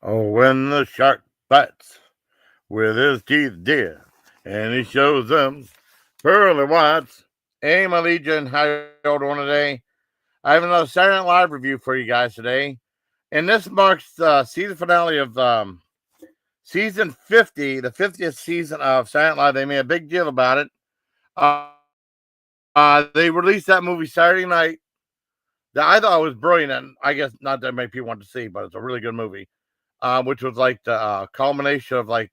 Oh, when the shark bites with his teeth, dear, and he shows them pearly whites. Hey, my Legion, how y'all doing today? I have another Saturday Night Live review for you guys today, and this marks the season finale of season 50, the 50th season of Saturday Night Live. They made a big deal about it. They released that movie Saturday night. That I thought was brilliant, and I guess not that many people want to see, but it's a really good movie. Which was like the culmination of like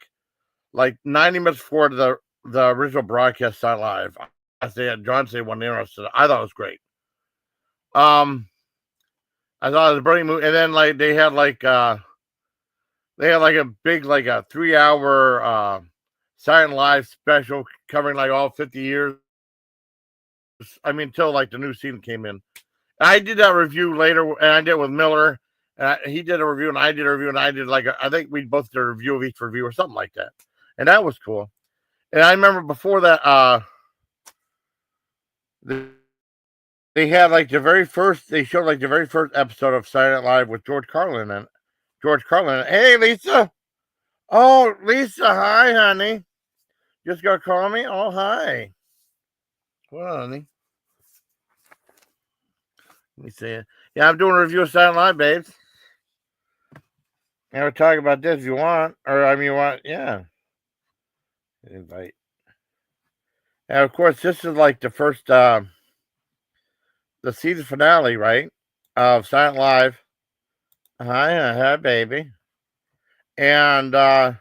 90 minutes before the original broadcast started live. I say John said wasn't interested. I thought it was great. Um, I thought it was a brilliant movie, and then like they had like a big like a 3 hour Saturday Night Live special covering like all 50 years. I mean, until like the new season came in. I did that review later, and I did it with Miller. He did a review, and I did a review, and I did I think we both did a review of each review or something like that, and that was cool. And I remember before that, they had like the very first. They showed like the very first episode of Saturday Night Live with George Carlin and George Carlin. Hey, Lisa. Oh, Lisa. Hi, honey. Just gonna call me. Oh, hi. Well, honey. Let me see it. Yeah, I'm doing a review of Saturday Night Live, babes. And we're talking about this if you want, or I mean, you want, yeah. Invite. And of course, this is like the first, the season finale, right? Of Silent Live. Hi, baby. And what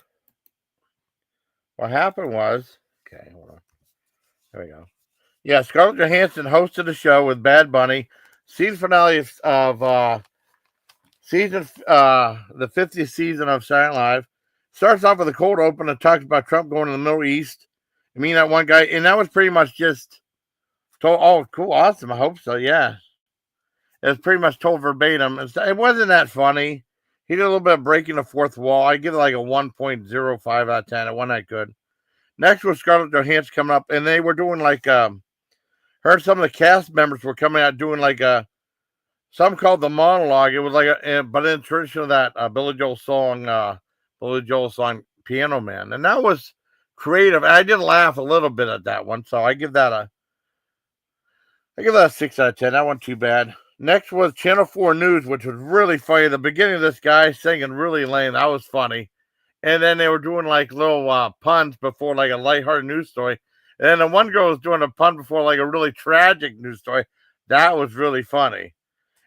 happened was, okay, hold on. There we go. Yeah, Scarlett Johansson hosted the show with Bad Bunny. Season finale of the 50th season of Silent Live. Starts off with a cold open that talks about Trump going to the Middle East. I mean, that one guy, and that was pretty much just told, oh, cool, awesome. I hope so. Yeah. It was pretty much told verbatim. It wasn't that funny. He did a little bit of breaking the fourth wall. I give it like a 1.05 out of 10. It wasn't that good. Next was Scarlett Johansson coming up, and they were doing like, heard some of the cast members were coming out doing like some called the monologue. It was like, but in tradition of that Billy Joel song, Piano Man. And that was creative. I did laugh a little bit at that one. So I give that a 6 out of 10. That wasn't too bad. Next was Channel 4 News, which was really funny. The beginning of this guy singing really lame. That was funny. And then they were doing like little puns before like a lighthearted news story. And then the one girl was doing a pun before like a really tragic news story. That was really funny.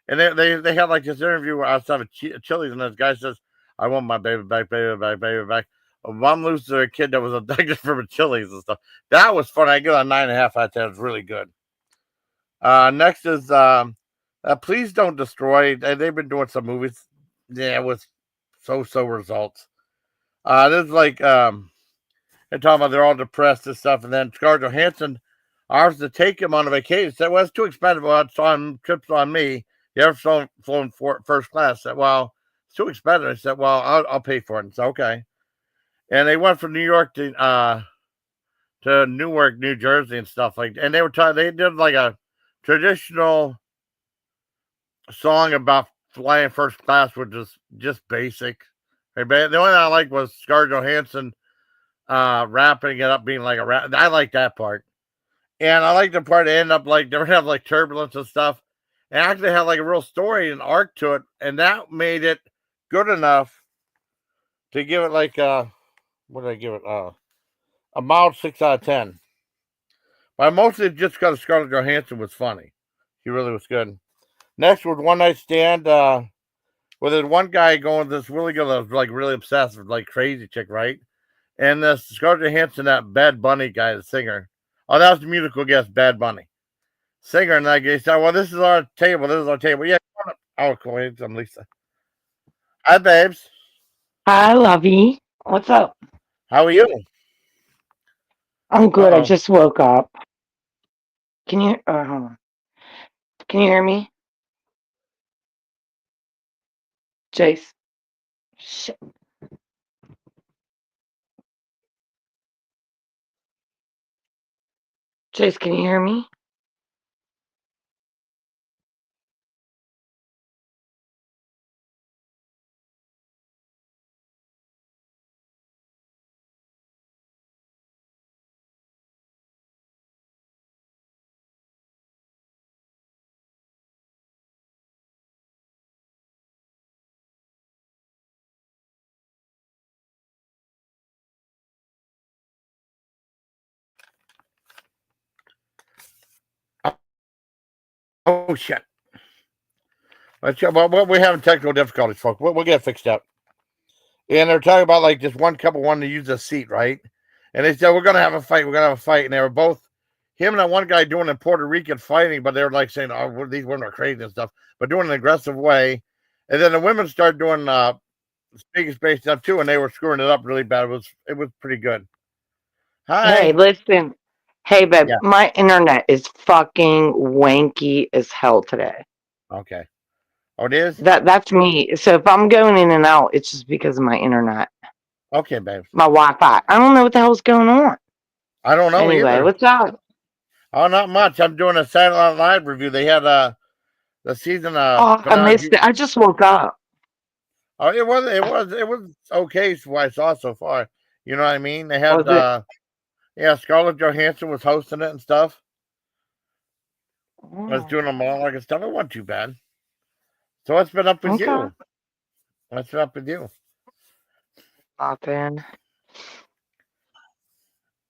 And they had like this interview outside of Chili's, and this guy says, "I want my baby back, baby back, baby back." Mom loses a kid that was abducted from a Chili's and stuff. That was funny. I give it a 9.5 out of 10. It was really good. Next is Please Don't Destroy. They've been doing some movies, yeah, with so results. This is like they're talking about they're all depressed and stuff, and then Scarlett Johansson offers to take him on a vacation. Said, "Well, it's too expensive. Well, it's on trips on me. You ever flown first class?" I said, "Well, it's too expensive." I said, "Well, I'll pay for it." It's okay. And they went from New York to Newark, New Jersey, and stuff like that. And they were they did like a traditional song about flying first class, which is just basic. The only thing I liked was Scarlett Johansson wrapping it up, being like a rap. I like that part. And I like the part that ended up like they would have like turbulence and stuff. And actually had like a real story and arc to it. And that made it good enough to give it like what did I give it? A mild 6 out of 10. But mostly just because Scarlett Johansson was funny. She really was good. Next was One Night Stand. Well, there's one guy going this really good, that was like really obsessed with like crazy chick, right? And this Scarlett Johansson, that Bad Bunny guy, the singer. Oh, that was the musical guest, Bad Bunny. Singer, and that guy said, "Well, this is our table. This is our table." Yeah. Oh, cool. I'm Lisa. Hi, babes. Hi, Lovey. What's up? How are you? I'm Uh good. I oh. just woke up. Can you? Hold on. Can you hear me, Jace? Sh- Jace, can you hear me? Oh shit! Well, we're having technical difficulties, folks. We'll get it fixed up. And they're talking about like this one couple wanted to use the seat, right? And they said we're gonna have a fight. We're gonna have a fight, and they were both him and that one guy doing in Puerto Rican fighting, but they were like saying, "Oh, these women are crazy and stuff," but doing an aggressive way. And then the women started doing speaking space stuff too, and they were screwing it up really bad. It was pretty good. Hey, Hi. listen. Hey, babe, Yeah. my internet is fucking wanky as hell today. Okay. Oh, it is. That's me. So if I'm going in and out, it's just because of my internet, Okay, babe. my Wi-Fi. I don't know what the hell's going on. I don't know Anyway, either. what's up? Oh, not much. I'm doing a Saturday Night Live review. They had the season Oh, I finale. missed it. I just woke up. Oh, it was okay. So what I saw so far. You know what I mean? They Was had it? yeah, Scarlett Johansson was hosting it and stuff. I was Oh, doing them all like and stuff. It wasn't too bad. So what's been up with okay. you? What's been up with you? Nothing.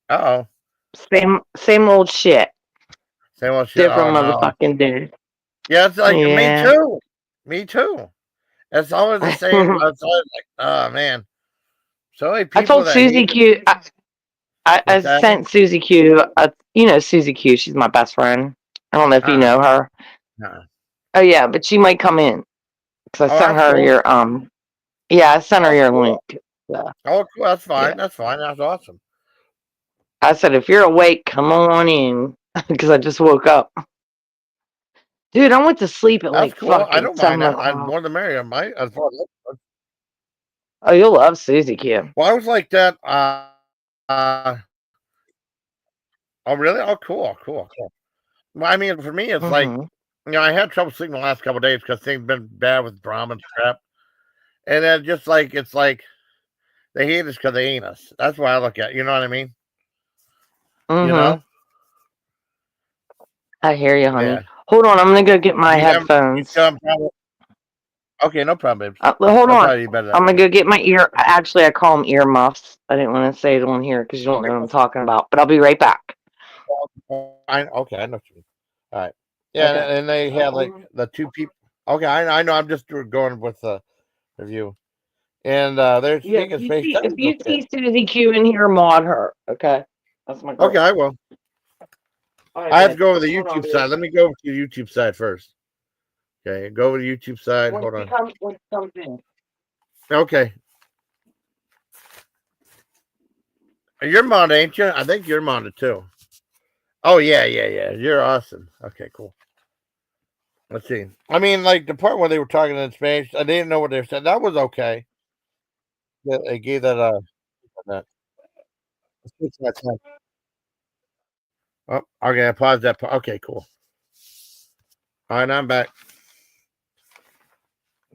Oh, Same old shit. same old shit. Different Oh no. motherfucking dude. Yeah, it's like me Yeah. too. Me too. It's always the same. It's always like, oh man, so many I people told that hate Susie it. Q. I What's that? sent Susie Q. You know Susie Q. She's my best friend. I don't know if you Uh, know her. uh. Oh yeah, but she might come in because I Oh, sent that's her cool. your Yeah, I sent her Oh, your cool. link. So, Oh, cool. That's yeah, fine. That's fine. That's awesome. I said if you're awake, come on in because I just woke up. Dude, I went to sleep at That's like cool. I fucking don't mind seven that. I o'clock. more the merrier. My as far as Oh, you'll love Susie Q. well, I was like that. Uh, oh, really? Oh, cool, cool, cool. Well, I mean, for me, it's like, Mm-hmm. I had trouble sleeping the last couple of days because things been bad with drama and crap. And then just like, it's like they hate us because they ain't us. That's why I look at it. You know what I mean? You Mm-hmm. know? I hear you, honey. Yeah. Hold on, I'm gonna go get my You headphones. still have problem? Okay, no problem, babes. Hold I'll on. probably be better I'm that gonna way. go get my ear. Actually, I call them ear muffs. I didn't want to say it on here because you don't know what I'm talking about. But I'll be right back. Okay, I know what you mean. All right. Yeah, Okay. and they had Hold like on. the two people. Okay, I know. I'm just going with the review. And they're Yeah, speaking space. That if was you okay. see Susie Q in here, mod her. Okay, that's my Okay, girl. I will. All right, I have to babe. go over the Hold on, YouTube babe. side. Let me go over to the YouTube side first. Okay, go over to the YouTube side. Hold on. When she comes in. Okay. You're modded, ain't you? I think you're modded too. Oh, yeah, yeah, yeah. You're awesome. Okay, cool. Let's see. I mean, like the part where they were talking in Spanish, I didn't know what they said. That was okay. Yeah, they gave that, that. Let's fix that time. Oh, okay, I paused that. Okay, cool. All right, I'm back.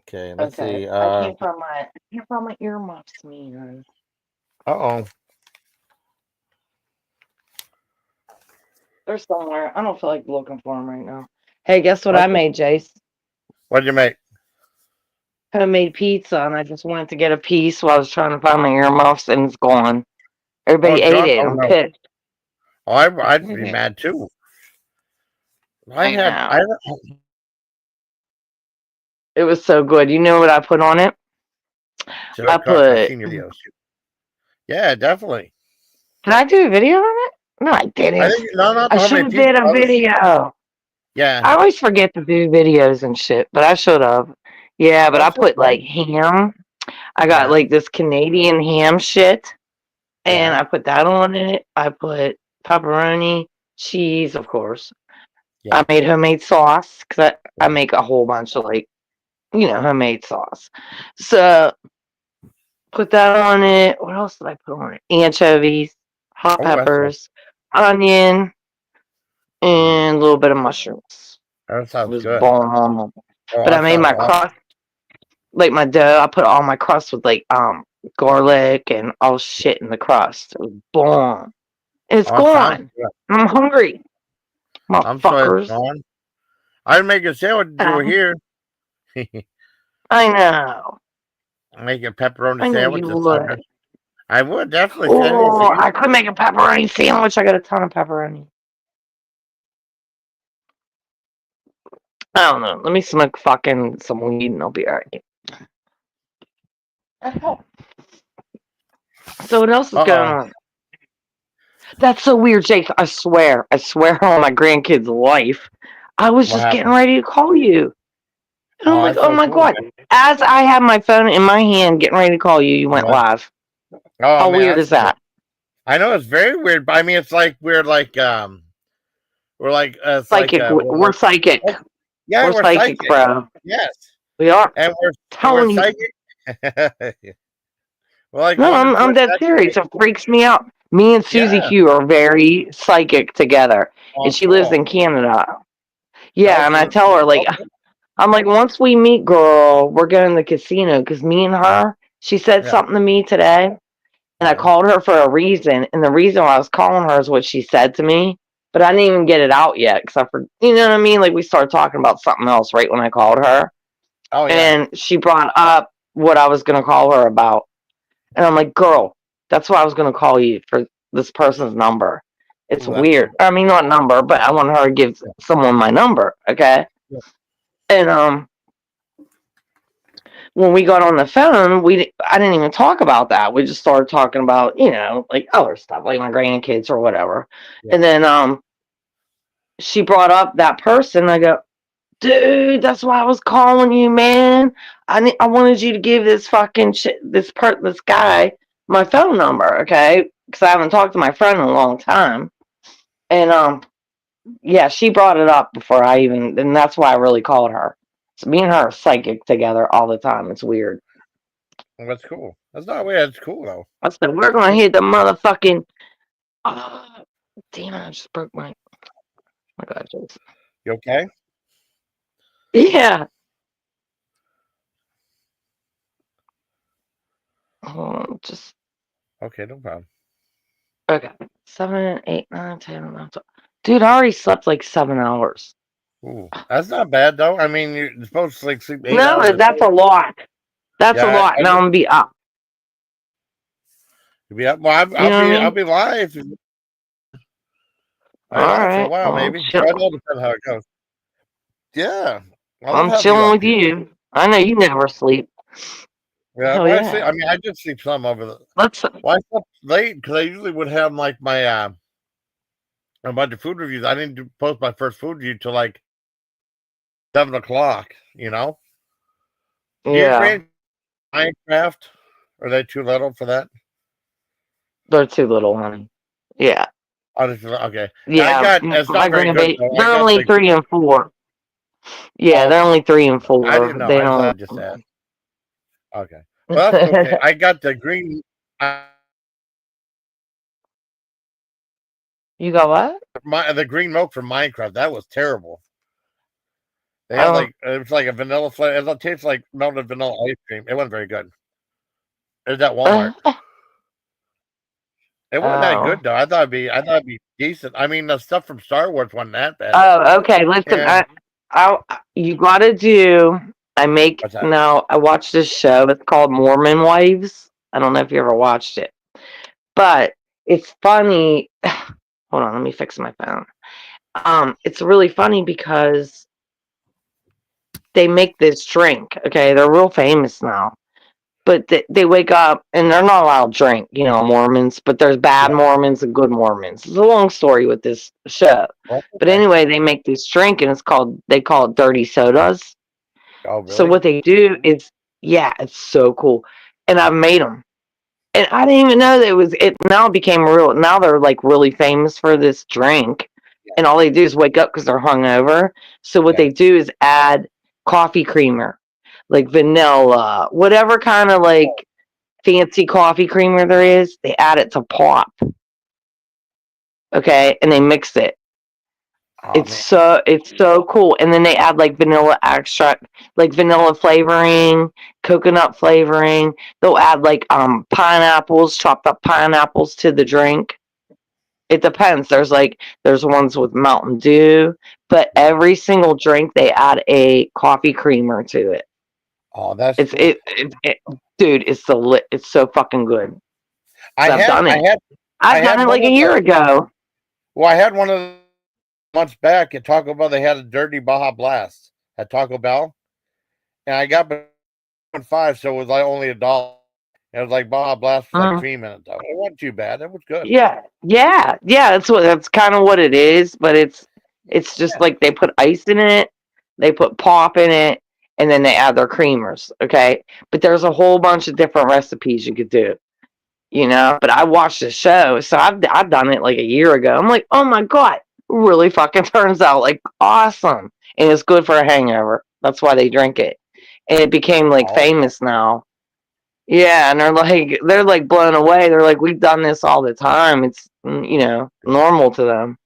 Okay, let's Okay, see. I can't find my earmuffs, man. Oh. They're somewhere. I don't feel like looking for them right now. Hey, guess what I Okay. made, Jace? What'd you make? Homemade pizza, and I just went to get a piece while I was trying to find my earmuffs, and it's gone. Oh, Everybody it's ate gone? it. Oh, I'm no. pissed. Oh, I'd be mad too. I I had, I, know. It was so good. You know what I put on it? should I have cooked. I've put. seen your videos. Yeah, definitely. Did I do a video on it? No, I I didn't. think, no, not I the should homemade have pizza. did a video. Yeah, I always forget to do videos and shit, but I should have. Yeah, but I that's put okay. like ham. I got Yeah, like this Canadian ham shit, and yeah, I put that on it. I put pepperoni, cheese, of course. I yeah, made homemade sauce because I yeah. make a whole bunch of like, homemade sauce. So put that on it. What else did I put on it? Anchovies, hot Oh, that's all. peppers, onion, Mm, and a little bit of mushrooms. that It sounds was good. bomb. Oh, But I that made sounds my awesome. crust, like my dough. I put all my crust with like garlic and all shit in the crust. It was bomb. And it's Oh, it sounds gone. good. I'm hungry, I'm sorry it's motherfuckers. gone. I'd make a sandwich if you were Um, here. I know. Make a pepperoni I know sandwich you this sucker. would. I would definitely send it for Oh, you. I could make a pepperoni sandwich. I got a ton of pepperoni. I don't know. Let me smoke fucking some weed and I'll be alright. So what else is going Uh-oh. on? That's so weird, Jake. I swear on my grandkid's life. I was What just getting happened? ready to call you. And I'm Oh, like, that's oh so my cool, God. man. As I had my phone in my hand getting ready to call you, you went Uh-huh. live. Oh, How man, weird that's is cool. that? I know it's very weird, but I mean, it's like we're like it's like Psychic. We're psychic. oh, yeah, We're we're psychic, psychic. bro. Yes, We are. and we're Telling you. psychic. We're like No, one to I'm twin. dead serious. It freaks me out. Me and Susie Yeah. Q are very psychic together, Oh, and she lives cool. in Canada. Yeah, Oh, and I so tell her like, oh, I'm like, once we meet, girl, we're going to the casino because me and her. She said yeah. something to me today, and I Uh-huh. called her for a reason, and the reason why I was calling her is what she said to me, but I didn't even get it out yet because you know what I mean? Like we started talking about something else right when I called her, Oh, yeah. and she brought up what I was going to call her about. And I'm like, girl, that's why I was going to call you for this person's number. It's Ooh, that's weird. cool. I mean, not number, but I want her to give Yeah. someone my number. Okay. Yeah. And when we got on the phone, I didn't even talk about that. We just started talking about, like other stuff, like my grandkids or whatever. Yeah. And then she brought up that person. I go, dude, that's why I was calling you, man. I wanted you to give this fucking this guy my phone number, okay? Because I haven't talked to my friend in a long time. And yeah, she brought it up before and that's why I really called her. So me and her are psychic together all the time. It's weird. Well, that's cool. That's not weird. That's cool though. I said we're gonna hit the motherfucking. Oh, damn it! I just broke my. My God, Jason. You okay? Yeah. Hold on, just Okay, no problem. okay. 7, 8, 9, 10, 11, 12. Dude, I already slept like 7 hours. Ooh, that's not bad though. I mean, you're supposed to like sleep 8 hours. No, that's a lot. That's a Yeah, lot. I Now I'm just gonna be up. be up. Well, You know what I I'll mean? be live. I'll be All live for a right. while, Well, maybe. It all depends how it goes. Yeah, I love I'm having you chilling up with here. you. I know you never sleep. Yeah, Hell well, I sleep. yeah. I mean, I did sleep some over the. Let's. Well, I slept late because I usually would have like my a bunch of food reviews. I didn't post my first food review till like 7 o'clock. You know. Do your Yeah, grand Minecraft? Are they too little for that? they're too little, honey. Yeah, Oh, okay. Yeah, I yeah. got. It's My not very good grandbaby, though. I they're got only the. 3 and 4. Yeah, Oh, they're okay. only three and I didn't four. know. They I just thought don't. I just asked. Okay. Well, that's okay. I got the green. You got what? The green milk from Minecraft. That was terrible. They had Um. like it was like a vanilla flavor. It tastes like melted vanilla ice cream. It wasn't very good. It was at Walmart. It wasn't that Oh. good though. I thought it'd be decent. I mean, the stuff from Star Wars wasn't that bad. Oh. Okay. Listen. And You gotta do. what's that? No. I watched this show. It's called Mormon Wives. I don't know if you ever watched it, but it's funny. Hold on. Let me fix my phone. It's really funny because they make this drink. Okay, they're real famous now. But they wake up and they're not allowed to drink, Mormons, but there's bad Yeah. Mormons and good Mormons. It's a long story with this show. Well, But okay. anyway, they make this drink and they call it dirty sodas. Oh, So really? what they do is, yeah, it's so cool. And I've made them. And I didn't even know that it now it became real. Now they're like really famous for this drink. Yeah. And all they do is wake up because they're hungover. So what Yeah. they do is add coffee creamer, like vanilla, whatever kind of like fancy coffee creamer there is, they add it to pop. Okay, and they mix it. Oh man. It's so cool. And then they add like vanilla extract, like vanilla flavoring, coconut flavoring. They'll add like pineapples, chopped up pineapples to the drink. It depends. There's ones with Mountain Dew, but Yeah. every single drink they add a coffee creamer to it. Oh, that's It's cool. dude, it's so fucking good. I So I've had done I it. had I I've done had it one like a of year the. ago. Well, I had one of the months back at Taco Bell. They had a dirty Baja Blast. at Taco Bell, and I got 5, so it was like only $1. It was like Baja Blast with like Mm. cream in it, though. It wasn't too bad. It was good. Yeah, yeah, yeah. That's kind of what it is. But it's just like they put ice in it, they put pop in it, and then they add their creamers. Okay, but there's a whole bunch of different recipes you could do. But I watched the show, so I've done it like a year ago. I'm like, oh my god, really fucking turns out like awesome, and it's good for a hangover. That's why they drink it, and it became like Oh, famous now. Yeah, and they're like blown away. They're like, we've done this all the time. It's normal to them.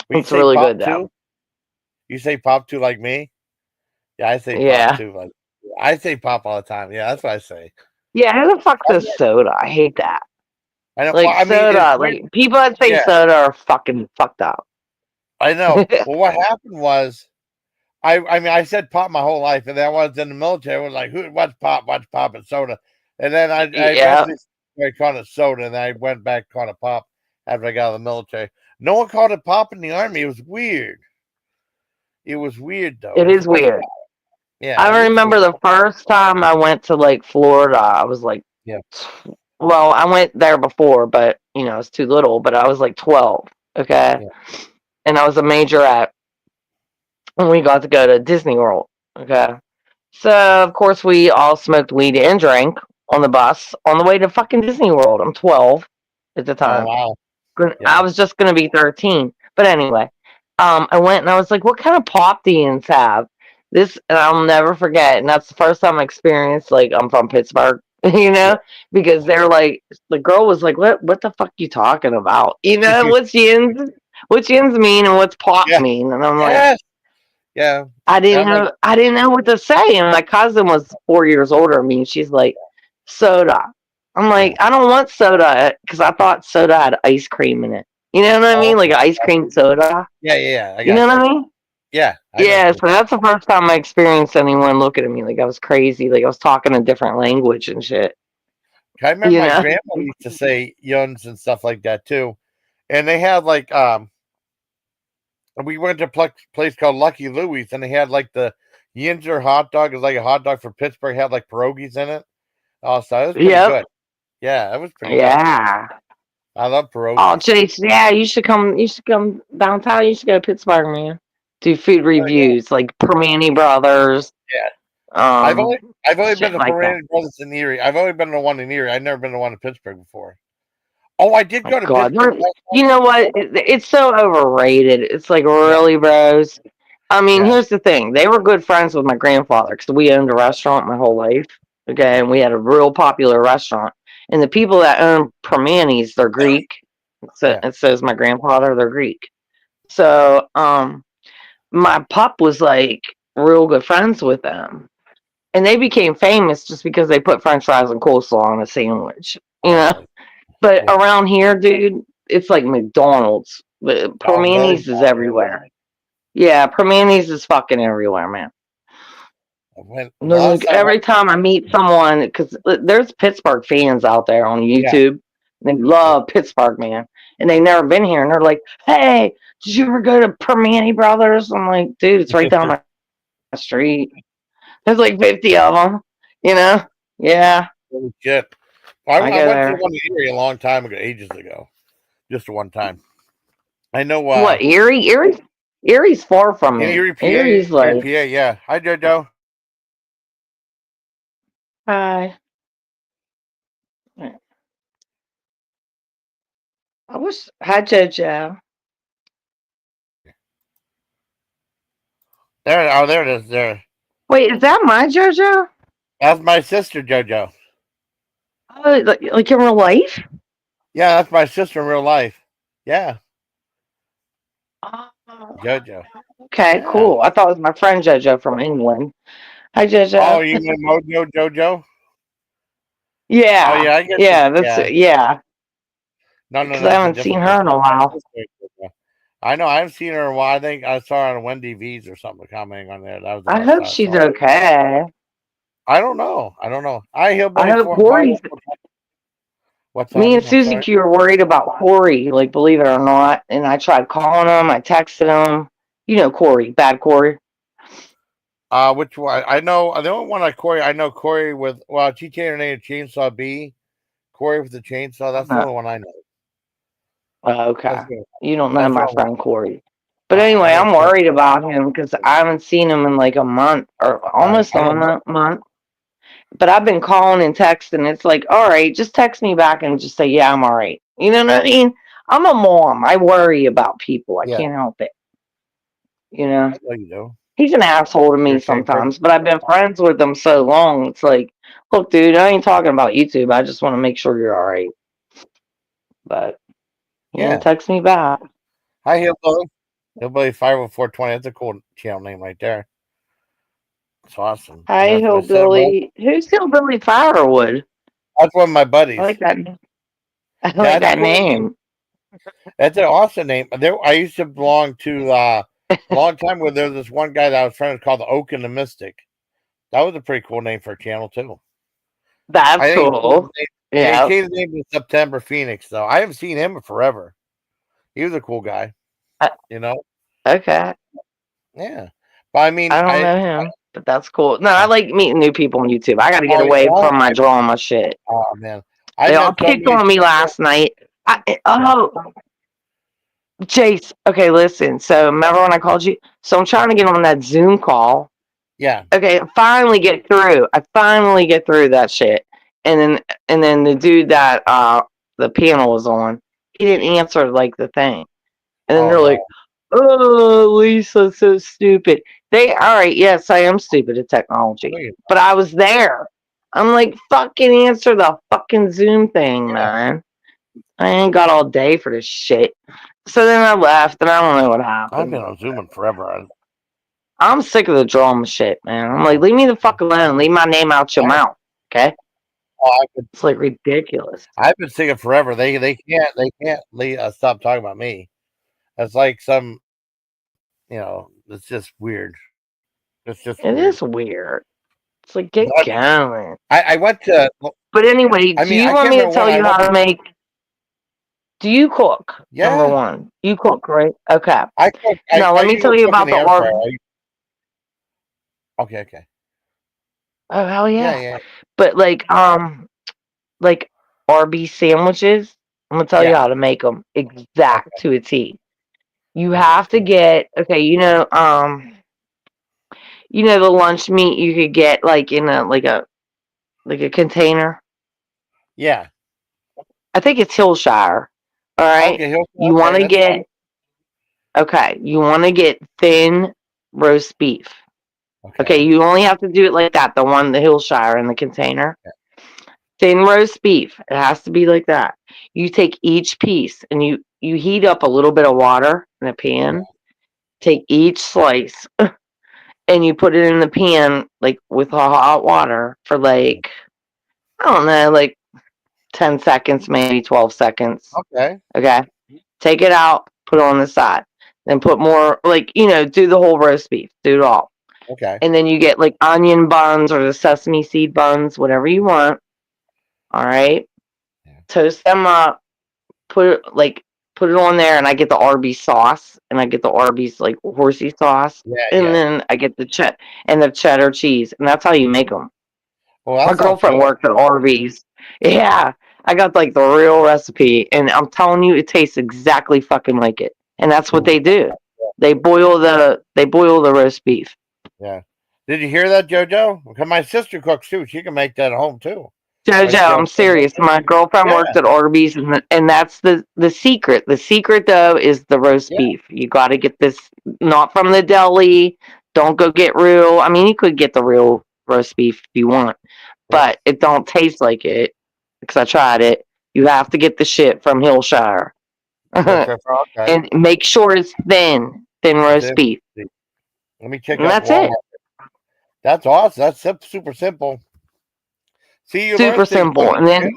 we It's say really pop good too. though. You say pop too, like me? Yeah, I say pop Yeah, too. Like I say pop all the time. Yeah, that's what I say. yeah. Who the fuck says soda? I hate that. I know. Well, Like I mean, it's soda. weird. Like people that say Yeah, soda are fucking fucked up. I know. Well, what happened was, I mean, I said pop my whole life, and then I was in the military. I was like, "Who? What's pop? What's pop?" And soda. And then I Yeah, eventually started calling it soda, and I went back and called it pop after I got out of the military. No one called it pop in the army. It was weird. It was weird though. it It was is weird. weird. Yeah, it I is remember weird. the first time I went to like Florida. I was like, Yeah, well, I went there before, but I was too little. But I was like 12. Okay, yeah, and I was a majorette, and we got to go to Disney World. Okay, so of course we all smoked weed and drank on the bus on the way to fucking Disney World. I'm 12 at the oh time. wow. I Yeah. was just gonna be 13. But anyway, I went and I was like, "What kind of pop do you have?" This, and I'll never forget. And that's the first time I experienced like I'm from Pittsburgh, Yeah. because they're like, the girl was like, "What the fuck you talking about? What's yins? What's yins mean and what's pop Yeah. mean?" And I'm like, Yes. Yeah. I didn't I'm like, know I didn't know what to say. And my cousin was 4 years older than me. And she's like, soda. I'm like, yeah. I don't want soda because I thought soda had ice cream in it. You know what I Oh, mean? Like ice cream soda. yeah, yeah, yeah. I You know got what you. I mean? Yeah, I know what Yeah, you so mean. that's the first time I experienced anyone looking at me like I was crazy, like I was talking a different language and shit. I remember You my know? grandma used to say yuns and stuff like that too. And they had like we went to a place called Lucky Louie's, and they had like the Yinzer hot dog. It was like a hot dog for Pittsburgh, had like pierogies in it. Oh, so it was pretty Yep. good. Yeah, it was pretty good. Yeah. I love Oh, pierogies. Chase, yeah, you should come. You should come downtown. You should go to Pittsburgh, man. Do food Oh yeah, reviews like Permane Brothers, yeah. I've um, only I've only been shit to like that. Ferrari Brothers in Erie. I've only been to one in Erie. I've never been to one in Pittsburgh before. Oh, I did Oh go to God, Pittsburgh last you time. know what? It's so overrated. It's like Yeah, really, bros. I mean, yeah, here's the thing. They were good friends with my grandfather because we owned a restaurant my whole life. Okay, yeah, and we had a real popular restaurant. And the people that own Permanis, they're Greek. So yeah. it says my grandfather, they're Greek. So, my pup was like real good friends with them. And they became famous just because they put French fries and coleslaw on a sandwich. You know? Oh, But yeah. around here, dude, it's like McDonald's. But Oh, really? Permanis is everywhere. Yeah, Permanis is fucking everywhere, man. When Like last I every went, time I meet someone, because there's Pittsburgh fans out there on yeah, YouTube. They yeah. love Pittsburgh, man. And they've never been here. And they're like, hey, did you ever go to Permane Brothers? I'm like, dude, it's right down my street. There's like 50 of them, you know? Yeah, Holy shit. I I go went to the there. one in Erie a long time ago, ages ago. Just one time. I know What, Erie? Erie's far from in me. Erie, Erie's PA, like, PA, yeah. Hi, Jojo. hi. I wish, hi, JoJo. There it is. There. Wait, is that my JoJo? That's my sister, Jojo. Oh, like in real life? Yeah, that's my sister in real life. Yeah, Oh, Jojo. okay, Yeah. cool. I thought it was my friend JoJo from England. Hi, Oh, JoJo. you mean Mojo Jojo? Oh, Yeah, yeah, I get you. yeah, Yeah. yeah. No, no, Because I that's a haven't seen different her in a while. Jojo. I know. I haven't seen her in a while. I think I saw her on Wendy V's or something commenting on there. That was the I last hope time I she's saw her. okay. I don't know. I don't know. I I hillbilly hope for Corey's. what's Me and honey? I'm Susie sorry. Q were worried about Corey, like believe it or not. And I tried calling him. I texted him. You know Corey, bad Corey. Which one? I know the only one I know Corey with. Well, she changed her name to Chainsaw B. Corey with the chainsaw. That's the only one I know. Okay. You don't know That's my the only friend Corey. But I anyway, haven't I'm seen. worried about him because I haven't seen him in like a month or almost I on don't know. a month. But I've been calling and texting. It's like, all right, just text me back and just say, yeah, I'm all right. You know what I mean? I'm a mom. I worry about people. I Yeah, can't help it. You know? I know you do. He's an asshole to You're me the same person. sometimes, but I've been friends with him so long. It's like, look, dude, I ain't talking about YouTube. I just want to make sure you're all right. But he didn't Yeah. text me back. Hi, Hillbilly. Hillbilly 50420. That's a cool channel name right there. It's awesome. Hi, That's my son. Hillbilly. Who's Hillbilly Firewood? That's one of my I buddies. like that. I Yeah, like that's a that cool name. name. That's an awesome name. I used to belong to a long time ago. There was this one guy that I was friends with called the Oak and the Mystic. That was a pretty cool name for a channel too. That's I think cool. he Yeah. changed his name to September Phoenix though. I haven't seen him in forever. He was a cool guy, Uh, you know. Okay. Yeah, but I mean, I don't know him, but that's cool. No, I like meeting new people on YouTube. I got to get away well, from my drama shit. oh man, I They all met so picked many on me people. last night. Jace. Okay, listen. So remember when I called you? So I'm trying to get on that Zoom call. Yeah, Okay, I finally get through. That shit. And then the dude that the panel was on, he didn't answer like the thing. And then oh they're no, like, "Oh, Lisa's so stupid." All right, yes, I am stupid at technology, but I was there. I'm like, fucking answer the fucking Zoom thing, man. I ain't got all day for this shit. So then I left, and I don't know what I've happened. been on Zooming forever. I'm sick of the drama shit, man. I'm like, leave me the fuck alone. Leave my name out your mouth, okay? It's like ridiculous. I've been singing forever. They can't stop talking about me. It's like some, it's just weird. It's just It weird. is weird. It's like, get But going. I went to. But anyway, I do mean, you I want can't me to remember when tell I you went. how to make? Do you cook? Number Yeah, one, you cook, right? Okay. I cook. Now I let me tell usually you cook in about the the air fryer. orb. Okay. Oh hell Yeah, yeah! yeah, But like RB sandwiches, I'm gonna tell you yeah. how to make them exact Okay. to a T. You Okay. have to get okay. The lunch meat you could get like in a container. Yeah. I think it's Hillshire. All right. Okay. You want Okay. to That's get okay. You want to get thin roast beef. Okay, okay. you only have to do it like that. The Hillshire in the container. Yeah. Thin roast beef. It has to be like that. You take each piece and you heat up a little bit of water in a pan. Take each slice and you put it in the pan like with hot water for like I don't know, like 10 seconds, maybe 12 seconds. Okay. Okay. Take it out, put it on the side. Then put more do the whole roast beef. Do it all. Okay. And then you get like onion buns or the sesame seed buns, whatever you want. All right. Yeah. Toast them up, put it on there, and I get the Arby's sauce, and I get the Arby's like horsey sauce, Yeah. and Yeah. then I get the cheddar cheese, and that's how you make them. Well, My that sounds girlfriend good. worked at Arby's. Yeah, I got like the real recipe, and I'm telling you, it tastes exactly fucking like it. And that's what they do. They boil the roast beef. Yeah. Did you hear that, JoJo? Because my sister cooks too. She can make that at home too. Jojo, I'm serious. My girlfriend Yeah. worked at Arby's, and that's the secret. The secret, though, is the roast Yeah. beef. You got to get this not from the deli. Don't go get real. I mean, you could get the real roast beef if you want, but it don't taste like it because I tried it. You have to get the shit from Hillshire, Okay. and make sure it's thin roast beef. Let me check And out that's it. Walmart. That's awesome. That's super simple. See, you learn Super things. simple. And then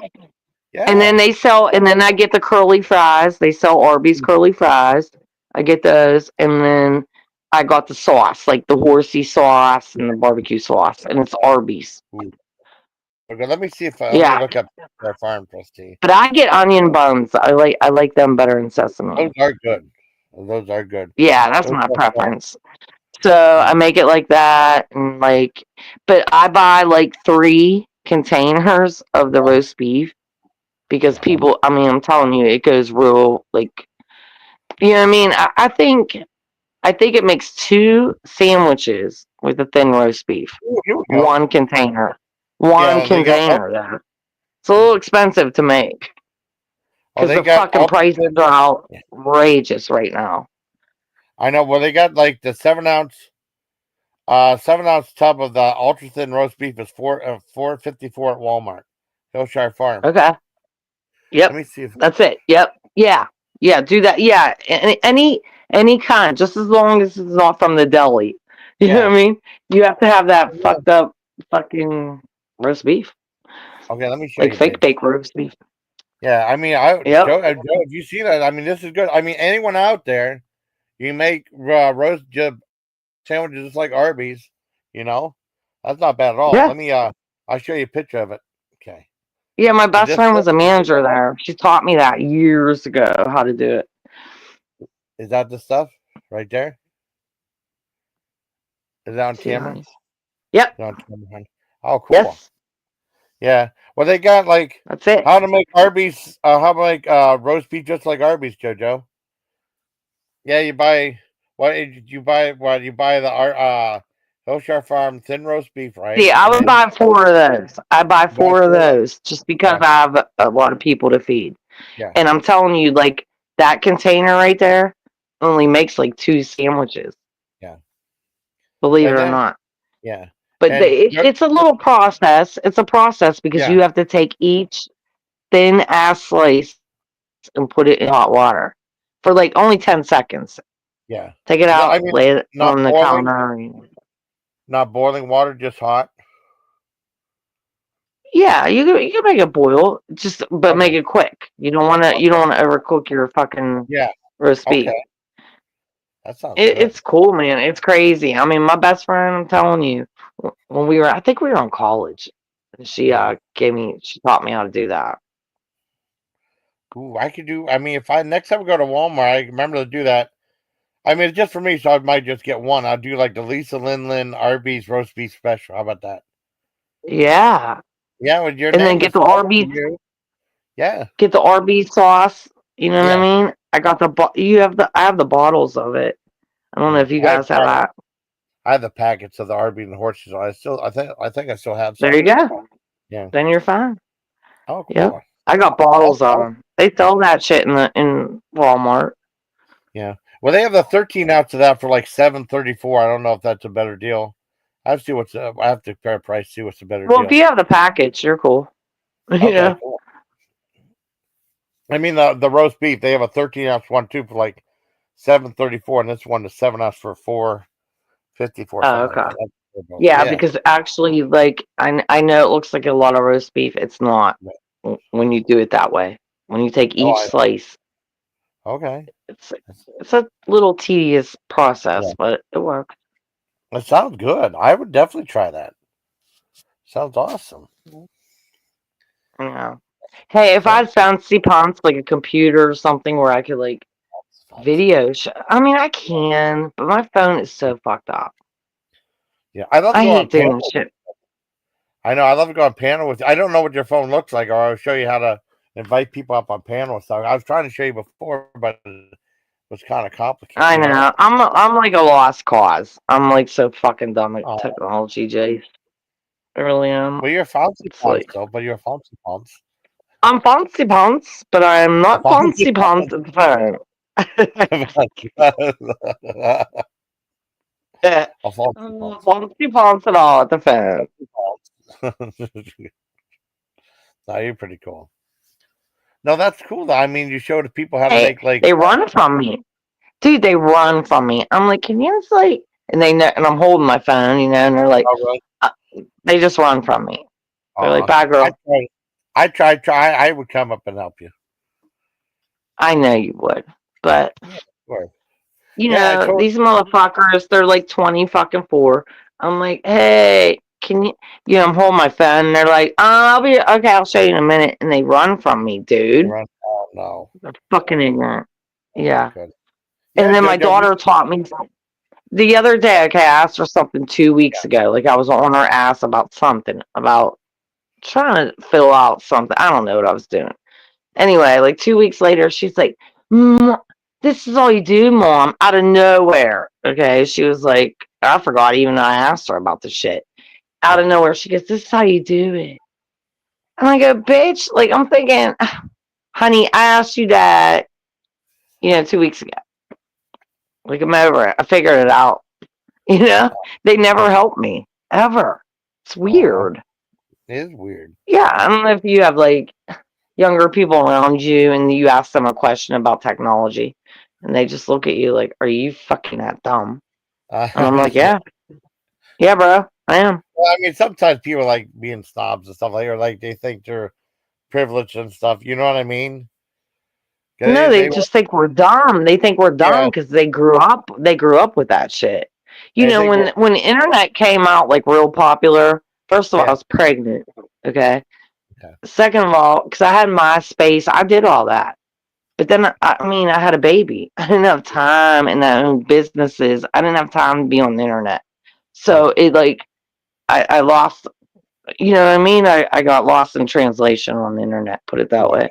Yeah. they sell, and then I get the curly fries. They sell Arby's curly fries. I get those, and then I got the sauce, like the horsey sauce and the barbecue sauce, and it's Arby's. Okay, let me see if let me Yeah, look up their farm trustee. but I get onion buns. I like them better than sesame. Those are good. Those are good. Yeah, that's Those my are fun. preference. So I make it like that, and like, but I buy like 3 containers of the roast beef because people. I mean, I'm telling you, it goes real like. You know what I mean? I think it makes 2 sandwiches with the thin roast beef. Here we go. 1 container. One they got container. It's a little expensive to make because they the got fucking prices are outrageous right now. I know. Well, they got like the 7-ounce tub of the ultra thin roast beef is $4.54 at Walmart, Hillshire Farm. Okay. Yep. Let me see if That's it. Yep. Yeah. Yeah. Do that. Yeah. Any kind, just as long as it's not from the deli. You know what I mean? You have to have that fucked up fucking roast beef. Okay, let me show like you. fake bake roast beef. Yeah, I mean, Yep. Joe, if you see that, I mean, this is good. I mean, anyone out there, you make roast sandwiches just like Arby's, you know, that's not bad at all. Yeah. Let me, I'll show you a picture of it. Okay. Yeah, my best friend was a manager there. She taught me that years ago how to do it. Is that the stuff right there? Is that on camera? Yep. On camera. Oh, cool. Yes. Yeah. Well, they got like that's it. How to make Arby's? How to make roast beef just like Arby's, JoJo? Yeah, you buy what did you buy? What you buy the Hillshire Farm thin roast beef, right? See, I would buy 4 of those. I buy 4 of those just because I have a lot of people to feed. Yeah. And I'm telling you, like that container right there only makes like 2 sandwiches. Yeah. Believe it or not. Yeah. But it's a little process. It's a process because you have to take each thin ass slice and put it in hot water for like only 10 seconds. Yeah. Take it out, lay it on the counter. Not boiling water, just hot. Yeah, you can make it boil, but make it quick. You don't want to overcook your fucking roast beef. Okay. That sounds good. It's cool, man. It's crazy. I mean, my best friend, I'm telling you, when I think we were in college, she taught me how to do that. Ooh, I could do. I mean, if next time we go to Walmart, I remember to do that. I mean, it's just for me, so I might just get one. I'll do like the Lynn Lynn Arby's roast beef special. How about that? Yeah. Yeah, with your and then get the Arby's. Yeah. Get the Arby's sauce. You know what I mean? I got I have the bottles of it. I don't know if you guys have that. I have the packets of the Arby's and horses. I think I still have some. There you go. Yeah. Then you're fine. Oh, cool. Yep. I got bottles of them. They sell that shit in Walmart. Yeah. Well, they have the 13-ounce of that for like $7.34. I don't know if that's a better deal. I have to see I have to compare price, see what's a better deal. Well, if you have the package, you're cool. Okay, cool. I mean the roast beef, they have a 13-ounce one too for like $7.34, and this one is 7-ounce for $4.54. Oh, okay. Yeah, because actually, like I know it looks like a lot of roast beef. It's not when you do it that way. When you take each slice. Okay. It's a little tedious process, but it works. It sounds good. I would definitely try that. Sounds awesome. Yeah. Hey, if I had fancy pants like a computer or something where I could like video I mean, I can, but my phone is so fucked up. Yeah, I hate doing this shit. I know. I love to go on panel with you. I don't know what your phone looks like, or I'll show you how to invite people up on panel and stuff. I was trying to show you before, but it was kind of complicated. I know. I'm like a lost cause. I'm like so fucking dumb at technology, Jay. I really am. Well, you're fancy pants, though. But you're fancy pants. I'm fancy pants, but I'm not fancy pants at the phone. Fancy pants at all at the phone. No, you're pretty cool. No, that's cool though. I mean, you show the people how to make like they run from me, dude. They run from me. I'm like, can you just like? And they know, and I'm holding my phone, you know, and they're like, they just run from me. They're like, bye, girl. I try. I would come up and help you. I know you would, but you know, these motherfuckers, they're like 24. I'm like, hey, can you? You know, I'm holding my phone, and they're like, I'll be okay. I'll show you in a minute, and they run from me, dude. Oh no, they're fucking ignorant. Yeah. Yeah, and then my daughter taught me. the other day, okay, I asked her something 2 weeks ago. Like I was on her ass about something, about trying to fill out something. I don't know what I was doing. Anyway, like 2 weeks later, she's like, this is all you do, Mom, out of nowhere. Okay. She was like, I forgot even I asked her about the shit. Out of nowhere, she goes, this is how you do it. And I go, bitch, like I'm thinking, honey, I asked you that, 2 weeks ago. Like I'm over it. I figured it out. They never help me ever. It's weird. It is weird. Yeah, I don't know if you have like younger people around you and you ask them a question about technology and they just look at you like, are you fucking that dumb? And I'm like, yeah, bro, I am. Well, I mean, sometimes people like being snobs and stuff like, or like they think they're privileged and stuff. You know what I mean? No, they just think we're dumb. They think we're dumb Yeah. because they grew up with that shit. When the internet came out like real popular, first of all, I was pregnant. Okay. Second of all, because I had MySpace, I did all that. But then, I had a baby. I didn't have time, and I owned businesses. I didn't have time to be on the internet. So it like, I lost. You know what I mean? I got lost in translation on the internet. Put it that way.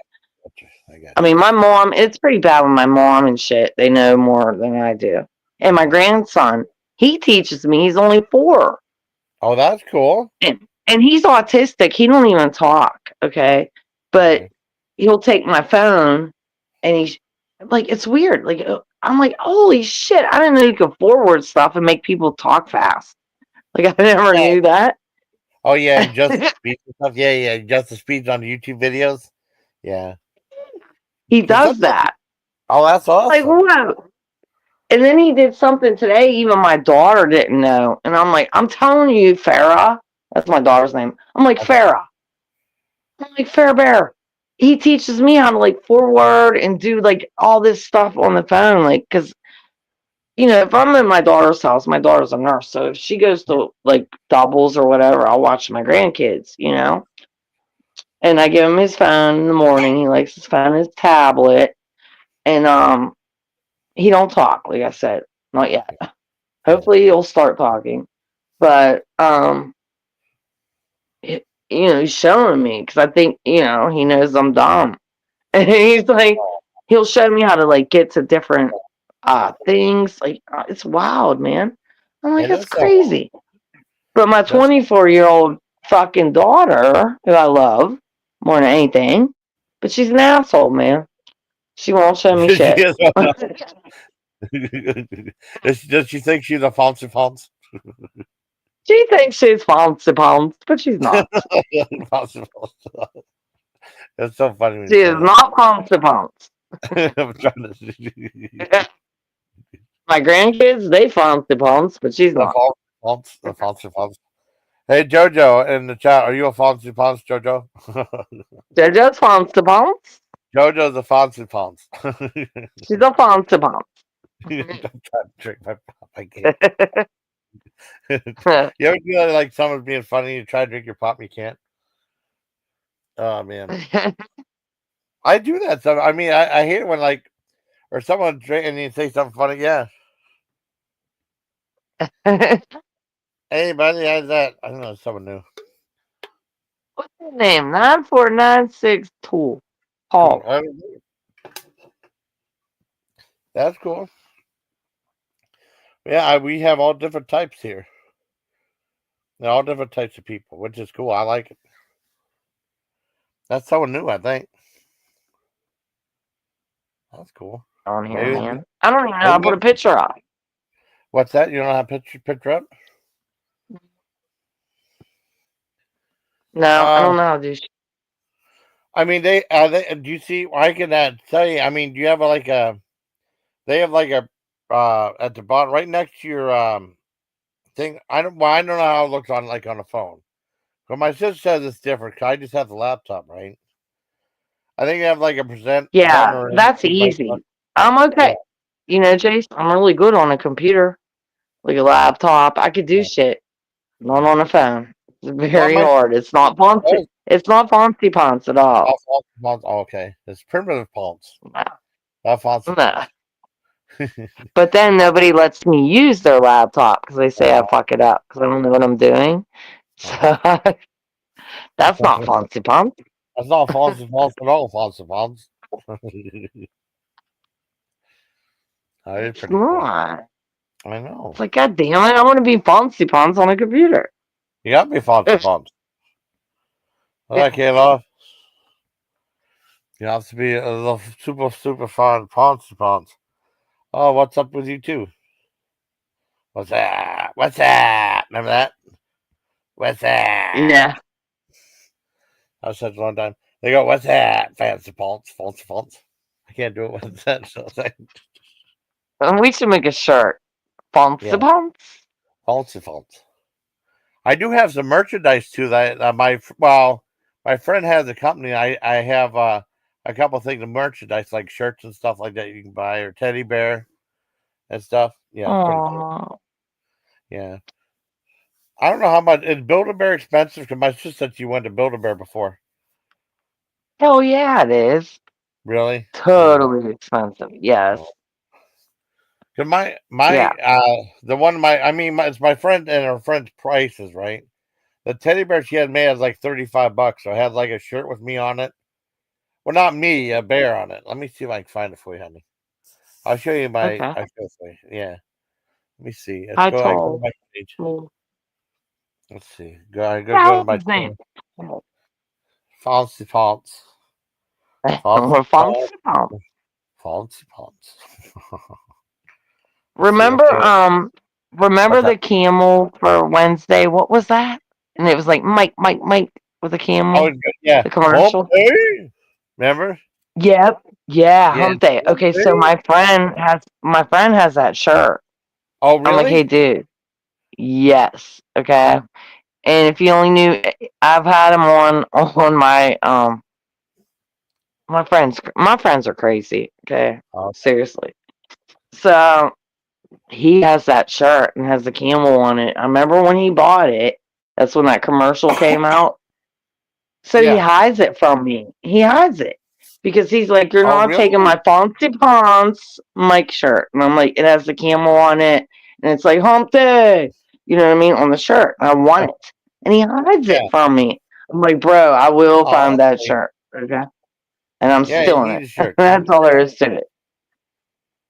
I mean, my mom. It's pretty bad with my mom and shit. They know more than I do. And my grandson, he teaches me. He's only 4. Oh, that's cool. And he's autistic. He don't even talk. Okay, but he'll take my phone, and he's like, it's weird. Like I'm like, holy shit! I didn't know you could forward stuff and make people talk fast. Like I never knew that. Oh yeah, just speech and stuff. Yeah, just the speech on YouTube videos. Yeah, he does that. Oh, that's awesome. Like wow. And then he did something today. Even my daughter didn't know, and I'm like, I'm telling you, Farah. That's my daughter's name. I'm like Farah. I'm like Fair Bear. He teaches me how to like forward and do like all this stuff on the phone, like because if I'm in my daughter's house, my daughter's a nurse, so if she goes to like doubles or whatever, I'll watch my grandkids, and I give him his phone in the morning. He likes his phone, his tablet, and he don't talk, like I said, not yet. Hopefully he'll start talking, but he's showing me because I think he knows I'm dumb, and he's like he'll show me how to like get to different things. Like it's wild, man. I'm like, it's crazy. But my 24-year-old fucking daughter, who I love more than anything, but she's an asshole, man. She won't show me shit. Does she think she's a fancy pants? She thinks she's fancy pants, but she's not. That's so funny. She is not fancy pants. I'm trying to. My grandkids, they fancy pants, but she's not. The fancy pants. Hey Jojo in the chat, are you a fancy pants, Jojo? Jojo's fancy pants. Jojo's a fancy pants. She's a fancy pants. I'm trying to drink my pop. I can't. You ever do like someone's being funny, you try to drink your pop, you can't? Oh man. I do that stuff. I mean, I hate it when like, or someone drink and you say something funny. Yeah. Hey, buddy, how's that? I don't know, someone new. What's his name? 94962. Paul. Cool. That's cool. Yeah, we have all different types here. All different types of people, which is cool. I like it. That's someone new, I think. That's cool. On here, man. I don't even know how to put a picture up. What's that? You don't know how to picture up? No, I don't know how to do shit. I mean, do you see? I can tell you. I mean, do you have they have like a at the bottom right next to your thing. I don't know how it looks on a phone. But my sister says it's different because I just have the laptop, right? I think you have like a present. Yeah, that's easy. I'm okay. Yeah. Jace, I'm really good on a computer, like a laptop. I could do shit. Not on a phone. It's very hard. It's not fancy. It's not fancy pants at all. Okay, it's primitive pants. No. Not fancy. No. But then nobody lets me use their laptop because they say I fuck it up because I don't know what I'm doing. So that's not fancy pants. That's not fancy pants at all, fancy pants. That is It's pretty cool. not. I know. It's like, God damn it, I want to be fancy pants on a computer. You got to be fancy pants. Like, Kayla, you have to be a super, super fun fancy pants. Oh, what's up with you, too? What's that? What's that? Remember that? What's that? Yeah. That was such a long time. They go, what's that? Fancy pants, fancy pants. I can't do it with that. So And we should make a shirt. Fancy pants? Fancy pants. I do have some merchandise too that my friend has a company. I have a couple of things of merchandise like shirts and stuff like that you can buy, or teddy bear and stuff. Yeah, it's pretty cool. Yeah, I don't know how much is Build-A-Bear expensive, because my sister said you went to Build-A-Bear before. Hell yeah, it is. Really? Totally expensive. Yes. Cause my Yeah. the one it's my friend and her friend's prices, right? The teddy bear she had made was like $35, so I had like a shirt with me on it. Well, not me, a bear on it. Let me see if I can find it for you, honey. I'll show you my. Okay. I'll show it for you. Yeah. Let me see. I I go to told. my page. Let's see. Go to my His name. Fancy Pants. Fancy pants. Fancy Pants. Remember, Okay. remember What's the that? camel for Wednesday? What was that? And it was like Mike with a camel. Oh, yeah. The commercial. Hey! Remember? Yep. Yeah, Yeah. hump day. Okay, so Hey! my friend has that shirt. Oh, I'm like, hey really? dude, yes. Okay. And if you only knew, I've had him on my friends are crazy. Okay. Oh, Seriously. So he has that shirt and has the camel on it. I remember when he bought it. That's when that commercial came out. So he yeah. hides it from me. He hides it because he's like, "You're Oh, not taking really? my fancy pants Mike shirt." And I'm like, "It has the camel on it, and it's like hump day." You know what I mean on the shirt. And I want it, and he hides Yeah. it from me. I'm like, "Bro, I will Oh, find that's that funny. shirt, okay?" And I'm Yeah, you stealing need it. a shirt. That's all there is to it.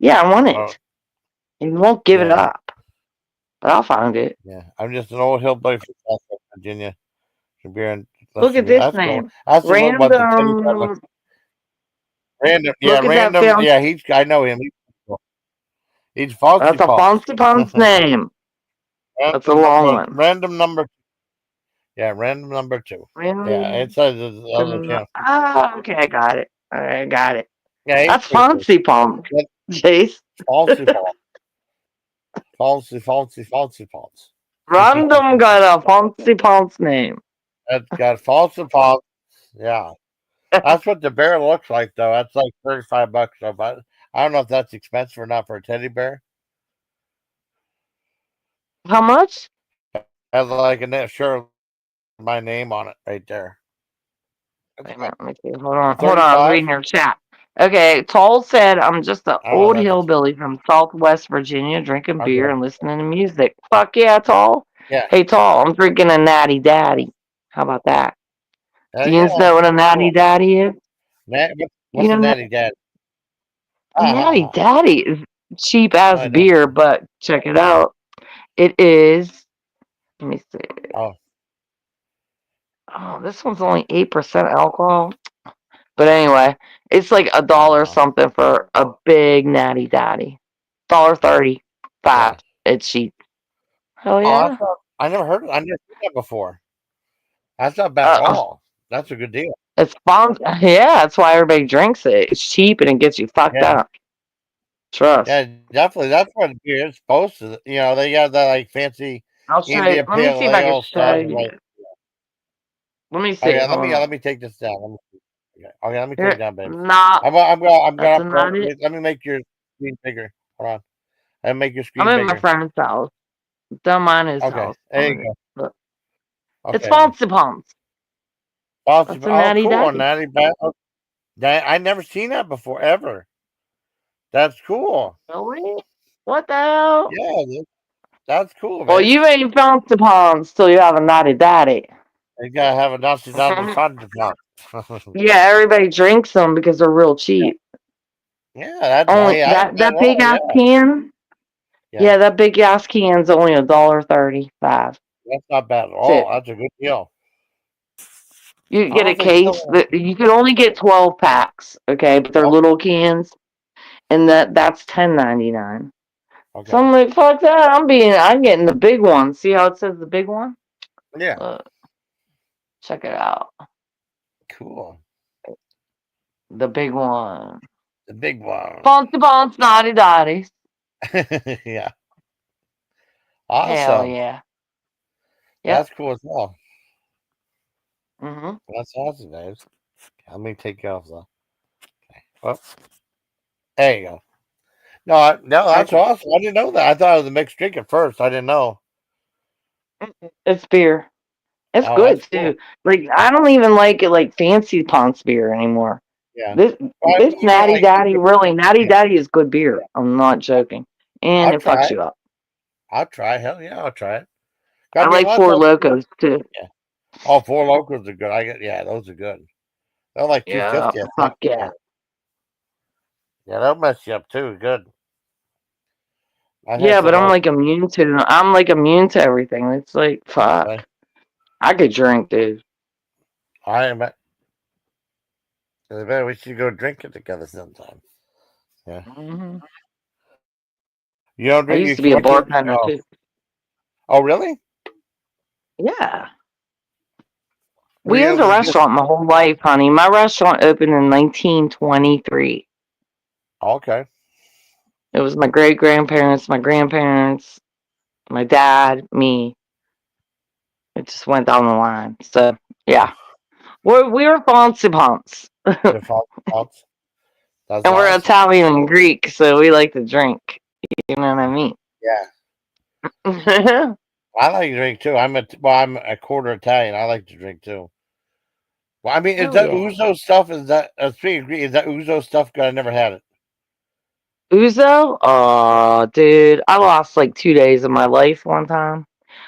Yeah, I want Oh, it. He won't give it yeah. up, but I'll find it. Yeah. I'm just an old hillbilly from Southwest Virginia. From beer and Look at listening. this That's cool. name. That's what the teddy bear looks. Random. Random. Yeah, Look at that random. found. Yeah, I know him. He's Fancy That's a Pants. fancy pants name. That's a long one. Random number. Yeah, random number 2. Yeah, it Random. says the other channel. Ah, okay, I got it. I got it. Yeah, he's That's pretty cool. fancy pants, Jace. Fancy Pants. Fancy Pants. Random got a fancy pants name. That's got Fancy Pants. Yeah, that's what the bear looks like, though. That's like $35. So, but I don't know if that's expensive or not for a teddy bear. How much? Has like a net shirt with my name on it right there. Wait It's a like minute, let me see. Hold on. I was 35. reading your chat. Okay, Toll said, I'm just an I don't old know if that's hillbilly from Southwest Virginia drinking beer okay. and listening to music. Fuck yeah, Toll. Yeah. Hey, Toll, I'm drinking a Natty Daddy. How about that? Do you Yeah. know what a Natty Daddy is? You What's a know, natty dad? Natty Ah, Daddy is cheap ass I know. beer, but check it out. It is, let me see. Oh, Oh, this one's only 8% alcohol. But anyway, it's like a dollar wow. something for a big Natty Daddy. $1.35. Yeah. It's cheap. Hell Oh, yeah. I never heard I never seen that before. That's not bad at Uh, all. That's a good deal. it's fun. Yeah, that's why everybody drinks it. It's cheap and it gets you fucked Yeah. up. Trust. Yeah, definitely. That's what beer is supposed to. They got that like fancy I'll show you. India Let me see Pale if I can Ale show stuff. you. Like, Let me see. okay, Hold on. let me take this down. Let me see. Okay, let me take it Here, down, babes. nah, I'm that's gonna not it. let me make your screen bigger. Hold on. Let me make your I'm screen at my bigger. friend's house. Don't mind his Okay, house. there you go. Look. It's Okay, honey. fancy pumps. Awesome. That's a Oh, natty cool. daddy. Natty Bat. I never seen that before ever. That's cool. Really? What the hell? Yeah, that's cool, Well, man. you ain't found the ponds till you have a naughty daddy. You gotta have a Nazi Nazi fun to Yeah, everybody drinks them because they're real cheap. Yeah, that's Only hey, I ain't bad that at big all. ass can. Yeah, Yeah, that big ass can's only $1.35. that's not bad at That's all. it. That's a good deal. You I get a don't think case so. that you can only get 12 packs, okay, but they're Oh, little cans, and that's $10.99. So okay. I'm like, fuck that. I'm getting the big one. See how it says the big one? Yeah, Look, check it out. cool. The big one. The big one. Bonky bonks, naughty dotties. Yeah, Hell awesome. yeah. That's Yep. cool as well. Mm-hmm. That's awesome, Dave. Let me take you off the. Oh, there you go. No, no, that's Okay. awesome. I didn't know that. I thought it was a mixed drink at first. I didn't know. It's beer. It's Oh, good that's cool. too. Like I don't even like it like fancy Ponce beer anymore. Yeah. This Well, this even Natty like, Daddy really Natty yeah, Daddy is good beer. I'm not joking. And I'll it try fucks it. you up. I'll try. Hell yeah, I'll try it. I I mean, a like lot of Four times, Locos too. yeah. All four locals are good. I get, yeah, those are good. They're like Yeah, 250, I think. fuck yeah. Yeah, they'll mess you up too. Good. I had Yeah, some but of I'm like immune to everything. It's like those. fuck. I could drink, dude. I am. We should go drink it together sometime. Yeah. Hmm. You don't I drink? You used to be a can't drink? bartender Oh. too. Oh, really? Yeah. Were We you owned able a to just? restaurant my whole life, honey. My restaurant opened in 1923. Okay. It was my great grandparents, my grandparents, my dad, me. It just went down the line. So yeah, we're fancy pants, and Your thoughts? That's we're awesome. Italian and Greek, so we like to drink. You know what I mean? Yeah. Hell I like to drink too. I'm a quarter Italian. I like to drink too. Well, I mean, is that yeah. Uzo stuff? Is that speaking of Greek, is that Uzo stuff good? I never had it. Uzo? Oh, dude, I lost like 2 days of my life one time.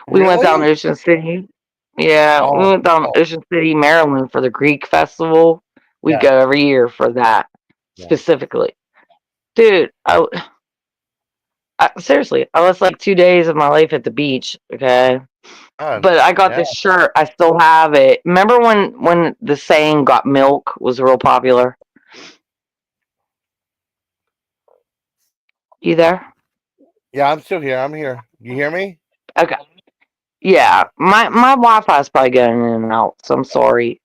We went down Really? Ocean City. Yeah, we Oh, went down oh, Ocean City, Maryland for the Greek festival. We yeah, go every year for that yeah. specifically. Dude, seriously, I lost like 2 days of my life at the beach. Okay, God, but I got yeah. this shirt. I still have it. Remember when the saying "got milk" was real popular? You there? Yeah, I'm still here. I'm here. You hear me? Okay. Yeah, my Wi-Fi is probably going in and out, so I'm sorry.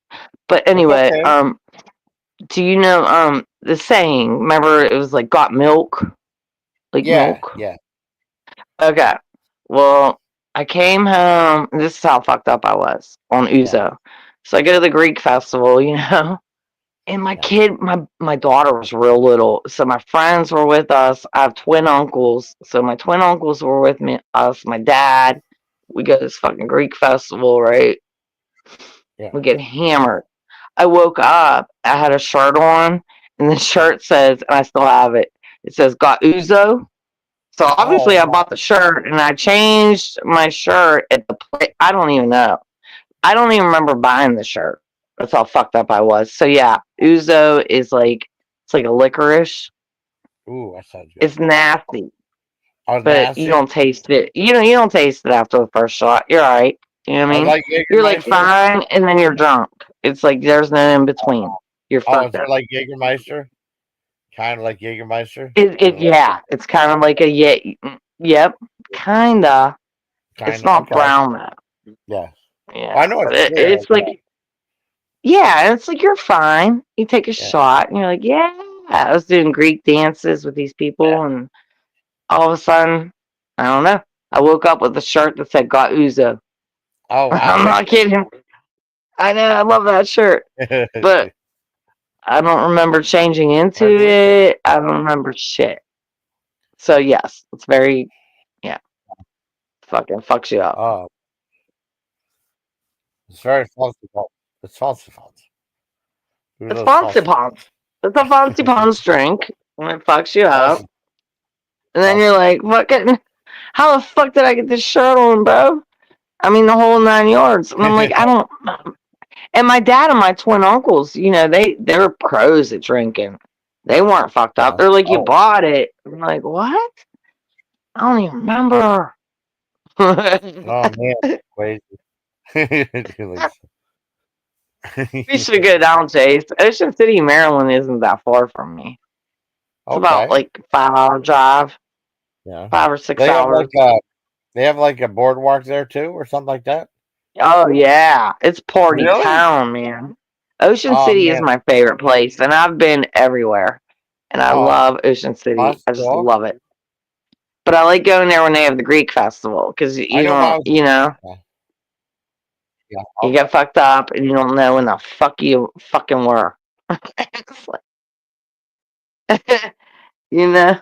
But It's anyway, okay. do you know the saying? Remember, it was like "got milk," like Yeah, milk. yeah, Okay. Well, I came home. This is how fucked up I was on yeah, Uzo. So I go to the Greek festival, you know, and my yeah, kid, my daughter was real little. So my friends were with us. I have twin uncles. So my twin uncles were with me, us, my dad. We go to this fucking Greek festival, right? yeah, We get hammered. I woke up, I had a shirt on, and the yeah. shirt says, and I still have it, it says, got Uzo. So Oh obviously I wow. bought the shirt and I changed my shirt at the place. I don't even know. I don't even remember buying the shirt. That's how fucked up I was. So yeah, Uzo is like it's like a licorice. Ooh, that sounds good. It's nasty, I was but you nasty. don't taste it. You don't taste it after the first shot. You're all right. You know what I I was mean? like You're like Jägermeister. fine, and then you're drunk. It's like there's no in between. You're Oh, is fucked it up. like Jägermeister? Kind of like Jägermeister. It yeah. It's kind of like a yep, kinda. It's Kind of. not Okay. brown though. Yeah. Yeah, I know but it's clear. it's like yeah, and it's like you're fine. You take a Yeah. shot, and you're like, yeah. I was doing Greek dances with these Yeah. people, and all of a sudden, I don't know. I woke up with a shirt that said "Got Uzo." Oh wow. I'm not kidding. I know. I love that shirt, but I don't remember changing into Margarita. it. I don't remember shit. So yes, it's very yeah, fucking fucks you up. Oh, it's very falsified. It's falsified. Who It's knows fancy falsified? pants. It's a fancy pants drink. When it fucks you up. Awesome. And then you're like, fucking, how the fuck did I get this shirt on, bro? I mean, the whole 9 yards. And I'm like, I don't. And my dad and my twin uncles, they're pros at drinking. They weren't fucked up. They're like, you Oh, bought it. I'm like, what? I don't even remember. oh man, crazy. We should go down, Chase. Ocean City, Maryland isn't that far from me. It's about Okay. like 5 hour drive, Yeah. 5 or 6 They have hours. they have like a boardwalk there too, or something like that. Oh yeah, it's party Really? town, man. Ocean Oh City is man. my favorite place, and I've been everywhere. And I Oh, love Ocean City. that's I just cool. love it. But I like going there when they have the Greek festival because I you know if I don't, was. Yeah. Yeah. you get fucked up and you don't know when the fuck you fucking were. It's like- you know.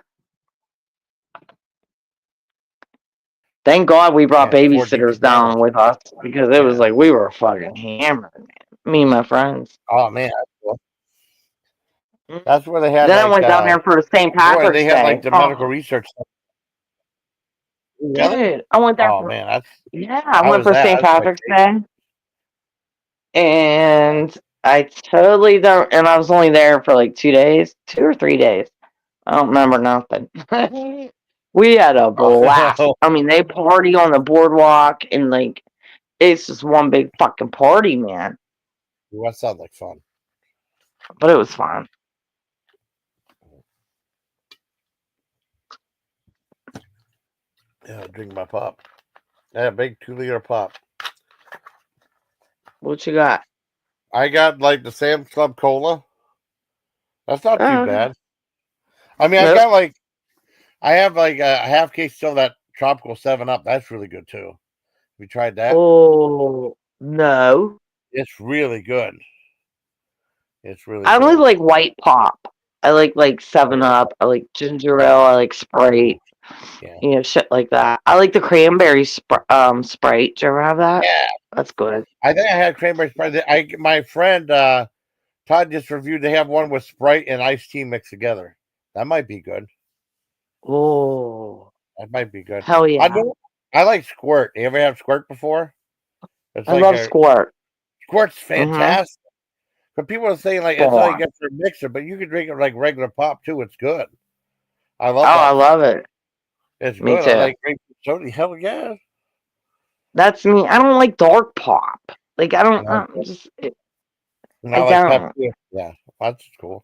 Thank God we brought Man, 4 deep babysitters in Maryland. down with us because it was Yeah. like we were fucking hammered, man. Me and my friends. Oh man, that's cool. Mhm. That's where they had Then I went down there for St. where they Patrick's had like Day. the medical Oh, research center. Really? dude, I went there Oh for man, that's I how went was for that? St. That's my Patrick's favorite. Day, and I totally don't. And I was only there for like 2 days, 2 or 3 days. I don't remember nothing. We had a blast. Oh, I mean, they party on the boardwalk, and like it's just one big fucking party, man. that sounds like fun. But it was fun. Yeah, drink my pop. Yeah, big 2 liter pop. What you got? I got like the Sam's Club Cola. That's not too Oh, bad. I mean, nope. I have like a half case still of that tropical 7 Up. That's really good too. Have you tried that? Oh no. It's really good. It's really I only good. like white pop. I like 7 Up. I like ginger ale. I like Ooh, Sprite. yeah. Shit like that. I like the cranberry Sprite. Do you ever have that? Yeah. That's good. I think I had cranberry Sprite. My friend Todd just reviewed. They have one with Sprite and iced tea mixed together. That might be good. Oh, That might be good. hell I yeah. do. I like Squirt. You ever have Squirt before? It's I like love a Squirt. Squirt's Mm-hmm. fantastic. But people are saying like it's like Spawn. good for a mixer, but you can drink it like regular pop too. It's good. I Oh, love I that stuff. love it. It's Me good. I too. like grape soda. Hell yeah. That's me. I don't like dark pop. Like I don't. No, I not like don't. Pepsi. Yeah, that's cool.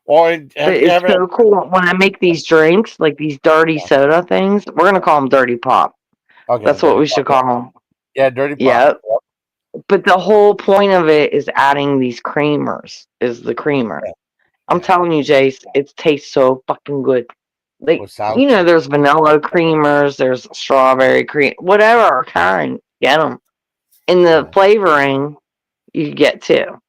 Or But have you it's ever? so cool when I make these drinks, like these dirty soda things. We're gonna call them dirty pop. Okay, That's what dirty we pop. should call them. Yeah, dirty pop. Yep. But the whole point of it is adding these creamers. Is the creamer? Yeah, I'm yeah. telling you, Jace, it tastes so fucking good. Like Well, sounds good. there's vanilla creamers, there's strawberry cream, whatever kind. Get them. And the Yeah. flavoring you get too.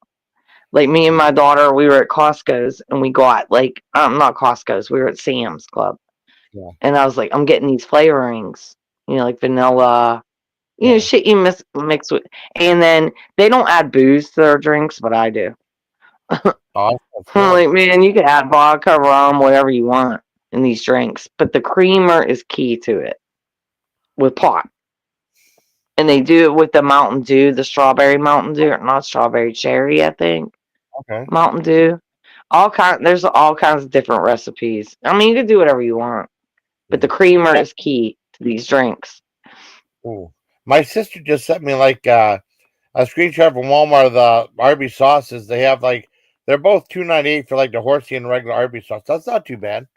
Like me and my daughter, we were at Costco's and we got like not Costco's, we were at Sam's Club, Yeah. and I was like, I'm getting these flavorings, like vanilla, Yeah. shit you mix with, and then they don't add booze to their drinks, but I do. Oh, that's I'm good. like, man, you can add vodka, rum, whatever you want in these drinks, but the creamer is key to it with pot. And they do it with the Mountain Dew, the strawberry Mountain Dew, or not strawberry cherry, I think. Okay. Mountain Dew. There's all kinds of different recipes. I mean, you can do whatever you want, but the Yeah. creamer is key to these drinks. Ooh. My sister just sent me like a screenshot from Walmart of the Arby's sauces. They have like they're both $2.98 for like the horsey and regular Arby's sauce. That's not too bad.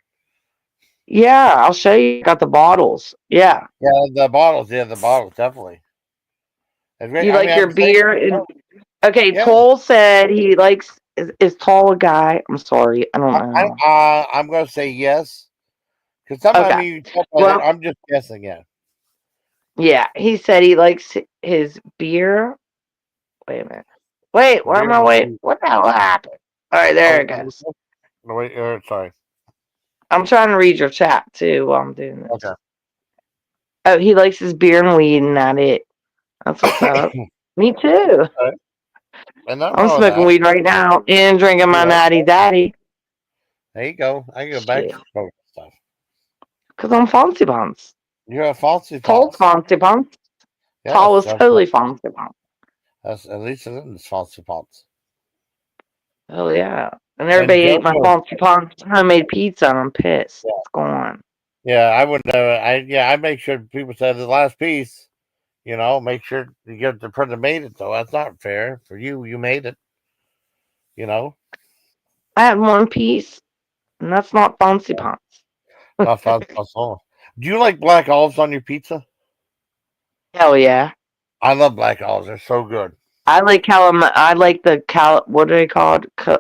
Yeah, I'll show you. Got the bottles. Yeah. Yeah, the bottles. Yeah, the bottles definitely. It's great. You I mean, like I'm your saying, beer? Okay, yeah. Toll said he likes. Is Toll a guy? I'm sorry. I don't know. I'm gonna say yes because sometimes Okay. you tell by that. Well, I'm just guessing. Yeah. yeah, he said he likes his beer. Wait a minute. Wait, where am Beer I? and Wait, cheese. what the hell happened? All right, there Oh, it goes. no, wait. Sorry. I'm trying to read your chat too while I'm doing Okay. this. Oh, he likes his beer and weed, and not it. That's what's up. Me too. Okay. And nothing I'm wrong with smoking that. weed right now and drinking my Yeah. natty daddy. There you go. I go back Shit. to the stuff. Because I'm fancy pants. You're a falsy Tall false. fancy pants. Tall Yes, is totally fancy pants. that's at least it is falsy false. Hell yeah. And And everybody ate my JoJo, fancy pants homemade pizza and I'm pissed. yeah, What's going on? yeah, I would never. I make sure people say the last piece. Make sure you get the person that made it. Though that's not fair for you. You made it. You know, I had one piece, and that's not fancy pants. not falsy false. Do you like black olives on your pizza? Hell yeah. I love black olives. They're so good. I like I like the what are they called? How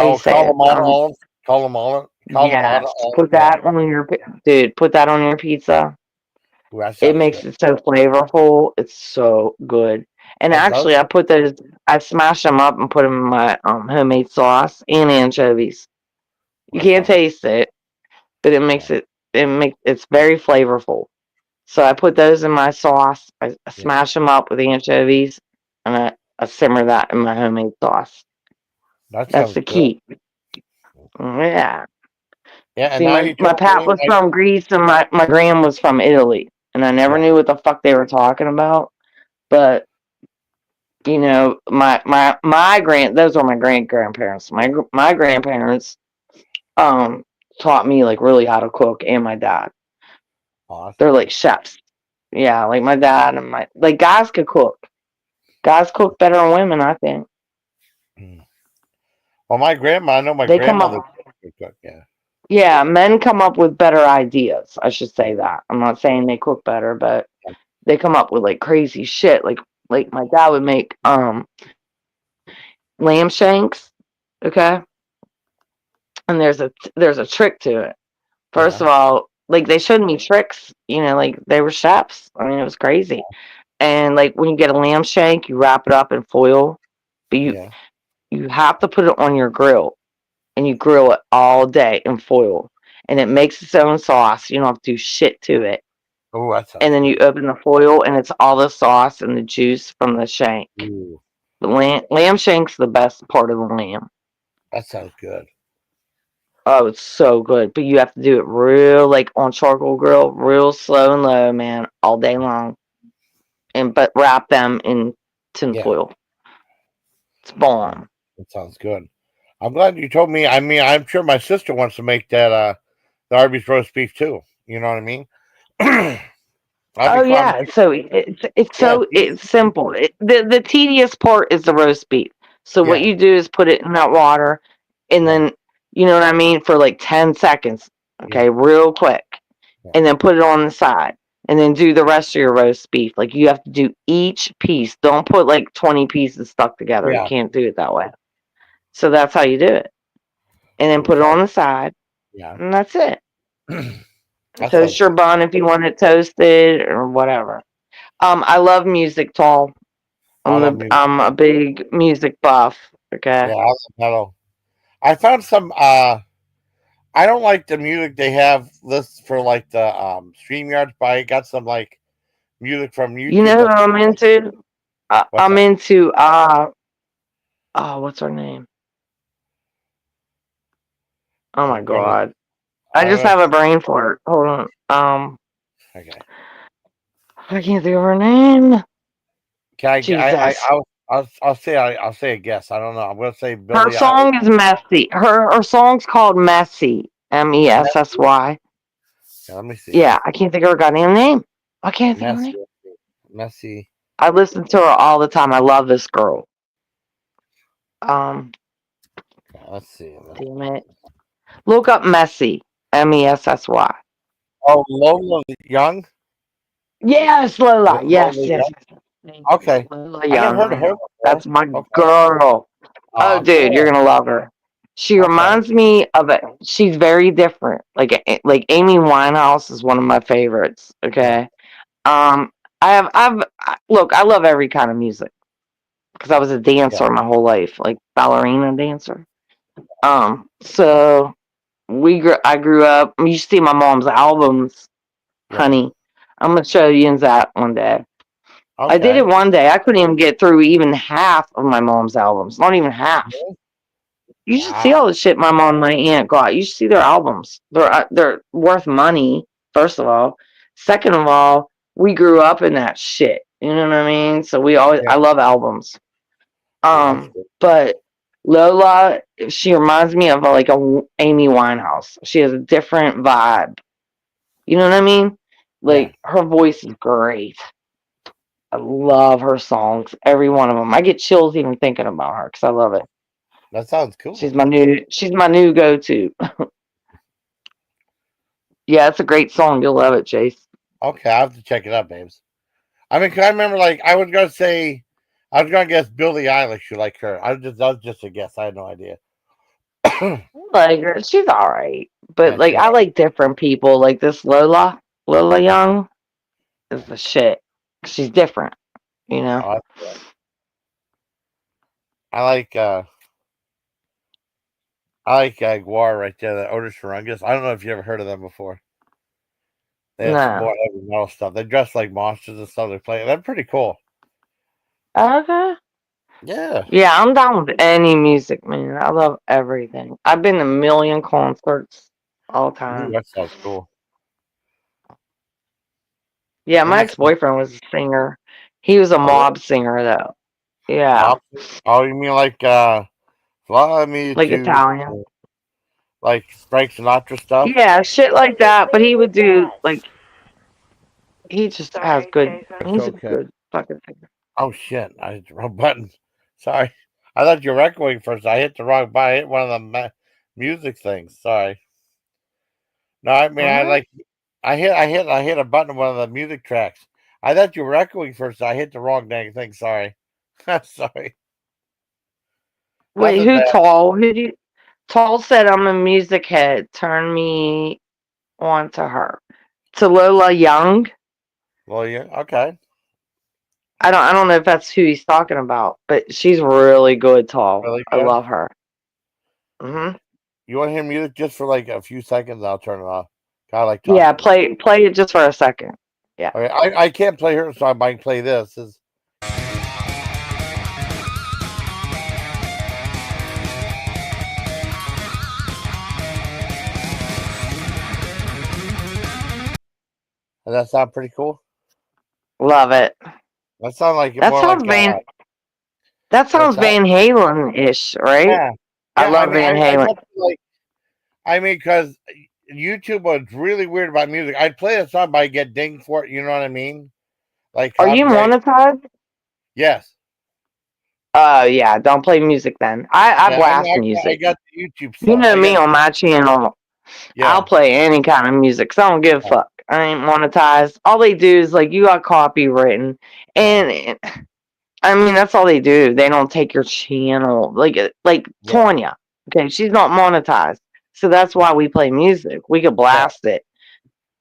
you Oh, say it? Kalamata olives. Kalamata Yes. olives. Put Yeah. that on your dude. Put that on your pizza. Ooh, that It sounds good. makes it so flavorful. It's so good. And It does. actually, I smash them up and put them in my homemade sauce and anchovies. You That can't sounds. taste it, but it's very flavorful. So I put those in my sauce. I Yeah. smash them up with anchovies, and I simmer that in my homemade sauce. That That's sounds the good. key. Yeah. Yeah, and See, now my, you my told pap me, was from Greece and my gran was from Italy. And I never yeah, knew what the fuck they were talking about. But, those are my grandparents. My grandparents taught me like really how to cook, and my dad. awesome. They're like chefs. Yeah, like my dad and like guys could cook. Guys cook better than women, I think. Mm. Well, my grandma, I know my They come grandmother up could cook. Yeah, Yeah, men come up with better ideas. I should say that. I'm not saying they cook better, but they come up with like crazy shit. Like my dad would make lamb shanks, okay? And there's a trick to it. First yeah, of all, like they showed me tricks, like they were chefs. I mean, it was crazy. And like when you get a lamb shank, you wrap it up in foil, but yeah. you have to put it on your grill and you grill it all day in foil. And it makes its own sauce. You don't have to do shit to it. Oh, that And sounds then you good. open the foil and it's all the sauce and the juice from the shank. Ooh, The lamb shank's the best part of the lamb. that sounds good. Oh, it's so good. But you have to do it real, like on charcoal grill, real slow and low, man, all day long. But wrap them in tin Yeah, foil. It's yeah, bomb. that sounds good. I'm glad you told me. I mean, I'm sure my sister wants to make that the Arby's roast beef too. You know what I mean? I'll be Oh calm. yeah, so Yeah, it's simple. The tedious part is the roast beef. So what yeah, you do is put it in that water, and yeah, then you know what I mean for like 10 seconds, yeah, okay, real quick, yeah, and then put it on the side, and then do the rest of your roast beef. Like you have to do each piece. Don't put like 20 pieces stuck together. You yeah. can't do it that way. So that's how you do it, and then Ooh, put it on the side, yeah, and that's it. that Toast sounds your good. bun if you want it toasted or whatever. I love music, tall. I love music. I'm a big music buff. Okay. Yeah, I love metal. I found some. I don't like the music they have lists for like the StreamYards, but I got some like music from You YouTube. know who That's I'm into? what's I'm that? into oh, what's her name? Oh my I'm gonna. god. I I'm just gonna. have a brain fart. Hold on. Okay. I can't think of her name. Can Jesus. I'll say a guess. I don't know. I'm gonna say Her Billie Eilish. song is messy. Her song's called Messy. Messy. Messy. Yeah, let me see. Yeah, I can't think of her goddamn name. I can't think of her name. Messy. Messy. I listen to her all the time. I love this girl. Um, Let's see. damn it. Look up Messy. Messy. Oh, Lola Young. Yes, Lola. Yes, Lola yes, Young. yes. Thank you. Okay. Lola I never heard of Young. her before. That's my Okay. girl. Oh, dude, you're Cool. gonna love her. She Okay. reminds me of it. She's very different. Like Amy Winehouse is one of my favorites. Yeah. Okay. Look, I love every kind of music because I was a Yeah. dancer my whole life, like ballerina dancer. So I grew up. You see my mom's albums, Yeah. honey. I'm gonna show you that one day. I did it Okay. one day. I couldn't even get through even half of my mom's albums. Not even half. You should see Wow. all the shit my mom and my aunt got. You should see their albums. They're worth money. First of all, second of all, we grew up in that shit. You know what I mean? So Yeah. I love albums. Yeah, that's good. But Lola, she reminds me of like a Amy Winehouse. She has a different vibe. You know what I mean? Yeah. Like her voice is great. I love her songs, every one of them. I get chills even thinking about her because I love it. That sounds cool. She's my new go-to. Yeah, it's a great song. You'll love it, Chase. Okay, I have to check it out, babes. I mean, 'cause I remember, like, I was gonna say, I was gonna guess Billie Eilish. You like her? That was just a guess. I had no idea. Like her, she's all right, but Yeah, like she. I like different people. Like this Lola Young is the shit. She's different, you know. Oh, I like. I like Guar right there. The Otis Sharongas. I don't know if you ever heard of them before. They have some No. more heavy metal stuff. They dress like monsters and stuff. They play. They're pretty cool. Okay. Yeah. Yeah, I'm down with any music, man. I love everything. I've been to a million concerts all the Ooh, time. that sounds cool. Yeah, Let my me see. ex-boyfriend was a singer. He was a Oh, really? mob singer though. Yeah, Mob? Oh, you mean like Fly Me like to Italian. like Frank Sinatra stuff? Yeah, shit like that. But he would do like he just has good. It's He's a okay. good fucking singer. Oh shit! I hit the wrong button. Sorry. I thought you were echoing first. I hit the wrong button. I hit one of the music things. Sorry. No, I mean I What? like. I hit a button on one of the music tracks. I thought you were echoing first. I hit the wrong dang thing. Sorry. Sorry. Wait, Nothing who bad. Tall? Who do you? Tall said I'm a music head. Turn me on to her. To Lola Young. Well, yeah. Okay. I don't know if that's who he's talking about, but she's really good, Tall. Really I good. love her. Hmm. You want to hear music just for like a few seconds? I'll turn it off. I like Yeah, talking. play it just for a second. Yeah. Okay. I can't play her song, but I can play this. Does that sound pretty cool? Love it. That sounds like That more like sounds that what's sounds that? Van Halen-ish, right? Yeah, I yeah. I love mean, Van I Halen. get like, I mean, because YouTube was really weird about music. I'd play a song, but I get dinged for it. You know what I mean? Like Are you copyright. monetized? Yes. Oh yeah, don't play music then. I Yeah, blast I music. got the YouTube You stuff. know I me got on my channel. I'll yeah. play any kind of music 'cause I don't give a Yeah. fuck. I ain't monetized. All they do is like you got copywritten, Yeah. and I mean that's all they do. They don't take your channel like Yeah. Tonya. Okay, she's not monetized, so that's why we play music. We could Yeah. blast it,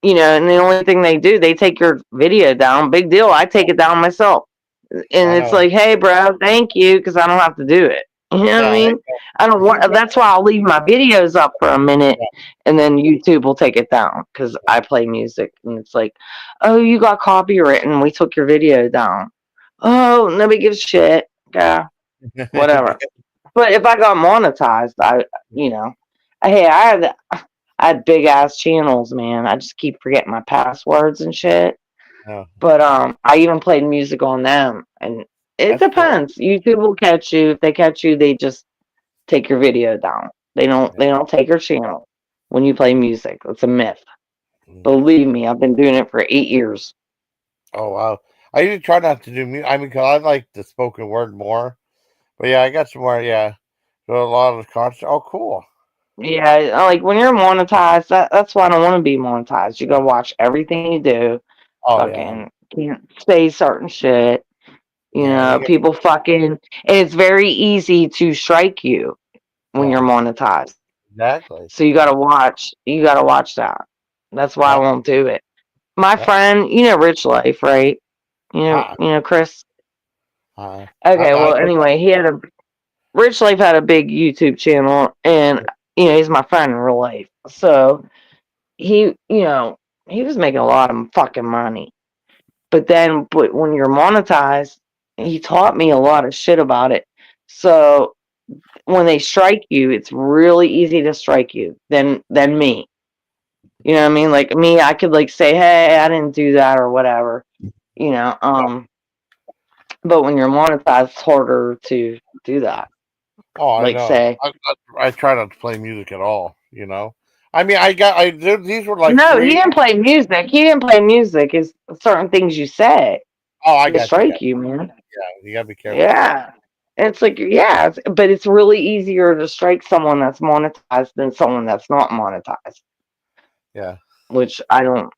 you know. And the only thing they do, they take your video down. Big deal. I take it down myself, and I it's know. like, hey, bro, thank you, because I don't have to do it. You know what I Yeah. mean? I don't want. That's why I'll leave my videos up for a minute, Yeah. and then YouTube will take it down because I play music, and it's like, oh, you got copywritten. We took your video down. Oh, nobody gives a shit. Yeah, whatever. But if I got monetized, you know, hey, I had big ass channels, man. I just keep forgetting my passwords and shit. Yeah. But I even played music on them, and it That's cool. depends. YouTube will catch you. If they catch you, they just take your video down. They don't take your channel when you play music. It's a myth. Mm. Believe me, I've been doing it for 8 years. Oh wow. I usually try not to do music. I mean, cause I like the spoken word more. But yeah, I got some more. Yeah, so a lot of the concert. Oh, cool. Yeah, like when you're monetized, that's why I don't want to be monetized. You gotta watch everything you do. Oh yeah, Fucking can't say certain shit. You yeah. know, You get people fucking, and it's very easy to strike you when you're yeah. monetized. Exactly. So you gotta watch that. That's why I Yeah. won't do it. My Yeah. friend, you know Rich Life, right? Uh, You know Chris. uh, Okay, I well don't. anyway, Rich Life had a big YouTube channel, and you know, he's my friend in real life. So you know, he was making a lot of fucking money. But when you're monetized, he taught me a lot of shit about it. So when they strike you, it's really easy to strike you than me. You know what I mean? Like me, I could like say, "Hey, I didn't do that" or whatever. You know, but when you're monetized, it's harder to do that. Oh, I Like know. say, I try not to play music at all. I mean, these were like no, he three. didn't play music. He didn't play music. It's certain things you say Oh, I to got you. strike you, man. Yeah, you gotta be careful. Yeah. It's like, yeah, but it's really easier to strike someone that's monetized than someone that's not monetized. Yeah, Which I don't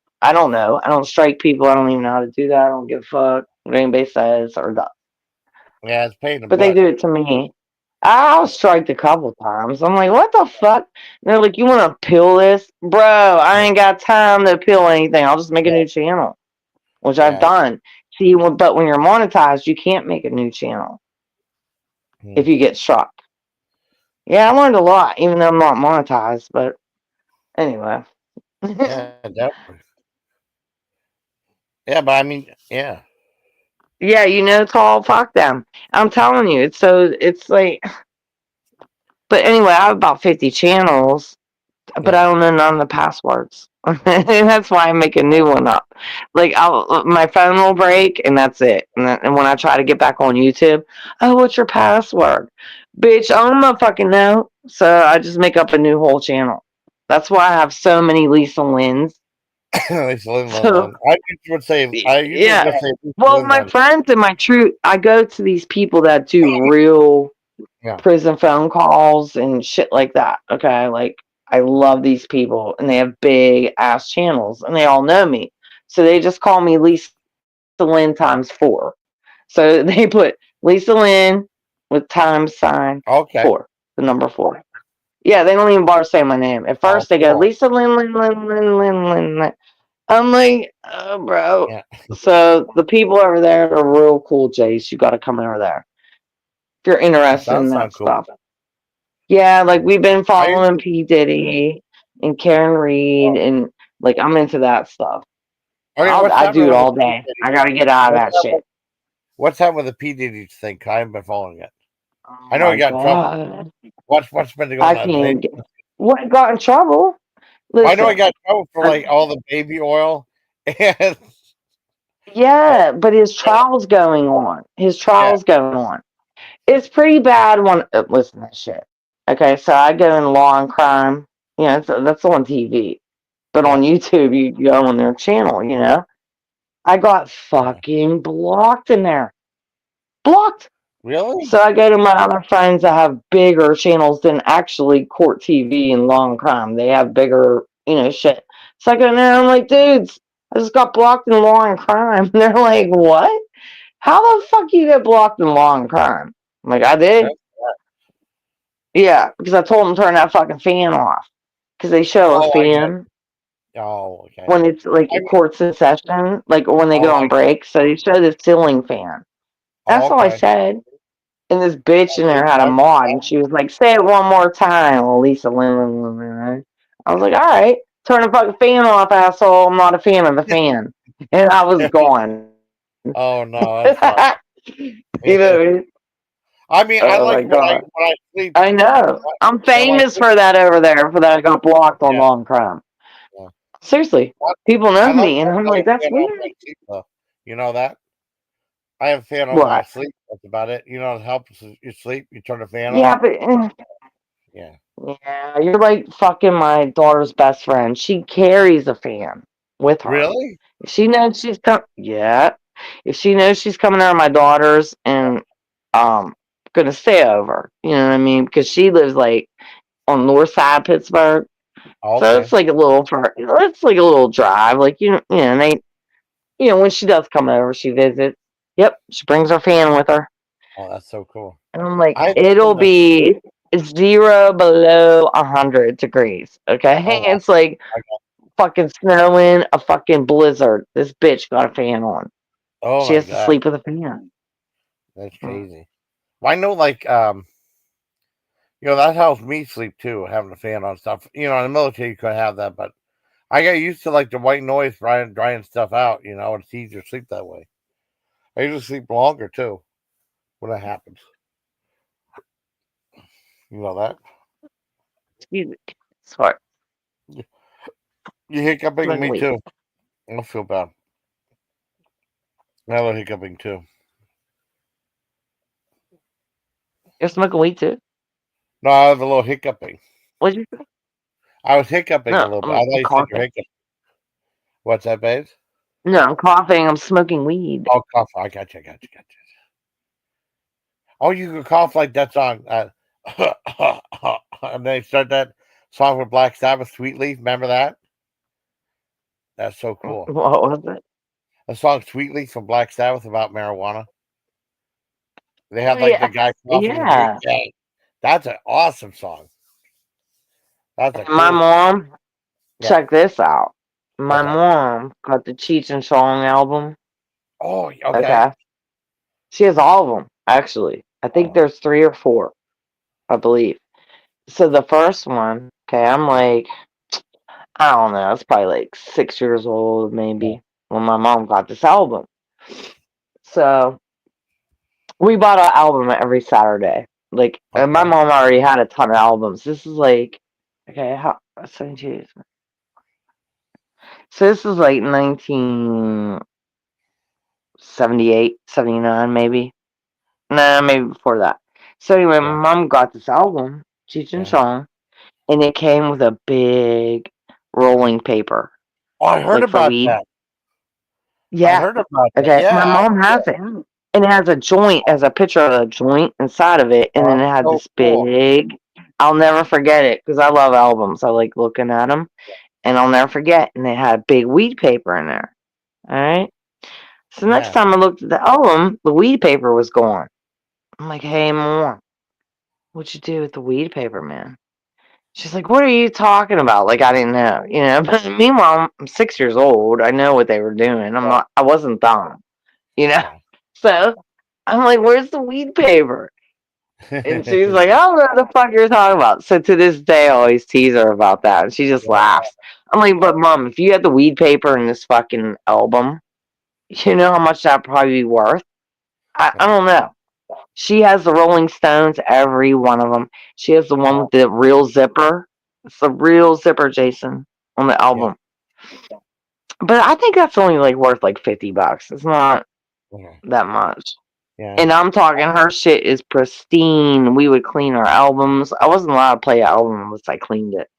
know. I don't strike people. I don't even know how to do that. I don't give a fuck what anybody says or does. yeah, it's pain in the But they butt. do it to me. I was striked a couple times. I'm like, what the fuck? And they're like, you want to peel this? Bro, I ain't got time to peel anything. I'll just make a Yeah, new channel, which I've yeah. done. See, but when you're monetized, you can't make a new channel if Hmm. you get struck. Yeah, I learned a lot, even though I'm not monetized. But anyway. Yeah, definitely. Yeah, but I mean, yeah, Yeah, Tall, fuck them. I'm telling you, it's like, but anyway, I have about 50 channels, but I yeah. don't know none of the passwords. And that's why I make a new one up. Like, my phone will break, and that's it. And when I try to get back on YouTube, oh, what's your password? Bitch, I don't fucking know. So I just make up a new whole channel. That's why I have so many Lisa Lynn's. It's Lynn Lynn So, Lynn. I usually yeah. just say Well, Lynn my Lynn. friends and my true, I go to these people that do real Yeah. prison phone calls and shit like that. Okay, like I love these people, and they have big ass channels, and they all know me, so they just call me Lisa Lynn times four. So they put Lisa Lynn with times sign Okay. four, the number four. Yeah, they don't even bother saying my name. At Oh, first, they go cool. Lisa Lynn Lynn Lynn Lynn Lynn Lynn. Lynn. I'm like, oh, bro. Yeah. So the people over there are real cool, Jace. You got to come over there if you're That interested in does that sound cool. stuff. Yeah, like Yeah. we've been I following usually. P. Diddy and Karen Reed, Oh, and like I'm into that stuff. okay, what's I do happening it with the all P day. I Diddy? gotta get out of What's that happening? shit. What's happening with the P Diddy thing? I haven't been following it. Oh I know he my got in trouble. god, What's been I going on? can't get. What got in trouble? I know he Listen, got in trouble for I, like all the baby oil and all. yeah, but his trial's going on. His Yeah. trial's going on. It's pretty bad when listen to this shit. Okay, so I go in law and crime. That's on TV, but Yeah. on YouTube, you go on their channel. I got Yeah. fucking blocked in there. Blocked. Really? So I go to my other friends that have bigger channels than actually court TV and law and crime. They have bigger, shit. So I go there, I'm like, dudes, I just got blocked in law and crime. And they're like, what? How the fuck you get blocked in law and crime? I'm like, I did. That's, Yeah, because I told them to turn that fucking fan off. Because they show a oh, I get. fan Oh, okay. when it's like I mean, courts in session, like when they go oh, on break. So they show the ceiling fan. oh, That's all I okay. said. And this bitch in Okay. there had a I, mod, and she was like, "Say it one more time." Well, Lisa Lynn, Lynn, Lynn, Lynn. I was like, "All right, turn the fucking fan off, asshole. I'm not a fan of the fan." And I was gone. oh no, that's fine. You know what I mean? I mean, I Oh like my god. when I sleep. I know. I'm When I famous sleep, for that over there, for that I got blocked on yeah. long crime. Yeah. Seriously. What? People I know like me, and I'm I have like, a that's fan on weird. my sleep though. You know that? I have a fan on my What? sleep. That's about it. It helps you sleep. You turn the fan Yeah, on. but Yeah. yeah, you're like fucking my daughter's best friend. She carries a fan with her. Really? If she knows she's yeah. If she knows she's coming over my daughter's and gonna stay over, you know what I mean? Because she lives like on north side of Pittsburgh, so Okay. it's like a little it's like a little drive. Like and they, when she does come over, she visits. Yep, she brings her fan with her, Oh, that's so cool. and I'm like, I haven't it'll seen that. be 0 below 100 degrees. Okay, Oh wow. it's like I got, fucking snowing, a fucking blizzard. This bitch got a fan on. oh She my has to god, sleep with a fan. that's crazy. Well, I know, like, that helps me sleep too, having a fan on stuff. In the military, you couldn't have that, but I got used to like the white noise drying stuff out. It's easier to sleep that way. I usually sleep longer too when that happens. You know that? Excuse me. Sorry. You hiccuping? Smoking Me weed. too. I feel bad. I love hiccuping too. You're smoking weed too? No, I have a little hiccuping. What'd you say? I was hiccuping a No, little bit. I I'm thought you said you're coughing. hiccuping. What's that, babe? No, I'm coughing. I'm smoking weed. Oh, cough. I got you. Oh, you can cough like that song. And they start that song with Black Sabbath, Sweet Leaf. Remember that? That's so cool. What was it? A song, Sweet Leaf from Black Sabbath about marijuana. They Oh had like the yeah, guy coughing in the yeah. yeah. That's an awesome song. That's a And my cool song. mom, Yeah. check this out. My What's up? mom got the Cheech and Chong album. Oh, okay. Okay, she has all of them actually. I think Oh, there's 3 or 4, I believe. So the first one, okay, I'm yeah. like, I don't know, it's probably like 6 years old Yeah. maybe when my mom got this album. So we bought an album every Saturday. Like, and my Okay. mom already had a ton of albums. This is like, okay, how 17. So this is like 1978, 79, maybe. No, maybe before that. So anyway, Yeah. my mom got this album, Cheech and Yeah. Chong, and it came with a big rolling paper, Oh, I heard like for about weed. that. I Yeah. heard about that. Okay. My Yeah. mom has it. And it has a joint, as a picture of a joint inside of it, and Oh, then that's it had so this cool. big. I'll never forget it because I love albums. I like looking at them, and I'll never forget. And it had big weed paper in there. All right. So next Yeah. time I looked at the album, the weed paper was gone. I'm like, "Hey, mom, what'd you do with the weed paper, man?" She's like, "What are you talking about?" Like I didn't know, you know. But meanwhile, I'm 6 years old. I know what they were doing. I'm Yeah. not. I wasn't dumb, you know. Yeah. So I'm like, "Where's the weed paper?" And she's like, "I don't know what the fuck you're talking about." So to this day, I always tease her about that, and she just Yeah. laughs. I'm like, "But mom, if you had the weed paper in this fucking album, you know how much that'd probably be worth?" I Yeah. don't know. She has the Rolling Stones, every one of them. She has the one Oh, with the real zipper. It's the real zipper, Jason, on the yeah. album. But I think that's only like worth like $50. It's not Okay. that much. Yeah. And I'm talking, her shit is pristine. We would clean our albums. I wasn't allowed to play an album unless I cleaned it.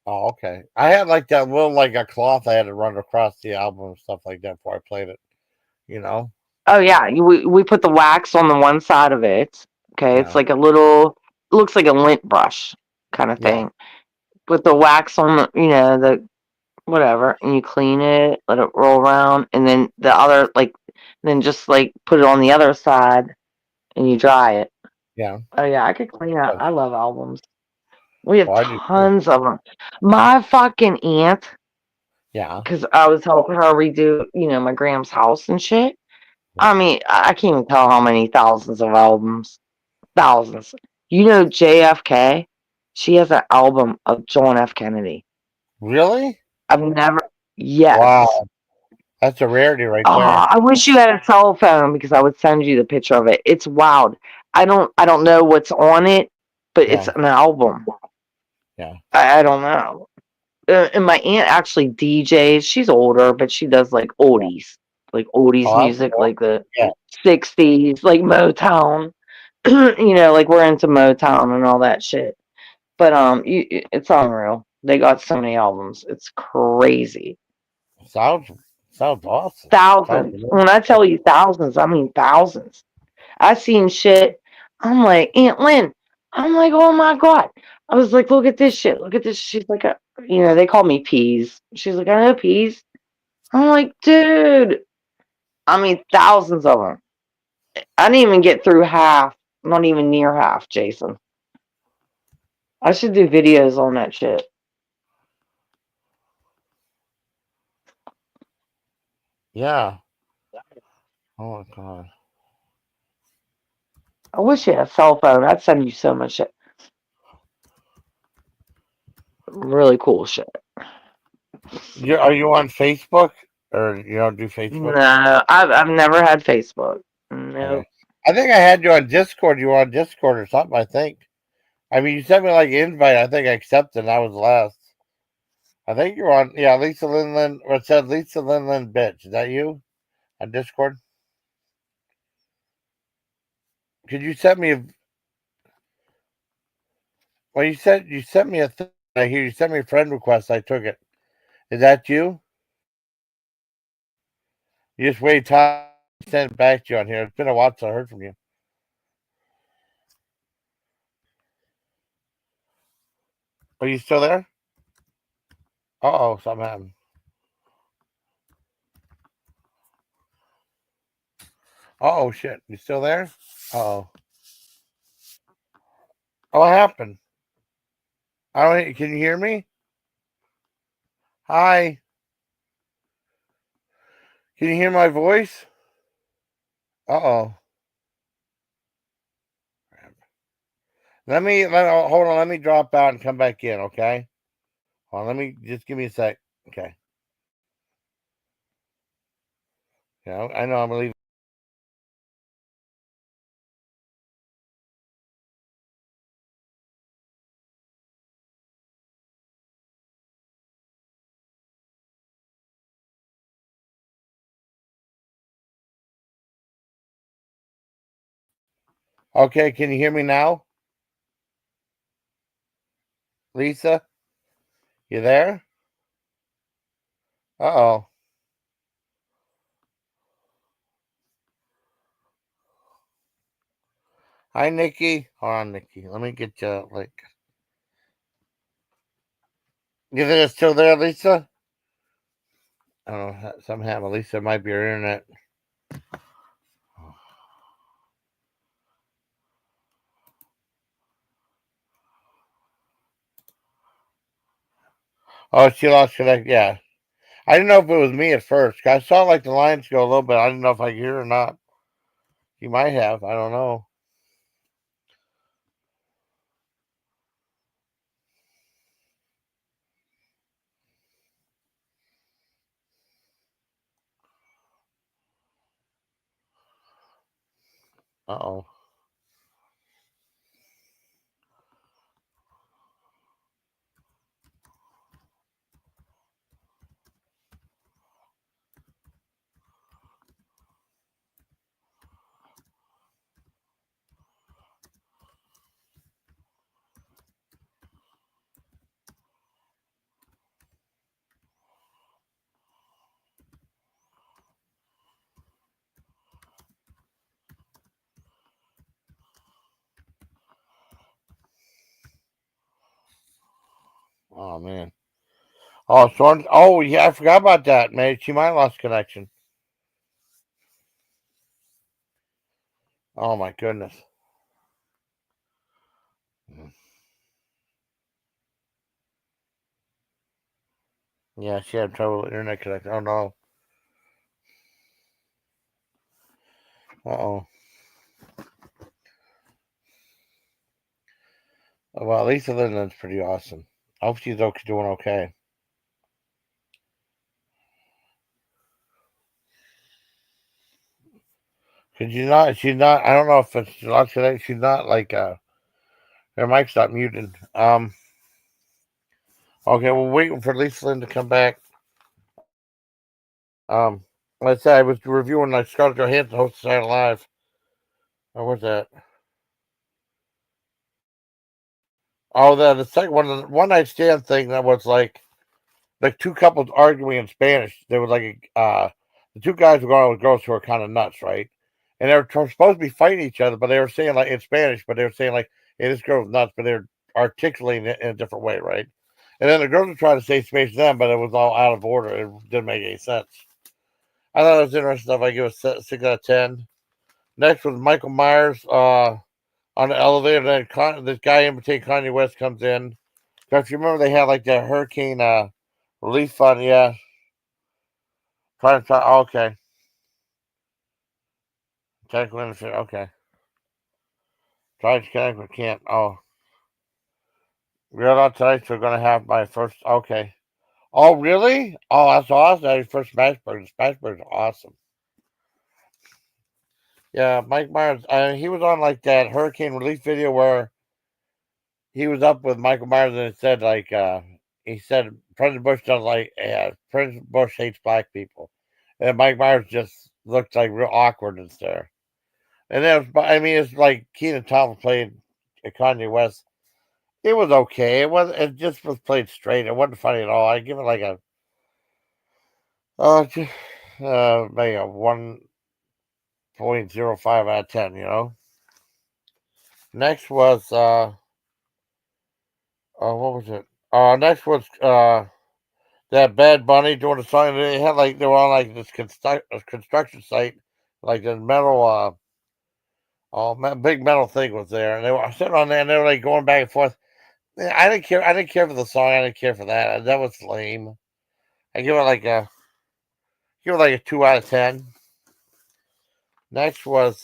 Oh, okay. I had like that little like a cloth I had to run across the album and stuff like that before I played it. You know? Oh yeah, we put the wax on the one side of it. Okay, it's Yeah. like a little, it looks like a lint brush kind of Yeah. thing. Put the wax on the, the whatever, and you clean it, let it roll around, and then the other, like, then just like put it on the other side and you dry it. Yeah. Oh yeah, I could clean out. Good. I love albums. We have Well, I do too. tons of them. My fucking aunt, Yeah. because I was helping her redo, my Graham's house and shit. Yeah. I mean, I can't even tell how many thousands of albums. Thousands. JFK? She has an album of John F. Kennedy. Really? I've never. Yes. Wow. That's a rarity right Oh, there. I wish you had a cell phone because I would send you the picture of it. It's wild. I don't know what's on it, but it's Yeah. an album. Yeah. I don't know. And my aunt actually DJs. She's older, but she does Yeah. like oldies Oh, that's music, cool. like the Yeah. 60s, like Motown. Like we're into Motown and all that shit. But it's unreal. They got so many albums. It's crazy. Sounds sounds awesome. Sounds Thousands. amazing. When I tell you thousands, I mean thousands. I seen shit. I'm like, Aunt Lynn. I'm like, oh my God. I was like, look at this shit. Look at this. She's like, they call me Peas. She's like, I know Peas. I'm like, dude. I mean, thousands of them. I didn't even get through half. Not even near half, Jason. I should do videos on that shit. Yeah. Oh my god. I wish you had a cell phone. I'd send you so much shit. Really cool shit. Are you on Facebook or you don't do Facebook? No, I've never had Facebook. Okay. Nope. I think I had you on Discord. You were on Discord or something. I think I mean, you sent me like an invite. I think I accepted. And I was last. I think you're on. Yeah, Lisa Lynn Lynn. Or it said Lisa Lynn Lynn bitch. Is that you on Discord? Could you send me a? Well, you sent me a thing. I hear you sent me a friend request. I took it. Is that you? You just wait time to send it back to you on here. It's been a while since I heard from you. Are you still there? Uh oh, something happened. Oh shit, you still there? Oh, what happened? I don't. Can you hear me? Hi. Can you hear my voice? Uh oh. Hold on. Let me drop out and come back in. Okay. Hold on, let me just give me a sec. Okay. Yeah, I know I'm leaving. Okay, can you hear me now, Lisa? You there? Uh oh. Hi, Nikki. Hold on, Nikki. Let me get you like. You think it's still there, Lisa? I don't know. Somehow, Lisa it might be her internet. Oh, she lost connect. Yeah. I didn't know if it was me at first. I saw like the lines go a little bit. I didn't know if I could hear or not. You might have. I don't know. Uh oh. Oh man. Oh, Storm. Oh yeah, I forgot about that, man. She might have lost connection. Oh my goodness. Yeah, she had trouble with internet connection. Oh no. Uh oh. Well, Lisa Linden's pretty awesome. I hope she's okay, doing okay. Could you not? She's not. I don't know if it's lost connection. She's not like her mic's not muted. Okay, we're waiting for Lisa Lynn to come back. Um, like I said, I was reviewing like Scarlett Johansson host Saturday Night Live. Or was that? Oh, the second one, the one night stand thing that was like two couples arguing in Spanish. There was like the two guys were going out with girls who were kind of nuts, right? And they were supposed to be fighting each other, but they were saying like in Spanish, but they were saying like, "Hey, this girl's nuts," but they're articulating it in a different way, right? And then the girls were trying to say Spanish to them, but it was all out of order. It didn't make any sense. I thought it was interesting stuff. I give it a 6 out of 10. Next was Michael Myers on the elevator. Then this guy in between Kanye West comes in. If you remember, they had like the hurricane relief fund. Yeah, trying to try. Oh, okay, technical interference. Okay, trying to connect, but can't. Oh, we're not tonight. So we're gonna have my first. Okay. Oh, really? Oh, that's awesome. That's your first Smashburger. Smashburgers are awesome. Yeah, Mike Myers. He was on like that hurricane relief video where he was up with Michael Myers and said like he said President Bush doesn't like President Bush hates black people, and Mike Myers just looked like real awkward and stuff. And then I mean it's like Keenan Thompson played Kanye West. It was okay. It just was played straight. It wasn't funny at all. I give it like a just, maybe a 1.05 out of 10. Next was what was it? Next was that Bad Bunny doing a song. They were on like this construction site, like this metal big metal thing was there, and they were sitting on there and they were like going back and forth. I didn't care. I didn't care for the song. I didn't care for that. That was lame. I give it like a 2 out of 10. Next was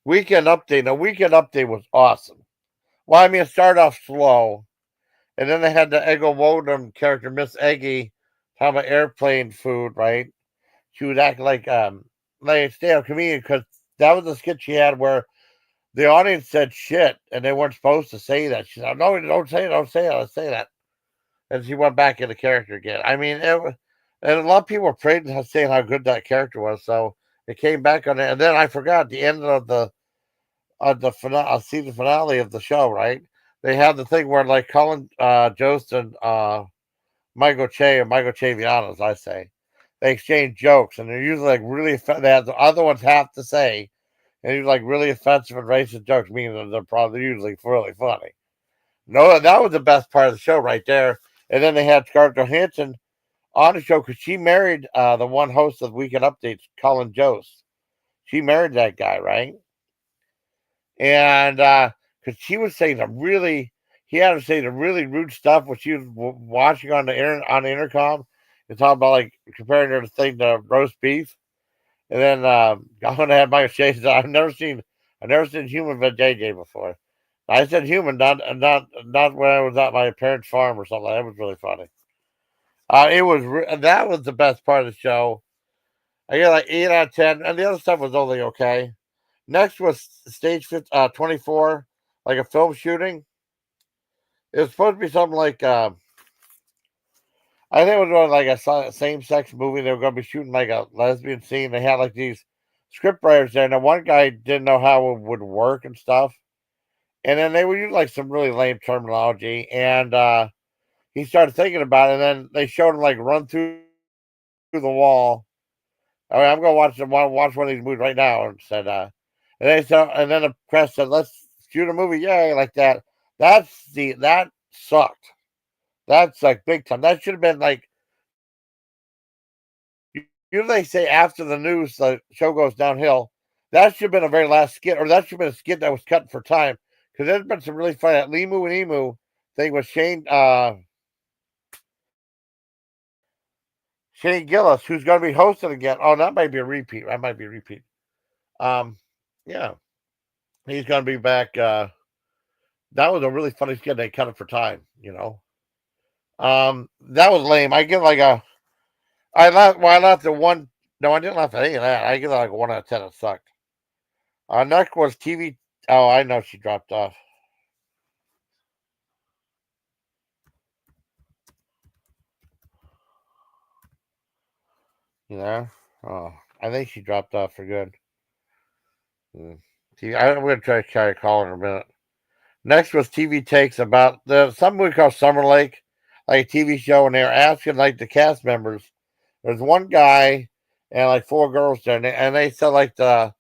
Weekend Update. Now Weekend Update was awesome. Well, I mean it started off slow. And then they had the Ego Modem character, Miss Eggy, talking about airplane food, right? She would act like a stand-up comedian because that was the skit she had where the audience said shit and they weren't supposed to say that. She said, "No, don't say it, don't say it, don't say that." And she went back into character again. I mean, and a lot of people were praising saying how good that character was. So it came back on it. And then I forgot the end of the season finale of the show, right? They had the thing where like Colin Jost and Michael Che or Michael Chaviano, as I say, they exchange jokes and they're usually like really they have the other ones have to say, and he's like really offensive and racist jokes, meaning that they're probably usually really funny. No, that was the best part of the show right there. And then they had Scarlett Johansson on the show because she married the one host of Weekend Updates, Colin Jost. She married that guy, right? And because she was saying he had to say the really rude stuff when she was watching on the intercom. It's all about like comparing her to thing to roast beef. And then I'm gonna have my shades. I've never seen human but JJ before. I said human, not when I was at my parents' farm or something. That was really funny. That was the best part of the show. I got like 8 out of 10, and the other stuff was only okay. Next was stage 24, like a film shooting. It was supposed to be something like I think it was like a same-sex movie. They were going to be shooting like a lesbian scene. They had like these script writers there. Now one guy didn't know how it would work and stuff, and then they would use like some really lame terminology. And he started thinking about it, and then they showed him like run through the wall. I mean, I'm going to watch one of these movies right now, and said, and then the press said, "Let's shoot a movie, yay!" Like that. That sucked. That's like big time. That should have been like usually they say after the news the show goes downhill. That should have been a very last skit, or that should have been a skit that was cut for time. Because there's been some really funny. That Limu and Emu thing with Shane Gillis, who's going to be hosting again. Oh, that might be a repeat. That might be a repeat. Yeah, he's going to be back. That was a really funny skit. They cut it for time. That was lame. I give like a. I laughed at one. No, I didn't laugh at any of that. I give it like a 1 out of 10. It sucked. Next was TV. Oh, I know she dropped off. You know? Oh, I think she dropped off for good. I'm going to try to call her in a minute. Next was TV takes about something we call Summer Lake, like a TV show, and they were asking like the cast members. There's one guy and like 4 girls there, and they said like that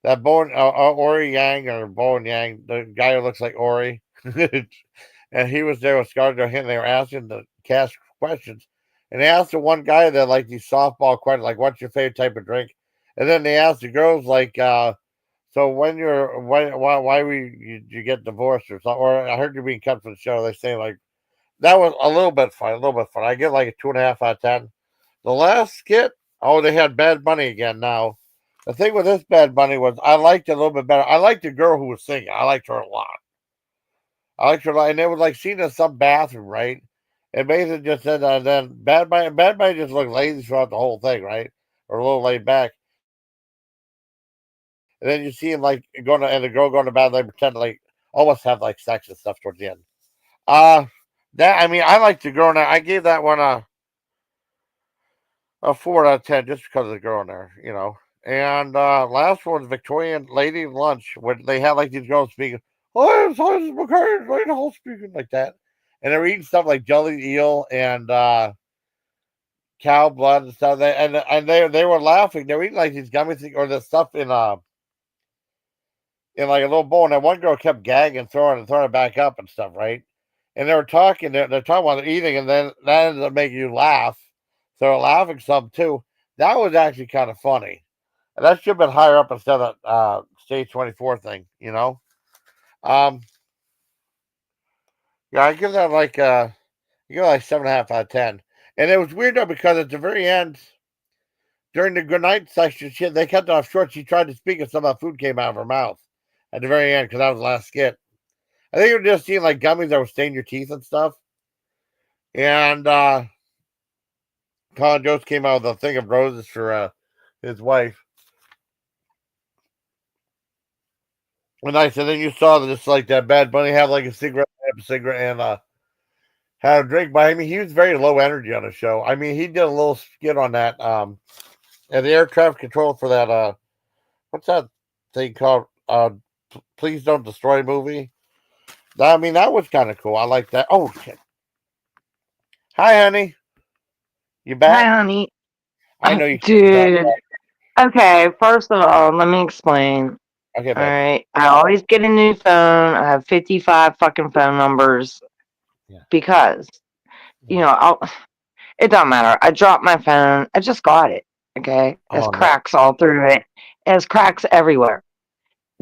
Ori Yang or Bowen Yang, the guy who looks like Ori, and he was there with Scarlett Johansson. They were asking the cast questions, and they asked the one guy that like these softball questions, like "What's your favorite type of drink?" And then they asked the girls like, "So why you get divorced or something?" Or I heard you're being cut from the show. They say like that was a little bit fun, I give like a 2.5 out of 10. The last skit, oh, they had Bad Bunny again. Now, the thing with this Bad Bunny was I liked it a little bit better. I liked the girl who was singing. I liked her a lot. And they was like seen in some bathroom, right? And basically just said then Bad Bunny just looked lazy throughout the whole thing, right? Or a little laid back. And then you see him like and the girl going to bed, like pretend like almost have like sex and stuff towards the end. Uh that I mean I like the girl now. I gave that one a 4 out of 10 just because of the girl in there, you know. And last one was Victorian Lady Lunch, where they had like these girls speaking, oh, it's McCarthy, Lady Hall speaking like that. And they were eating stuff like jelly eel and cow blood and stuff. And they were laughing. They were eating like these gummy things or the stuff in like a little bowl. And that one girl kept gagging, throwing it back up and stuff, right? And they were talking, they're talking while they're eating, and then that ended up making you laugh. So they're laughing some too. That was actually kind of funny. And that should have been higher up instead of stage 24 thing, you know? Um, yeah, I give it like 7.5 out of 10. And it was weird though because at the very end, during the goodnight section, they kept it off short. She tried to speak and some of that food came out of her mouth at the very end because that was the last skit. I think you're just seeing like gummies that would stain your teeth and stuff. And Colin Jost came out with a thing of roses for his wife. And nice. And then you saw just like that Bad Bunny have like a cigarette, and had a drink. But I mean, he was very low energy on the show. I mean, he did a little skit on that. And the air traffic control for that. What's that thing called? Please Don't Destroy movie. I mean, that was kind of cool. I like that. Oh shit! Hi, honey. You Hi, back? honey. I know you can't be that. Dude. Okay, first of all, let me explain. Okay, All babe. right. I always get a new phone. I have 55 fucking phone numbers Yeah. because, it don't matter. I dropped my phone. I just got it. Okay. There's Oh no. cracks all through it. There's cracks everywhere.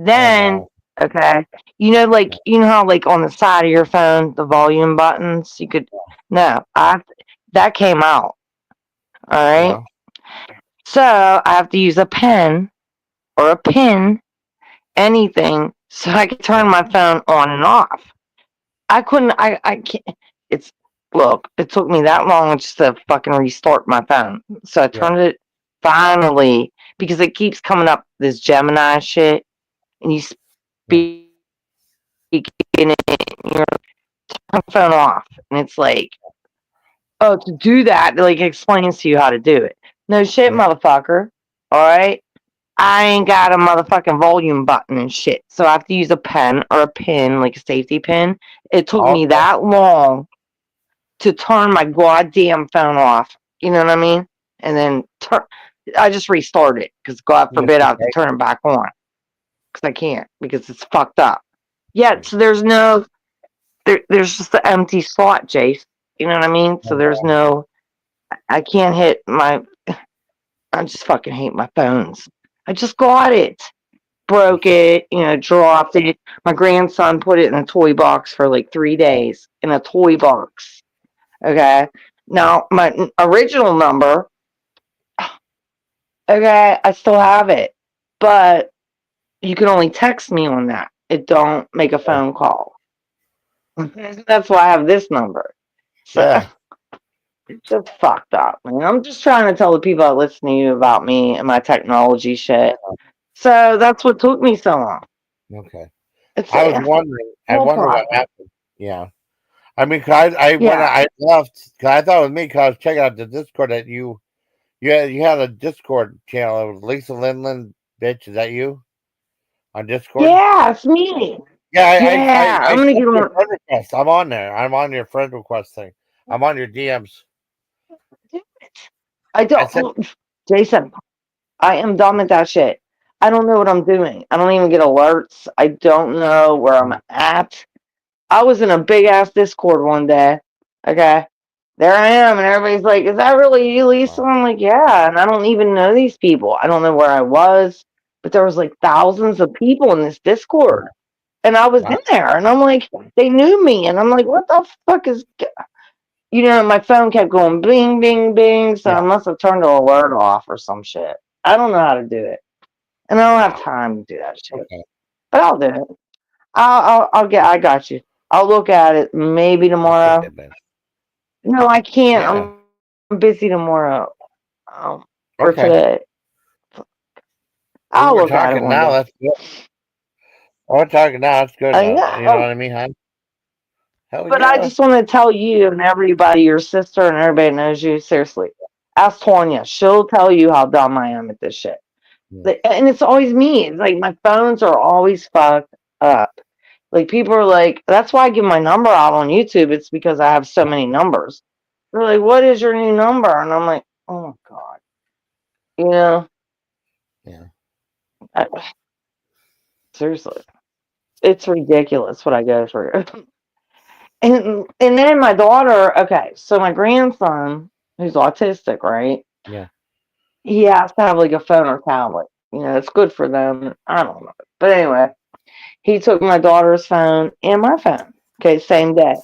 Oh Then, no. okay, Yeah. you know how like on the side of your phone, the volume buttons, you could, no, that came out. All right. Yeah. So I have to use a pen or a pin, anything, so I can turn Yeah. my phone on and off. I can't, it's, look, it took me that long just to fucking restart my phone. So I Yeah. turned it finally because it keeps coming up this Gemini shit and you Yeah. speak in it, and you're turn the phone off. And it's like, oh, to do that, it like explains to you how to do it. No shit, Yeah. motherfucker. All right. I ain't got a motherfucking volume button and shit. So I have to use a pen or a pin, like a safety pin. It took me Okay. that long to turn my goddamn phone off. You know what I mean? And then I just restarted it because God Yes, forbid I have to okay. turn it back on because I can't because it's fucked up. Yeah, Yeah. so there's just the empty slot, Jace. You know what I mean? So there's no, I can't hit my, I just fucking hate my phones. I just got it. Broke it, dropped it. My grandson put it in a toy box for like 3 days in a toy box. Okay. Now, my original number, okay, I still have it, but you can only text me on that. It don't make a Okay. phone call. That's why I have this number. So Yeah. it's just fucked up. Man. I'm just trying to tell the people that listen to you about me and my technology shit. So that's what took me so long. Okay. It's I was a wondering. I whole wonder what process. happened. Yeah. I mean, cause I when Yeah. I left, cause I thought it was me. Cause I was checking out the Discord that you had a Discord channel. It was Lisa Lynn Lynn, bitch. Is that you on Discord? Yeah, it's me. Yeah. Yeah. I I'm gonna sent get you a on. friend request. I'm on there. I'm on your friend request thing. I'm on your DMs. I I don't, sent. Jason. I am done with that shit. I don't know what I'm doing. I don't even get alerts. I don't know where I'm at. I was in a big ass Discord one day. Okay. There I am, and everybody's like, "Is that really you, Lisa?" I'm like, "Yeah." And I don't even know these people. I don't know where I was, but there was like thousands of people in this Discord, and I was Wow. in there, and I'm like, they knew me, and I'm like, "What the fuck is?" My phone kept going bing, bing, bing, so I Yeah. must have turned the alert off or some shit. I don't know how to do it, and I don't have Wow. time to do that shit, Okay. but I'll do it. I got you. I'll look at it maybe Okay, tomorrow. man. No, I can't. Yeah. I'm busy tomorrow. Or Okay. today. Well, I'll we're look at it talking one now. day. That's good. Oh, we're talking now. It's good. Yeah. You know what I mean, huh? Hell But I yeah. just want to tell you and everybody, your sister and everybody knows you, seriously. Ask Tonya. She'll tell you how dumb I am at this shit. Yeah. And it's always me. It's like my phones are always fucked up. Like people are like, that's why I give my number out on YouTube. It's because I have so many numbers. They're like, what is your new number? And I'm like, oh my God. You know, Yeah. I, seriously, it's ridiculous what I go through. And then my daughter, okay, so my grandson, who's autistic, right? Yeah. He has to have like a phone or tablet. You know, it's good for them. I don't know. But anyway, he took my daughter's phone and my phone. Okay, same day.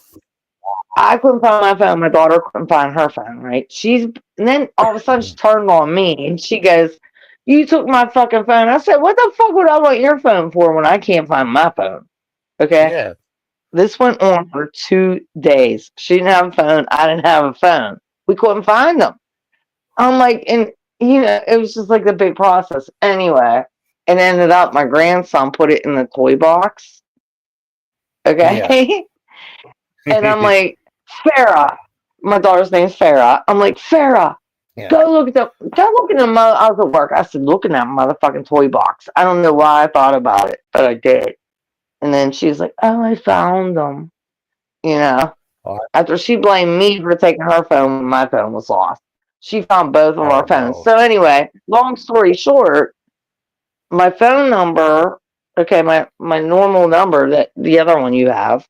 I couldn't find my phone. My daughter couldn't find her phone, right? And then all of a sudden she turned on me and she goes, you took my fucking phone. I said, what the fuck would I want your phone for when I can't find my phone? Okay. Yeah. This went on for 2 days. She didn't have a phone. I didn't have a phone. We couldn't find them. I'm like, and you know, it was just like the big process. Anyway, it ended up my grandson put it in the toy box. Yeah. Okay. And I'm like, Farah, my daughter's name's Farah. I'm like, Farah, Yeah. go look in the I was at work. I said, look in that motherfucking toy box. I don't know why I thought about it, but I did. And then she's like, oh, I found them. You know, Oh, after she blamed me for taking her phone when my phone was lost. She found both of oh our phones. no. So anyway, long story short, my phone number, okay, my normal number, that the other one you have,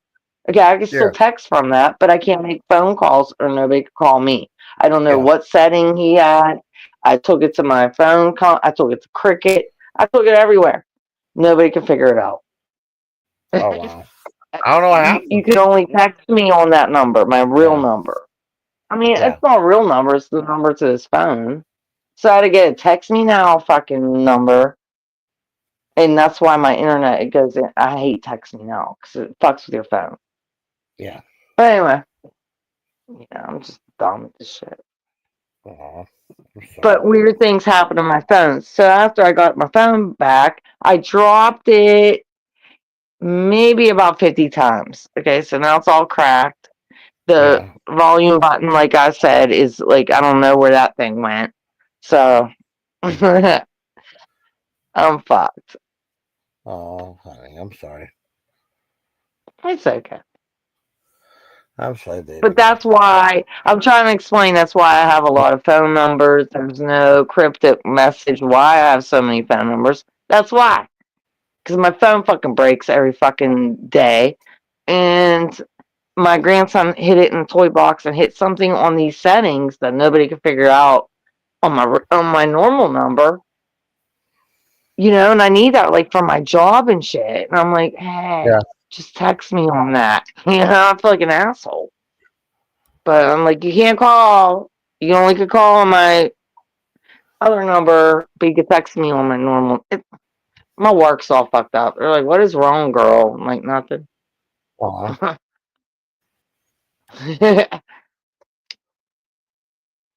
okay, I can still Yeah. text from that, but I can't make phone calls or nobody can call me. I don't know Yeah. what setting he had. I took it to my phone call. I took it to Cricket. I took it everywhere. Nobody can figure it out. Oh wow. I don't know what You happened. can only text me on that number, my real Yeah. number. I mean, Yeah. it's not a real number. It's the number to his phone. So I had to get a text me now fucking number. And that's why my internet, it goes in. I hate text me now because it fucks with your phone. Yeah. But anyway, yeah, I'm just dumb with this shit. Oh, I'm But sorry. weird things happen on my phone. So after I got my phone back, I dropped it maybe about 50 times. Okay, so now it's all cracked. The Yeah. volume button, like I said, is like, I don't know where that thing went. So I'm fucked. Oh, honey, I'm sorry. It's okay. I'm sorry, baby But girl. that's why I'm trying to explain. That's why I have a lot of phone numbers. There's no cryptic message. Why I have so many phone numbers. That's why. Because my phone fucking breaks every fucking day. And my grandson hit it in a toy box and hit something on these settings that nobody could figure out on my normal number. You know, and I need that like for my job and shit. And I'm like, hey, Yeah. just text me on that. You know, I feel like an asshole. But I'm like, you can't call. You only could call on my other number, but you could text me on my normal. My work's all fucked up. They're like, what is wrong, girl? I'm like, nothing. Aw.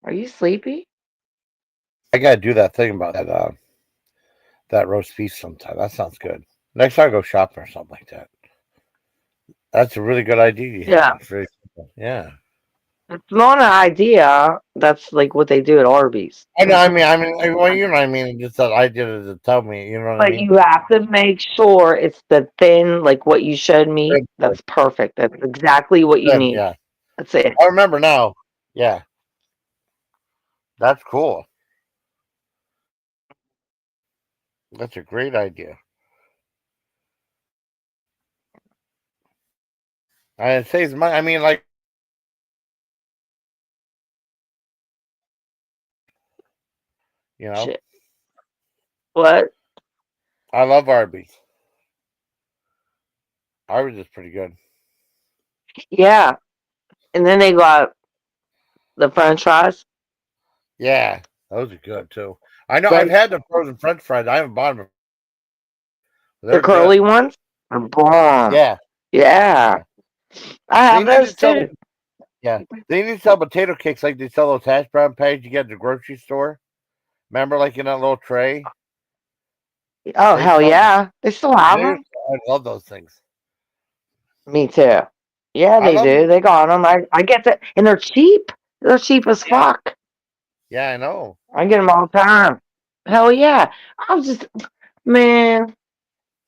Are you sleepy? I gotta do that thing about that roast beef sometime. That sounds good. Next time I go shopping or something like that. That's a really good idea you Yeah. have. It's very simple. Yeah. It's not an idea. That's like what they do at Arby's. I know. Well, you know what I mean. Just that idea to tell me. You know what I But mean? you have to make sure it's the thin, like what you showed me. Good, good, That's perfect. That's exactly what you good, need. yeah. That's it. I remember now. Yeah. That's cool. That's a great idea. And it saves money. I mean, like, you know, Shit. What? I love Arby's. Arby's is pretty good. Yeah. And then they got the French fries. Yeah, those are good too. I know I've Right. had the frozen French fries. I haven't bought them. The They're curly good. ones are bomb. Yeah, Yeah. yeah. I They have need to those sell. too. Yeah, they need to sell potato cakes like they sell those hash brown patties you get at the grocery store. Remember, like in that little tray. Oh, They hell sell. yeah. They still have There's. them? I love those things. Me too. Yeah, I they love do. them. They got them. I get that, and they're cheap. They're cheap as Yeah, fuck. yeah, I know. I get them all the time. Hell yeah! I was just, man.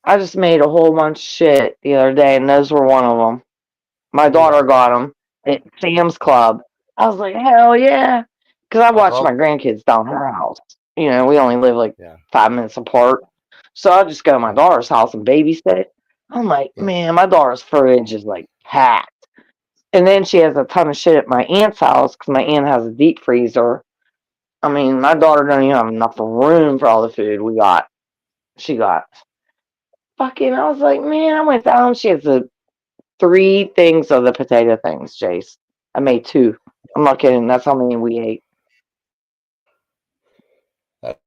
I just made a whole bunch of shit the other day, and those were one of them. My daughter Yeah, got them at Sam's Club. I was like, hell yeah, because I I watch love. my grandkids down her house. You know, we only live like Yeah, 5 minutes apart, so I just go to my yeah, daughter's house and babysit. I'm like, yeah. man, my daughter's fridge is like packed. And then she has a ton of shit at my aunt's house because my aunt has a deep freezer. I mean, my daughter don't even have enough room for all the food we got. She got fucking. I was like, man, I went down. She has the 3 things of the potato things, Jace. I made 2. I'm not kidding. That's how many we ate. That,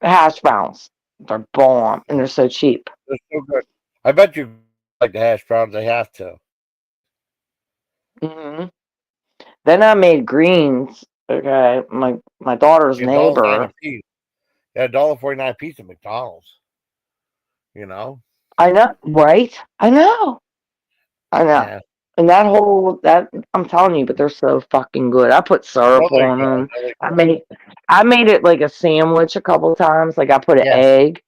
Hash browns. They're bomb and they're so cheap. they're so good. I bet you like the hash browns. They have to. hmm Then I made greens. Okay, my daughter's A dollar nine a neighbor. piece. Yeah, $1.49 a piece at McDonald's. You know. I know, right? I know. I know. Yeah, And that I'm telling you, but they're so fucking good. I put I know syrup they're on good. I them. know they're I good. made I made it like a sandwich a couple of times. Like I put an Yeah, egg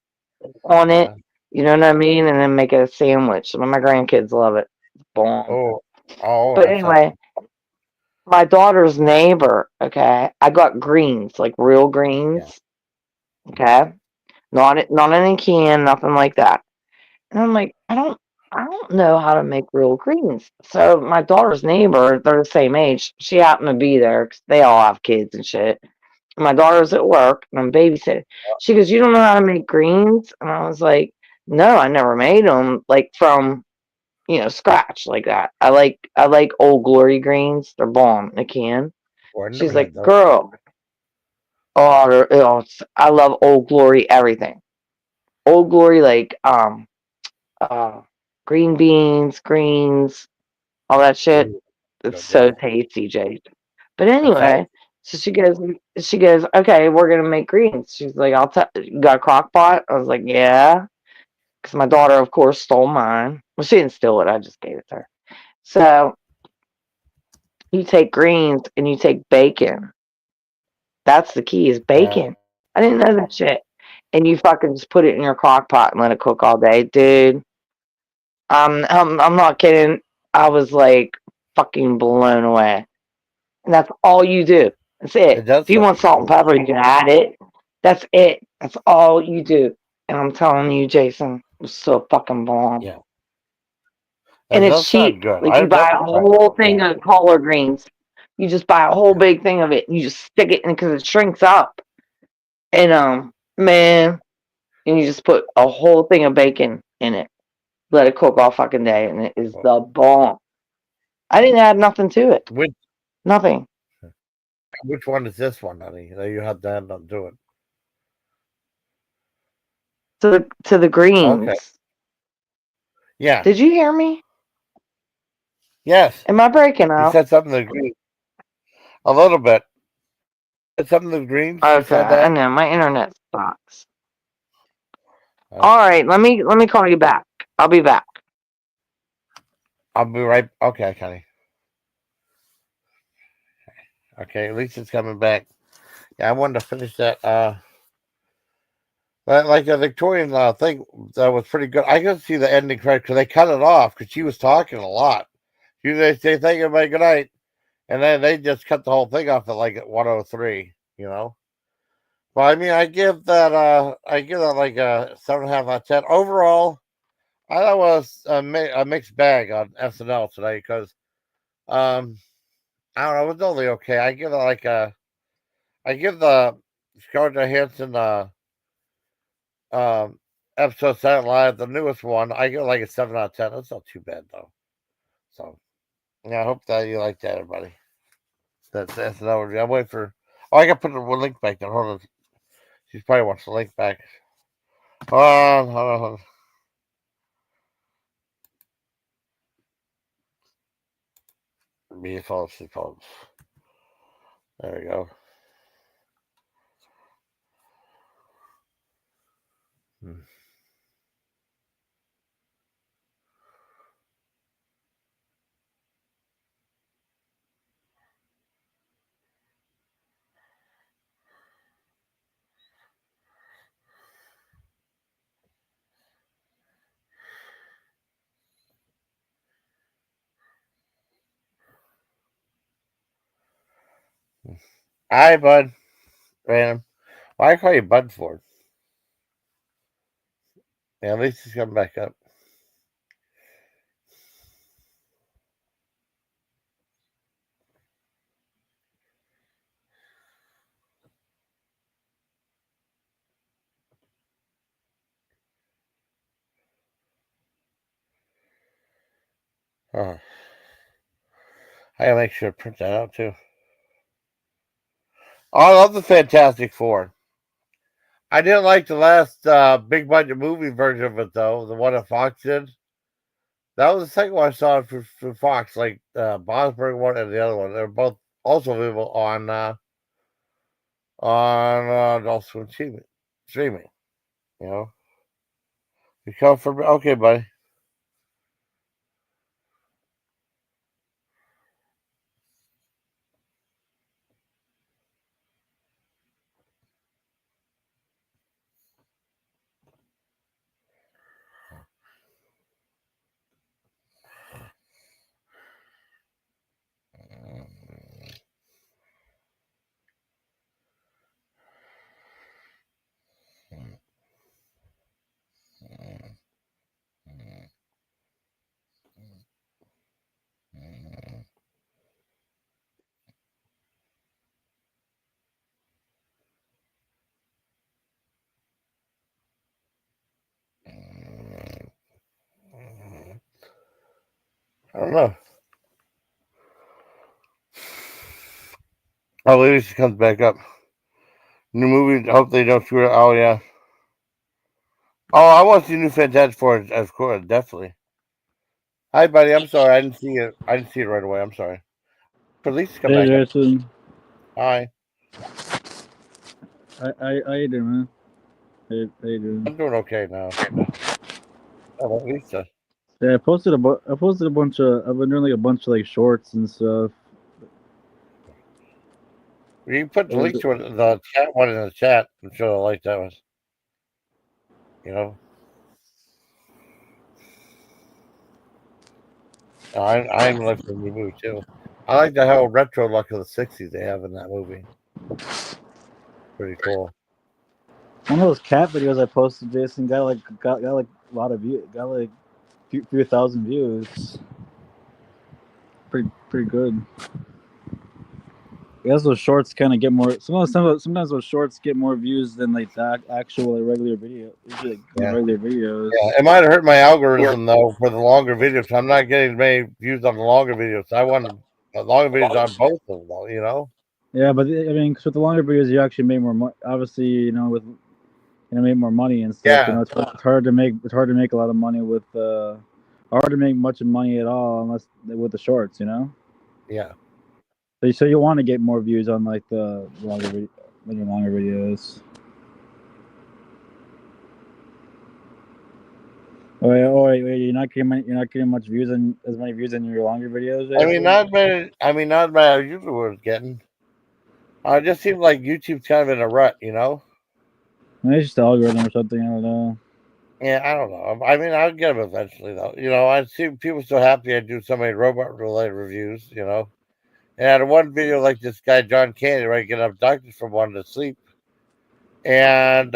on it. yeah. You know what I mean? And then make it a sandwich. Some of my grandkids love it. It's bomb. Oh, oh, But that sounds. anyway, my daughter's neighbor, okay, I got greens, like real Yeah, greens, okay? Not in a can, nothing like that. And I'm like, I don't know how to make real greens. So my daughter's neighbor, they're the same age. She happened to be there because they all have kids and shit. My daughter's at work and I'm babysitting. She goes, "You don't know how to make greens?" And I was like, "No, I never made them like from scratch like that. I like Old Glory greens. They're bomb in a can." well, I never She's had like, those. "Girl, I love Old Glory everything. Old Glory like uh green beans, greens, all that shit. Ooh, It's good, so yeah. tasty, Jay." But It sounds. anyway, so she goes, "Okay, we're gonna make greens." She's like, You got a crock pot?" I was like, "Yeah," because my daughter, of course, stole mine. Well, she didn't steal it. I just gave it to her. So you take greens and you take bacon. That's the key is Yeah, bacon. I didn't know that shit. And you fucking just put it in your crock pot and let it cook all day, dude. I'm not kidding. I was like fucking blown away. And that's all you do. That's it. it does If you sound want salt and good. pepper, you can add it. That's it. That's all you do. And I'm telling you, Jason, it's so fucking bomb. Yeah, And it it's does cheap. sound good. Like I you buy definitely a try it. whole Yeah, thing of collard greens. You just buy a whole yeah. big thing of it. And you just stick it in because it shrinks up. And man, and you just put a whole thing of bacon in it. Let it cook all fucking day, and it is Well, the bomb. I didn't add nothing to it. which Nothing. which one is this one, honey? That you have to end up doing. To the Okay. greens. Yeah. Did you hear me? Yes. Am I breaking You up? said something to green. A little bit. Said something to greens. You Okay, said I that. know my internet sucks. Uh, All right, let me call you back. I'll be back. I'll be right. Okay, Connie. Okay, at least it's coming back. Yeah, I wanted to finish that. Like a Victorian thing that was pretty good. I could see the ending credit because they cut it off because she was talking a lot. They say thank you, everybody, good night, and then they just cut the whole thing off at 103. You know. Well, I mean, I give that like a 7.5 out of 10. Overall, I thought it was a mixed bag on SNL today because um, I don't know, it was only okay. I give the Scarlett Johansson um episode Saturday Live, the newest one, I give it like a 7 out of 10. That's not too bad though. So yeah, I hope that you like that, everybody. That's SNL review. I'm waiting for. Oh, I got to put the link back there. Hold on. She probably wants the link back. Hold on. Me false, false. There we go. Hmm. Hi, bud. Random. Why I call you Bud for? Yeah, at least he's coming back up. Oh. I gotta make sure to print that out too. Oh, I love the Fantastic Four. I didn't like the last big budget movie version of it though, the one that Fox did. That was the second one I saw for Fox, like Bosberg one and the other one. They're both also available on also streaming. You know, you come for okay, buddy. I don't know. Oh, maybe she comes back up. New movie. Hope they don't screw it. Oh yeah. Oh, I want to see new Fantastic Four, of course, definitely. Hi, buddy. I'm sorry. I didn't see it. I didn't see it right away. I'm sorry. But at least come Hey, back up. Jason. Hi. How you doing, man? How you doing? I'm doing okay now. How about Lisa? Yeah, I posted a bunch of. I've been doing like a bunch of like shorts and stuff. You put the I've link been- to it, the chat one in the chat. I'm sure I like that one. You know, I'm looking for a new movie too. I like the whole retro look of the '60s they have in that movie. Pretty cool. One of those cat videos I posted, Jason, got like a lot of views. Got like few thousand views. Pretty good. I guess those shorts kind of get more. Sometimes those shorts get more views than like the actual like, regular video. Usually like, Yeah. regular videos. Yeah, it might have hurt my algorithm though for the longer videos. I'm not getting many views on the longer videos. I want the longer videos on both of them, though. You know. Yeah, but I mean, 'cause with the longer videos, you actually make more money. Obviously, with make more money and stuff. Yeah. It's hard to make a lot of money with hard to make much money at all unless with the shorts. Yeah. So you want to get more views on like the longer videos. Wait, you're not getting much views on as many views in your longer videos, I mean, Jason? not many. I mean, not many I usually was getting. It just seems like YouTube's kind of in a rut, you know. Maybe it's just the algorithm or something. I don't know. Yeah, I don't know. I mean, I'll get them eventually, though. You know, I see people so happy I do so many robot-related reviews. You know, and I had one video like this guy John Candy, right, getting abducted from one to sleep, and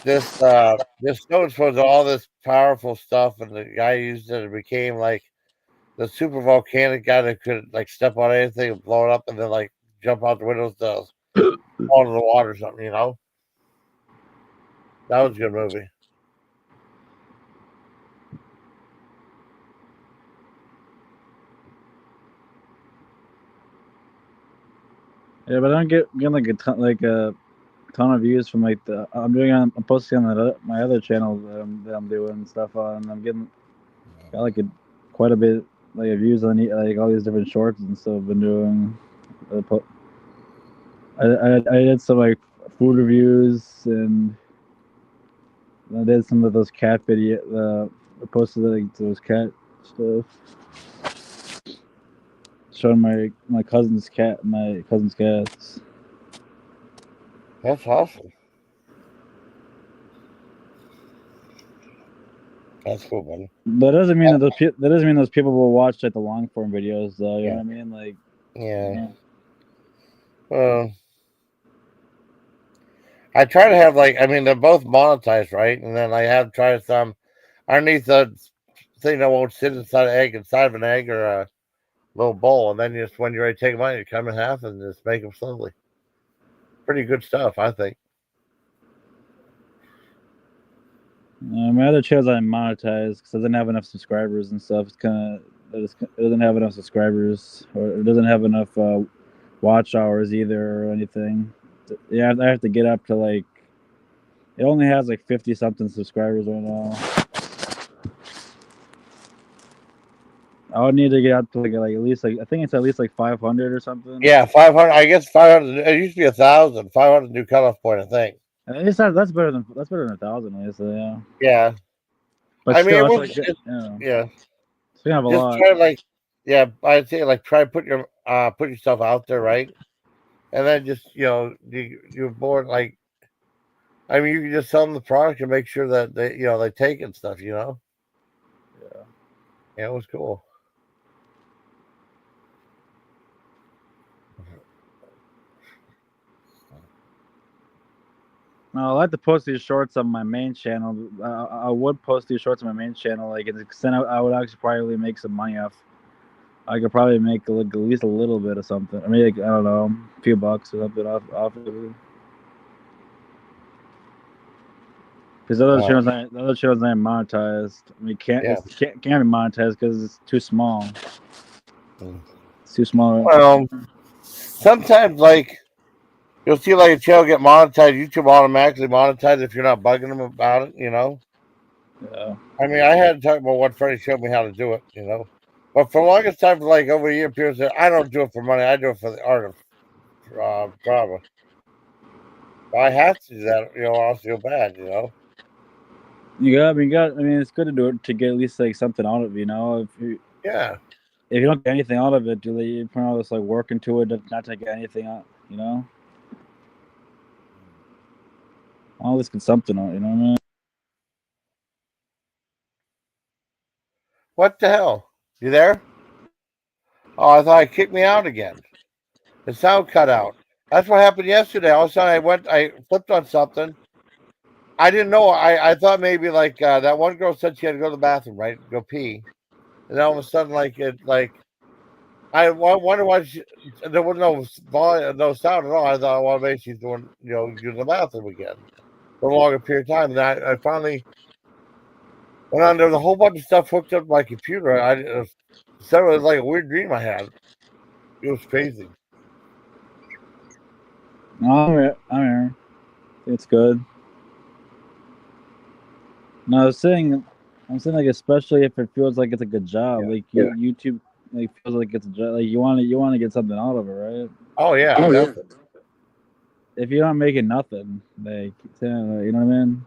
this stone supposed to all this powerful stuff, and the guy used it and became like the super volcanic guy that could like step on anything and blow it up, and then like jump out the windows to fall into the water or something. You know, that was a good movie. Yeah, but I don't get like a ton of views from like I'm posting on my other channel that I'm doing stuff on. And I'm getting got like quite a bit like views on like all these different shorts and stuff. I've been doing. I did some like food reviews and I did some of those cat video. I posted like those cat stuff. Showing my cousin's cats. That's awesome. That's cool, buddy. That doesn't mean that doesn't mean those people will watch like the long form videos though. You know Yeah, what I mean? Like, yeah. I try to have I mean, they're both monetized, right? And then I have tried some underneath the thing that won't sit inside of an egg or a little bowl, and then just when you're ready to take them out, you cut them in half and just make them slowly. Pretty good stuff, I think. My other channels I monetize because it doesn't have enough subscribers and stuff. It doesn't have enough subscribers, or it doesn't have enough watch hours either, or anything. Yeah, I have to get up to it only has 50 something subscribers right now. I would need to get up to at least I think it's at least 500 or something. Yeah, 500. I guess 500. It used to be 1,000. 500 new cutoff point, I think. That's better than 1,000. Honestly, yeah. Yeah. But I still, mean, yeah. So you have a Just lot. try I'd say try to put yourself out there, right? And then just you're bored. I mean, you can just sell them the product and make sure that they take it and stuff. Yeah. Yeah, it was cool. I like to post these shorts on my main channel. I would post these shorts on my main channel. To the extent I would actually probably make some money off. I could probably make at least a little bit of something. I mean, I don't know, a few bucks or something off of it. Because the other channels ain't monetized. I mean, can't be monetized because it's too small. It's too small. Well, sometimes you'll see a channel get monetized. YouTube automatically monetized if you're not bugging them about it. Yeah. I mean, I had to talk about what Freddie showed me how to do it. But for the longest time, for over a year, people said, I don't do it for money. I do it for the art of drama. But I have to do that, or I'll feel bad, I mean, it's good to do it to get at least something out of it, If you don't get anything out of it, you put all this work into it, not to get anything out, All this get something out, what I mean? What the hell? You there? Oh, I thought it kicked me out again. The sound cut out. That's what happened yesterday. All of a sudden, I flipped on something. I didn't know. I thought maybe that one girl said she had to go to the bathroom, right? Go pee. And then all of a sudden, I wonder why there was no volume, no sound at all. I thought, well, maybe she's doing, using the bathroom again for a longer period of time. And I finally went on. There was a whole bunch of stuff hooked up to my computer. It was like a weird dream I had. It was crazy. No, I'm here. It's good. No, I'm saying especially if it feels like it's a good job, YouTube feels like it's a job. You want to get something out of it, right? Oh yeah. If you're not making nothing, you know what I mean?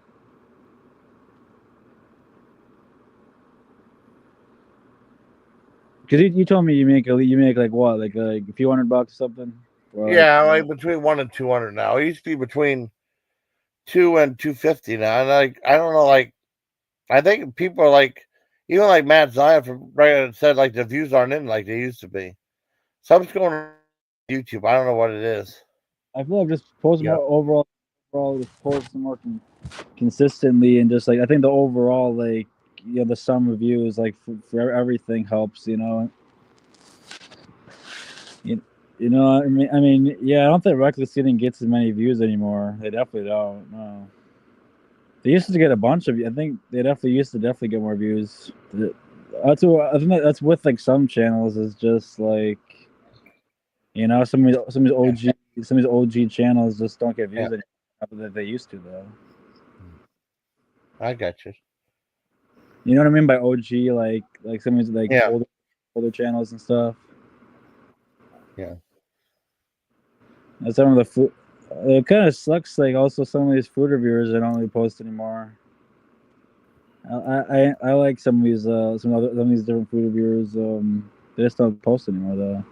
Because you told me you make what, like a few $100 or something? Yeah, between 1 and 200 now. It used to be between 2 and 250 now. And I don't know, I think people are even Matt Zion from Reddit said the views aren't in like they used to be. Something's going on YouTube. I don't know what it is. I feel like just post more overall, just post more consistently, and just I think the overall the sum of views for everything helps, I mean, yeah, I don't think Reckless Eating gets as many views anymore. They definitely don't. No. They used to get a bunch of. I think they definitely used to get more views. I think that's with some channels is just some of these OG channels just don't get views anymore that they used to though. I got you. You know what I mean by OG, some of these older channels and stuff. Yeah. And some of the food, it kind of sucks. Also some of these food reviewers they don't really post anymore. I like some of these some of these different food reviewers. They just don't post anymore though.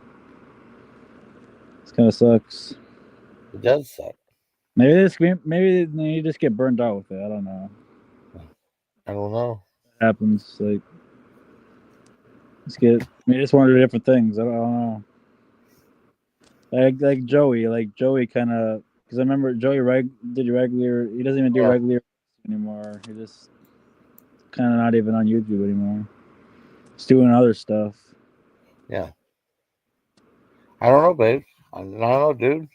It kind of sucks. It does suck. Maybe you just get burned out with it. I don't know. I don't know. It happens. Just want to do different things. I don't know. Like Joey kind of, because I remember Joey did regular. He doesn't even do Yeah. regular anymore. He just kind of not even on YouTube anymore. He's doing other stuff. Yeah. I don't know, babe. I don't know, dude.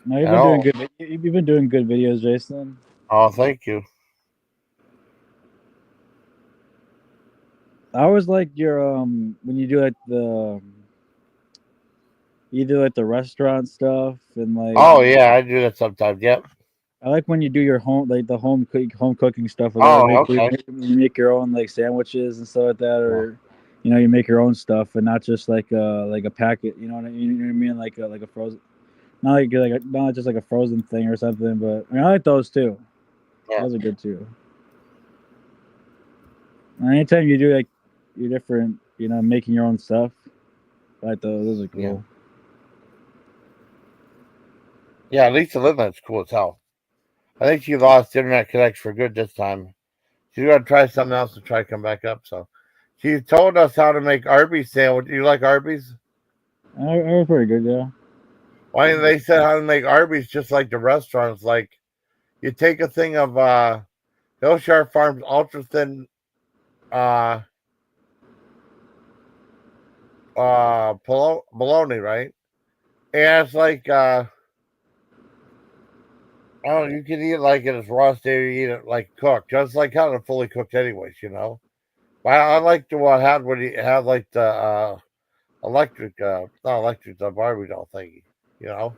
No, you've I been doing don't. good. You've been doing good videos, Jason. Oh, thank you. I always like your when you do like you do like the restaurant stuff and like Oh yeah, I do that sometimes. Yep. I like when you do your home like the home cooking stuff with Oh, like okay. you make your own like sandwiches and stuff like that, Yeah. or you make your own stuff and not just like a packet. You know what I mean? Like a frozen, not just like a frozen thing or something. But I mean, I like those too. Yeah. Those are good too. And anytime you do like your different, making your own stuff, I like those. Those are cool. Yeah. Yeah, Lisa Lindland's cool as hell. I think she lost internet connection for good this time. She's gonna try something else to try to come back up. So she told us how to make Arby's sandwich. You like Arby's? I was pretty good, yeah. Why didn't they said how to make Arby's just like the restaurants? Like you take a thing of Hillshire Farms ultra thin bologna, right? And it's like I don't know, you can eat it like in its raw state or you eat it like cooked. Just like kind of fully cooked anyways, But I like to have when you have like the electric not electric, the Barbie doll thingy, you know?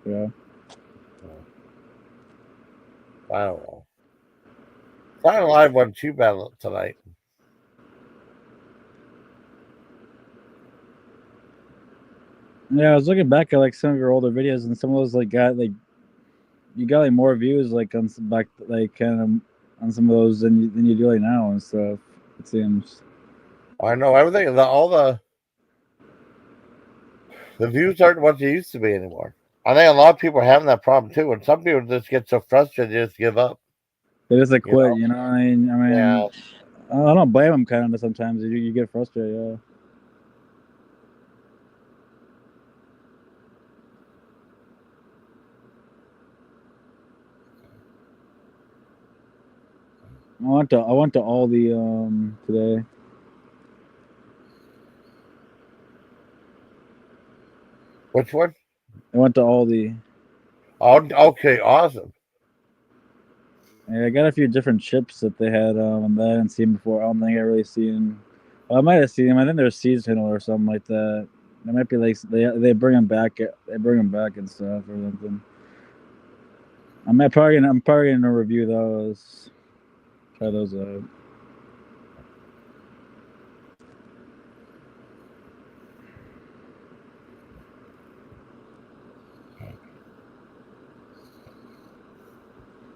Yeah. I don't know. Friday Live wasn't too bad tonight. Yeah, I was looking back at like some of your older videos, and some of those like got like you got like more views like on some back like kind of on some of those than you do like now and stuff. It seems. I know everything. All the views aren't what they used to be anymore. I think a lot of people are having that problem too, and some people just get so frustrated they just give up. They just like You quit, know? I mean, Yeah. I don't blame them. Kind of sometimes you get frustrated. Yeah. I went to Aldi today. Which one? I went to Aldi. Oh, okay, awesome. Yeah, I got a few different chips that they had that I hadn't seen before. I don't think I really seen. Well, I might have seen them. I think they're seasonal or something like that. They might be like they bring them back. They bring them back and stuff or something. I'm probably gonna review those. Try those out.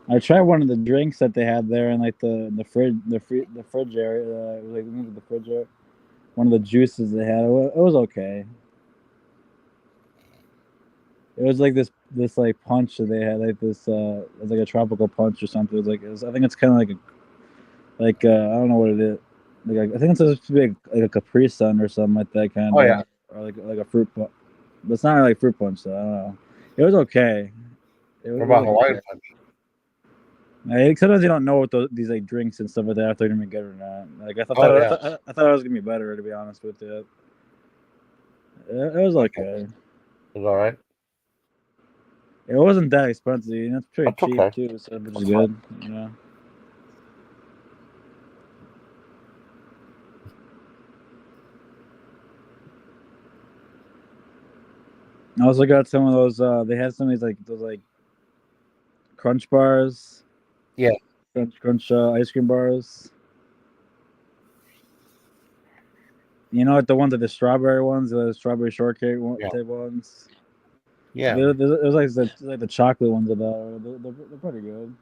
I tried one of the drinks that they had there in like the fridge area. It was like into the fridge area. One of the juices they had. It was okay. It was like this like punch that they had, like this it was like a tropical punch or something. I think it's kind of like I don't know what it is. Like I think it's supposed to be like a Capri Sun or something like that kind Oh of, yeah. or like a fruit punch. But it's not like fruit punch, so I don't know. It was okay. What It was about like Hawaiian okay. punch? Sometimes you don't know what these like drinks and stuff like that if they're gonna be good or not. Like Oh yeah. I thought it was gonna be better, to be honest with you. It was okay. It's all right. It wasn't that expensive. It's pretty That's cheap okay. too, so which is That's good. I also got some of those. They had some of these like those like crunch bars. Yeah. Crunch ice cream bars. You know, like the ones, the strawberry ones, the strawberry shortcake Yeah. type ones. Yeah. It was like the chocolate ones of that. They're pretty good.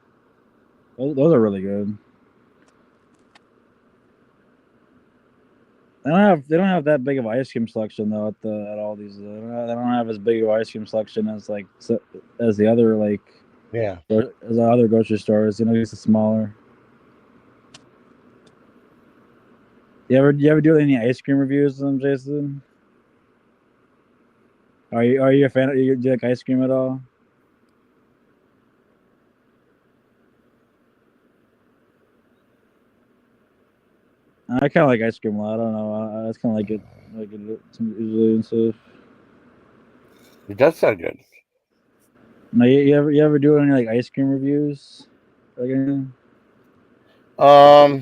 Those are really good. They don't have that big of ice cream selection though at all these. They don't have as big of ice cream selection as as the other Yeah. as the other grocery stores. It's smaller. You ever do any ice cream reviews, Jason? Are you a fan? Do you like ice cream at all? I kind of like ice cream a lot. I don't know. I just kind of like it usually and stuff. It does sound good. Now, you ever do any like ice cream reviews? Like anything? For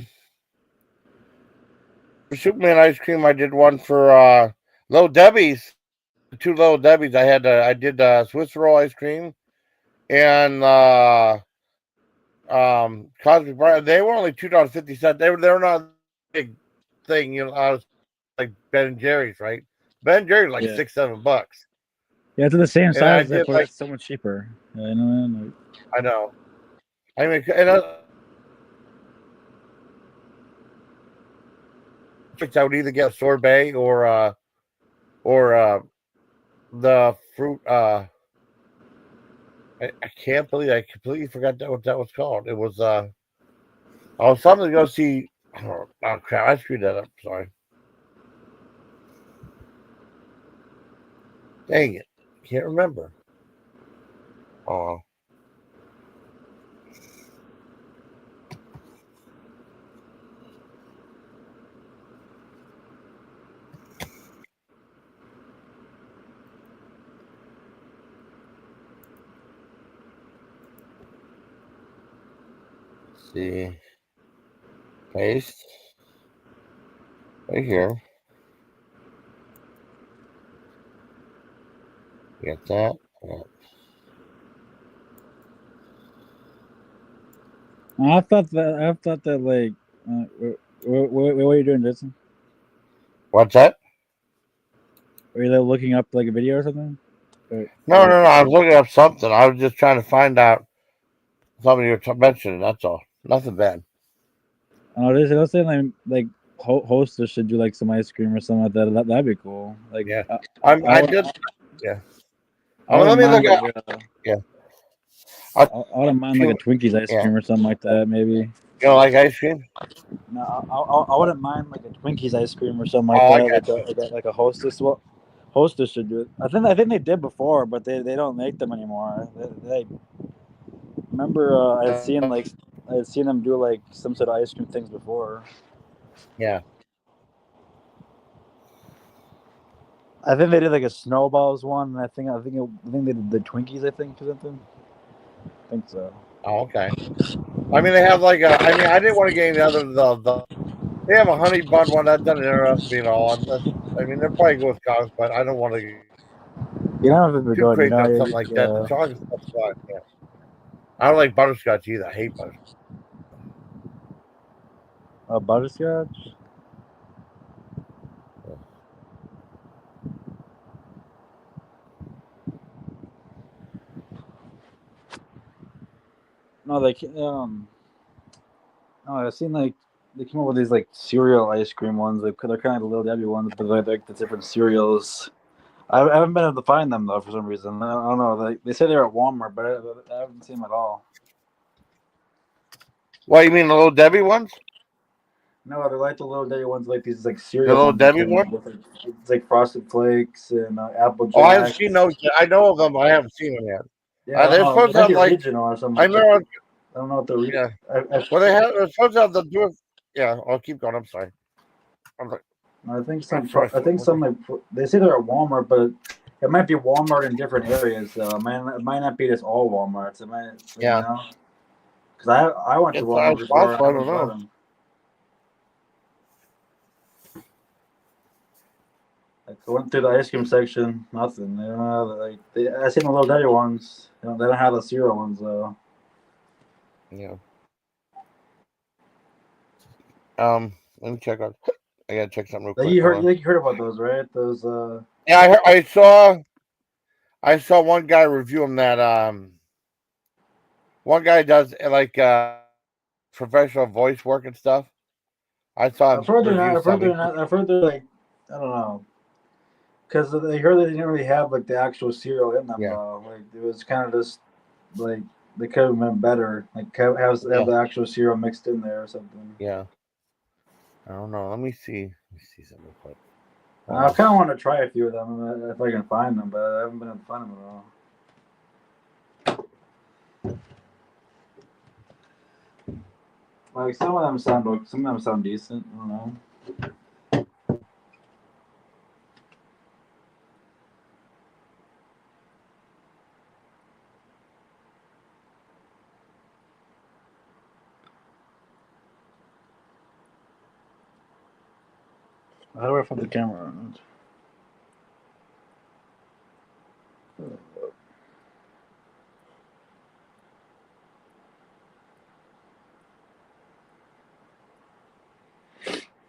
Superman ice cream, I did one for Little Debbie's. The two Little Debbie's. I did Swiss roll ice cream and Cosmic Bride. They were only $2.50. They were not a big thing, you know. I was like Ben and Jerry's, right? Ben and Jerry's like Yeah. $6-7. Yeah, it's the same And I size, did but like it's so much cheaper. Yeah, you know, man. I know. I mean, and I would either get a sorbet or the fruit. I can't believe I completely forgot what that was called. It was I was something to go see. Oh crap! I screwed that up. Sorry. Dang it! Can't remember. Oh. See, paste right here. Get that. I thought that like, what are you doing, Jason? What's that? Are you like, looking up like a video or something? No. I was looking up something. I was just trying to find out something you were mentioning. That's all. Nothing bad. Oh, I was saying like Hostess should do like some ice cream or something like that. That'd be cool. Like, Yeah. I I would, did. Yeah. I Let wouldn't me look mind at. like Yeah. I, I wouldn't mind like a Twinkies ice yeah. cream or something like that. Maybe. You don't like ice cream? No, I wouldn't mind like a Twinkies ice cream or something like Oh, I that. got you. Like a Hostess. Well, Hostess should do it. I think they did before, but they don't make them anymore. They remember I had seen them do like some sort of ice cream things before. Yeah. I think they did like a snowballs one. And I think they did the Twinkies. I think or something. I think so. Oh, okay. I mean, they have like a. I mean, I didn't want to get any other They have a honey bun one that doesn't interest me at all. I mean, they're probably good with cogs, but I don't want to get You know if it's too good. You crazy know, on something like that. The chocolate stuff's fine. Yeah. I don't like butterscotch either. I hate butterscotch. butterscotch. No, no, I've seen like they came up with these like cereal ice cream ones. Like they're kind of the Little Debbie ones, but they're like the different cereals. I haven't been able to find them though for some reason. I don't know. They say they're at Walmart, but I haven't seen them at all. What, you mean the Little Debbie ones? No, they're like the Little Debbie ones, like these like The cereal Little ones. They Debbie came one? up with it's like Frosted Flakes and Apple Oh, I haven't seen Jacks. those yet. I know of them. I haven't seen them yet. Yeah, I don't They're know. supposed It to might have be like. regional or something I like that. know. I don't know what the Yeah. Well, they're supposed to have the do it. Yeah. I'll keep going. I'm sorry. I'm like. I think I'm sorry. some like they say they're at Walmart, but it might be Walmart in different areas. So it might not be just all WalMarts. It might, Yeah. you know, because I went to It's Walmart before. possible. I I don't haven't bought know. them. Like I went through the ice cream section, nothing. They don't have like I seen the Little Debbie ones. They don't have the cereal ones though. Yeah. Let me check out. I gotta check something real Like quick. you heard about those, right? Those Yeah, I saw one guy review them that one guy does like professional voice work and stuff. I saw him review something. I've heard they're like I don't know. Because they heard they didn't really have like the actual cereal in them Yeah, though. Like it was kind of just like they could have been better. Like have yeah, the actual cereal mixed in there or something. yeah. I don't know. Let me see something real quick. I kind of want to try a few of them if I can find them, but I haven't been able to find them at all. Like some of them sound decent. I don't know. How do I find the camera?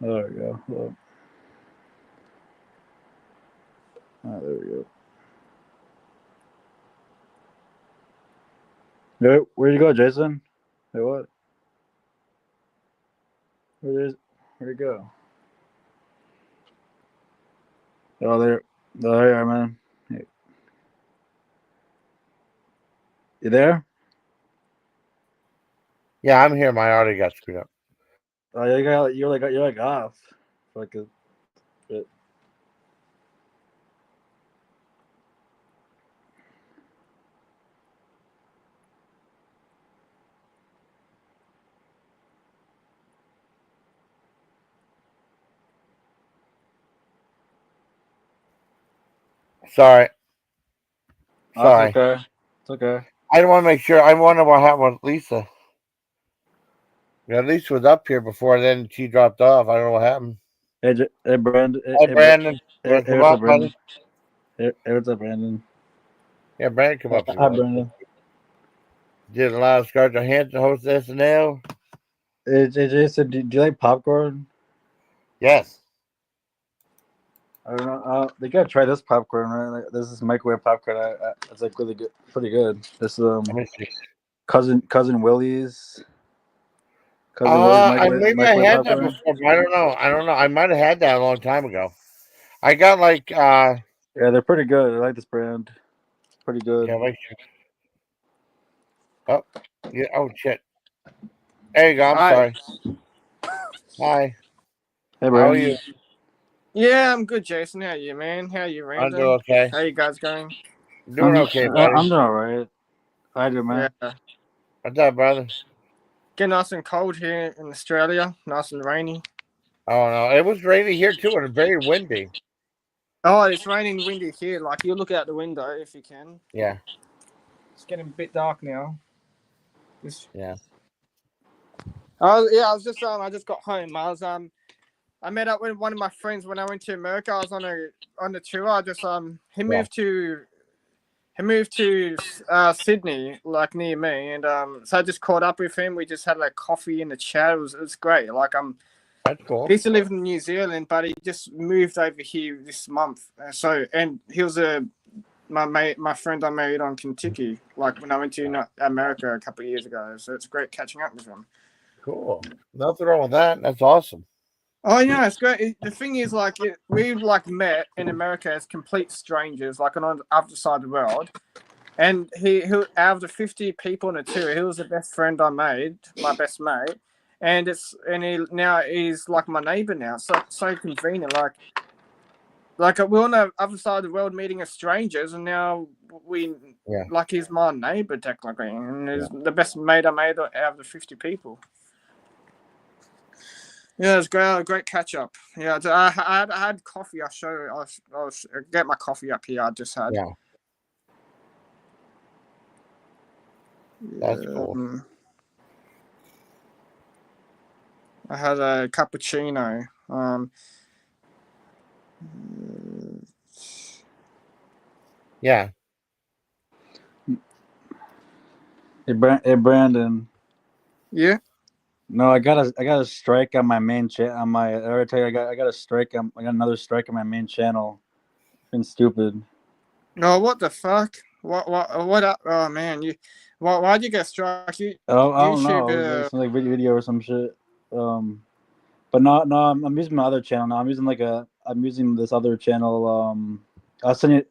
There we go. Look. Oh, there we go. Hey, where'd you go, Jason? Hey, what? Where'd you go? Oh, there you are, man. Hey. You there? Yeah, I'm here. My audio got screwed up. Oh, you're like off. Like a bit. Sorry. Oh, Sorry. it's okay. It's okay. I want to make sure. I wonder what happened with Lisa. Yeah, Lisa was up here before, then she dropped off. I don't know what happened. Hey, Brandon. Hey, Brandon. You want to come What's up, up, Brandon? buddy? Hey, what's up, Brandon? Yeah, Brandon, come up. Hi, Brandon. Did a lot of Scarlett Johansson host SNL? Hey, Jason, do you like popcorn? Yes. I don't know. They gotta try this popcorn, right? Like, this is microwave popcorn. It's like really good, pretty good. This Let me see. cousin Willie's. Cousin Willie's Maybe I microwave had that popcorn. before, but I don't know. I might have had that a long time ago. I got like Yeah, they're pretty good. I like this brand. It's pretty good. yeah, like oh yeah, oh shit. There you go. I'm Hi. sorry. Hi. Hey, How are Brandon. you? Yeah, I'm good, Jason. How you, man? How you, I'm Randon? doing okay. How you guys going? Doing okay, buddy. I'm doing alright. How you doing, man? Yeah. What's up, brother? Getting nice and cold here in Australia. Nice and rainy. Oh no, it was rainy here too, and very windy. Oh, it's raining windy here. Like, you look out the window if you can. Yeah. It's getting a bit dark now. Yeah. I just got home. I met up with one of my friends when I went to America. I was on the tour. He moved to Sydney, like near me, and so I just caught up with him. We just had like coffee in the chat. It was great. Like That's cool. he used to live in New Zealand, but he just moved over here this month. And he was my friend I married on Kentucky, like when I went to America a couple of years ago. So it's great catching up with him. Cool. Nothing wrong with that. That's awesome. Oh yeah, it's great. The thing is, like, we like met in America as complete strangers, like on the other side of the world. And he out of the 50 people in the tour, he was the best friend I made, my best mate. And he's like my neighbor now. So convenient. Like we're on the other side of the world meeting as strangers, and now like he's my neighbor technically, and he's the best mate I made out of the 50 people. Yeah, it's great. Great catch up. Yeah, I had coffee. I'll show you. I'll get my coffee up here. I just had. Yeah. That's cool. I had a cappuccino. Yeah. Hey, Brandon. Yeah. No, I got a strike on my main channel. On my, I already tell you, I got a strike. I got another strike on my main channel. It's been stupid. No, what the fuck? What up? Oh man, why'd you get struck? I don't know. It was like some video or some shit. But no, I'm using my other channel now. I'm using this other channel. I'll send you.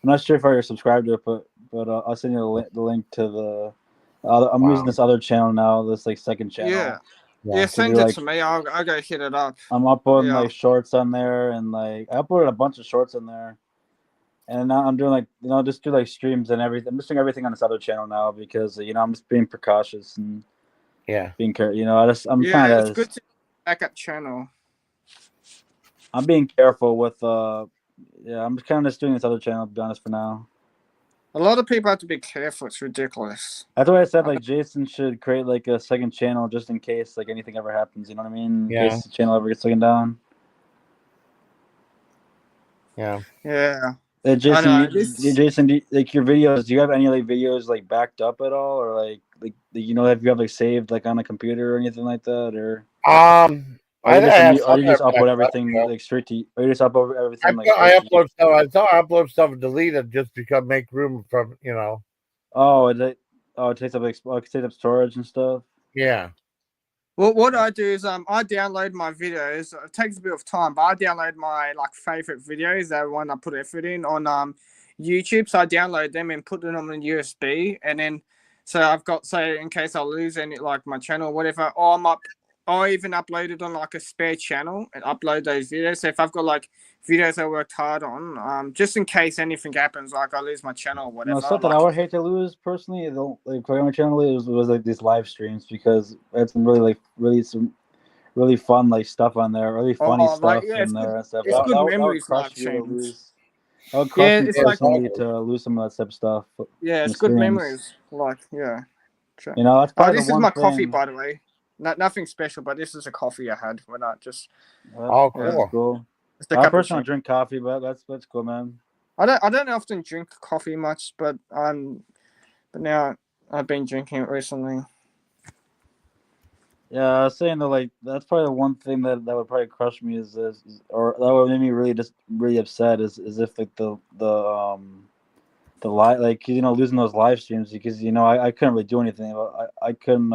I'm not sure if you're subscribed to it, but I'll send you the link to the. I'm using this other channel now. This like second channel. Yeah. Yeah, to send do it like to me. I'll go hit it up. I'm uploading Yeah. like shorts on there, and like I uploaded a bunch of shorts on there, and now I'm doing like just do like streams and everything. I'm just doing everything on this other channel now because I'm just being precautious and Yeah. being careful. I'm Yeah, trying it's to good to back up channel. I'm being careful with I'm kind of just doing this other channel to be honest for now. A lot of people have to be careful. It's ridiculous. That's why I said like Jason should create like a second channel just in case like anything ever happens. You know what I mean? In Yeah. case the channel ever gets taken down. Yeah. Yeah. Jason, I know. This. like your videos, do you have any like videos like backed up at all, or like if you have like saved like on a computer or anything like that, or I think I have some you just that upload backed up, everything like straight to, or you just upload everything like I straight to you? upload stuff. I thought I upload stuff and delete it just because make room from Oh, it takes up it takes up storage and stuff. Yeah. Well, what I do is I download my videos. It takes a bit of time, but I download my favorite videos, that one I put effort in on YouTube. So I download them and put them on the USB, and then so I've got in case I lose any like my channel or whatever, or I even upload it on like a spare channel and upload those videos. So if I've got like videos I worked hard on, just in case anything happens, like I lose my channel or whatever. Stuff that I would hate to lose personally, like for my channel was like these live streams because I had some really fun like stuff on there, really funny stuff in there and stuff. It's good That would memories, crush live me to streams. lose. That would crush Yeah, me it's like personally to lose some of that type of stuff. yeah, it's good streams. memories. Like yeah. Sure. That's probably this the is one my thing. coffee, by the way. Nothing special, but this is a coffee I had when I just. Oh, That's cool. cool. It's a I cappuccino. personally drink coffee, but that's cool, man. I don't often drink coffee much, but now I've been drinking it recently. Yeah, I was saying that like that's probably the one thing that would probably crush me or that would make me really upset is if like the live like losing those live streams because I couldn't really do anything. I couldn't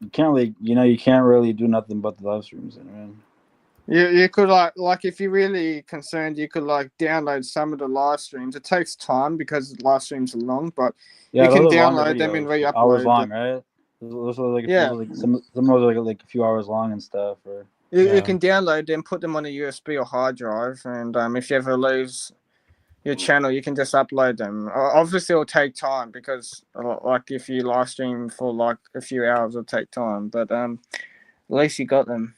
you can't really do nothing but the live streams. You could like if you're really concerned, you could like download some of the live streams. It takes time because live streams are long, but you can download them and re-upload hours long, them. right? Those are like Yeah. some of those are like a few hours long and stuff. Or You can download them, put them on a USB or hard drive, and if you ever lose your channel, you can just upload them. Obviously, it'll take time because like if you live stream for like a few hours, it'll take time. But at least you got them.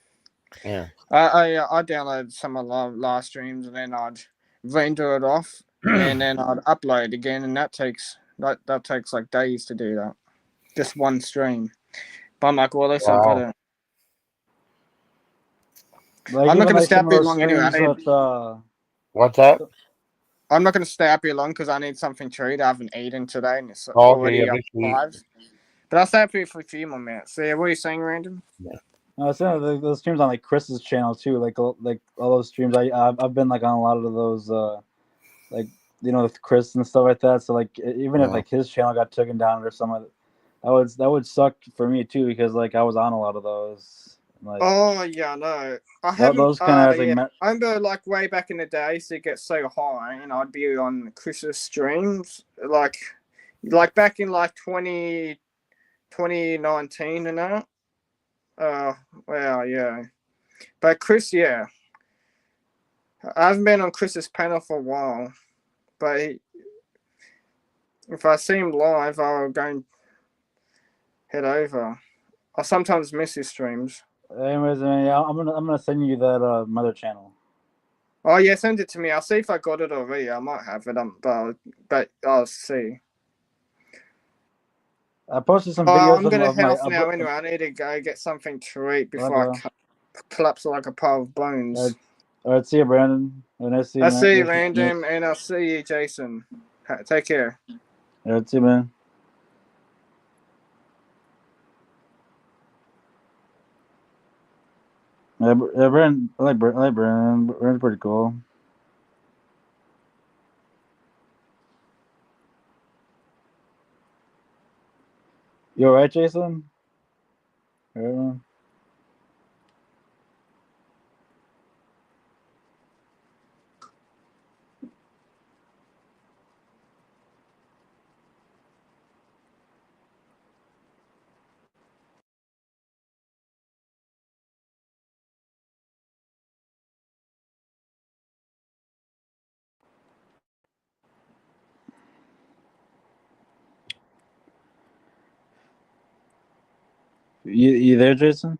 Yeah. I downloaded some of my live streams and then I'd render it off and then I'd upload again, and that takes like days to do that. Just one stream. But I'm like, well, at least I've got it. like, I'm not going to like stay up here long anyway. What's that? I'm not going to stay up here long because I need something to eat. I haven't eaten today and it's Okay, already yeah, up me too. 5. But I'll stay up here for a few more minutes. So, yeah, what are you saying, Random? Yeah. I was saying those streams on like Chris's channel too, like all those streams. I've been like on a lot of those, like with Chris and stuff like that. So like even if like his channel got taken down or something, that would suck for me too because like I was on a lot of those. Like, oh yeah, no, I haven't. Those kind of yeah. I remember like way back in the day, I used to get so high, and I'd be on Chris's streams, like back in like 2019 and that. Well, yeah, but Chris, yeah, I haven't been on Chris's panel for a while, but if I see him live, I'll go and head over. I sometimes miss his streams. Anyways, yeah, I'm gonna send you that mother channel. Oh yeah, send it to me. I'll see if I got it already. I might have it. But I'll see. I posted some videos. I'm gonna head off now anyway. I need to go get something to eat before I collapse like a pile of bones. All right, see you, Brandon. I'll see you, Random, and I'll see you, Jason. Take care. All right, see you, man. Yeah, Brandon. I like Brandon. Brandon's pretty cool. You alright, Jason? All right, man. You there, Jason?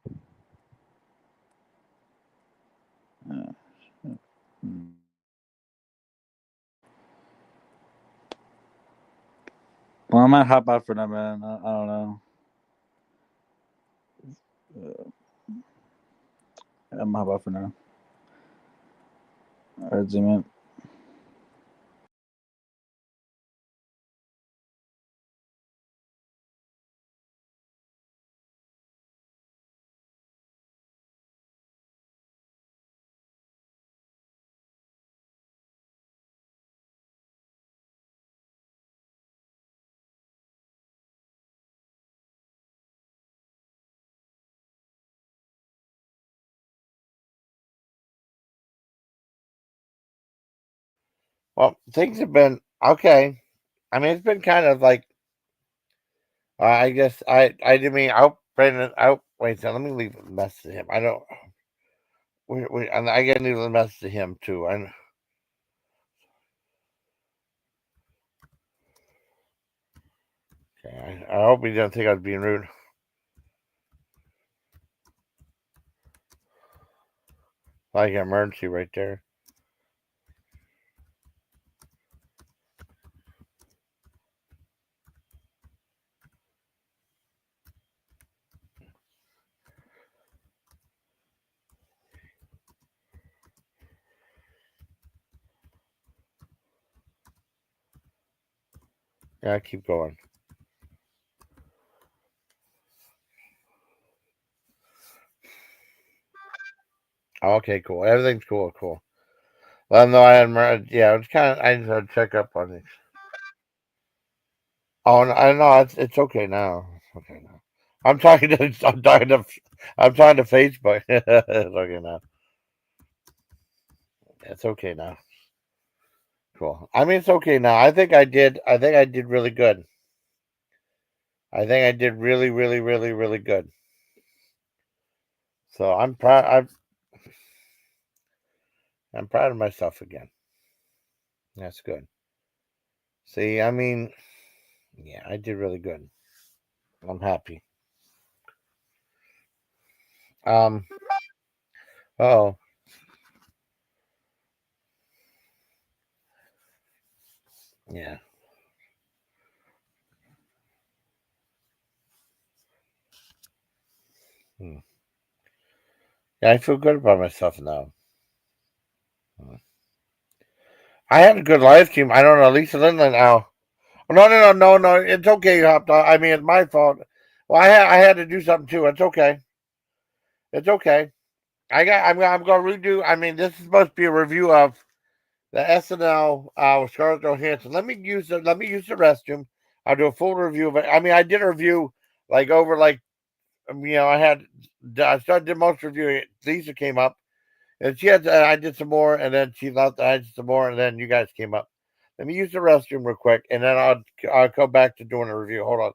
Well, I might hop out for now, man. I don't know. I'm hop out for now. All right, zoom in. Well, things have been okay. I mean, it's been kind of like I guess I didn't mean out Brandon out. Wait, so let me leave a message to him. I don't. I gotta leave a message to him too. Okay, I hope he doesn't think I was being rude. Like an emergency right there. Yeah, keep going. Okay, cool. Everything's cool. Well, no, I had yeah, it's kind of. I just had to check up on it. Oh, no, I know it's okay now. It's okay now. I'm talking to Facebook. It's okay now. It's okay now. Cool. I mean, it's okay now. I think I did really good. I think I did really, really, really, really good. So I'm proud. I'm proud of myself again. That's good. See, I mean, yeah, I did really good. I'm happy. Oh, yeah. Hmm. Yeah, I feel good about myself now. I had a good live stream. I don't know, Lisa Lynn Lynn now. No. It's okay, Hop Dog. I mean, it's my fault. Well, I had to do something too. It's okay. It's okay. I'm gonna redo. I mean, this is supposed to be a review of the SNL with Scarlett Johansson. Let me use the restroom. I'll do a full review of it. I mean, I did a review like over like I started did most reviewing it. Lisa came up and she had I did some more and then she left. I did some more and then you guys came up. Let me use the restroom real quick and then I'll go back to doing a review. Hold on.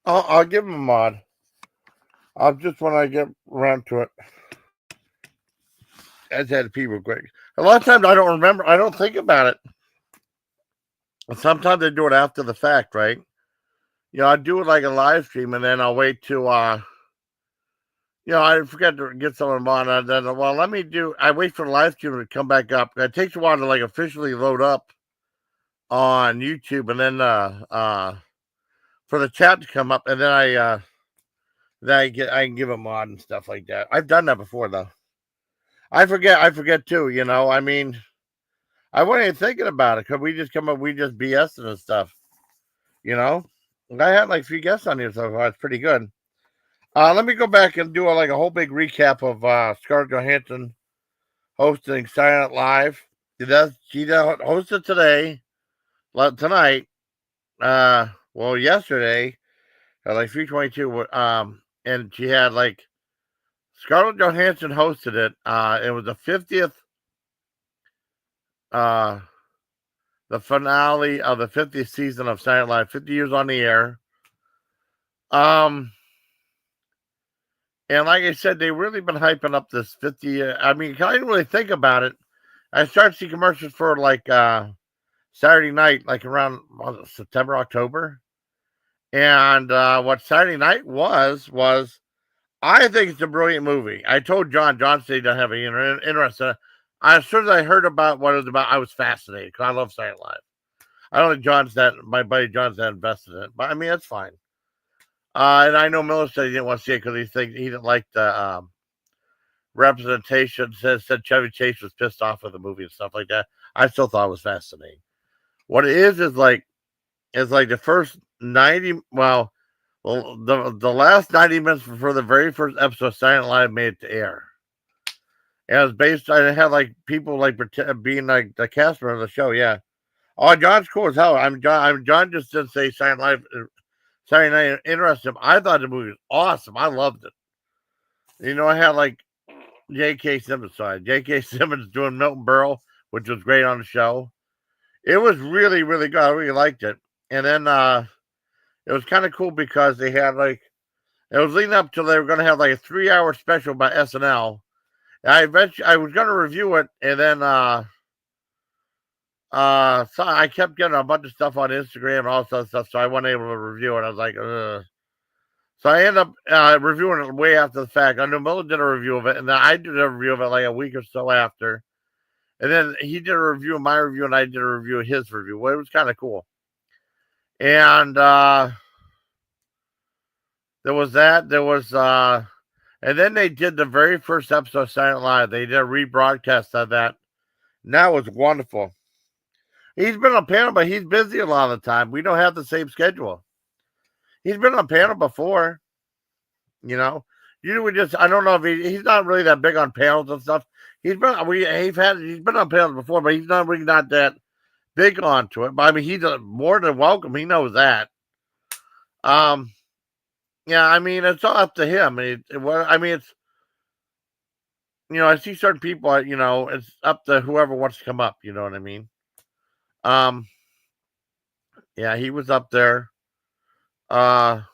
I'll give him a mod. I'll just when I get around to it. I just had to pee real quick. A lot of times I don't remember. I don't think about it. Sometimes they do it after the fact, right? I do it like a live stream, and then I'll wait to, I forget to get someone on, and then, I wait for the live stream to come back up. It takes a while to, like, officially load up on YouTube, and then, for the chat to come up, and then I can give them on and stuff like that. I've done that before, though. I forget too, I mean, I wasn't even thinking about it because we just BSing and stuff, I had like 3 guests on here so far. It's pretty good. Let me go back and do a whole big recap of Scarlett Johansson hosting Silent Live. She hosted tonight. Yesterday at like 3:22. And she had Scarlett Johansson hosted it. It was the 50th. The finale of the 50th season of Silent Live, 50 years on the air. And like I said, they've really been hyping up this 50. I mean, I didn't really think about it. I started seeing commercials for Saturday night, like around September, October. And what Saturday night was I think it's a brilliant movie. I told John said he doesn't have any interest in it. As soon as I heard about what it was about, I was fascinated because I love Silent Live. I don't think my buddy John's that invested in it, but I mean, that's fine. And I know Miller said he didn't want to see it because he didn't like the representation. Said Chevy Chase was pissed off with the movie and stuff like that. I still thought it was fascinating. What it is like the first 90. Well, the last 90 minutes before the very first episode of Silent Live made it to air. And it was based on, it had people being the cast member of the show. Yeah. Oh, John's cool as hell. John just didn't say Silent Live Saturday night interested him. I thought the movie was awesome. I loved it. I had J.K. Simmons side. J.K. Simmons doing Milton Berle, which was great on the show. It was really, really good. I really liked it. And then it was kind of cool because they had it was leading up to they were going to have a 3-hour special by SNL. I was going to review it, and then so I kept getting a bunch of stuff on Instagram and all that stuff, so I wasn't able to review it. I was like, ugh. So I ended up reviewing it way after the fact. I know Miller did a review of it, and then I did a review of it a week or so after. And then he did a review of my review, and I did a review of his review. Well, it was kind of cool. And there was that. There was... and then they did the very first episode of Silent Live. They did a rebroadcast of that. And that was wonderful. He's been on panel, but he's busy a lot of the time. We don't have the same schedule. He's been on panel before. Usually I don't know if he's not really that big on panels and stuff. He's been on panels before, but he's not really not that big onto it. But I mean, he's more than welcome. He knows that. Yeah, I mean, it's all up to him. I see certain people, it's up to whoever wants to come up. You know what I mean? Yeah, he was up there. And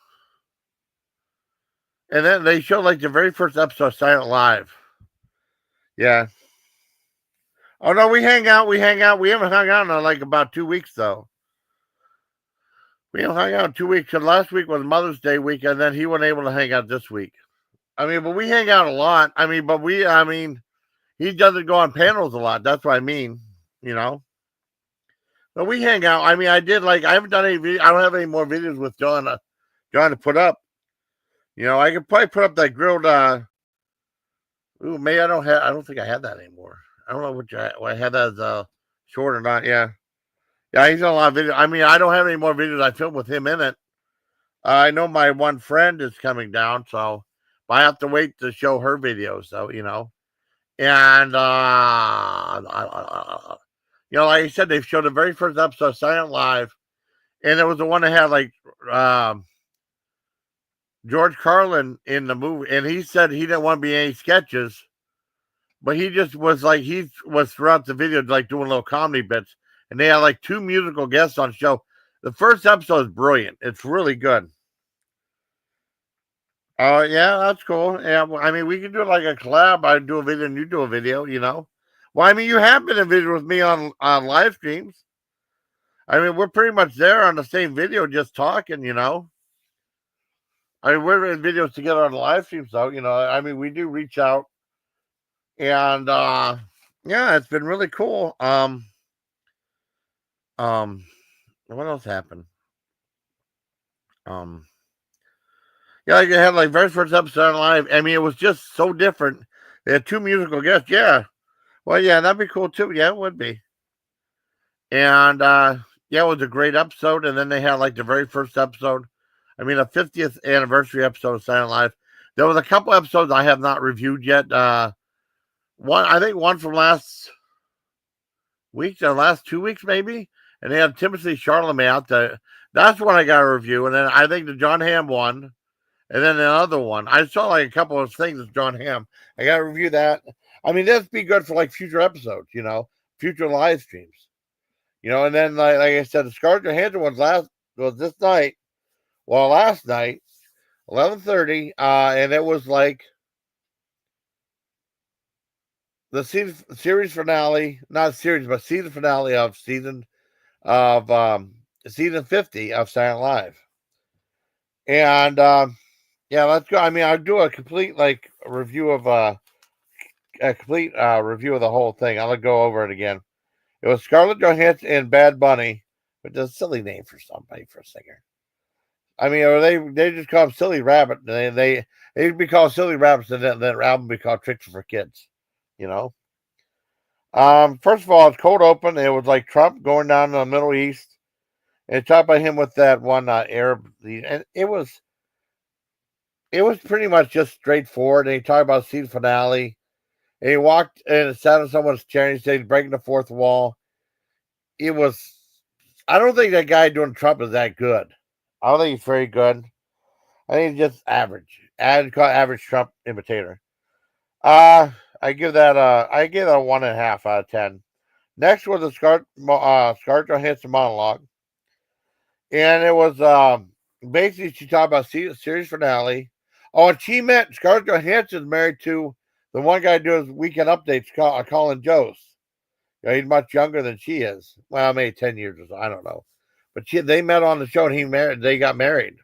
then they showed the very first episode of Silent Live. Yeah. Oh no, we hang out. We haven't hung out in about 2 weeks though. We haven't hung out in 2 weeks. Cause last week was Mother's Day week, and then he wasn't able to hang out this week. I mean, but we hang out a lot. I mean, he doesn't go on panels a lot. That's what I mean. But we hang out. I mean, I haven't done any video. I don't have any more videos with John to put up. I could probably put up that grilled. Maybe I don't think I have that anymore. I don't know what I had that as short or not. Yeah. Yeah, he's done a lot of videos. I mean, I don't have any more videos I filmed with him in it. I know my one friend is coming down, so I have to wait to show her videos. So and like I said, they've showed the very first episode of Silent Live, and it was the one that had George Carlin in the movie, and he said he didn't want to be any sketches, but he just was he was throughout the video doing little comedy bits, and they had 2 musical guests on the show. The first episode is brilliant. It's really good. Oh, yeah, that's cool. Yeah, I mean, we can do it a collab. I do a video and you do a video, Well, I mean, you have been in video with me on live streams. I mean, we're pretty much there on the same video, just talking, I mean, we're in videos together on the live streams, though, I mean, we do reach out. And, yeah, it's been really cool. What else happened? Yeah, like they had like very first episode on live. I mean, it was just so different. They had 2 musical guests. Yeah. Well, yeah, that'd be cool too. Yeah, it would be. And yeah, it was a great episode. And then they had like the very first episode. I mean, a 50th anniversary episode of Silent Live. There was a couple episodes I have not reviewed yet. I think one from last week, or last 2 weeks maybe. And they had Timothy Charlemagne out there. That's one I got to review. And then I think the John Hamm one. And then another one. I saw like a couple of things with John Hamm. I got to review that. I mean, that'd be good for like future episodes, future live streams. And then like I said, the Scarlett Johansson was this night. Well, last night, 11:30, and it was like the series finale, not series, but season finale of season 50 of Silent Live. And yeah, let's go. I mean, I'll do a complete review of review of the whole thing. I'll go over it again. It was Scarlett Johansson and Bad Bunny, which is a silly name for somebody, for a singer. I mean, or they just call him Silly Rabbit. They'd be called Silly Rabbits, and then their album would be called Tricks for Kids. First of all, it's cold open. It was like Trump going down to the Middle East, and it talked about him with that one Arab, and it was pretty much just straightforward. And he talked about season finale. And he walked and sat on someone's chair and he said he's breaking the fourth wall. I don't think that guy doing Trump is that good. I don't think he's very good. I think he's just average. Average Trump imitator. I give that a 1.5 out of 10. Next was the Scarlett Johansson monologue. And it was basically she talked about series finale. Oh, and she met Scarlett Johansson married to the one guy doing weekend updates, Colin Jost. He's much younger than she is. Well, maybe 10 years or so. I don't know. But they met on the show and they got married.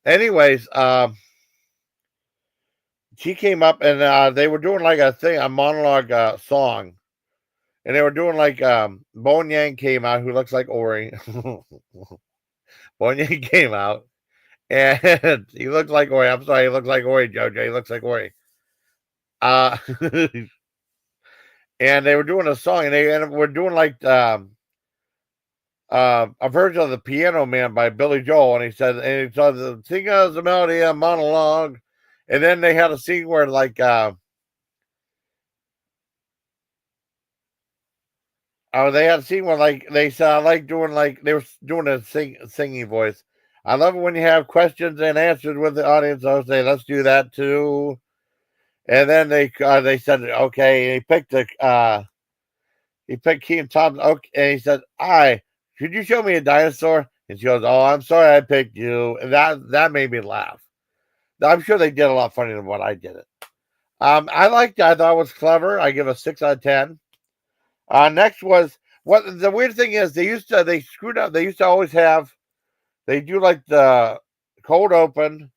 Anyways, she came up and they were doing like a monologue song. And they were doing like Bowen Yang came out, who looks like Ori. Bowen Yang came out. And he looked like Ori. I'm sorry, he looks like Ori, JoJo. He looks like Ori. And they were doing a song, and they were doing like a version of The Piano Man by Billy Joel, and he said sing us a melody, a monologue, and then they had a scene where they had a scene where they said I like doing they were doing a singing voice. I love it when you have questions and answers with the audience. I would say let's do that too. And then they said, okay, and he picked Keaton Thompson. Okay, and he said, could you show me a dinosaur? And she goes, oh, I'm sorry I picked you. And that made me laugh. I'm sure they did a lot funnier than what I did it. I liked it. I thought it was clever. I give a 6 out of 10. Next was, what the weird thing is, they screwed up. They used to always they do like the cold open.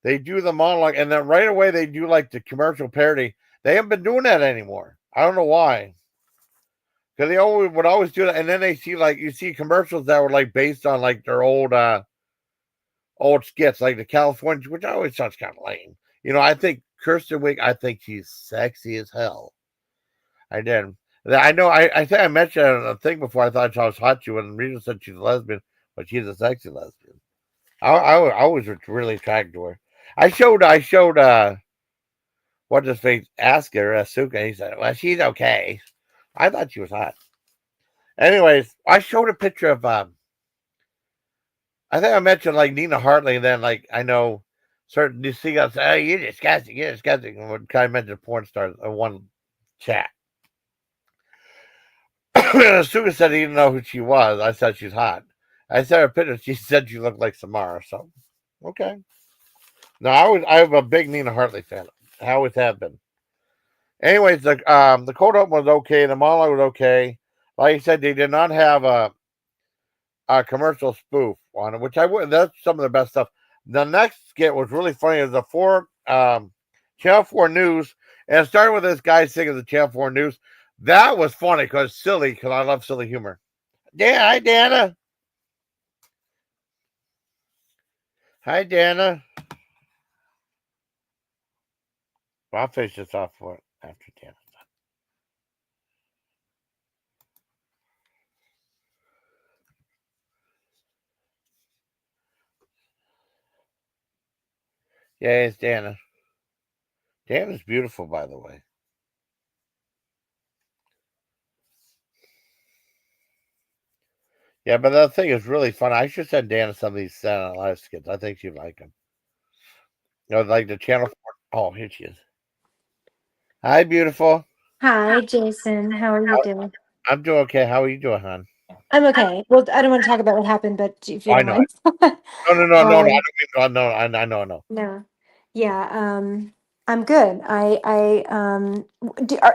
They do the monologue, and then right away they do like the commercial parody. They haven't been doing that anymore. I don't know why. Because they would always do that, and then they see you see commercials that were based on their old skits, like the California, which always sounds kind of lame. I think Kirsten Wiig, I think she's sexy as hell. I did. I know. I think I mentioned a thing before. I thought she was hot. When Rita said she's a lesbian, but she's a sexy lesbian. I was really attracted to her. I showed what does face ask her, Asuka. He said, well, she's okay. I thought she was hot. Anyways, I showed a picture of I think I mentioned Nina Hartley, and then I know certain you see us say, oh, you're disgusting. And we kind of mentioned porn stars in one chat. Asuka said he didn't know who she was. I said she's hot. I said her picture. She said she looked like Samara. So, okay. No, I'm a big Nina Hartley fan. I always have been. Anyways, the cold open was okay. The monologue was okay. Like I said, they did not have commercial spoof on it, which I would. That's some of the best stuff. The next skit was really funny. It was the Channel 4 News, and it started with this guy singing the Channel 4 News. That was funny because silly, because I love silly humor. Yeah, hi Dana. Hi Dana. Well, I'll finish this off for after Dana. Yeah, it's Dana. Dana's beautiful, by the way. Yeah, but the thing is really fun. I should send Dana some of these Saturday Night Live skits. I think she'd like them. Like the Channel 4. Oh, here she is. Hi, beautiful. Hi, Jason. How are you doing? I'm doing okay. How are you doing, hon? I'm okay. Well, I don't want to talk about what happened, but if you I don't know. mind. No. I don't mean. No, I know. No. Yeah, I'm good.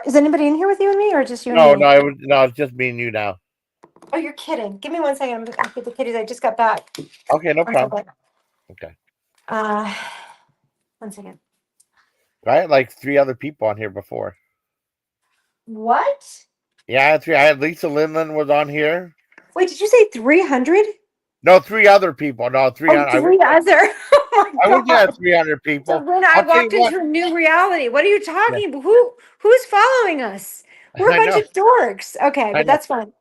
Is anybody in here with you and me, or just you and me? No. It's just me and you now. Oh, you're kidding. Give me 1 second. I'm looking at the kitties. I just got back. Okay, no 1 problem. second. Okay. 1 second. I had like 3 other people on here before. What? Yeah, I had 3. I had Lisa Lynn Lynn was on here. Wait, did you say 300? No, 3 other people. No, 300. Oh, 3 other. Oh my I wish I God. had 300 people. So then I I'll tell you walked what. into a new reality. What are you Yeah, talking about? Who's following us? We're a I bunch know. of dorks. Okay, I but know. that's fine.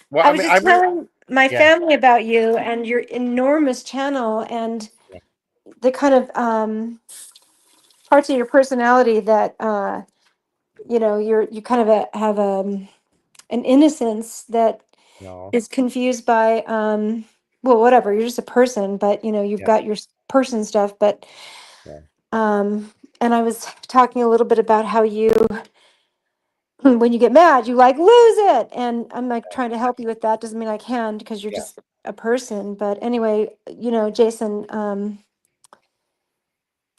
Well, I I was mean, just telling my yeah. family about you and your enormous channel and Yeah. the kind of parts of your personality that you kind of have an innocence that No. is confused by well, whatever. You're just a person, but you've Yeah. got your person stuff. But Yeah. and I was talking a little bit about how you, when you get mad, you like lose it, and I'm like trying to help you with that. Doesn't mean I can because you're Yeah. just a person. But anyway, Jason,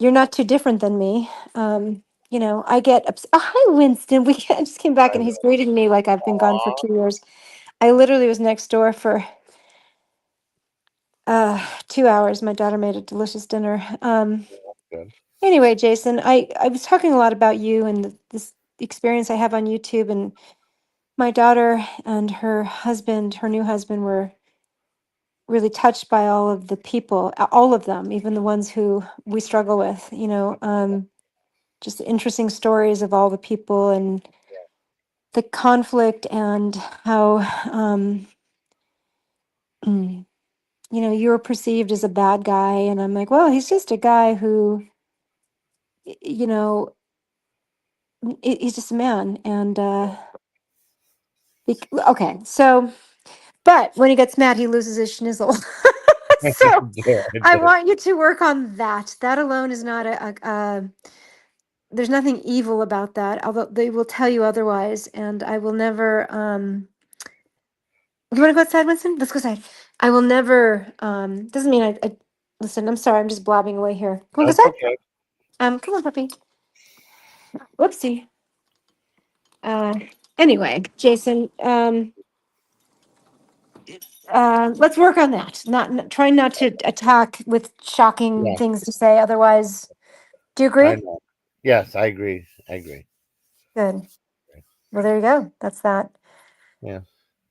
you're not too different than me. I get oh, hi, Winston. I just came back I and he's know. greeting me like I've been gone for Aw. 2 years. I literally was next door for 2 hours. My daughter made a delicious dinner. Good. Anyway, Jason, I was talking a lot about you and this experience I have on YouTube, and my daughter and her new husband, were really touched by all of the people, all of them, even the ones who we struggle with, just interesting stories of all the people and the conflict and how, you were perceived as a bad guy. And I'm like, well, he's just a guy who, y- you know, he's just a man. And, okay. So, but when he gets mad, he loses his schnizzle. So I I do. want you to work on that. That alone is not there's nothing evil about that, although they will tell you otherwise. And I will never, you want to go outside, Winston? Let's go outside. I will never, doesn't mean listen, I'm sorry. I'm just blabbing away here. Can we go That's outside? okay. Come on, puppy. Whoopsie. Uh, anyway, Jason, let's work on that. Trying not to attack with shocking Yeah, things to say. Otherwise, do you I agree? know. Yes, I agree. Good. Well, there you go. That's that. Yeah.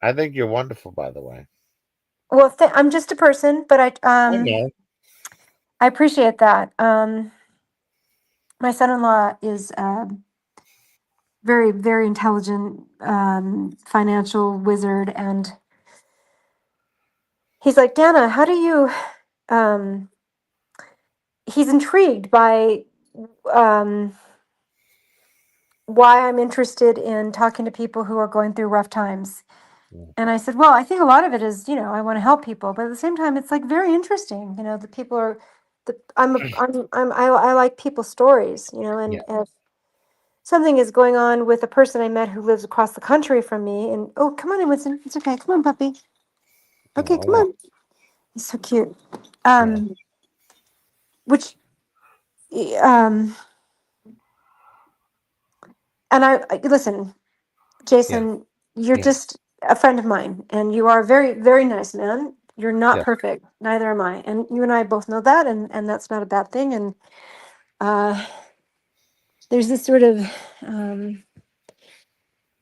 I think you're wonderful, by the way. Well, I'm just a person, but I know. I appreciate that. My son-in-law is very, very intelligent, financial wizard, and he's like, Dana, how do you? Um, he's intrigued by um, why I'm interested in talking to people who are going through rough times. Yeah. And I said, well, I think a lot of it is, I want to help people, but at the same time, it's like very interesting. The people are, I like people's stories, Yeah. and if something is going on with a person I met who lives across the country from me, and oh, come on in, Winston, it's okay, come on, puppy, okay, come Oh, on, he's so cute. yeah. Which, um, and listen, Yeah. Jason, you're Yeah. just a friend of mine, and you are a very, very nice man. You're not Yeah. perfect. Neither am I. And you and I both know that, and that's not a bad thing. And there's this sort of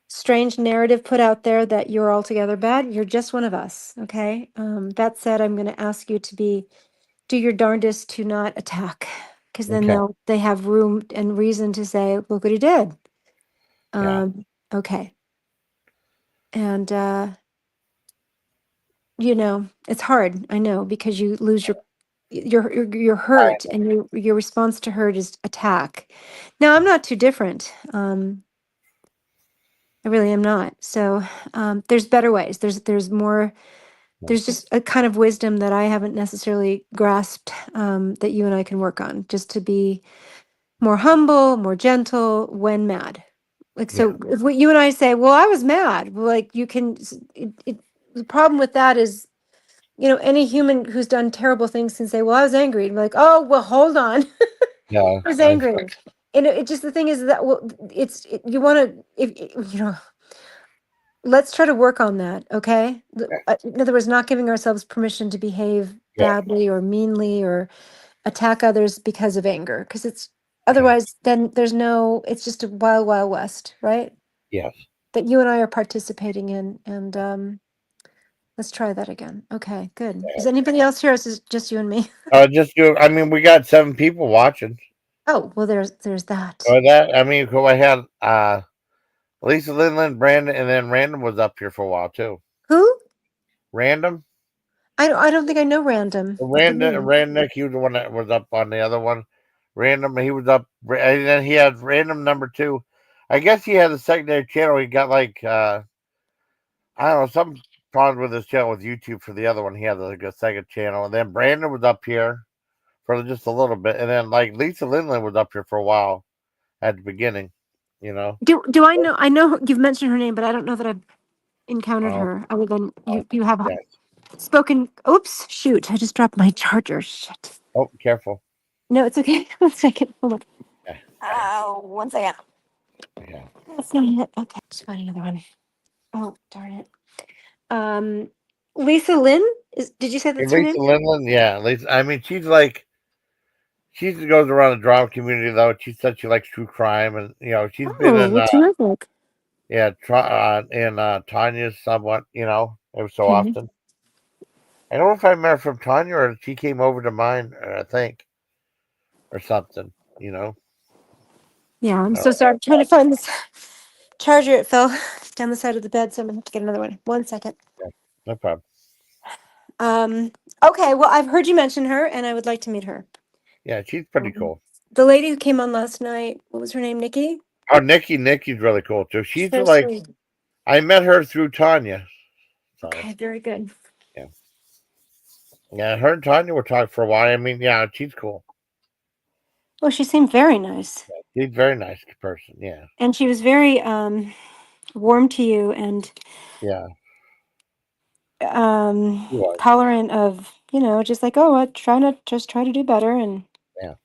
strange narrative put out there that you're altogether bad. You're just one of us. Okay. That said, I'm going to ask you to do your darndest to not attack, because then Okay. they have room and reason to say, look what he did. Yeah. Okay. And it's hard. I know, because you lose you're I, hurt, and your response to hurt is attack. Now, I'm not too different. I really am not. So there's better ways. There's more. There's just a kind of wisdom that I haven't necessarily grasped, that you and I can work on, just to be more humble, more gentle when mad. Like, yeah. so if you and I say, well, I was mad, well, like, you can, the problem with that is, any human who's done terrible things can say, well, I was angry. And be like, oh, well, hold on. Yeah. I was angry. And it just, the thing is that, well, you want to, let's try to work on that. Okay. In other words, not giving ourselves permission to behave Yeah. badly or meanly or attack others because of anger. Because it's, Okay. otherwise, then it's just a wild, wild west, right? Yes. That you and I are participating in. And let's try that again. Okay, good. Is anybody else here? Or is it just you and me? Just do. I mean, we got 7 people watching. Oh, well, there's that. Or that. I mean, cool. I had Lisa, Lynn, Lynn, Brandon, and then Random was up here for a while too. Who? Random. I don't think I know Random. Nick, he was the one that was up on the other one. Random, he was up, and then he had Random number 2. I guess he had a secondary channel. He got like I don't know, some problems with his channel with YouTube for the other one. He had like a second channel, and then Brandon was up here for just a little bit, and then like Lisa Lynn Lynn was up here for a while at the beginning. Do I know? I know you've mentioned her name, but I don't know that I've encountered Oh, her other than you have yeah. spoken. Oops, shoot! I just dropped my charger. Shit. Oh, careful. No, it's okay. 1 second. Hold on. Yeah. Oh, 1 second. Yeah. That's not it. Okay, just find another one. Oh, darn it. Lisa Lynn did you say that's her Lisa name? Lynn Lynn, yeah. Lisa, I mean, she's like, she goes around the drama community though. She said she likes true crime, and she's been Oh, in well, terrific. Tanya's somewhat, every so Okay. often. I don't know if I met her from Tanya or she came over to mine, I think, or something. Yeah, I'm I so don't sorry. I'm trying to find this charger. It fell down the side of the bed, so I'm gonna have to get another one. 1 second. know. No problem. Okay, well, I've heard you mention her, and I would like to meet her. Yeah, she's pretty Um, cool. The lady who came on last night, what was her name? Nikki? Oh, Nikki's really cool too. She's So like, sweet. I met her through Tanya. So Okay, very good. yeah, her and Tanya were talking for a while. I mean, yeah, she's cool. Well, she seemed very nice. She's a very nice person. Yeah. And she was very warm to you and Yeah. She was. tolerant of, just like, oh, I try to do better. And Yeah.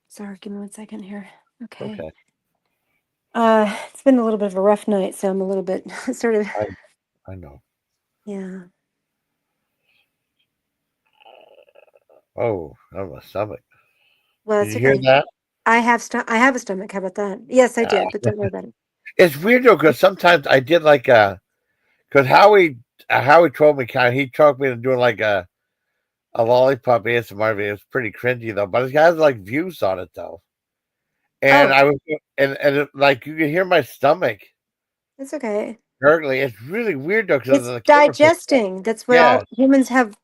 sorry, give me 1 second here. Okay. Okay. It's been a little bit of a rough night, so I'm a little bit sort of, I know. yeah. Oh, that was my stomach. Well, Did that's you hear okay. that? I have a stomach. How about that? Yes, I did, but don't worry about it. It's weird though, because sometimes I did like because Howie told me he talked me into doing like a lollipop ASMR video. It's pretty cringy though, but it has like views on it though. And Oh, I was like you can hear my stomach it's okay. gurgling. It's really weird though because It's the camera picks it up. digesting. That's what Yeah, all humans have,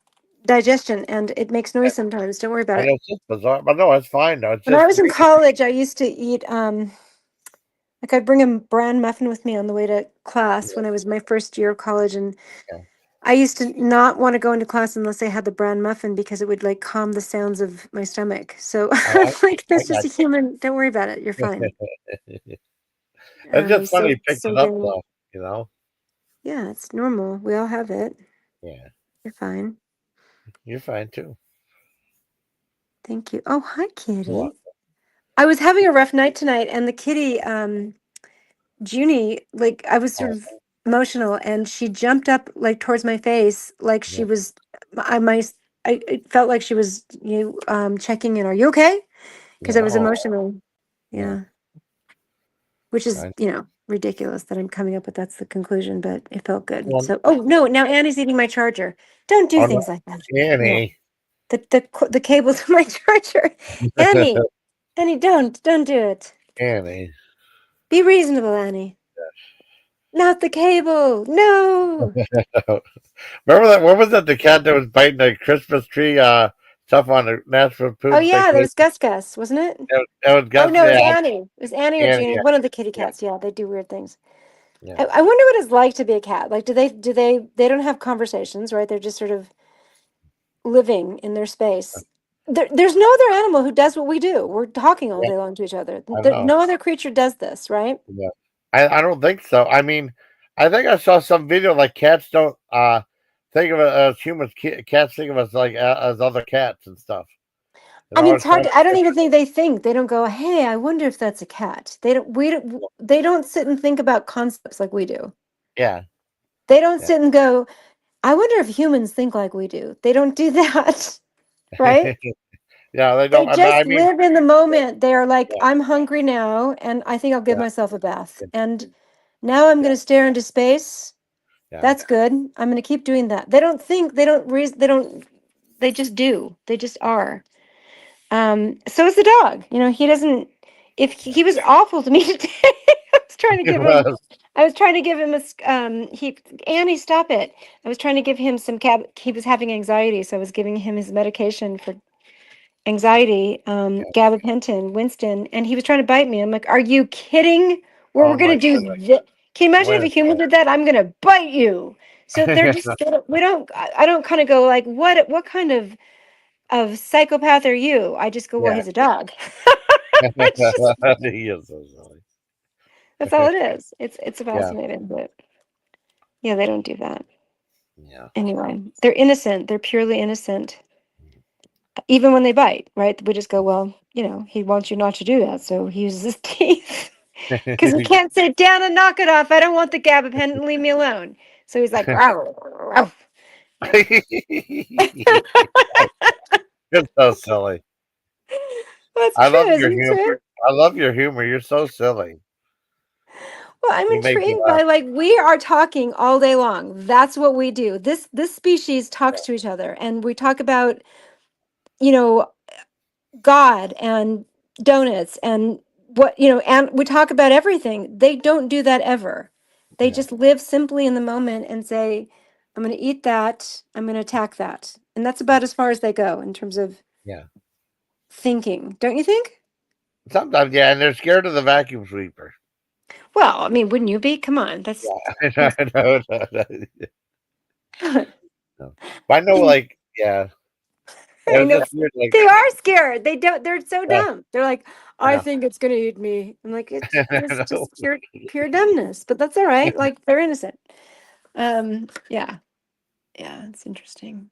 digestion, and it makes noise sometimes. Don't worry about I know it. it's just bizarre, but no, it's fine though. It's When I just was in college, I used to eat like I'd bring a bran muffin with me on the way to class when I was my first year of college, and yeah. I used to not want to go into class unless I had the bran muffin because it would like calm the sounds of my stomach. So Oh, like I that's got just a human. Don't worry about it. You're fine. you. It's just funny So he picked so it up good. though. Yeah, it's normal. We all have it. Yeah, You're fine. you're fine too. Thank you. Oh, hi, You're kitty. welcome. I was having a rough night tonight, and the kitty, Junie, like I was sort Oh, of emotional, and she jumped up like towards my face, like she was. It felt like she was checking in. Are you okay? Because I was Oh, emotional. yeah. Yeah. Which is I- ridiculous that I'm coming up with that's the conclusion, but it felt good. Well, So no, now Annie's eating my charger. Don't do oh, things like that. Annie. The cable's on my charger. Annie, don't do it. Annie. Be reasonable, Annie. Not the cable. No. Remember that? What was that? The cat that was biting the Christmas tree stuff on the Nashville Oh Poop yeah, that vacation? was Gus, wasn't it? That was Oh Gus. no, it was Yeah, Annie. It was Annie or Annie. Jeannie, Yeah, one of the kitty yeah, cats. Yeah, they do weird things. yeah. I wonder what it's like to be a cat. Like, they don't have conversations, right? They're just sort of living in their space. There's no other animal who does what we do. We're talking all Yeah, day long to each other. I know. No other creature does this, right? Yeah. I don't think so. I mean, I think I saw some video like cats don't think of us as humans. Cats think of us like as other cats and stuff. I mean, it's It's hard. not, I don't even think they think. They don't go, "Hey, I wonder if that's a cat." They don't. We don't. They don't sit and think about concepts like we do. yeah. They don't Yeah. sit and go, "I wonder if humans think like we do." They don't do that, right? Yeah, they They don't. I just mean, live in the moment. They are like, yeah, "I'm hungry now, and I think I'll give yeah, myself a bath." yeah, And now I'm yeah, going to stare into space. yeah, That's good. I'm going to keep doing that. They don't think. They don't reason. They don't. They just do. They just are. So is the dog. He doesn't. If he was awful to me today, I was trying to give him. Well, I was trying to give him Annie, stop it. I was trying to give him some he was having anxiety, so I was giving him his medication for anxiety, gabapentin, Winston, and he was trying to bite me. I'm like, are you kidding? We're oh gonna my do goodness. this. Can you imagine if a When, human did that? I'm gonna bite you. So they're just we don't. I don't kind of go like, what kind of psychopath are you? I just go, well, yeah. he's a dog. It's just He is so silly. that's all it is. It's Yeah, fascinating, but yeah, they don't do that. yeah. Anyway, they're innocent. They're purely innocent. Even when they bite, right? We just go, well, he wants you not to do that, so he uses his teeth. Because he can't sit down and knock it off. I don't want the gabapentin. Leave me alone. So he's like, "Rawr, rawr." You're so silly. That's I love true, your isn't humor. it? I love your humor. You're so silly. Well, I'm You make me intrigued laugh. by we are talking all day long. That's what we do. This species talks to each other, and we talk about you know God and donuts and and we talk about everything. They don't do that ever. They Yeah, just live simply in the moment and say, I'm going to eat that, I'm going to attack that. And that's about as far as they go in terms of yeah. thinking. Don't you think? Sometimes, yeah, and they're scared of the vacuum sweeper. Well, I mean, wouldn't you be? Come on. Yeah, I know. No. But I know, like, yeah, it I was know. just weird. Like, They are scared. They're so yeah, dumb. They're like, I I know. think it's going to eat me. I'm like, it's I just know. pure dumbness, but that's all right. Like they're innocent. Yeah. Yeah, it's interesting.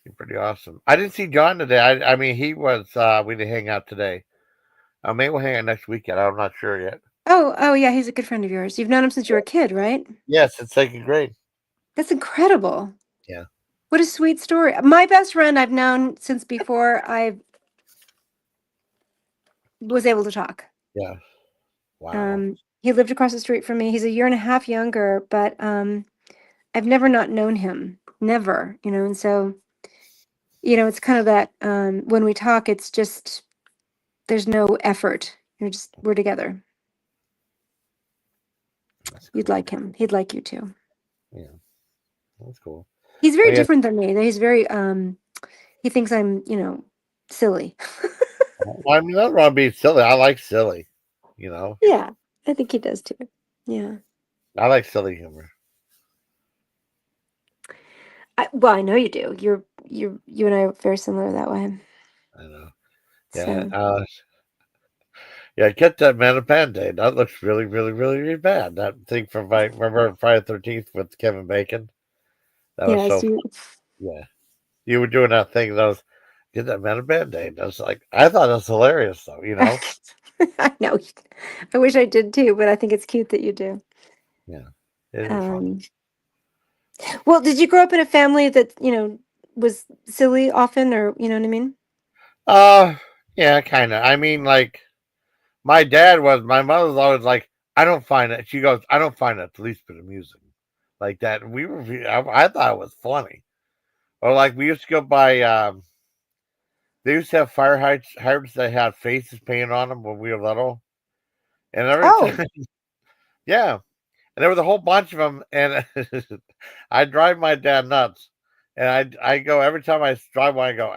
You're pretty awesome. I didn't see John today. I mean, he was. We didn't hang out today. Maybe we'll hang out next weekend. I'm not sure yet. Oh yeah, he's a good friend of yours. You've known him since you were a kid, right? Yes, it's second grade. That's incredible. Yeah, What a sweet story. My best friend I've known since before I was able to talk. yeah. Wow. He lived across the street from me. He's a year and a half younger, but I've never not known him. Never, and so, it's kind of that when we talk, it's just there's no effort. We're together. That's You'd cool. like him. He'd like you too. Yeah, that's cool. He's very Well, yeah, different than me. He's very he thinks I'm, silly. well, I mean, nothing wrong being silly. I like silly. You know, Yeah, I think he does too. Yeah. I like silly humor. Well, I know you do. You and I are very similar that way. I know. Yeah. So Yeah. Get that man a Band-Aid. That looks really, really, really, really bad. That thing from remember Friday the 13th with Kevin Bacon. That was yes, so. Yeah. You were doing that thing. That was get that man a Band-Aid. I was like, I thought it was hilarious though. I know. I wish I did too, but I think it's cute that you do. Yeah, it is fun. Well, did you grow up in a family that was silly often, or you know what I mean? Yeah, kind of. I mean, like my dad was. My mother's always like, I don't find it. She goes, I don't find it the least bit amusing, like that. And we were. I thought it was funny. Or like we used to go by. They used to have fire hydrants that had faces painted on them when we were little, and every Oh, time, yeah, and there was a whole bunch of them, and I drive my dad nuts. And I go every time I drive one, I go,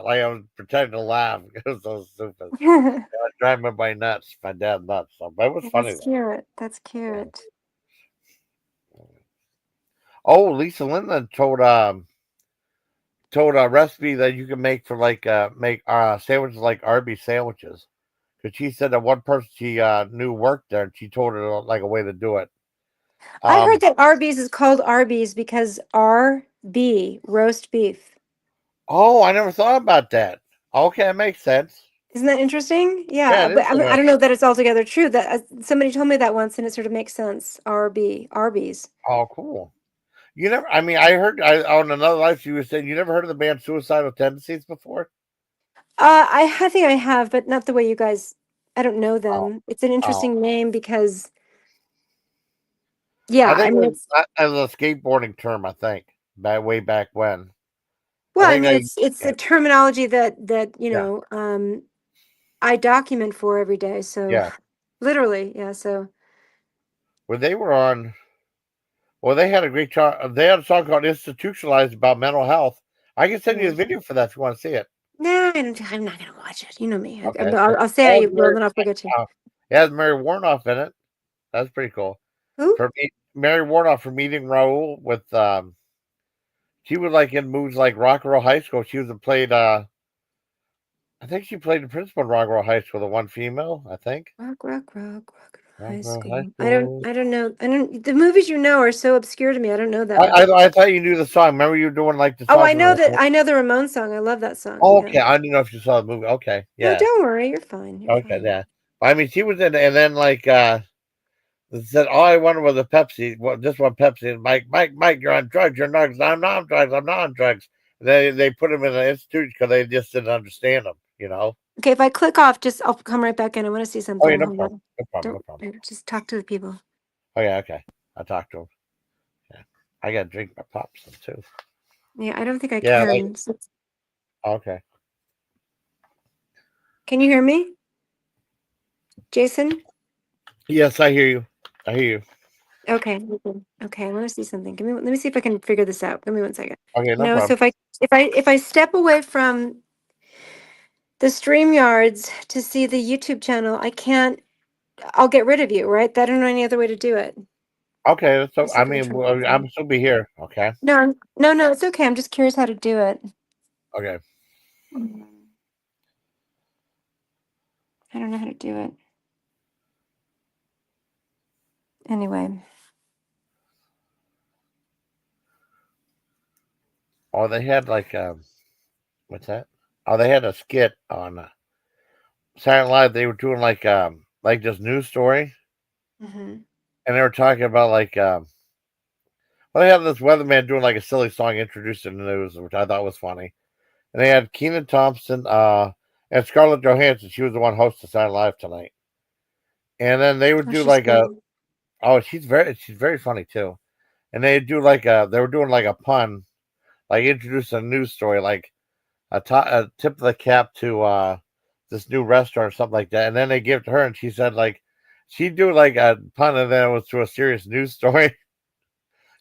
like I was pretending to laugh because it was so stupid. I drive my nuts, my dad nuts. So, but it was funny that's though. cute. That's Yeah. cute. Oh, Lisa Lynn Lynn told a recipe that you can make for like make sandwiches like Arby's sandwiches. Because she said that one person she knew worked there, and she told her like a way to do it. I heard Um, that Arby's is called Arby's because RB, roast beef. oh, I never thought about that. Okay, that makes sense. Isn't that interesting? Yeah, Yeah, it but is I mean, I don't interesting. know that it's altogether true. That somebody told me that once, and it sort of makes sense. Arby's. Oh, cool. You never. I mean, I heard on another life you were saying you never heard of the band Suicidal Tendencies before. I think I have, but not the way you guys. I don't know Oh, them. It's an oh. interesting name because, yeah, I I think it mean, was it's as a skateboarding term. I think back way back when. I well, I think mean, they. it's Yeah, a terminology that yeah, I document for every day. So, yeah. literally, yeah. So, When they were on. Well, they had a great they had a song called "Institutionalized" about mental health. I can send you yeah. the video for that if you want to see it. Nah, I'm not gonna watch it. You know me. Okay. I'll say Oh, I will, then I'll forget to. it has Mary Warnoff in it. That's pretty cool. Who? Mary Warnoff from Meeting Raoul with she was like in movies like Rock and Roll High School. She was played I think she played the principal in Rock and Roll High School, the one female, I think. Rock. Rock High and Roll High school. School. I don't know. I don't. The movies you know are so obscure to me. I don't know them. I thought you knew the song. Remember you were doing like the Oh, song from the I know the Ramones song. I love that song. Oh, Yeah. okay. I didn't know if you saw the movie. Okay, No, yeah. don't worry. You're fine. You're Okay, fine. yeah. I mean she was in and then like they said all I wanted was a Pepsi. Well, just one Pepsi. And Mike, you're on drugs. You're not. I'm not on drugs. I'm not on drugs. They put him in an institute because they just didn't understand him. You know. Okay, if I click off, just I'll come right back in. I want to see Oh yeah, something. no Hold problem. on. No problem. No Don't problem. just talk to the people. Oh yeah, okay. I talked to him. Yeah, I got to drink my pops too. Yeah, I don't think I Yeah. can. Okay. Can you hear me, Jason? Yes, I hear you. I hear you. Okay. Okay, I want to see something. Let me see if I can figure this out. Give me 1 second. Okay, no No, so problem. if I step away from the StreamYards to see the YouTube channel, I can't. I'll get rid of you, right? I don't know any other way to do it. Okay, so Let's see I if I can mean, try well, something. I'm still be here. Okay. No, it's okay. I'm just curious how to do it. Okay. I don't know how to do it. Anyway. Oh, they had like what's that? Oh, they had a skit on Saturday Night Live. They were doing like this news story, Mm-hmm. and they were talking about well, they had this weatherman doing like a silly song introducing the news, which I thought was funny. And they had Keenan Thompson, and Scarlett Johansson. She was the one hosting Saturday Night Live tonight. And then they would Oh, do she's like a good. oh, she's very funny too. And they do they were doing like a pun, like introducing a news story, like a tip of the cap to this new restaurant or something like that. And then they give it to her, and she said like she'd do like a pun, and then it was to a serious news story.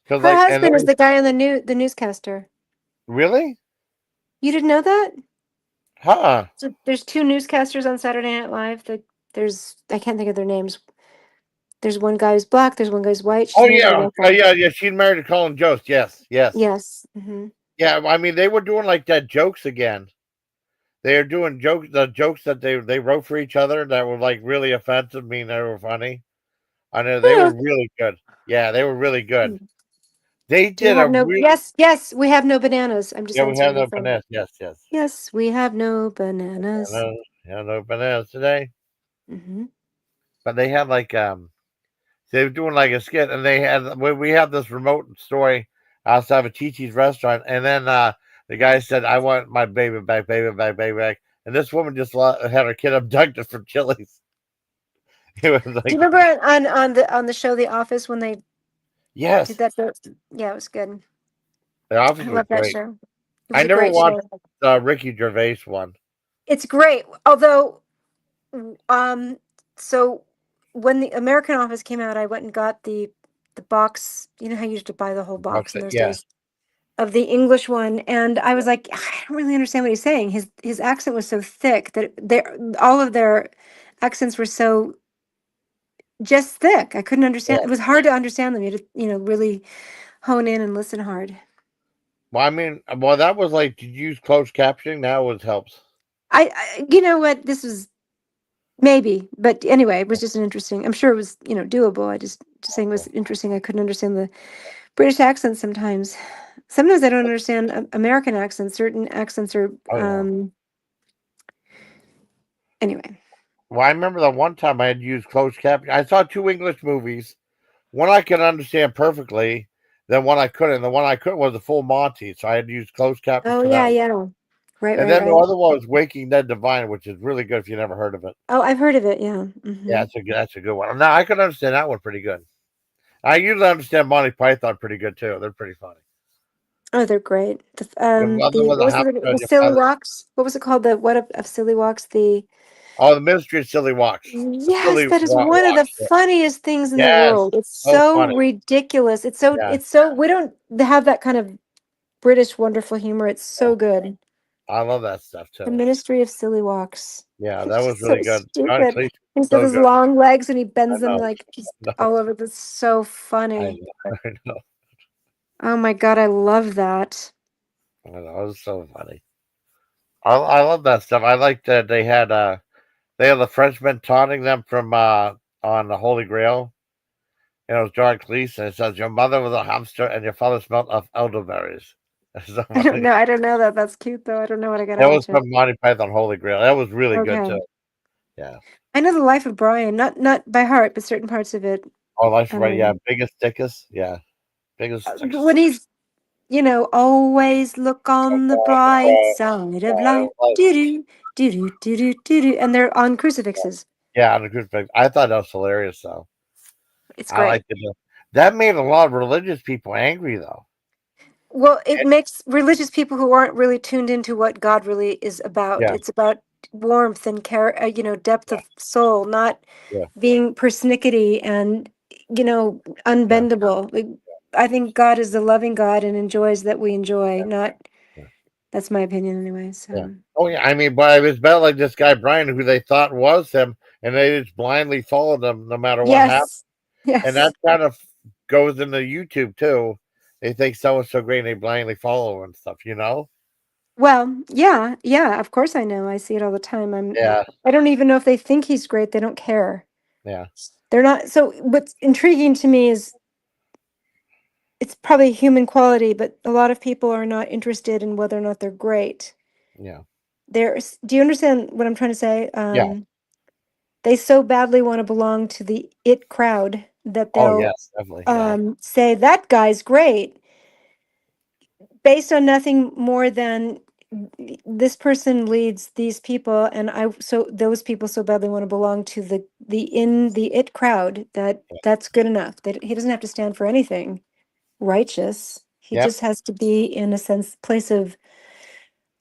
Because Her like and husband is then, the guy on the newscaster. really, You didn't know that? huh? So there's two newscasters on Saturday Night Live. There's I can't think of their names. There's one guy who's black. There's one guy who's white. She's Oh married to a yeah, white guy. yeah. She'd married to Colin Jost. Yes, yes. Yes. Mm-hmm. Yeah, I mean they were doing like that jokes again. They were doing the jokes that they wrote for each other that were like really offensive. I mean they were funny. I know they were really good. Yeah, they were really good. They Do you did a have no? real. Yes, we have no bananas. I'm just Yeah, we have answering my no phone. bananas. Yes, yes. Yes, we have no bananas. No bananas today. Mm-hmm. But they had They were doing like a skit, and they had we have this remote story outside of Chi-Chi's restaurant, and then the guy said, "I want my baby back, baby back, baby back," and this woman just had her kid abducted from Chili's. It was Do like, you remember on the show The Office when they yes, did that? Yeah, it was good. The Office I was love that great. show. It I was a never great watched show. Ricky Gervais one. It's great. Although, um, so when the American Office came out, I went and got the box. You know how you used to buy the whole box in those Yeah, days of the English one, and I was like, I don't really understand what he's saying. His accent was so thick that all of their accents were so just thick. I couldn't understand. yeah. It was hard to understand them. You had to, really hone in and listen hard. Well, I mean, well, that was like to use closed captioning. That always helps. You know what? This was maybe, but anyway, it was just an interesting. I'm sure it was, doable. I just saying it was interesting. I couldn't understand the British accent sometimes. Sometimes I don't understand American accents. Certain accents are. Oh yeah. Anyway. Well, I remember that one time I had used closed captioning. I saw 2 English movies. One I could understand perfectly, then one I couldn't. The one I couldn't was the full Monty, so I had to use closed captions Oh for yeah, that. yeah. Right, And right, then the right. other one was Waking Dead Divine, which is really good if you never heard of it. Oh, I've heard of it. Yeah. Yeah, that's a good one. Now I could understand that one pretty good. I usually understand Monty Python pretty good too. They're pretty funny. Oh, they're great. The other What was a was house the Silly Walks? What was it called? The what of Silly Walks? the Ministry of Silly Walks. Yes, that is one of the Yeah. funniest things in the Yes, world. It's so so funny. ridiculous. Yeah, We don't have that kind of British wonderful humor. It's so good. I love that stuff The too. Ministry of Silly Walks. Yeah, that It's was just so really good. John stupid. Cleese He's was got so those good. long legs and he I bends them know. like just I all over. That's so know. funny. I know. Oh my God, I love that. I know. It was so funny. I love that stuff. I like that they had the Frenchman taunting them from on the Holy Grail. And it was John Cleese, and it says your mother was a hamster and your father smelled of elderberries. That's so I don't funny. know. I don't know that. That's cute though. I don't know what I gotta That was watch it. from Monty Python Holy Grail. That was really good Okay. too. Yeah. I know the Life of Brian, not by heart, but certain parts of it. Oh, Life's right. Yeah, Um, biggest thickest. Yeah, biggest when thickest. he's, always look on the bright side of life. Do do do do do do do do, and they're on crucifixes. Yeah, on the crucifix. I thought that was hilarious though. It's I great. liked it. That made a lot of religious people angry though. Well, it makes religious people who aren't really tuned into what God really is about. Yeah, It's about warmth and care, depth of soul, not yeah, being persnickety and, yeah, unbendable. I think God is the loving God and enjoys that we enjoy, not, yeah. that's my opinion anyway. Yeah. So, Oh yeah. I mean, but it was about like this guy Brian, who they thought was him, and they just blindly followed him no matter what happened. yes, And that yes. kind of goes into YouTube too. They think someone's so great, and they blindly follow and stuff. You know? Well, yeah, yeah, of course I know. I see it all the time. Yeah, I don't even know if they think he's great. They don't care. yeah, They're not. So what's intriguing to me is it's probably human quality, but a lot of people are not interested in whether or not they're great. yeah, Do you understand what I'm trying to say? yeah. They so badly want to belong to the it crowd that Oh they'll yes, definitely. Yeah, say that guy's great based on nothing more than this person leads these people, and those people so badly want to belong to the it crowd that that's good enough. That he doesn't have to stand for anything righteous. He yep, just has to be in a sense place of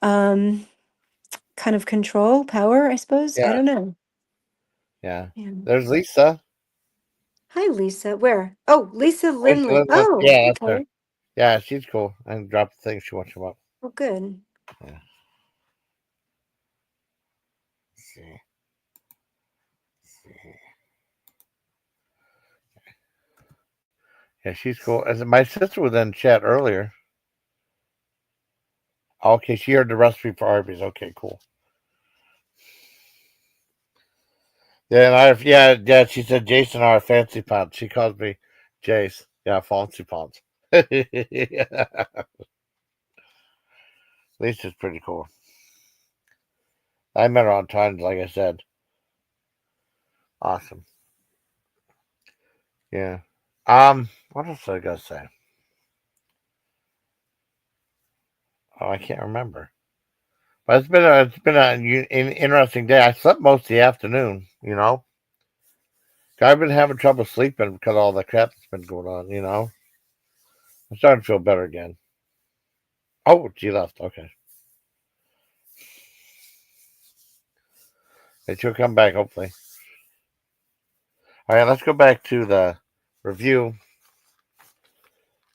um kind of control, power, I suppose. I yeah, don't know. yeah. Yeah. There's Lisa. Hi, Lisa. Where? Oh, Lisa Lynn Lisa Lynn. Lynn Lynn. Oh, Yeah, that's her. okay. Yeah, she's cool. And drop the thing. She wants them up. Well, good. Yeah. Let's see. Let's see. Yeah, she's cool. As my sister was in chat earlier. Okay, she heard the recipe for Arby's. Okay, cool. Yeah, yeah. She said Jason are fancy pants. She calls me Jace. Yeah, fancy pants. Yeah. Lisa's pretty cool. I met her on times, like I said. Awesome. Yeah. What else did I gotta say? Oh, I can't remember. But it's been an interesting day. I slept most of the afternoon. You know, I've been having trouble sleeping because of all the crap that's been going on. You know, I'm starting to feel better again. Oh, she left. Okay, she'll come back hopefully. All right, let's go back to the review.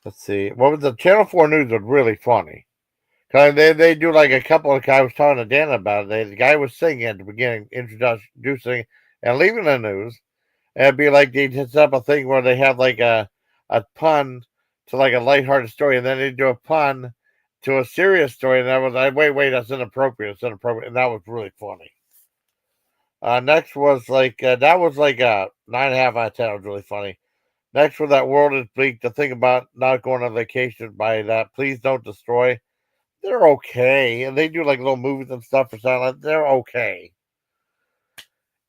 Let's see. What was the Channel 4 News was really funny. Cause they do like a couple of guys. I was talking to Dan about it. The guy was singing at the beginning, introducing and leaving the news. And it'd be like they set up a thing where they have like a pun to like a lighthearted story, and then they do a pun to a serious story, and that was like, wait, that's inappropriate. It's inappropriate, and that was really funny. Next was like that was like a 9.5 out of 10. It was really funny. Next was that world is bleak. The thing about not going on vacation by that. Please don't destroy. They're okay, and they do like little movies and stuff for silent. They're okay.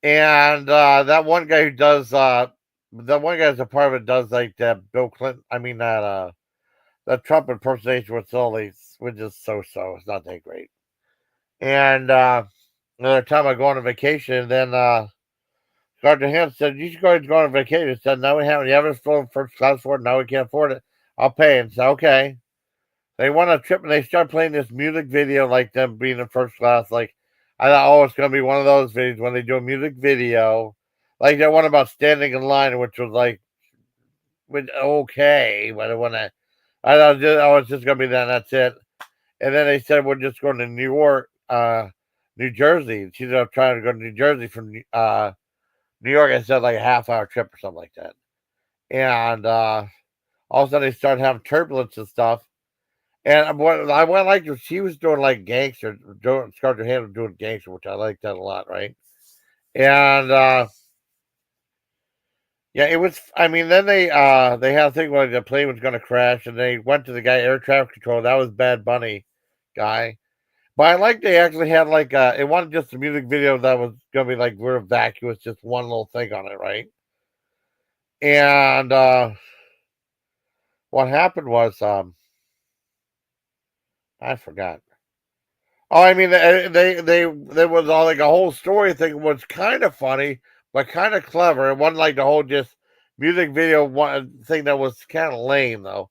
And that one guy who does the one guy's a part of it does like that Bill Clinton. I mean that Trump impersonation with Sully's, which is so. It's not that great. And another time I go on a vacation, and then Scarlett Johansson said, "You should go on a vacation." I said, "No, we haven't. You ever flown first class for it? No, we can't afford it. I'll pay." And said, "Okay." They went on a trip and they start playing this music video, like them being in first class. Like I thought, oh, it's gonna be one of those videos when they do a music video, like that one about standing in line, which was like, okay, but when I thought, oh, it's just gonna be that. And that's it. And then they said we're just going to New York, New Jersey. She ended up trying to go to New Jersey from New York. I said like a half-hour trip or something like that. And all of a sudden they started having turbulence and stuff. And what I liked was she was doing like gangster, Scarlett Johansson doing gangster, which I liked that a lot, right? And yeah, it was. I mean, then they had a thing where the plane was going to crash, and they went to the guy air traffic control. That was Bad Bunny guy, but I like they actually had like it wasn't just a music video that was going to be like real vacuous, just one little thing on it, right? And what happened was I forgot. Oh, I mean, they there was all like a whole story thing was kind of funny, but kind of clever. It wasn't like the whole just music video one thing that was kind of lame though.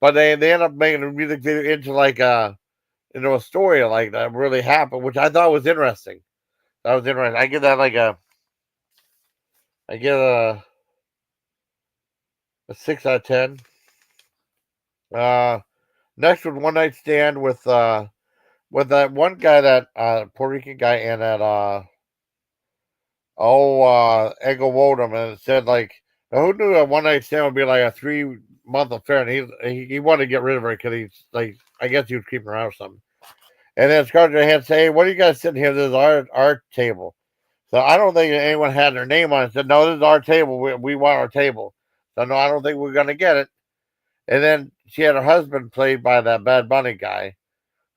But they ended up making the music video into a story like that really happened, which I thought was interesting. That was interesting. I give that like I give a 6 out of 10. Next was One Night Stand with that one guy, that Puerto Rican guy, and that Ego Woldham, and it said like, who knew a one night stand would be like a 3-month affair, and he wanted to get rid of her because he's like, I guess he was keeping her out or something. And then Scarlett Johansson said, "Hey, what are you guys sitting here? This is our table." So I don't think anyone had their name on it. Said, "No, this is our table. We want our table." So no, I don't think we're gonna get it. And then she had her husband played by that Bad Bunny guy,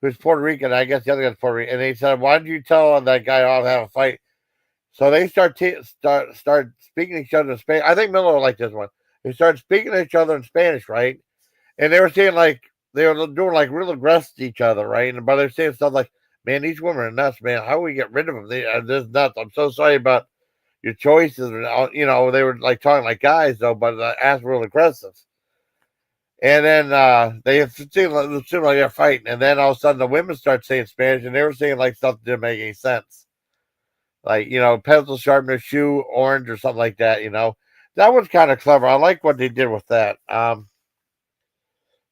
who's Puerto Rican. I guess the other guy's Puerto Rican. And he said, "Why did you tell that guy off to have a fight?" So they start speaking to each other in Spanish. I think Miller will like this one. They started speaking to each other in Spanish, right? And they were saying like they were doing like real aggressive to each other, right? And but they're saying stuff like, "Man, these women are nuts, man. How do we get rid of them? They're nuts. I'm so sorry about your choices." You know, they were like talking like guys though, but as real aggressive. And then they seemed like they're fighting, and then all of a sudden the women start saying Spanish, and they were saying like stuff that didn't make any sense. Like, you know, pencil sharpener, shoe, orange, or something like that, you know. That was kind of clever. I like what they did with that.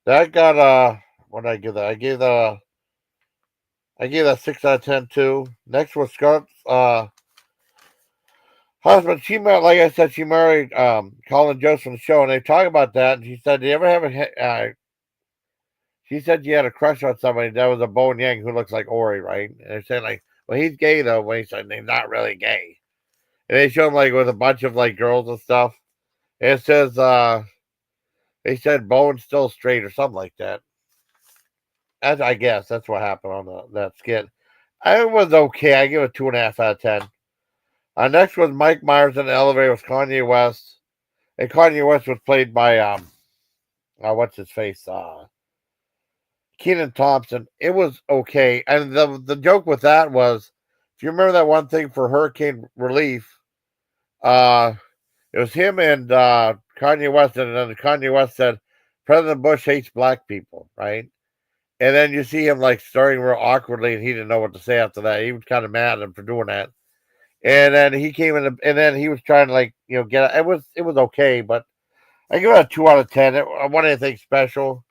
That got what did I give that? I gave that 6 out of 10 too. Next was Scarlett's husband. She married, like I said, she married Colin Jost from the show, and they talk about that. And she said, "Do you ever have a?" She said she had a crush on somebody that was a Bowen Yang who looks like Ori, right? And they're saying like, "Well, he's gay though." When he said he's not really gay. And they show him like with a bunch of like girls and stuff. And it says they said Bowen's still straight or something like that. As I guess that's what happened on that skit. It was okay. I give it 2.5 out of 10. Next was Mike Myers in the elevator with Kanye West. And Kanye West was played by what's his face? Kenan Thompson. It was okay. And the joke with that was, if you remember that one thing for hurricane relief, it was him and Kanye West, and then Kanye West said, President Bush hates black people, right? And then you see him like starting real awkwardly, and he didn't know what to say after that. He was kind of mad at him for doing that. And then he came in, and then he was trying to get it. It was okay, but I give it a 2 out of 10. It wasn't anything special.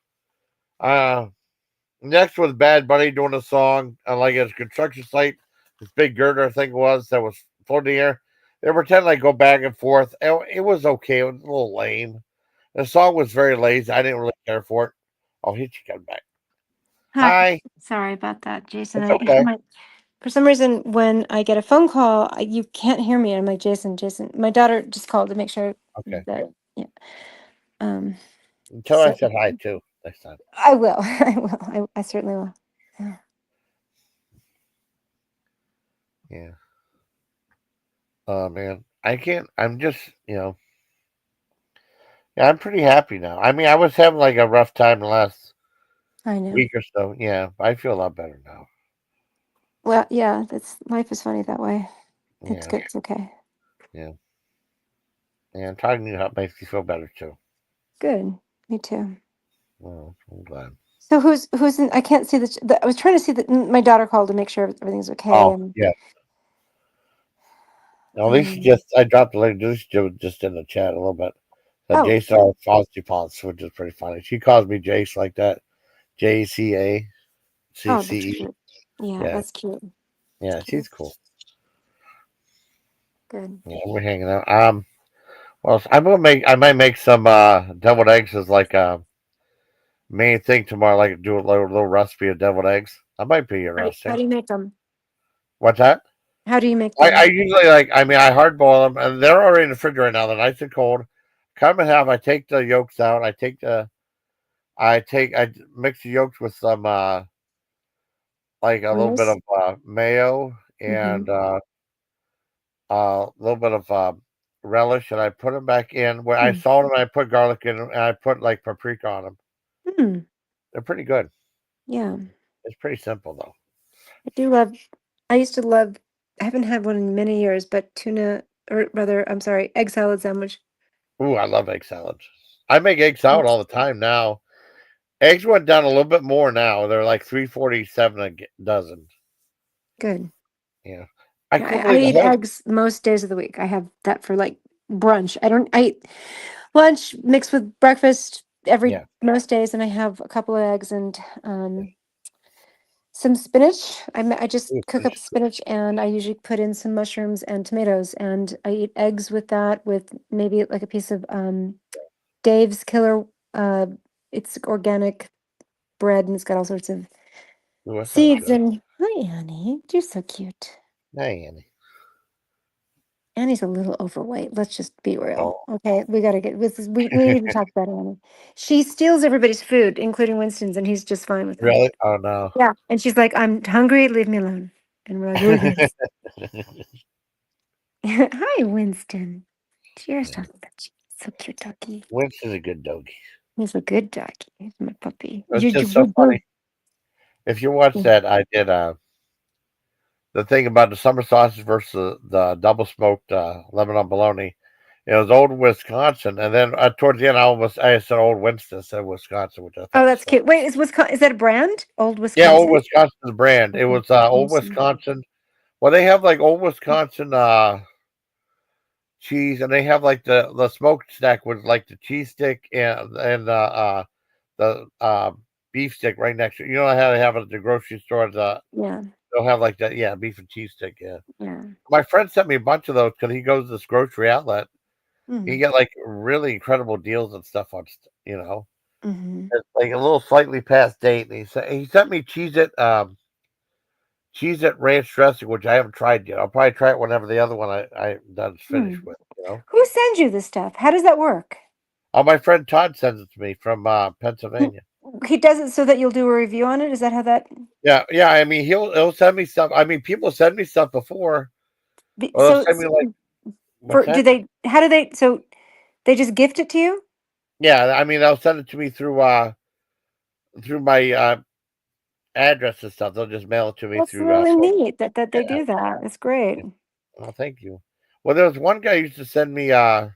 Next was Bad Bunny doing a song on like a construction site. This big girder, I think it was, that was floating in the air. They pretending like go back and forth. It was okay. It was a little lame. The song was very lazy. I didn't really care for it. Oh, he should come back. Hi. Sorry about that, Jason. It's okay. For some reason, when I get a phone call, you can't hear me. I'm like, Jason. My daughter just called to make sure Okay. that, yeah. Until I So- said hi too next time. I will. I will. I certainly will. Yeah. Oh man, I can't. I'm just, yeah, I'm pretty happy now. I mean, I was having like a rough time the last I know. week or so. Yeah, I feel a lot better now. Well, yeah. Life is funny that way. It's Yeah. good. It's okay. And talking to you help makes me feel better too. Good. Me too. Well, I'm glad. So who's in? I can't see I was trying to see that my daughter called to make sure everything's okay. Oh, yeah. No, I dropped the link. Alicia was just in the chat a little bit. Oh. Jason Fonzie Ponce, which is pretty funny. She calls me Jace like that. JCA. Oh, that's cute. Yeah, Yeah. that's cute. Yeah, That's she's cute. cool. Good. Yeah, we're hanging out. Well, I might make some deviled eggs as like a main thing tomorrow. Like do a little recipe of deviled eggs. That might be interesting. How do you make them? What's that? How do you make them? I usually I hard boil them, and they're already in the refrigerator now. They're nice and cold. Cut them in half. I take the yolks out. I mix the yolks with some like a little bit of mayo and a little bit of relish, and I put them back in. When I salt them, I put garlic in them, and I put like paprika on them. Hmm. They're pretty good. Yeah. It's pretty simple though. I used to love, I haven't had one in many years, but egg salad sandwich. Ooh, I love egg salads. I make egg salad all the time now. Eggs went down a little bit more now. They're like $3.47 a dozen. Good. Yeah. I eat eggs most days of the week. I have that for like brunch. I eat lunch mixed with breakfast most days, and I have a couple of eggs and some spinach. I just cook up spinach, and I usually put in some mushrooms and tomatoes, and I eat eggs with that, with maybe like a piece of Dave's Killer. It's organic bread, and it's got all sorts of seeds. And hi, Annie, you're so cute. Hi, Annie. Annie's a little overweight. Let's just be real. Okay, we got to get with this. We need to talk about Annie. She steals everybody's food, including Winston's, and he's just fine with it. Really? Oh no. Yeah, and she's like, "I'm hungry. Leave me alone." And we're like, "Okay." Hi, Winston. Cheers, talking about you. So cute, doggy. Winston's a good doggy. He's a good doggy. He's my puppy. It's just so funny. If you watch that, I did the thing about the summer sausage versus the double smoked lemon on bologna. It was old Wisconsin, and then towards the end, I said old Winston instead of Wisconsin, which I thought. Oh, that's cute. Wait, is that a brand? Old Wisconsin. Yeah, old Wisconsin's brand. It was old Wisconsin. Well, they have like old Wisconsin cheese, and they have like the smoked stack with like the cheese stick and the beef stick right next to it. You know how they have it at the grocery store? They'll have like that, beef and cheese stick. Yeah. My friend sent me a bunch of those because he goes to this grocery outlet. You get like really incredible deals and stuff on, It's like a little slightly past date. And he sent me Cheez-It ranch dressing, which I haven't tried yet. I'll probably try it whenever the other one I done finished with. Who sends you this stuff? How does that work? Oh, my friend Todd sends it to me from Pennsylvania. He does it so that you'll do a review on it. Is that how that? Yeah. I mean, he'll send me stuff. I mean, people send me stuff before. Send me like. How do they? So They just gift it to you? Yeah, I mean they'll send it to me through my address and stuff. They'll just mail it to me That's through. really neat that they Yeah. do that. It's great. Oh, thank you. Well, there was one guy who used to send me a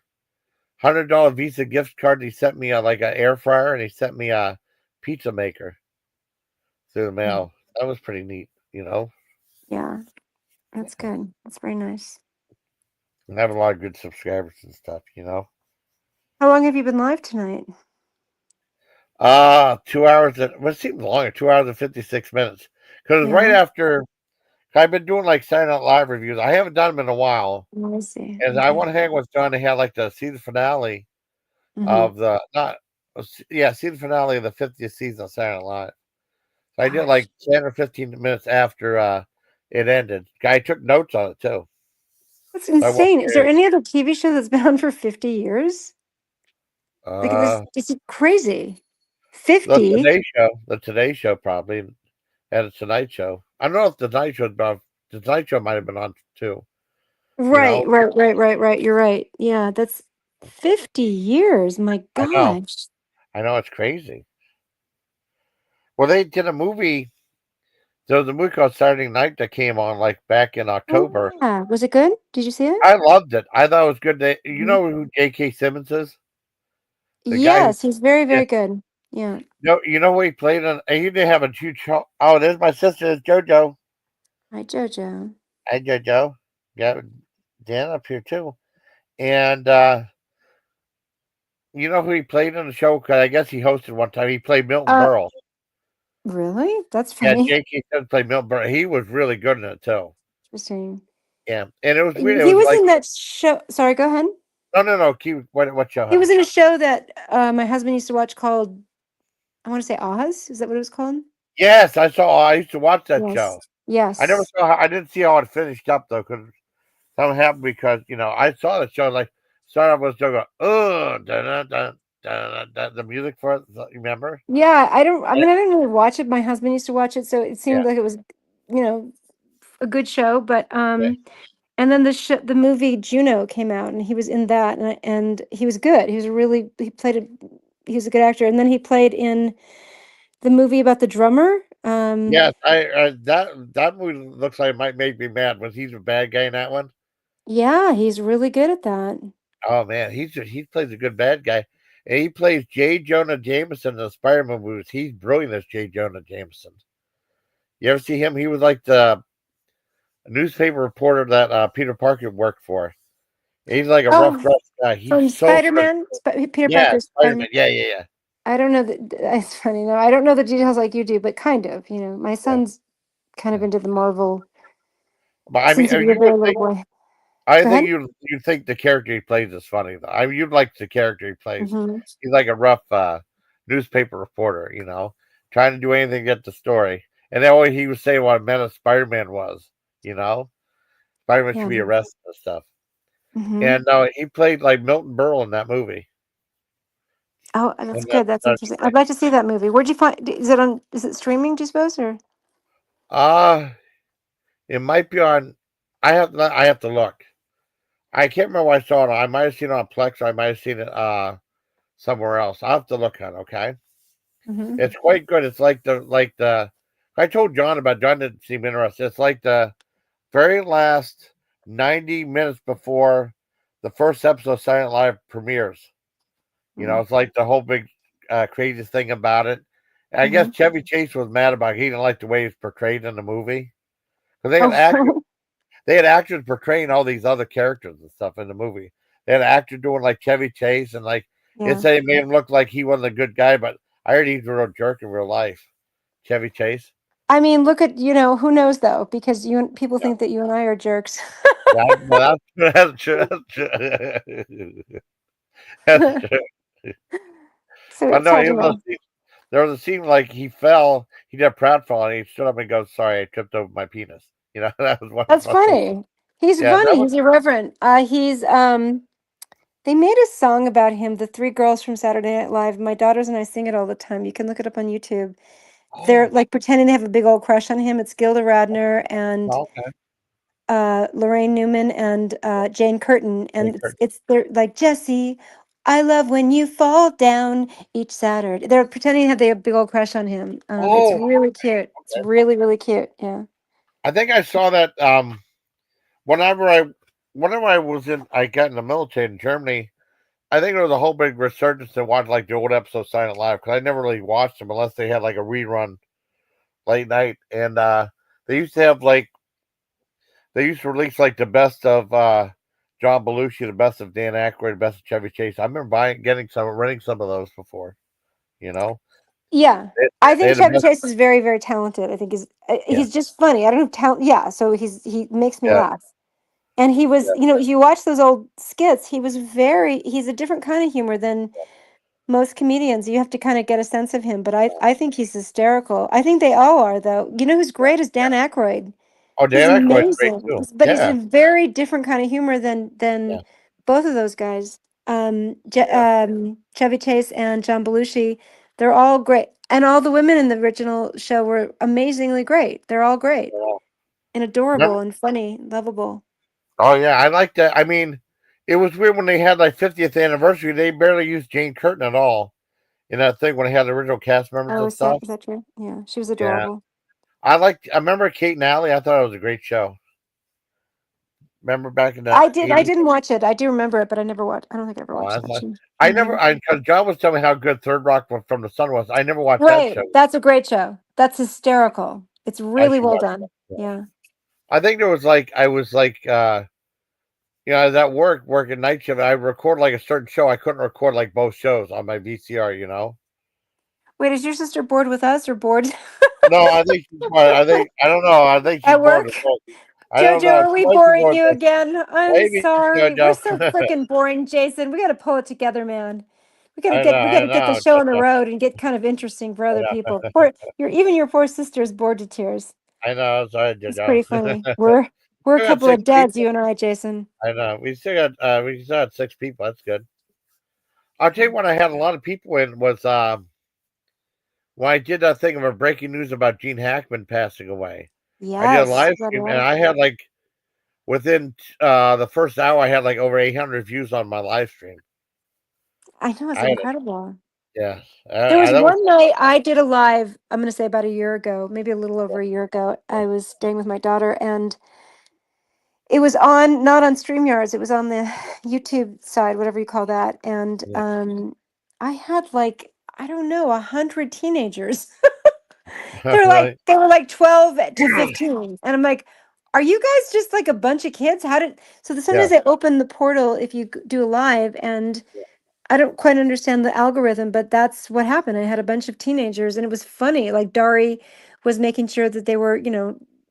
$100 Visa gift card. And he sent me like an air fryer, and he sent me a pizza maker through the mail. That was pretty neat, you know. Yeah, that's good. That's very nice. And I have a lot of good subscribers and stuff, you know. How long have you been live tonight? 2 hours. It seemed longer. 2 hours and 56 minutes. Because Yeah. right after I've been doing like Silent Live reviews. I haven't done them in a while. Oh, I see. And I want to hang with John. They had like the season finale of the season finale of the 50th season of Silent Live. So I did like 10 or 15 minutes after it ended. Guy took notes on it too. That's insane. Is there any other TV show that's been on for 50 years? Like it's crazy. 50? The Today Show probably had a Tonight Show. I don't know if the Tonight Show might have been on too. Right. You're right. Yeah, that's 50 years. My gosh. I know, it's crazy. Well, they did a movie. There was a movie called Saturday Night that came on like back in October. Oh, yeah. Was it good? Did you see it? I loved it. I thought it was good. You know who J.K. Simmons is? Yes, he's very, very good. Yeah. You know who he played on? He didn't have a huge show. Oh, there's my sister, JoJo. Hi, JoJo. Hi, JoJo. Got Dan up here too. And you know who he played on the show? Because I guess he hosted one time. He played Milton Berle. Really? That's funny. Yeah, J.K. Simmons played Milton Berle. He was really good in it too. Interesting. Yeah, and it was weird. He was like, in that show. Sorry, go ahead. No. What show? He was in a show that my husband used to watch called, I want to say Oz. Is that what it was called? Yes, I used to watch that show. Yes. I didn't see how it finished up though, because something happened. Because I saw the show like started off with the music for it. Remember? Yeah, I don't really watch it. My husband used to watch it, so it seemed like it was, a good show. But and then the movie Juno came out, and he was in that, and he was good. He was he was a good actor, and then he played in the movie about the drummer. Yes, that movie looks like it might make me mad. Was he's a bad guy in that one? Yeah, he's really good at that. Oh man, he plays a good bad guy, and he plays J. Jonah Jameson in the Spider-Man movies. He's brilliant as J. Jonah Jameson. You ever see him? He was like the newspaper reporter that Peter Parker worked for. He's like a rough guy. He's from so Spider-Man, Peter Parker's Spider-Man. Yeah. I don't know that it's funny. No, I don't know the details like you do, but kind of. My son's kind of into the Marvel. But I mean, I think you think the character he plays is funny though. I mean, you like the character he plays. He's like a rough newspaper reporter, trying to do anything to get the story. And that way he was saying what a menace Spider-Man was, Spider-Man should be arrested and stuff. And he played like Milton Berle in that movie. Oh, that's good. That's interesting. I'd like to see that movie. Where'd you find? Is it streaming? Do you suppose or? It might be on. I have to look. I can't remember where I saw it. I might have seen it on Plex. Or I might have seen it somewhere else. I'll have to look at it. Okay. It's quite good. It's like the. I told John about. John didn't seem interested. It's like the very last 90 minutes before the first episode of Silent Live premieres. It's like the whole big crazy thing about it. And I guess Chevy Chase was mad about it. He didn't like the way he's portrayed in the movie. Because they had actors portraying all these other characters and stuff in the movie. They had an actor doing like Chevy Chase, and it said it made him look like he wasn't a good guy, but I heard he's a real jerk in real life. Chevy Chase. I mean, look at who knows though, because people think that you and I are jerks. That's true. That's true. So but no, there was a scene like he fell. He did a pratfall, and he stood up and goes, "Sorry, I tripped over my penis." That was one. That's funny. He's funny. He's irreverent. They made a song about him. The three girls from Saturday Night Live. My daughters and I sing it all the time. You can look it up on YouTube. They're like pretending to have a big old crush on him. It's Gilda Radner and Lorraine Newman and Jane Curtin, and they're like, Jesse, I love when you fall down each Saturday. They're pretending that they have a big old crush on him. It's Oh, really cute. It's really, really cute. Yeah. I think I saw that whenever I was I got in the military in Germany. I think there was a whole big resurgence to watch like the old episode of Silent Live because I never really watched them unless they had like a rerun late night. And they used to have like they used to release like the best of John Belushi, the best of Dan Aykroyd, the best of Chevy Chase. I remember renting some of those before. You know, Yeah. they, I they think had the Chevy best. Chase is very, very talented. I think Yeah, he's just funny. I don't know talent. Yeah. So he makes me yeah, laugh. And he was, yeah. if you watch those old skits, he's a different kind of humor than most comedians. You have to kind of get a sense of him. But I think he's hysterical. I think they all are, though. You know who's great is Dan Aykroyd. Oh, He's Dan Aykroyd's great amazing. too. But he's Yeah, a very different kind of humor yeah, than both of those guys. yeah. Chevy Chase and John Belushi, they're all great. And all the women in the original show were amazingly great. They're all great Yeah. and adorable Remember? and funny, lovable. Oh yeah, I like that. I mean, it was weird when they had like 50th anniversary. They barely used Jane Curtin at all in that thing when they had the original cast members Oh, and stuff. is that true? Yeah, she was Yeah, adorable. I remember Kate and Allie. I thought it was a great show. Remember back in the I 80s? didn't watch it. I do remember it, but I never watched. I don't think I ever Oh, watched I that thought show. I Hmm. never. I because John was telling me how good Third Rock from the Sun was. I never watched that Right, show. that's a great show. That's hysterical. It's I really should well watch done. that. Yeah. Yeah. I think there was like I was like I was at working night shift. I record like a certain show. I couldn't record like both shows on my VCR. Wait, is your sister bored with us or bored No, I think she's bored. I don't know. I think she's at bored. work? I don't Jojo, know. are She we might be boring bored. you again? I'm Maybe sorry. We're JoJo. so freaking boring, Jason. We got to pull it together, man. We got I to get the know, show on the JoJo. road and get kind of interesting for I other know. people. Even your poor sister is bored to tears. I know. Sorry, It's JoJo. pretty funny. We're a We got couple of six dads, people. you and I, Jason. I know. We still got six people. That's good. I'll tell you what. I had a lot of people in was when I did that thing of a breaking news about Gene Hackman passing away. I did a Yes. live stream and I had like within the first hour I had like over 800 views on my live stream. I know, it's I had it. incredible. Yeah. There was That was one night I did a live, I'm going to say about a year ago, maybe a little over a year ago. I was staying with my daughter and it was not on StreamYards, it was on the YouTube side, whatever you call that. And yeah. I had like, I don't know, 100 teenagers. Really? They were like 12 to 15. And I'm like, are you guys just like a bunch of kids? Sometimes Yeah. they open the portal if you do a live and I don't quite understand the algorithm, but that's what happened. I had a bunch of teenagers and it was funny. Like Dari was making sure that they were,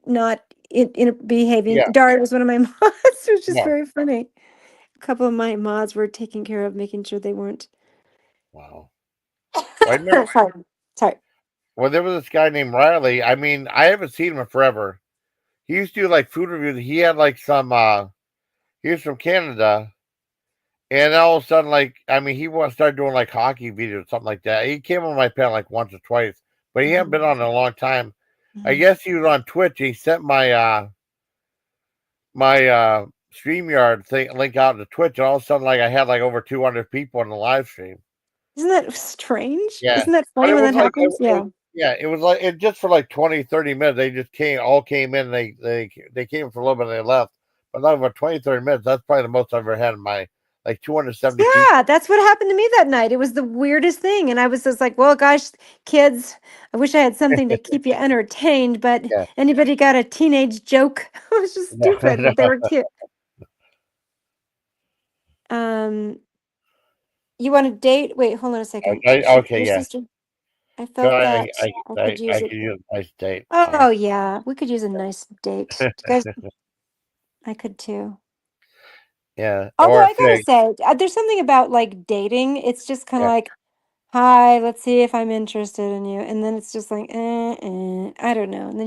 not in behaving. Yeah. Dari was one of my mods. It was just Yeah. very funny. A couple of my mods were taking care of making sure they weren't. Wow. Well, I remember Sorry. well, there was this guy named Riley. I mean, I haven't seen him in forever. He used to do like food reviews. He had like some he was from Canada. And all of a sudden, like, I mean, started doing like hockey videos or something like that. He came on my panel like once or twice, but he hadn't been on in a long time. I guess he was on Twitch. He sent my StreamYard thing link out to Twitch, and all of a sudden, like, I had like over 200 people on the live stream. Isn't that strange? Yeah, Isn't that but funny it when was that like happens? Yeah. it was like it just for like 20, 30 minutes. They just came in. They came for a little bit and they left. But not over 20, 30 minutes. That's probably the most I've ever had in my like 270 people. Yeah, that's what happened to me that night. It was the weirdest thing. And I was just like, well, gosh, kids, I wish I had something to keep you entertained, but Yeah. anybody got a teenage joke? It was just stupid, but they were cute. You want to date? Wait, hold on a second. Okay, Your yeah. sister? I So felt that I I could use could it. use a nice date. Oh, yeah, we could use a nice date. You guys, I could too. Yeah. Although Or I gotta say, there's something about like dating. It's just kind of yeah. like, hi, let's see if I'm interested in you, and then it's just like, I don't know. And then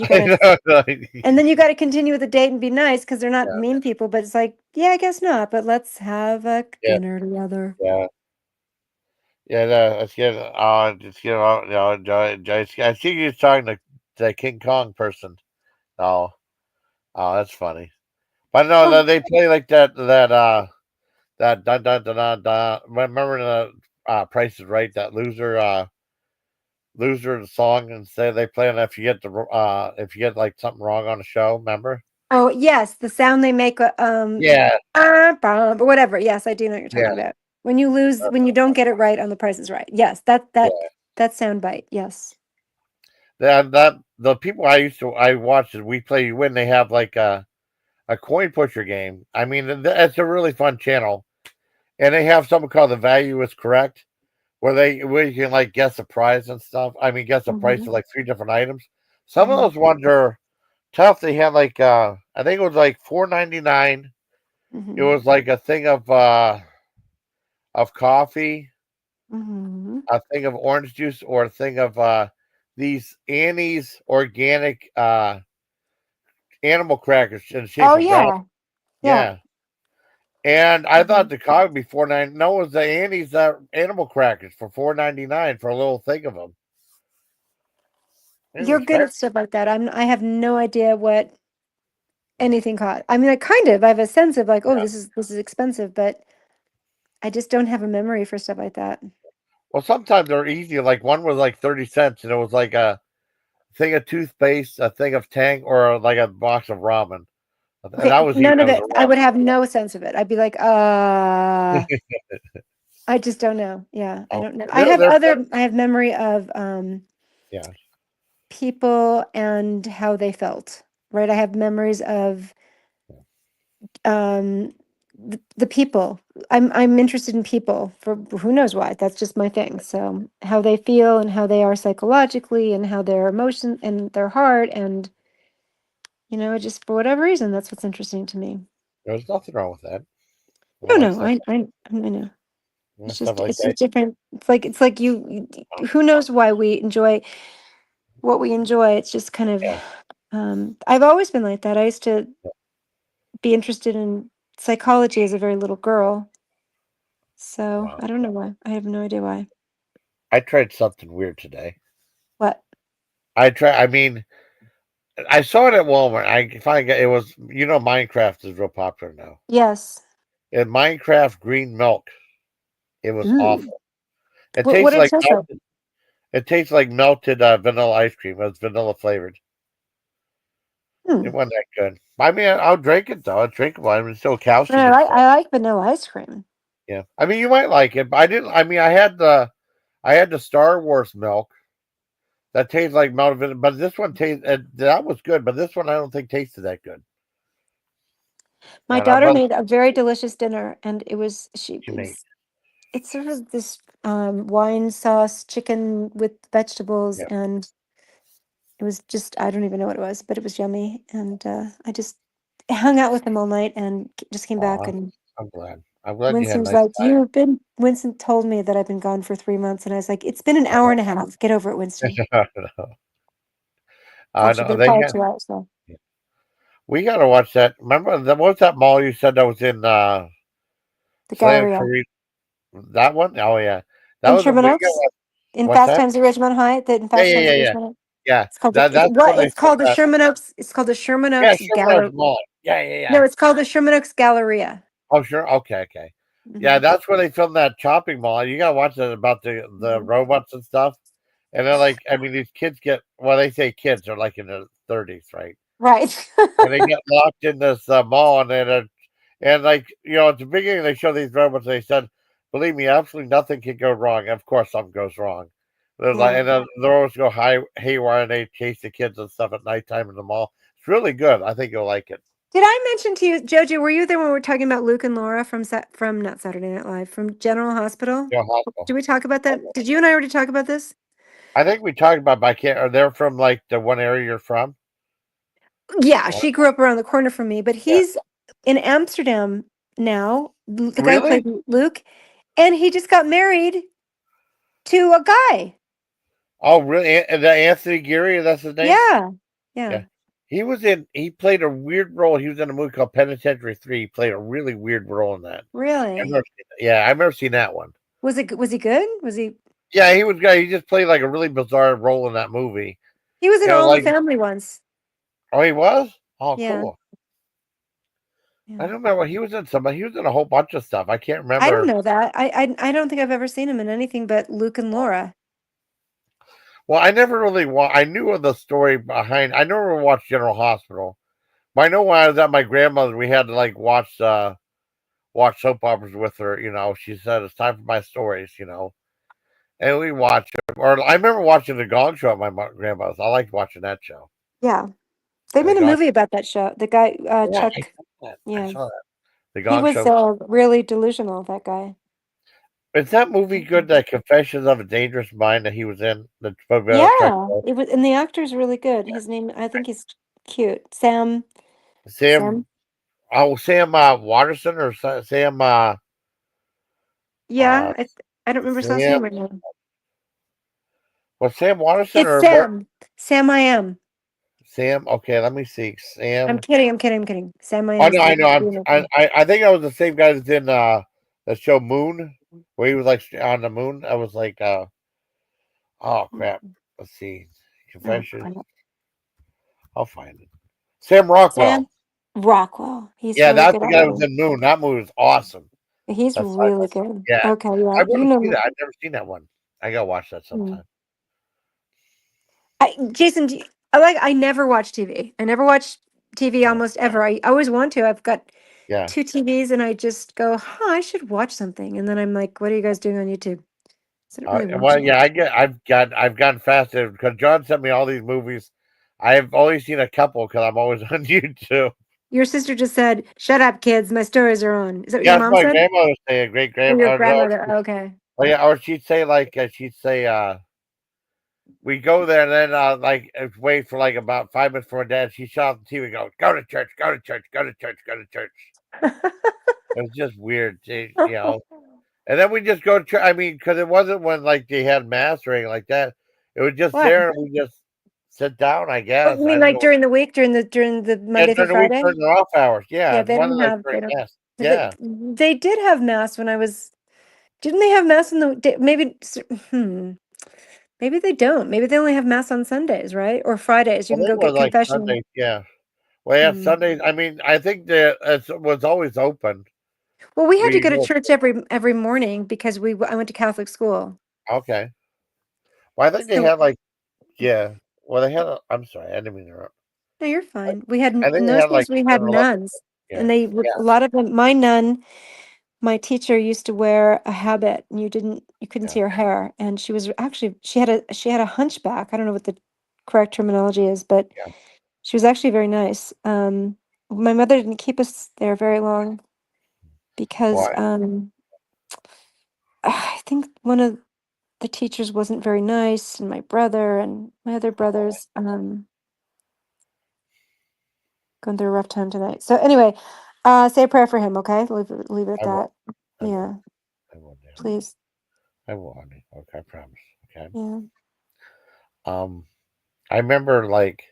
you gotta, continue with the date and be nice because they're not Yeah. mean people. But it's like, yeah, I guess not. But let's have a Yeah. dinner together. Yeah. Yeah, no, let's get just get on. I think you're talking to the King Kong person. Oh, that's funny. But no, Oh, they play like that That da da da da da. Remember the Price is Right? That loser song, and say they play on if you get like something wrong on a show. Remember? Oh yes, the sound they make. Yeah, Or whatever. Yes, I do know what you're talking yeah, about. When you lose, when you don't get it right on The Price is Right. Yes, yeah. that sound bite. Yes. That the people I watched it. We Play You Win. They have like a coin pusher game. I mean, it's a really fun channel, and they have something called The Value is Correct, where you can like guess the price and stuff. I mean, guess the price of Mhm, like 3 different items. Some of mhm, those ones are tough. They had like I think it was like $4.99. It mhm, was like a thing of coffee, mhm. a thing of orange juice, or a thing of these Annie's organic animal crackers in the shape Oh of rabbit. yeah, yeah. Yeah. And I thought Mhm. the cog would be 4.99. No, it was the Annie's animal crackers for 4.99 for a little thing of them. It You're was good fair. at stuff like that. I have no idea what anything cost. I mean, I have a sense of like, oh, Yeah. this is expensive, but I just don't have a memory for stuff like that. Well, sometimes they're easy. Like one was like 30 cents, and it was like a thing of toothpaste, a thing of Tang, or like a box of ramen. And Okay, that was easy. none That of was it. a I would ramen. have no sense of it. I'd be like, I just don't know. Yeah, I Oh, don't know. they're fun. I have memory of Yeah. people and how they felt, right? I have memories of um the people. I'm interested in people for who knows why. That's just my thing. So how they feel and how they are psychologically and how their emotion and their heart and just for whatever reason, that's what's interesting to me. There's nothing wrong with that. I No, like no, stuff, I know. stuff like It's that. just different. It's like who knows why we enjoy what we enjoy. It's just kind of Yeah. I've always been like that. I used to be interested in psychology as a very little girl. So Wow. I don't know why. I have no idea why. I tried something weird today. What? I mean, I saw it at Walmart. I finally got it was Minecraft is real popular now. Yes. And Minecraft green milk. It was Ooh. awful. It What tastes did it like taste like? melted vanilla ice cream. It was vanilla flavored. Hmm. It wasn't that good. I mean, I'll drink it though. I'll drink it. I mean, it's still No, calcium and stuff. I like vanilla ice cream. Yeah. I mean, you might like it, but I didn't. I mean, I had the Star Wars milk that tastes like melted vanilla, but this one tastes that was good. But this one I don't think tasted that good. My And our daughter brother made a very delicious dinner, and she made. it's sort of this wine sauce chicken with vegetables, Yeah. and it was just I don't even know what it was, but it was yummy, and I just hung out with them all night, and just came back, Aw, and I'm glad. I'm glad you Winston had a was nice like, Winston told me that I've been gone for 3 months, and I was like, it's been an hour and a half. Get over it, Winston. time. I Actually, know been they probably had. 2 hours. So We gotta watch that. Remember what's that mall you said that was in the Santa Galleria Clarita? That one? Oh yeah, that in was Sherman we got. Oaks, in What's Fast that? Times at Ridgemont High. In Yeah, Fast yeah, Times yeah, at yeah, Ridgemont High. yeah. It's called That's when they it's filmed called the that. Sherman Oaks. It's called the Sherman Yeah, Oaks Sherman Oaks Gallery. Mall. Yeah, yeah, No, yeah. it's called the Sherman Oaks Galleria. Oh, sure. Okay, okay. Yeah, Hmm. that's where they filmed that chopping mall. You gotta watch that about the Hmm. robots and stuff. And they're like, I mean, these kids they say kids are like in their 30s, right? Right. And they get locked in this mall, and like at the beginning they show these robots. They said, "Believe me, absolutely nothing can go wrong." Of course, something goes wrong. There's like, Yeah. and then the robots go haywire, and they chase the kids and stuff at nighttime in the mall. It's really good. I think you'll like it. Did I mention to you, Jojo? Were you there when we were talking about Luke and Laura from not Saturday Night Live, from General Hospital? Hospital. Did we talk about that? Did you and I already talk about this? I think we talked about, but I can't. Are they from like the one area you're from? Yeah, Or- she grew up around the corner from me, but Yeah. he's in Amsterdam now. The guy who Really? played Luke, and he just got married to a guy. Oh, really? The Anthony Geary, that's his name? Yeah, yeah, Yeah. He played a weird role. He was in a movie called Penitentiary 3. He played a really weird role in that. really. Yeah, I've never seen that one. Was he good? Was he? Yeah, he was good. He just played like a really bizarre role in that movie. He was in All in Like, the Family once. oh, he was? Oh, Yeah. cool. Yeah. I don't remember. He was in somebody. He was in a whole bunch of stuff. I can't I don't remember. know that. I don't think I've ever seen him in anything but Luke and Laura. Well, I never really. I knew of the story behind. I never watched General Hospital, but I know when I was at my grandmother, we had to like watch soap operas with her. She said it's time for my stories. And we watched it. Or I remember watching the Gong Show at my grandmother's. I liked watching that show. Yeah. They The made a Gong. movie about that show. The guy, Yeah, I Chuck, saw that. I yeah. saw that. The He Gong was Show. really delusional, that guy. Is that movie good? That Confessions of a Dangerous Mind that he was in. The Yeah, it was, and the actor's really good. His name, I think he's cute. Sam. Sam. Oh, Sam Watterson or Sam. Yeah, I don't remember his last Sam. name right now. Was Sam Watterson It's or Sam. Sam I am. Sam? Okay, let me see. I'm Sam. kidding. Sam I Oh am is no, I the know. I think I was the same guy that's in the show Moon, where he was like on the moon. I was like, oh crap. Let's see. Confessions. I'll find it. Sam Rockwell. Sam Rockwell. He's Yeah, really that's good the guy that actor. was in Moon. That movie was awesome. He's That's really good. yeah. Okay, yeah. I want You to know see him. that. I've never seen that one. I gotta watch that sometime. Jason, I never watch TV. I never watch TV almost ever. I always want to. I've got Yeah. 2 TVs and I just go, I should watch something. And then I'm like, what are you guys doing on YouTube? So I don't really watch Well, it. yeah, I've gotten fascinated because John sent me all these movies. I've only seen a couple because I'm always on YouTube. Your sister just said, shut up, kids. My stories are on. Is that what Yeah, your that's mom my said? grandmother say, great Or your grandmother. grandmother? Okay. Oh yeah, or she'd say we go there and then wait for like about 5 minutes for her dad. She shut off the TV and go to church, go to church, go to church, go to church. It was just weird, And then we just go to church. I mean, because it wasn't when like they had mass or anything like that. It was just What? there and we just sit down, I guess. You I mean don't like know. during the week, during the Yeah, Monday through during the week, Friday? during the off hours. Yeah, Yeah, it they wasn't didn't like have, during they don't, mass. 'cause Yeah. they did have mass when I was, didn't they have mass in the day? Maybe they don't. Maybe they only have mass on Sundays, right? Or Fridays. You Well, can they go were get like confession. Sundays, yeah. Well, yeah, Hmm. Sundays. I mean, I think that it was always open. Well, we had to We go to were church every morning because I went to Catholic school. okay. Well, I think they So had like yeah. Well, they had. I'm sorry, I didn't mean to interrupt. no, you're fine. We had I in think they those had days like we 10 had or 11. nuns, Yeah, and they would yeah, a lot of them. My nun, my teacher used to wear a habit, and you couldn't yeah, see her hair, and she had a hunchback. I don't know what the correct terminology is, but yeah. she was actually very nice. My mother didn't keep us there very long because Why? I think one of the teachers wasn't very nice, and my brother and my other brothers going through a rough time tonight. So anyway, say a prayer for him, okay? Leave it at I that. will. I Yeah, will. I will. Dear. please. I will, honey. Okay, I promise. Okay. Yeah. I remember like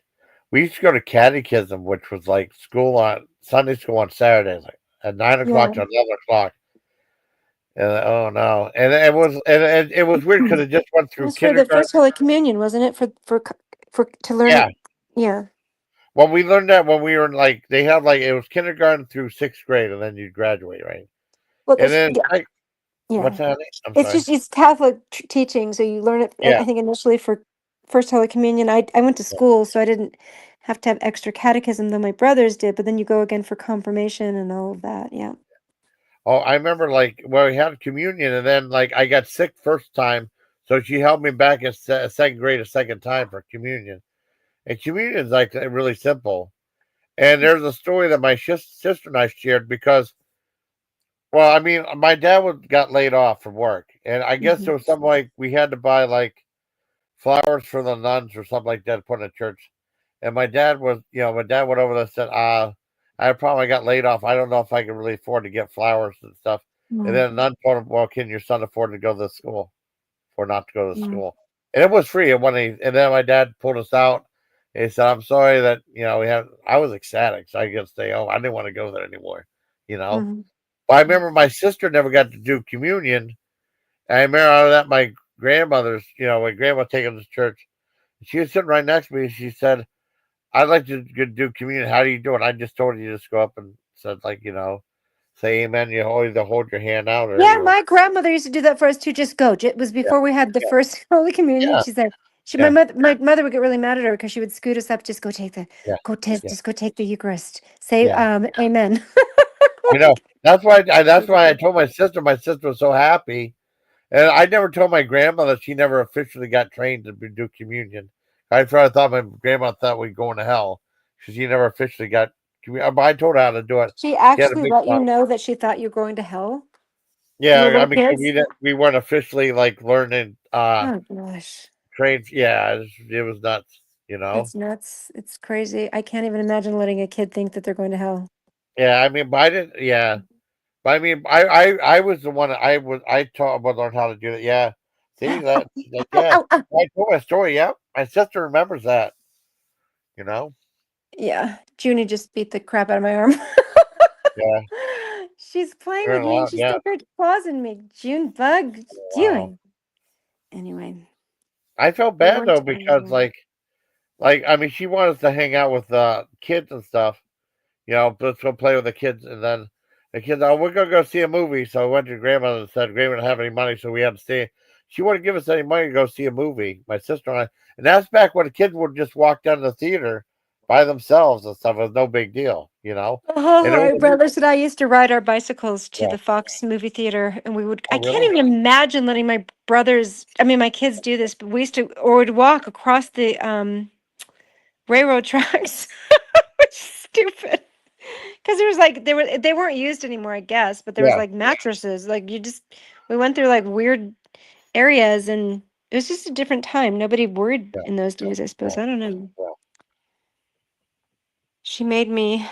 we used to go to catechism, which was like school on Sunday school on Saturdays, like at 9 o'clock Yeah. to 11 o'clock. And oh no, and it was weird because it just went It through was for the kindergarten. First Holy Communion, wasn't it? For to learn Yeah. it. Yeah. Well, we learned that when we were in like they have like it was kindergarten through 6th grade, and then you graduate, right? Well, And then like what's yeah. that? I'm It's sorry. just it's Catholic teaching, so you learn it. Yeah, I think initially for First Holy Communion. I went to yeah. school, so I didn't have to have extra catechism, though my brothers did. But then you go again for confirmation and all of that. Yeah. Oh, I remember like well we had communion, and then like I got sick first time, so she held me back at 2nd grade a second time for communion. And communion is like really simple. And there's a story that my sister and I shared because, well, I mean, my dad got laid off from work, and I guess there was something like we had to buy like flowers for the nuns or something like that to put in the church. And my dad went over there and said, I had a problem. I got laid off. I don't know if I can really afford to get flowers and stuff. And then a nun told him, well, can your son afford to go to the school or not to go to school? And it was free. And then my dad pulled us out. And he said, I'm sorry that, I was ecstatic. So I could stay home. I didn't want to go there anymore, you know. But I remember my sister never got to do communion. And I remember I was at my grandmother's, when grandma taking us to church. She was sitting right next to me. And she said, I'd like to do communion. How do you do it? I just told her you just go up and said like, say amen. You always hold your hand out. Or Yeah, my grandmother used to do that for us too. Just go. It was before we had the yeah. first Holy Communion. Yeah. She said, Yeah. my mother would get really mad at her because she would scoot us up. Just go take the, Yeah. just go take the Eucharist. Say, Yeah. amen. I know. That's why. That's why I told my sister. My sister was so happy, and I never told my grandmother. She never officially got trained to do communion. I thought my grandma thought we'd go into hell because she never officially got communion. But I told her how to do it. She She had a actually big let you mouth. know that she thought you were going to hell. You Yeah, were I little mean, 'cause kids. we weren't officially like learning Oh gosh, trained. Yeah, it was nuts. it's nuts. It's crazy. I can't even imagine letting a kid think that they're going to hell. Yeah, I mean, but I didn't. Yeah, but I mean, I was the one. I taught about learn how to do that. Yeah, see that? Like, Ow, yeah, ow, ow. I told my story. Yeah, my sister remembers that. You know. Yeah, Junie just beat the crap out of my arm. Yeah, She's playing you're with me and allowed. she Yeah. stuck her claws in me. June bug, what you Wow. doing? Anyway, I felt we bad weren't though doing because anything. like I mean, she wanted us to hang out with kids and stuff. Let's go play with the kids, and then the kids, oh, we're gonna go see a movie. So I went to grandmother and said, grandma didn't have any money, so we had to stay. She wouldn't give us any money to go see a movie. My sister and I, and that's back when the kids would just walk down to the theater by themselves and stuff. It was no big deal. Oh, And it my was, brothers and I used to ride our bicycles to yeah. the Fox movie theater, and we would. Oh, I can't really? even imagine letting my kids do this, but we used to, or would walk across the railroad tracks. Which is stupid. Because there was like they weren't used anymore, I guess, but there was Yeah. like mattresses. Like we went through like weird areas, and it was just a different time. Nobody worried Yeah. in those days, I suppose. Yeah. I don't know. Yeah. She made me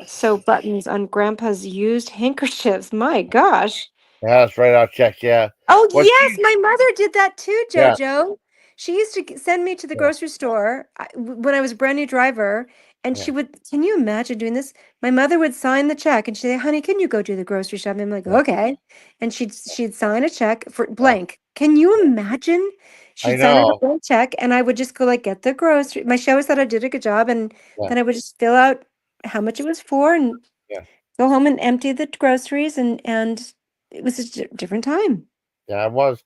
sew buttons on Grandpa's used handkerchiefs. My gosh. Yeah, that's right. I'll check. Yeah. Oh, Well, yes, my mother did that too, yeah. Jojo. She used to send me to the Yeah. grocery store when I was a brand new driver, and Yeah. she would, can you imagine doing this? My mother would sign the check and she'd say, "Honey, can you go do the grocery shopping?" I'm like, Yeah. "Okay." And she'd sign a check for Yeah. blank. Can you imagine? I She'd sign a know. blank check and I would just go like get the grocery. My show was that I did a good job, and Yeah. then I would just fill out how much it was for and Yeah. go home and empty the groceries, and it was a different time. Yeah. It was.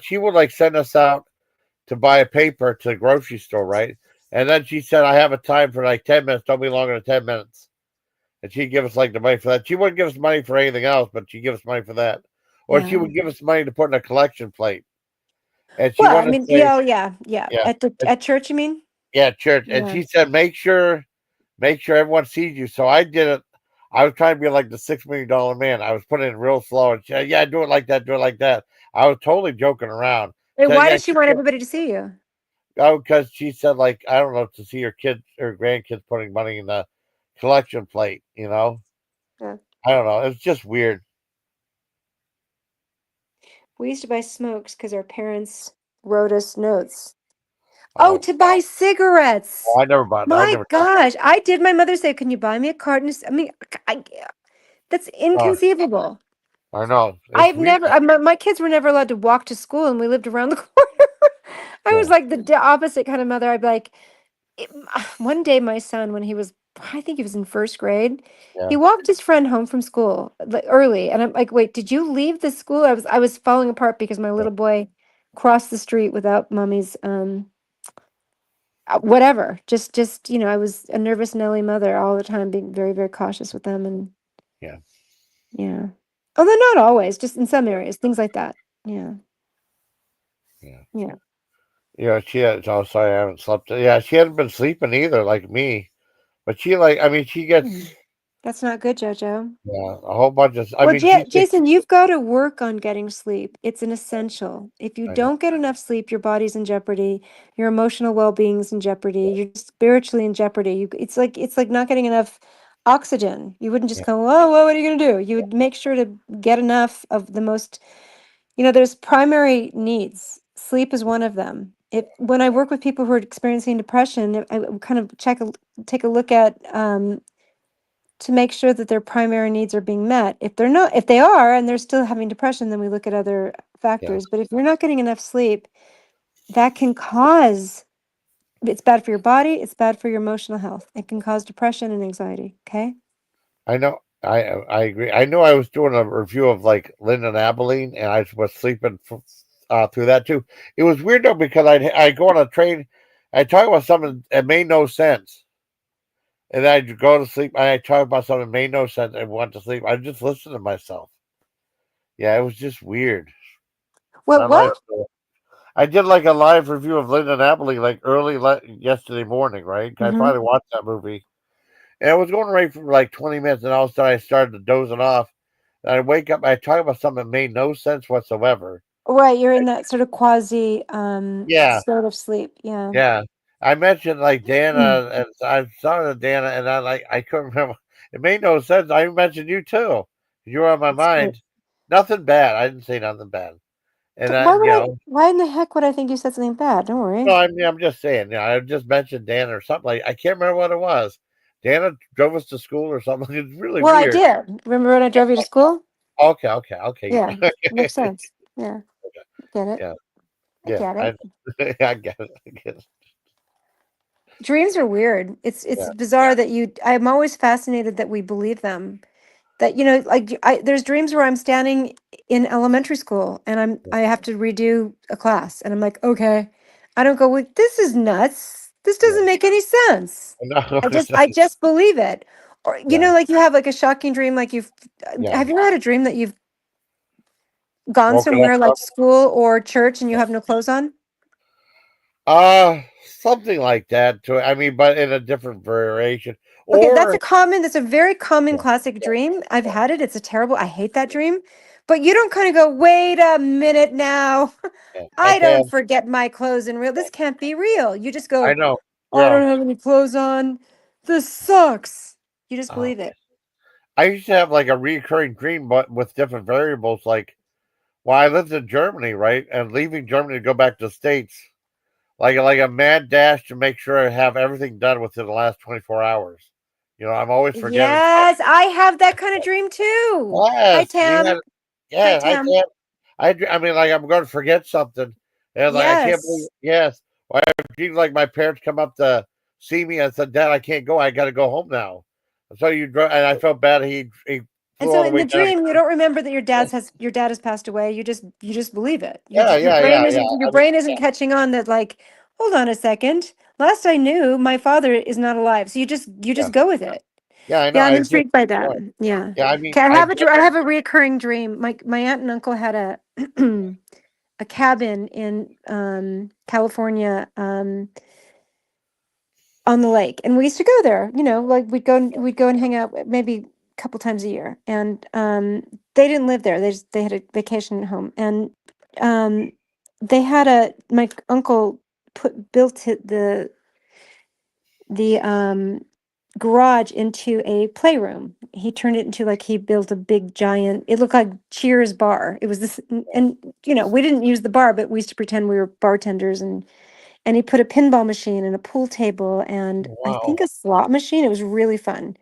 She would like send us out to buy a paper to the grocery store, right? And then she said, I have a time for like 10 minutes. Don't be longer than 10 minutes. And she'd give us like the money for that. She wouldn't give us money for anything else, but she'd give us money for that. Or she Yeah. would give us money to put in a collection plate. And she Well, I wanted to mean, say, yeah. yeah, At church, you mean? yeah, church. And Yeah. she said, make sure everyone sees you. So I did it. I was trying to be like the $6 million man. I was putting it real slow. And she said, yeah, do it like that. Do it like that. I was totally joking around. Wait, So why yeah, does she want everybody to see you? oh, because she said, like, I don't know, to see her kids or grandkids putting money in the collection plate, Yeah. I don't know. It's just weird. We used to buy smokes because our parents wrote us notes. Oh, Oh, to buy cigarettes. I never bought. I My never. gosh. I did. My mother say, "Can you buy me a carton?" I mean, that's Uh, inconceivable. I know. It's I've weird. never, my kids were never allowed to walk to school, and we lived around the corner. I was Yeah, like the opposite kind of mother. I'd be like, one day my son, when he was, I think he was in first grade, he yeah, walked his friend home from school like early, and I'm like, "Wait, did you leave the school?" I was falling apart because my yeah, little boy crossed the street without mommy's whatever. Just I was a nervous Nelly mother all the time, being very, very cautious with them, and yeah, yeah. Although not always, just in some areas, things like that. Yeah. yeah. Yeah. Yeah, she had. Oh, sorry, I haven't slept. Yeah, she hadn't been sleeping either, like me. But she, like, I mean, she gets That's not good, Jojo. a whole bunch of. I Well, mean, she. Jason, you've got to work on getting sleep. It's an essential. If you I know. don't get enough sleep, your body's in jeopardy. Your emotional well-being's in jeopardy. You're spiritually in jeopardy. It's like not getting enough oxygen. You wouldn't just Yeah, go, "Oh, well, what are you going to do?" You would make sure to get enough of the most, there's primary needs. Sleep is one of them. When I work with people who are experiencing depression, I kind of take a look at to make sure that their primary needs are being met. If they're not, if they are, and they're still having depression, then we look at other yeah, factors. But if you're not getting enough sleep, that can cause, it's bad for your body, it's bad for your emotional health. It can cause depression and anxiety. Okay. I know. I agree. I know I was doing a review of like Lynn and Abilene, and I was sleeping through that too. It was weird though because I go on a train, I talk about something that made no sense, and then I'd go to sleep. And I talk about something that made no sense. I went to sleep. I just listened to myself. Yeah, it was just weird. What? My life. What? I did like a live review of Lynn and Abilene like early yesterday morning. Right? I Hmm. finally watched that movie. And I was going right for like 20 minutes, and all of a sudden I started dozing off. And I wake up, and I talk about something that made no sense whatsoever. Right, you're in that sort of quasi Yeah, state of sleep. Yeah. yeah. I mentioned like Mm. Dana, and I saw Dana, and I couldn't remember. It made no sense. I mentioned you too. You were on my That's great. mind. Nothing bad. I didn't say nothing bad. And Why would I? know, Why in the heck would I think you said something bad? Don't no, worry. I mean, I'm just saying. I just mentioned Dana or something like I can't remember what it was. Dana drove us to school or something. It's really Well, I weird. did. Remember when I drove you to school? Okay, okay, okay. Yeah, makes sense. Yeah, get it. Yeah. I Yeah, get it. I get it. I get it. Dreams are weird. It's Yeah, bizarre that you. I'm always fascinated that we believe them. That like there's dreams where I'm standing in elementary school and I have to redo a class and I'm like, okay. I don't go, well, this is nuts. This yeah. doesn't make any sense. No, I just believe it. Or yeah, like you have like a shocking dream, like yeah. have you ever had a dream that you've gone Woken up somewhere like from school or church and you have no clothes on? something like that. To I mean, but in a different variation. Okay, Or that's a very common yeah, classic yeah, dream. I've yeah, had it. It's a terrible, I hate that dream. But you don't kind of go, wait a minute now. yeah. I I don't have. forget my clothes in real. This can't be real. You just I go, know. I don't Well, have any clothes on. This sucks. You just uh, believe it. I used to have like a recurring dream, but with different variables. Like, well, I lived in Germany, right, and leaving Germany to go back to the States, like a mad dash to make sure I have everything done within the last 24 hours. I'm always forgetting stuff. Yes, I have that kind of dream too. Hi, Yes, Tam. yeah, Hi, I Tam. can't. I mean, like I'm going to forget something, and like I can't believe. Yes. Yes, well, I dreamed like my parents come up to see me. I said, "Dad, I can't go. I got to go home now." So you drove, and I felt bad. He And flew so all the in the way down. dream, you don't remember that your dad has passed away. You just believe it. Yeah, Your yeah, brain yeah, yeah. isn't your I mean, brain isn't catching on that like, hold on a second. Last I knew, my father is not alive. So you just yeah, go with it. yeah. I know. Yeah, I'm I just intrigued by that. yeah, Yeah. yeah. I mean, Okay, I I have a recurring dream. My aunt and uncle had a a cabin in California on the lake, and we used to go there. Like we'd go and hang out maybe a couple times a year. And they didn't live there. They had a vacation home, and um, they had my uncle built the garage into a playroom. He turned it into like he built a big giant. It looked like Cheers bar. It was this, and we didn't use the bar, but we used to pretend we were bartenders, and he put a pinball machine and a pool table and I wow. think a slot machine. It was really fun.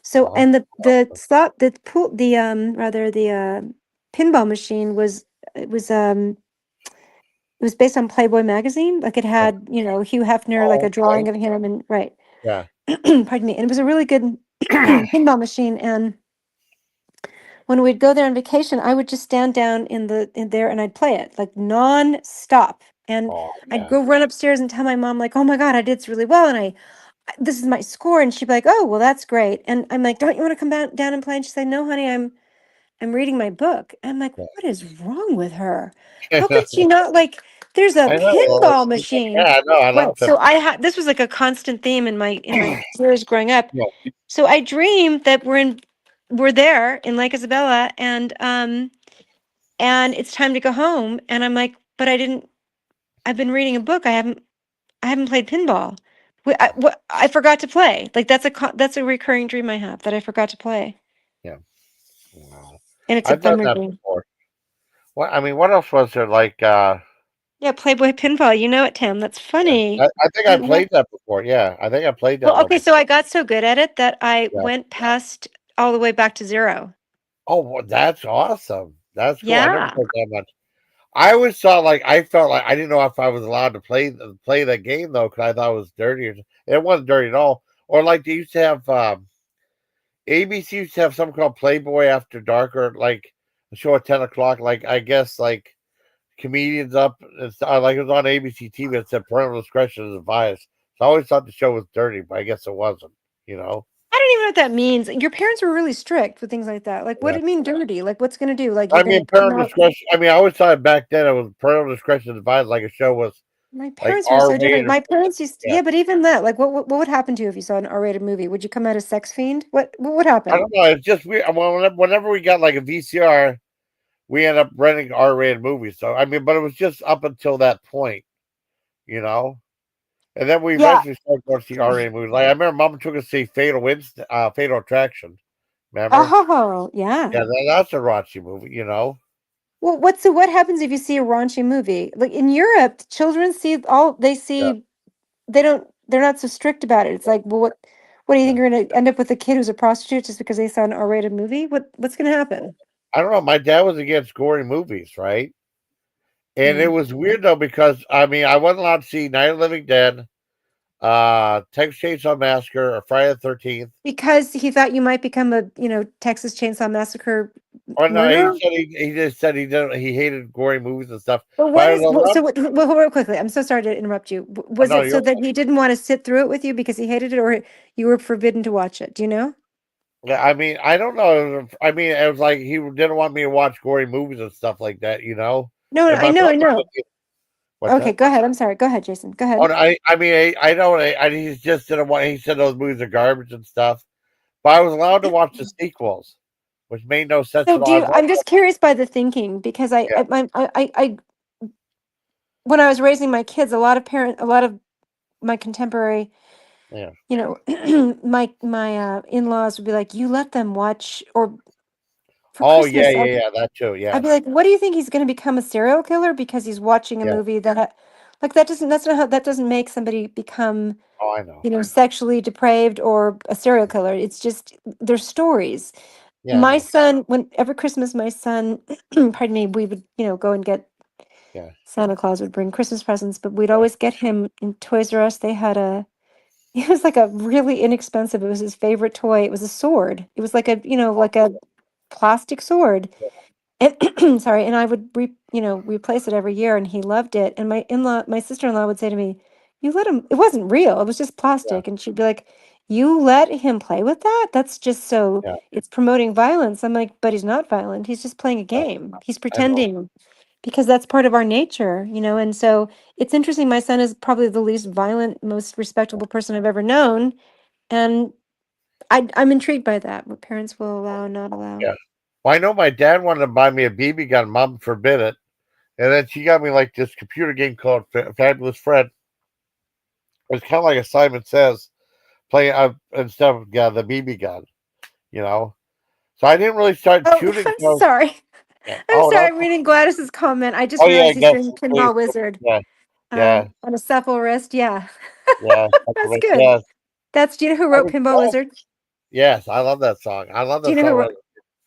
So, Oh, and the awesome. slot, the pool, the rather the pinball machine it was based on Playboy magazine. Like it Yeah. had, Hugh Hefner, like a Oh, okay. drawing of him, and right. Yeah, Pardon me. And it was a really good pinball machine. And when we'd go there on vacation, I would just stand down in there and I'd play it like non-stop. And oh, I'd yeah, go run upstairs and tell my mom, like, oh my God, I did this really well. And this is my score. And she'd be like, oh, well, that's great. And I'm like, don't you want to come down and play? And she'd say, no, honey, I'm reading my book. I'm like, yeah. what is wrong with her? How could she not like, there's a I know. pinball machine. Yeah, I know. I Right. love So him. I had this was like a constant theme in my years growing up. Yeah, So I dreamed that we're there in Lake Isabella, and it's time to go home. And I'm like, but I've been reading a book. I haven't played pinball. I forgot to play. Like that's a recurring dream I have, that I forgot to play. yeah. Wow. And it's a I've done bummer that dream. before. What I mean, what else was there? Like, Yeah, Playboy pinball. You know it, Tim. That's yeah, funny. I think I played that before. Yeah, I think I played that Well, one okay, so before. I got so good at it that I Yeah. went past all the way back to zero. Oh, well, that's awesome. That's cool. I never Yeah. played that much. I always saw like I felt like I didn't know if I was allowed to play that game though, because I thought it was dirty. It wasn't dirty at all. Or like they used to have ABC used to have something called Playboy After Dark, or like a show at 10 o'clock. Like I guess like comedians up. It's like it was on ABC TV. It said parental discretion is advised. So I always thought the show was dirty, but I guess it wasn't. You know. I don't even know what that means. Your parents were really strict with things like that. Like, what Yeah. do you mean dirty? Like, what's going to do? Like, I you're going mean, to come parental out. discretion. I mean, I always thought back then it was parental discretion is advised. Like a show was My like parents were so different. R-rated. My parents used, Yeah. yeah, but even that, like, what would happen to you if you saw an R-rated movie? Would you come out a sex fiend? What would I happen? don't know. It's just weird. Well, whenever we got like a VCR, we end up renting R-rated movies. So I mean, but it was just up until that point, you know. And then we Yeah. eventually started going to see R-rated movies. Like I remember, Mom took us to see Fatal Attraction. Remember? Oh, yeah. Yeah, that's a raunchy movie, you know. Well, what happens if you see a raunchy movie? Like in Europe, children see all they Yeah, see. They're not so strict about it. It's like, well, what do you yeah. think you're going to end up with a kid who's a prostitute just because they saw an R-rated movie? What's going to happen? I don't know. My dad was against gory movies, right? And it Mm. was weird though because I mean I wasn't allowed to see Night of the Living Dead, Texas Chainsaw Massacre, or Friday the 13th. Because he thought you might become a, Texas Chainsaw Massacre Or no, murderer. he just said he hated gory movies and stuff. But But I was allowed. real quickly, I'm so sorry to interrupt you. Was No, it so you're that he didn't want to sit through it with you because he hated it, or you were forbidden to watch it? Do you know? Yeah, I mean, I don't know. I mean, it was like he didn't want me to watch gory movies and stuff like that, you know. No, And I my know, I brother know. took it. What's Okay, that? go ahead. I'm sorry. Go ahead, Jason. Go Oh, ahead. no, I mean, I know. He just didn't want. He said those movies are garbage and stuff. But I was allowed to watch the sequels, which made no sense So at all. I'm just curious by the thinking because Yeah, when I was raising my kids, a lot of my contemporary, yeah, my in-laws would be like, you let them watch, or for oh yeah, Christmas, yeah, yeah. That too. I'd Yeah, be like, what do you think, he's going to become a serial killer because he's watching a yeah. movie like that's not how, that doesn't make somebody become, Oh, I know. sexually depraved or a serial killer. It's just their stories. Yeah, I My know. son, when every Christmas, my son, pardon me, we would, go and get Yeah, Santa Claus would bring Christmas presents, but we'd yeah, always get him in Toys R Us. They had it was like a really inexpensive, it was his favorite toy. It was a sword. It was like like a plastic sword. And sorry, and I would replace it every year, and he loved it. And my sister-in-law would say to me, "You let him. It wasn't real. It was just yeah, plastic." And she'd be like, "You let him play with that? That's just so yeah. it's promoting violence." I'm like, "But he's not violent. He's just playing a Yeah, game. He's I know. pretending because that's part of our nature." And so it's interesting. My son is probably the least violent, most respectable person I've ever known, and I'm intrigued by that. What parents will allow and not allow. Yeah. Well, I know my dad wanted to buy me a BB gun. Mom forbid it, and then she got me like this computer game called Fabulous Fred. It's kind of like a Simon Says playing instead of the BB gun, you know. So I didn't really start Oh, shooting. I'm sorry. Yeah. I'm Oh no. sorry. I'm reading Gladys's comment. I just Oh yeah, realized I he's guess doing please. Pinball Wizard Yeah, yeah, on a supple wrist. Yeah, yeah. that's good. Yes. Do you know who I wrote was Pinball surprised. Wizard? Yes, I love that song. I love Do you that know who song. wrote?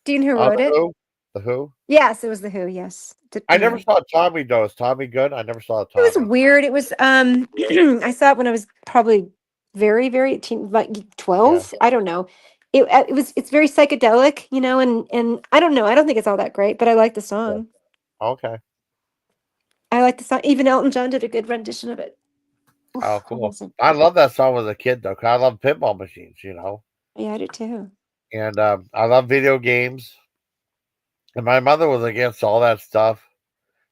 Do you know who wrote The it? Who? The Who? Yes, it was the Who. Yes. I never saw Tommy though. Is Tommy good? I never saw It was Tommy. weird. It was I saw it when I was probably very, very teen, like Yeah. 12. I don't know. It's very psychedelic, and I don't know. I don't think it's all that great, but I like the Yeah. song. Okay. I like the song. Even Elton John did a good rendition of it. Oh, Oof, hold on a cool. second. I love that song as a kid though. 'Cause I love pinball machines, you know, Yeah, I do too. and I love video games. And my mother was against all that stuff.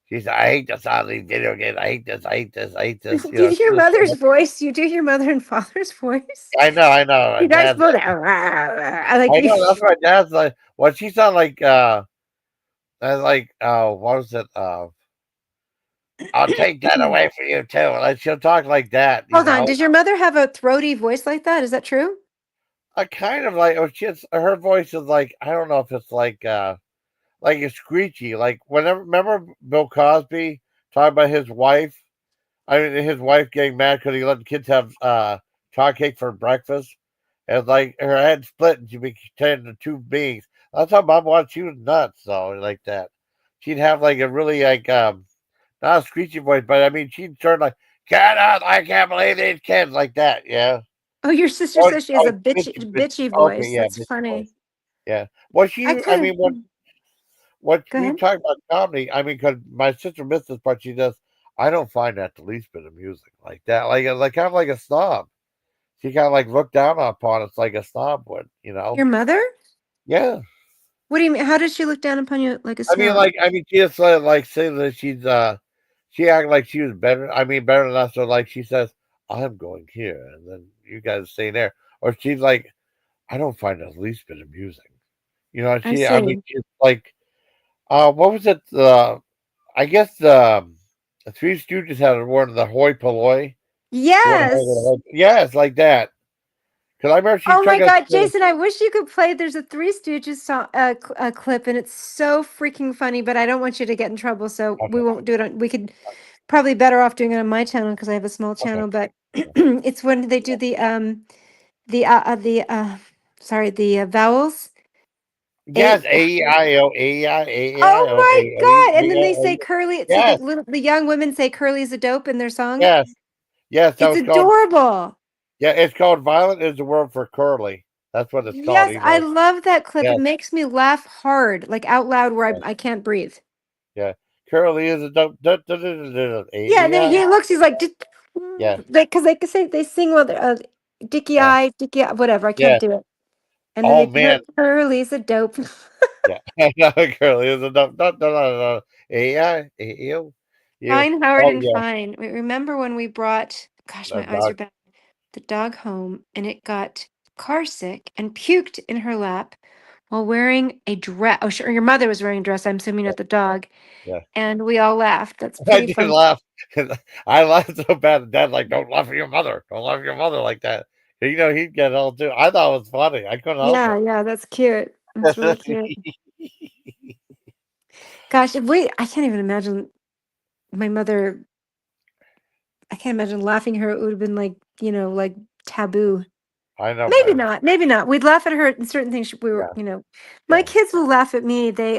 She said, "I hate this all these video games. I hate this. I hate this. I hate this." Do you hear mother's voice? You do hear mother and father's voice? I know. I know. My You guys dad's. both I like I know. That's my dad's like. Well, she sounded like what was it? I'll take that away from you too. Like she'll talk like that, you Hold on. know. Does your mother have a throaty voice like that? Is that true? I kind of like. She's her voice is like. I don't know if it's like a screechy. Like whenever remember Bill Cosby talking about his wife. I mean, his wife getting mad because he let the kids have chocolate cake for breakfast. And like her head split and she became into two beings. That's how mom was. She was nuts, though, like that. She'd have like a really like not a screechy voice, but I mean she'd turn like, "Get out, I can't believe these kids," like that, yeah. Oh, your sister Oh, says she has a bitchy, bitchy okay, voice. yeah, That's bitchy voice. funny. Yeah. Well, I I kind mean, what go we ahead. talk about comedy, I mean, because my sister missed this part, she does. I don't find that the least bit amusing like that. Like kind of like a snob. She kind of like looked down upon us like a snob would, you know? Your mother? Yeah. What do you mean? How does she look down upon you like a snob? I mean, she just like say that she acted like she was better. I mean, better than us. So like she says, "I'm going here," and then you guys stay there. Or she's like, "I don't find it the least bit amusing." You know, I I mean, see. it's like, what was it? I guess the Three Stooges had one of the hoi polloi. You want to Yes. yeah, it's like that. Because I remember she Oh my took us. God, Jason, I wish you could play. There's a Three Stooges song, clip, and it's so freaking funny, but I don't want you to get in trouble, so we Okay, won't do it on. We could probably better off doing it on my channel because I have a small okay. channel, but it's when they do the sorry, the vowels. A Yes, A-I-O, A-I, A-I-O, Oh my God. And then they A-I-O. say curly. So Yes, the young women say curly is a dope in their song. yes, yes. That It's was called. adorable. Yeah, it's called "Violent is the word for curly." That's what it's called. Yes, You I know. love that clip. It Yes, makes me laugh hard, like out loud where yes, I can't breathe. yeah. Curly is a dope. Yeah, and then A-E-I. he looks, he's like, Yeah. like, because they can say, they sing well, Yeah. Dicky Eye, whatever. I can't Yeah. do it. And then Oh they put man. Curly's a dope. Yeah. Curly is a dope. A-I. A-E-O. You. Fine, Howard, Oh and yeah. fine. Remember when we brought, gosh, The my eyes are dog. bad, the dog home and it got car sick and puked in her lap while wearing a dress. Oh, sure, your mother was wearing a dress. I'm assuming Yeah. not the dog. Yeah. And we all laughed. That's I pretty did fun. laugh. I laughed so bad. Dad's like, "Don't laugh at your mother. Don't laugh at your mother like that." You know, he'd get all too. I thought it was funny. I couldn't help Yeah, it. yeah, that's cute. That's really cute. Gosh, I can't even imagine my mother. I can't imagine laughing at her. It would have been like, like taboo. I know, Maybe man. not. Maybe not. We'd laugh at her at certain things. We were, Yeah. my Yeah. kids will laugh at me. They,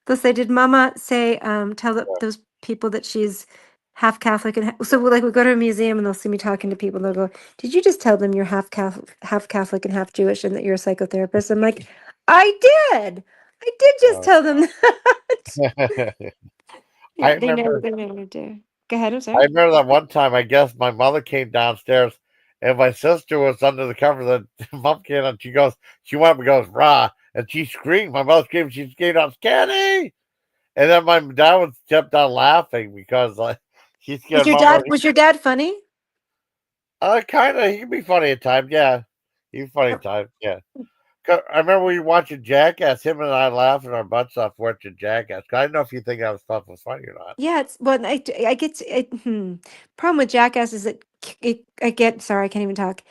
they'll say, "Did Mama say, tell Yeah. those people that she's half Catholic?" And so we go to a museum and they'll see me talking to people. They'll go, "Did you just tell them you're half Catholic and half Jewish, and that you're a psychotherapist?" I'm like, "I did. I did just Uh, tell them that." I Yeah, remember. they know what to do. Go ahead. I'm I sorry. remember that one time. I guess my mother came downstairs, and my sister was under the cover of the pumpkin, and she went up and goes rah, and she screamed. My mother screamed. She screamed out, "Kenny!" And then my dad was kept on laughing because she Was scared your mama. dad was your dad funny? Kind of. He can be funny at times. Yeah, he's funny Uh, at times. Yeah. 'Cause I remember we were watching Jackass. Him and I laughing our butts off watching Jackass. 'Cause I don't know if you think that stuff was funny or not. Yeah, it's well, I get problem with Jackass is I get sorry, I can't even talk.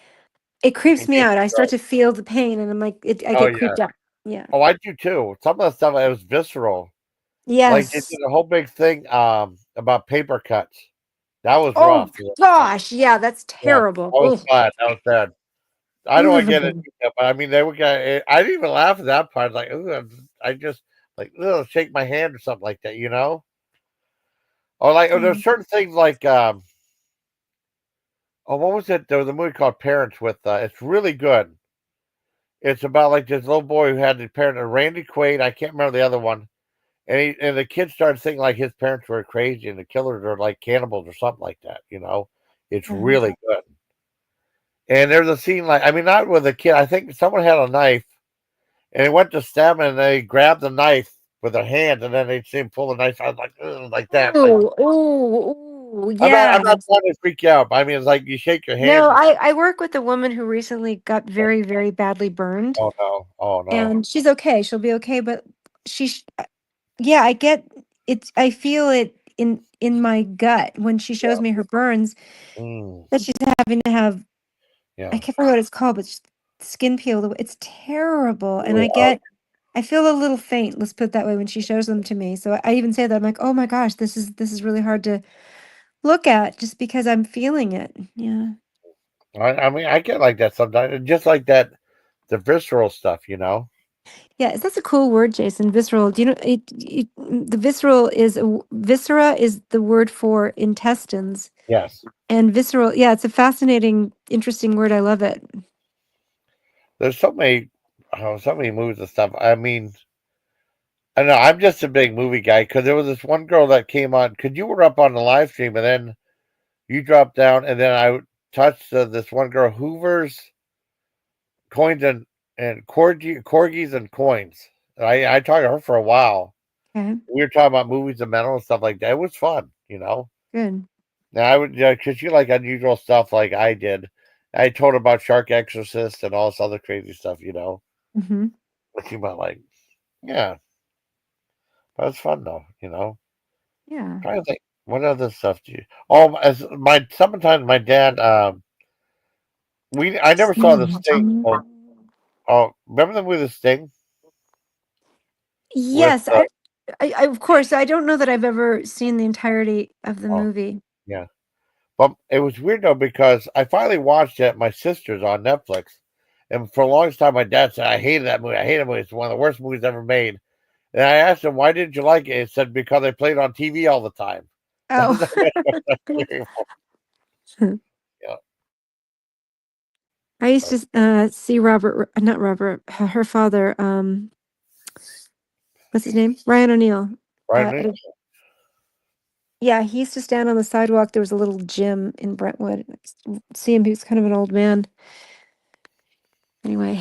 It creeps It me gets out. you I start right. to feel the pain, and I'm like, I Oh get yeah. creeped out. Yeah. Oh, I do too. Some of the stuff it was visceral. Like they Yes. did a whole big thing about paper cuts. That was Oh rough. Yeah, gosh, yeah, that's yeah. terrible. That was Oh, bad. That was bad. I don't want to get into it, but I mean, they were. I didn't even laugh at that part. Like, ooh, I just like shake my hand or something like that, you know. Or like, there's certain things like oh, what was it? There was a movie called Parents with. It's really good. It's about like this little boy who had his parent, Randy Quaid. I can't remember the other one. And the kid started thinking like his parents were crazy and the killers are like cannibals or something like that. You know, it's Mhm. really good. And there's a scene like, I mean, not with a kid. I think someone had a knife and they went to stab him and they grabbed the knife with their hand and then they see him pull the knife out like, "Ugh," like that. Like Oh, oh, I'm not yes. trying to freak you out. But I mean, it's like you shake your hand No, and stuff. I work with a woman who recently got very, very badly burned, Oh no, oh no. and she's okay. She'll be okay, but yeah, I get it. I feel it in my gut when she shows Yeah, me her burns mm, that she's having to have. I yeah. can't remember what it's called, but skin peeled away. It's terrible, and Ooh, oh, I feel a little faint. Let's put it that way when she shows them to me. So I even say that I'm like, oh my gosh, this is really hard to look at just because I'm feeling it. Yeah. I mean, I get like that sometimes. And just like that, the visceral stuff, you know. Yeah, that's a cool word, Jason. Visceral. Do you know the visceral is viscera is the word for intestines. Yes. And visceral. Yeah, it's a fascinating, interesting word. I love it. There's so many movies and stuff. I mean, I know I'm just a big movie guy because there was this one girl that came on because you were up on the live stream and then you dropped down and then I touched this one girl Hoover's coins and corgis and coins. I talked to her for a while. Okay, We were talking about movies and metal and stuff like that. It was fun, good. Now I would, because you like unusual stuff like I did. I told her about Shark Exorcist and all this other crazy stuff, Hmm. But she might like, yeah, that was fun though, Yeah. Trying to think, what other stuff do you? Oh, sometimes my dad, I never saw the Sting. Oh, remember the movie The Sting with Yes, I of course I don't know that I've ever seen the entirety of the oh movie. yeah. But it was weird though because I finally watched it at my sister's on Netflix, and for the longest time my dad said I hated that movie. I hated that movie. It's one of the worst movies ever made. And I asked him why didn't you like it? He said because I played on TV all the time. Oh. Yeah. I used to see not Robert, her father. What's his name? Ryan O'Neal. Right? Yeah, he used to stand on the sidewalk. There was a little gym in Brentwood. See him. He was kind of an old man. Anyway,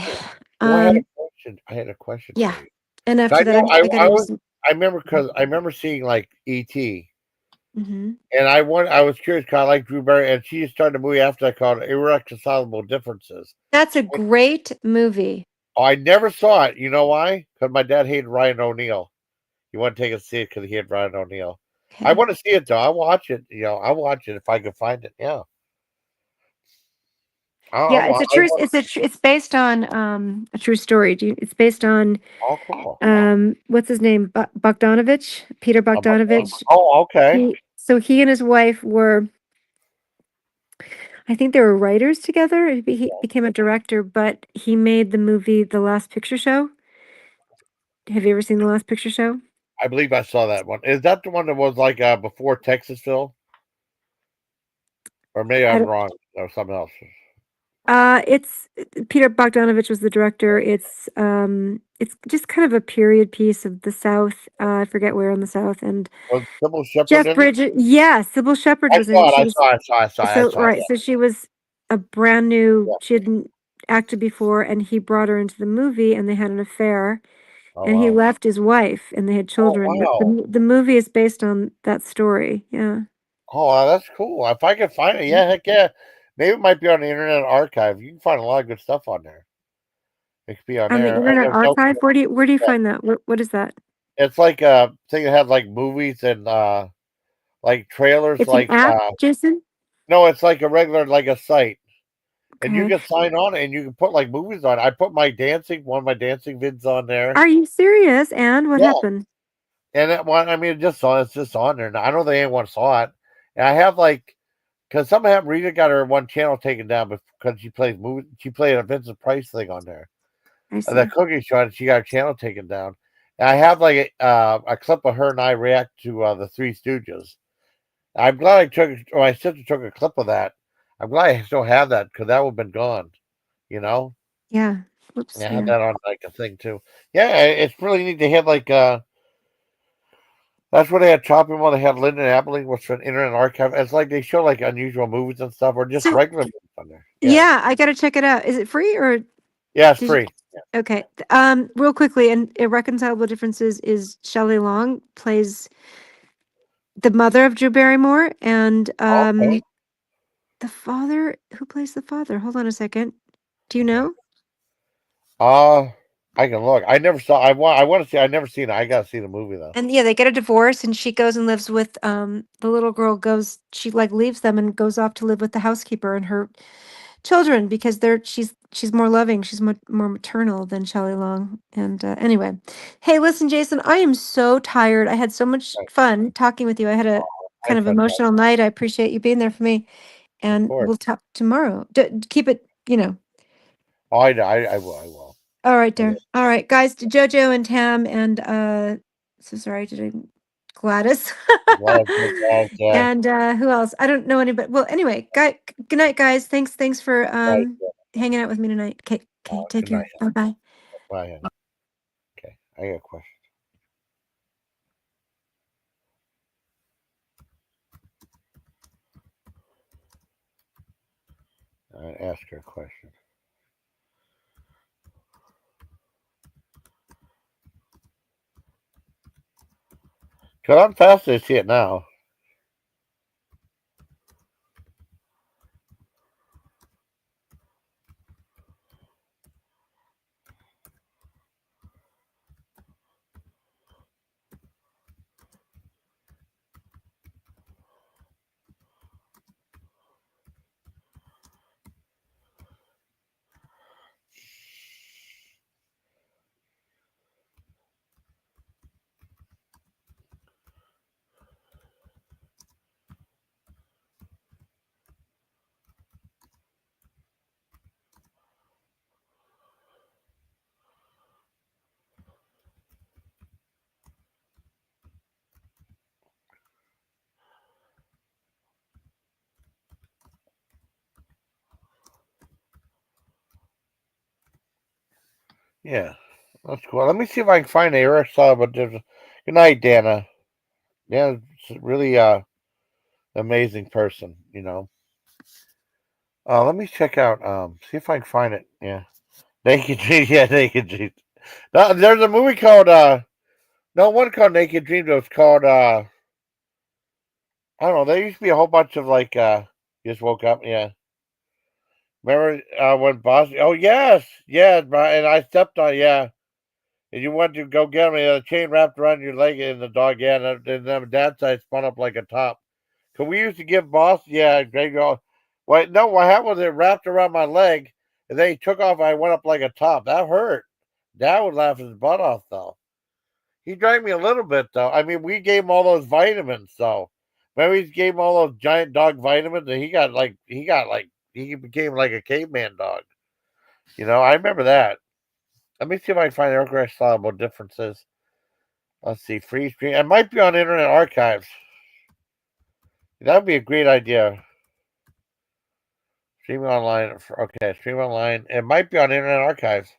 Oh, I had a question. yeah. For you. And I after that, know I got into some. I remember because I remember seeing like E.T. Mhm. And I was curious because I like Drew Barry, and she started a movie after I called Irreconcilable Differences. That's a great movie. I never saw it. You know why? Because my dad hated Ryan O'Neal. He wanted to take us to see it because he hated Ryan O'Neal. I Okay. want to see it though. I'll watch it. I'll watch it if I can find it. Yeah. Yeah, it's based on a true story. It's based on Oh, cool. what's his name? Bogdanovich, Peter Bogdanovich. Oh, okay. He and his wife were, I think they were writers together. He became a director, but he made the movie The Last Picture Show. Have you ever seen The Last Picture Show? I believe I saw that one. Is that the one that was like before Texasville? Or maybe I I'm don't, wrong. Or something else. it's Peter Bogdanovich was the director. It's just kind of a period piece of the South. I forget where in the South. And Was Sybil Shepherd Jeff in it? Bridges, yeah, Sybil Shepherd I was in saw it. it. I saw it. Right. So she was a brand new. Yeah. She hadn't acted before, and he brought her into the movie, and they had an affair. Oh, And he wow. left his wife, and they had children. But wow. the movie is based on that story. Yeah. Oh, wow, that's cool. If I can find it, yeah, heck yeah. Maybe it might be on the Internet Archive. You can find a lot of good stuff on there. It could be on On the there. Internet Archive, where do you Yeah. find that? What is that? It's like a thing that had like movies and like trailers. It's an Like app, Jason. no, it's like a regular like a site, and you Okay. can sign on and you can put like movies on. I put one of my dancing vids on there. Are you serious? And what Yeah. happened? And that one, I mean, it's just on there. Now, I don't think anyone saw it. And I have like, because somehow Rita got her one channel taken down because she plays movies. She played a Vincent Price thing on there, I see. the cooking show, and she got her channel taken down. And I have like a clip of her and I react to the Three Stooges. I'm glad my sister took a clip of that. I'm glad I still have that because that would have been gone, you know? Yeah. Whoops. And I Yeah. had that on like a thing too. Yeah, it's really neat to have like that's where they had Chopping Mall. They had Lyndon Abilene, which was an Internet Archive. It's like they show like unusual movies and stuff, or just So regular movies on there. yeah, I got to check it out. Is it free or Yeah, it's did you? free. Okay. Real quickly, and Irreconcilable Differences is Shelley Long plays the mother of Drew Barrymore, and Okay. the father. Who plays the father? Hold on a second. Do you know? I can look. I never saw. I want to see. I never seen it. I gotta see the movie though. And yeah, they get a divorce, and she goes and lives with the little girl. She like leaves them and goes off to live with the housekeeper and her children because she's more loving. She's more maternal than Shelley Long. And anyway, hey, listen, Jason, I am so tired. I had so much fun talking with you. I had a kind of emotional night. I appreciate you being there for me, and we'll talk tomorrow. Keep it, Oh, I will. All right, dear. All right, guys, Jojo and Tam and so sorry, did I Gladys. Yeah. And who else? I don't know anybody. Well, anyway, good night, guys. Thanks for hanging out with me tonight. Okay, take Good care. Bye bye. Bye, honey. Okay, I got a question. I ask her a question. Cause I'm fascinated to see it now. Yeah, that's cool. Let me see if I can find Aristotle. But good night, Dana. Yeah, it's really amazing person. Let me check out. See if I can find it. Yeah, Naked Dream. Yeah, Naked Dream. No, there's a movie called no one called Naked Dream. It was called I don't know. There used to be a whole bunch of like just woke up. Yeah. Remember when Boss? Oh yes, yeah, and I stepped on. Yeah, and you went to go get him. And the chain wrapped around your leg, and the dog. Yeah, and then Dad's side spun up like a top. Cause we used to give Boss. Yeah, great girl. Wait, no, what happened was it wrapped around my leg, and then he took off. And I went up like a top. That hurt. Dad would laugh his butt off though. He drank me a little bit though. I mean, we gave him all those vitamins though. Remember, he gave him all those giant dog vitamins, and he became like a caveman dog. I remember that. Let me see if I can find irreconcilable differences. Let's see, free screen. It might be on Internet Archives. That would be a great idea. Streaming online. Okay, stream online. It might be on Internet Archives.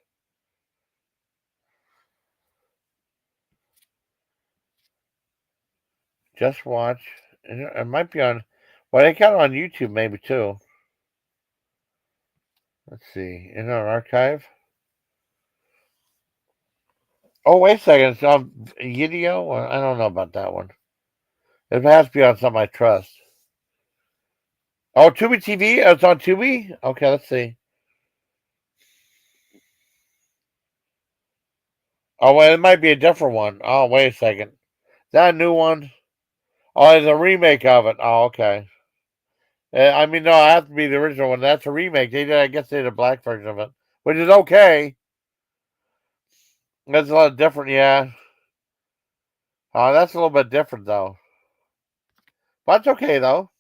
Just watch. It might be on. Well, they got it on YouTube maybe too. Let's see. Internet Archive. Oh, wait a second. It's on Video? I don't know about that one. It has to be on something I trust. Oh, Tubi TV? It's on Tubi? Okay, let's see. Oh, wait, it might be a different one. Oh, wait a second. Is that a new one? Oh, it's a remake of it. Oh, okay. I mean, no, it has to be the original one. That's a remake. I guess they did a black version of it, which is okay. That's a lot different, yeah. That's a little bit different, though. But it's okay, though.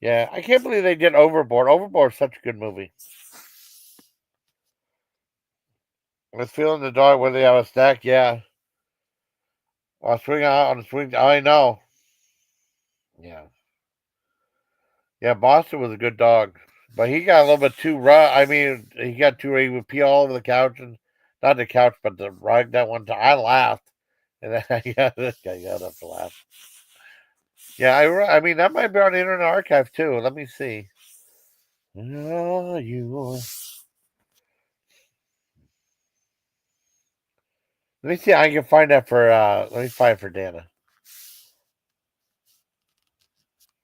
Yeah, I can't believe they did Overboard. Overboard is such a good movie. Let's feel in the dark where they have a stack, yeah. I'll swing out on the swing. I know. Yeah. Yeah, Boston was a good dog. But he got a little bit too rough. I mean, he got too, he would pee all over the couch. And not the couch, but the rug that one time. I laughed. And then this guy got up to laugh. Yeah, I mean, that might be on the Internet Archive too. Let me see. Oh, you. Let me see. I can find that for. Let me find it for Dana.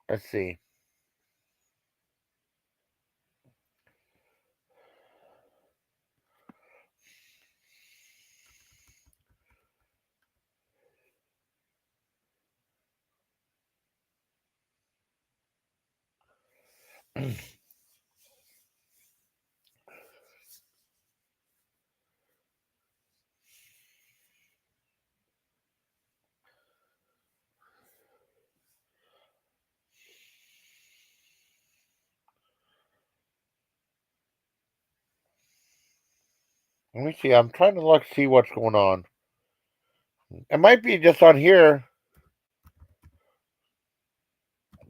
Let's see. Let me see. I'm trying to look, see what's going on. It might be just on here.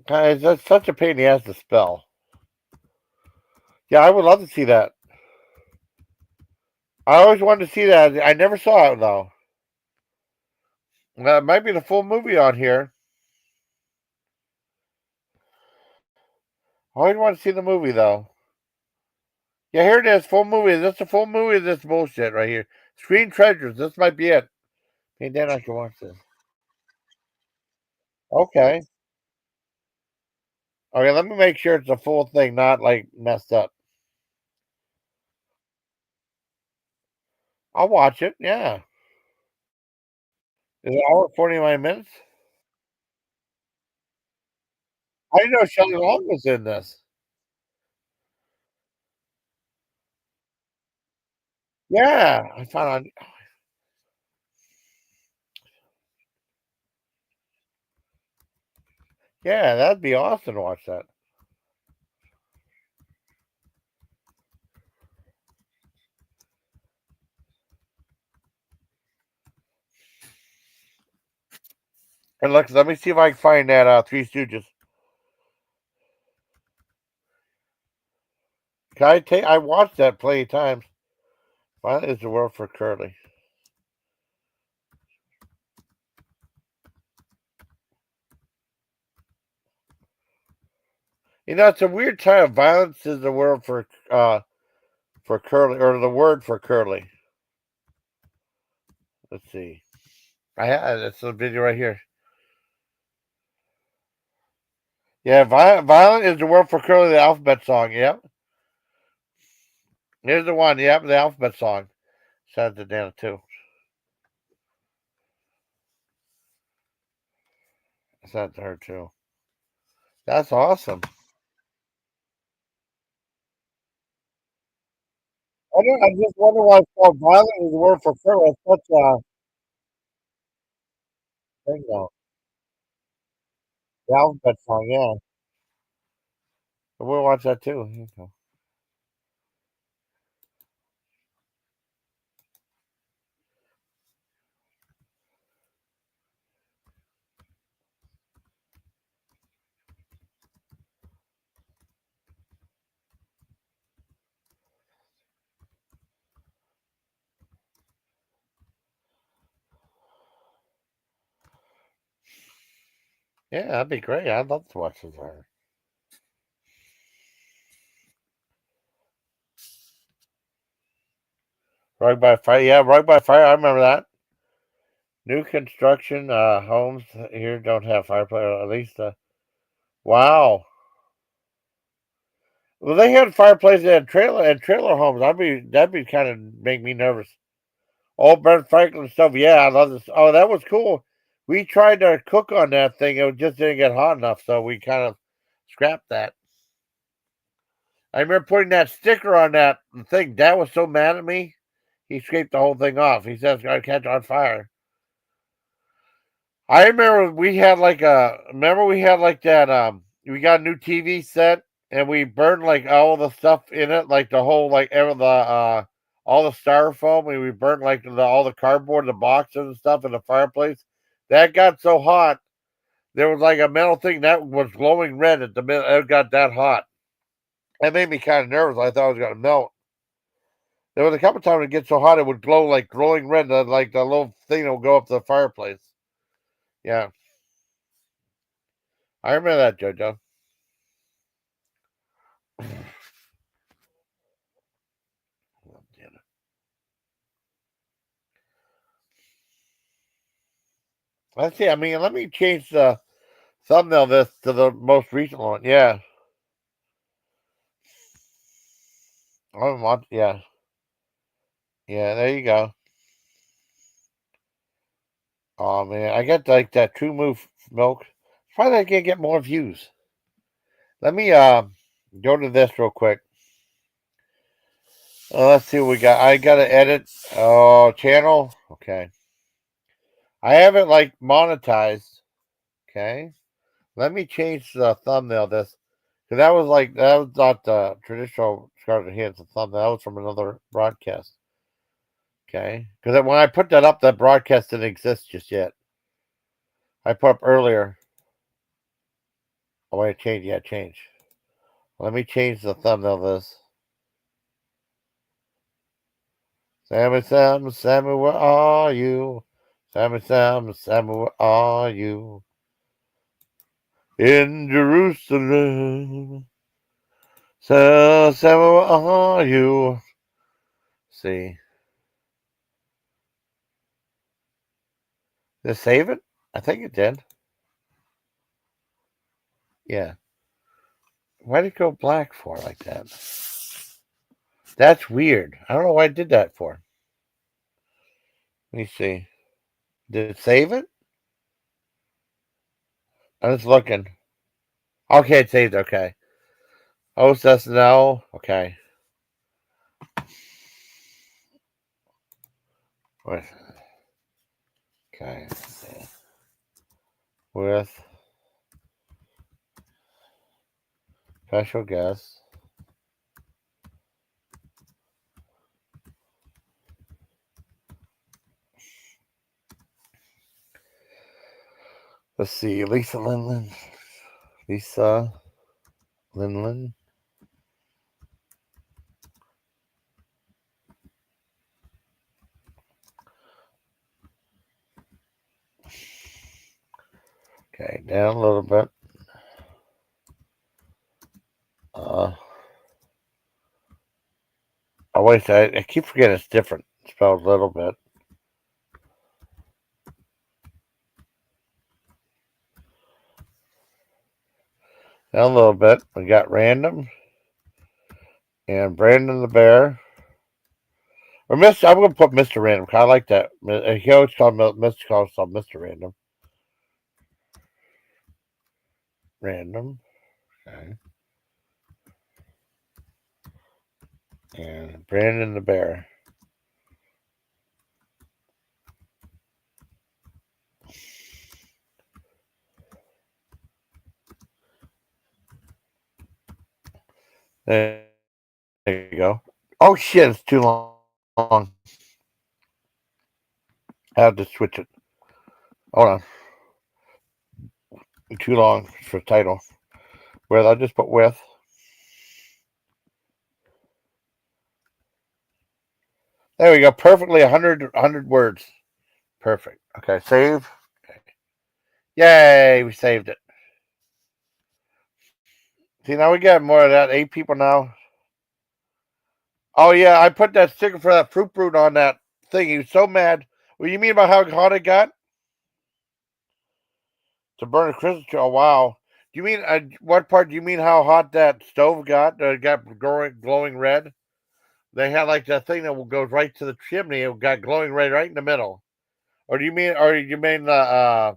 Guys, that's such a pain in the ass to spell. Yeah, I would love to see that. I always wanted to see that. I never saw it though. It might be the full movie on here. I always want to see the movie though. Yeah, here it is. Full movie. Is this a full movie? This bullshit right here. Screen Treasures. This might be it. Hey, then I can watch this. Okay. Okay, let me make sure it's a full thing, not like messed up. I'll watch it. Yeah. Is it hour 49 minutes? I didn't know Shelley Long was in this. Yeah, I found out. Yeah, that'd be awesome to watch that. And look, let me see if I can find that Three Stooges. I watched that plenty of times. Why is the world for Curly? You know, it's a weird time. Violence is the word for Curly, or the word for Curly. Let's see. It's a video right here. Yeah, violent is the word for Curly, the alphabet song. Yep. Here's the one. Yep, the alphabet song. Shout out to Dana too. Shout out to her too. That's awesome. I just wonder why it's called violent is the word for Curly. It's such a thing though. The alphabet song, yeah. We'll watch that too. Here you go. Yeah, that'd be great. I'd love to watch this. Rug by Fire. Yeah, Rug by Fire. I remember that. New construction homes here don't have fireplace. At least, wow. Well, they had fireplaces at trailer homes. That'd be kind of make me nervous. All Ben Franklin stuff. Yeah, I love this. Oh, that was cool. We tried to cook on that thing. It just didn't get hot enough, so we kind of scrapped that. I remember putting that sticker on that thing. Dad was so mad at me. He scraped the whole thing off. He said it's going to catch on fire. I remember we had like that. We got a new TV set and we burned like all the stuff in it, like the whole like all the styrofoam. We burned like all the cardboard, the boxes and stuff in the fireplace. That got so hot. There was like a metal thing that was glowing red at the minute. It got that hot. That made me kind of nervous. I thought it was going to melt. There was a couple times it get so hot it would glow like glowing red, like the little thing that would go up to the fireplace. Yeah. I remember that, JoJo. Let's see. I mean, let me change the thumbnail of this to the most recent one. Yeah. Yeah. Yeah, there you go. Oh man, I got like that True Move milk. Probably I can get more views. Let me go to this real quick. Let's see what we got. I gotta edit channel. Okay. I have it like monetized. Okay. Let me change the thumbnail of this. Because that was not the traditional Scarlett Johansson thumbnail. That was from another broadcast. Okay. Because when I put that up, that broadcast didn't exist just yet. I put up earlier. Oh, wait, change. Yeah, change. Let me change the thumbnail of this. Sammy, Sammy, Sammy, where are you? Sammy, Sammy, Sammy, where are you? In Jerusalem. So, Sammy, where are you? See. Did it save it? I think it did. Yeah. Why did it go black for like that? That's weird. I don't know why I did that for. Let me see. Did it save it? I'm just looking. Okay, it saved. Okay. Host SNL. Okay. With. Okay. With special guest. Let's see. Lisa Lynn Lynn. Lisa Lynn Lynn. Okay, down a little bit. Oh wait, I keep forgetting it's different. Spelled a little bit. Down a little bit. We got random and Brandon the Bear. Or Mr. I'm gonna put Mr. Random. I like that. He always called Mr. calls himself Mr. Random. Random. Okay. And Brandon the Bear. There you go. Oh shit, it's too long. I have to switch it. Hold on. Too long for title. Well, I'll just put with. There we go. Perfectly 100 words. Perfect. Okay, save. Okay. Yay, we saved it. See, now we got more of that. 8 people now. Oh, yeah, I put that sticker for that fruit brute on that thing. He was so mad. What do you mean about how hot it got? To burn a Christmas tree. Oh, wow. Do you mean, what part do you mean how hot that stove got? It got glowing red? They had like that thing that goes right to the chimney. It got glowing red right in the middle. Or do you mean the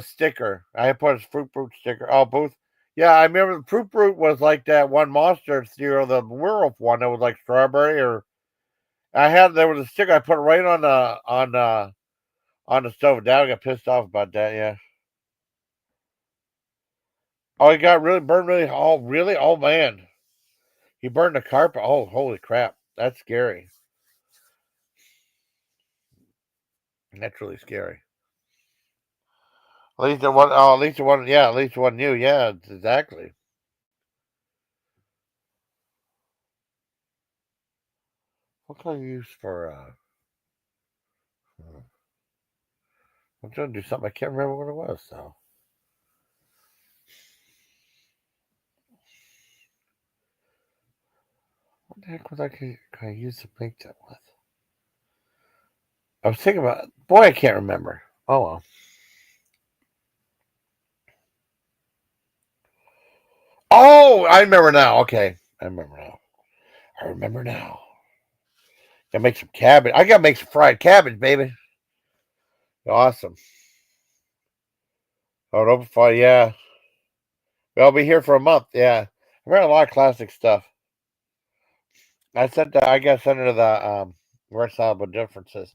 sticker? I put a fruit brute sticker. Oh, both. Yeah, I remember the fruit brute was like that one monster cereal, the werewolf one that was like strawberry. Or there was a sticker I put right on the stove. Dad got pissed off about that. Yeah. Oh, he got burned really. Oh, really? Oh man, he burned the carpet. Oh, holy crap! That's scary. That's really scary. At least it one. Oh, at least it one. Yeah, at least one new. Yeah, exactly. What can I use for? I'm trying to do something. I can't remember what it was. So. What the heck was can I use to make that with? I was thinking about. Boy, I can't remember. Oh well. Oh, I remember now. Okay, I remember now. I remember now. Gotta make some cabbage. I gotta make some fried cabbage, baby. Awesome. Oh, open fire, yeah. I'll be here for a month. Yeah, I read a lot of classic stuff. I got sent to the reconcilable differences.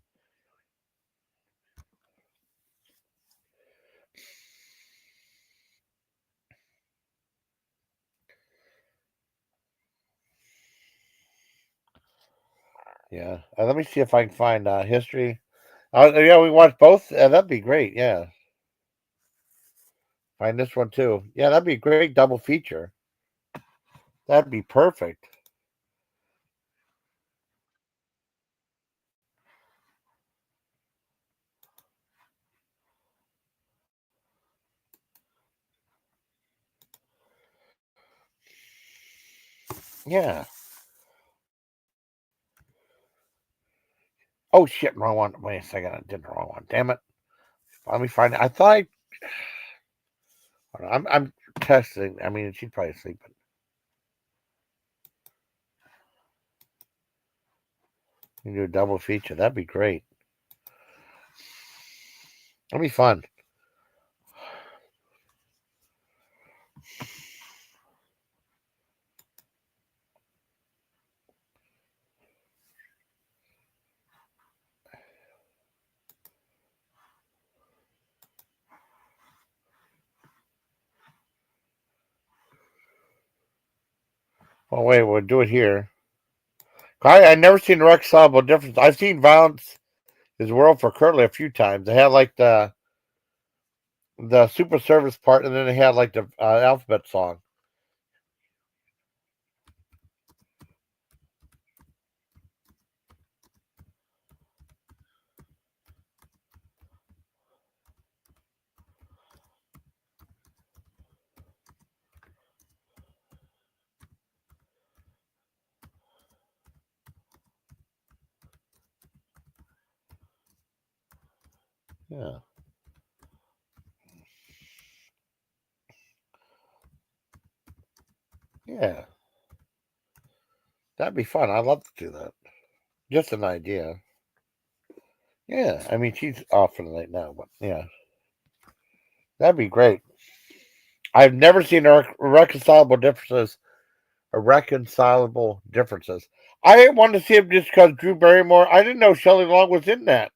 Yeah. Let me see if I can find history. Yeah, we watched both. That'd be great. Yeah. Find this one too. Yeah, that'd be a great double feature. That'd be perfect. Yeah. Oh shit, wrong one. Wait a second, I did the wrong one. Damn it. Let me find it. I thought I'm testing. I mean, she's probably sleeping. You can do a double feature. That'd be great. That'd be fun. Well, wait, we'll do it here. I never seen the reconcilable difference. I've seen Violence is World for Curly a few times. They had like the super service part, and then they had like the alphabet song. Yeah. Yeah. That'd be fun. I'd love to do that. Just an idea. Yeah. I mean, she's off for the night now, but yeah. That'd be great. I've never seen reconcilable differences. Irreconcilable differences. I wanted to see him just because Drew Barrymore. I didn't know Shelley Long was in that.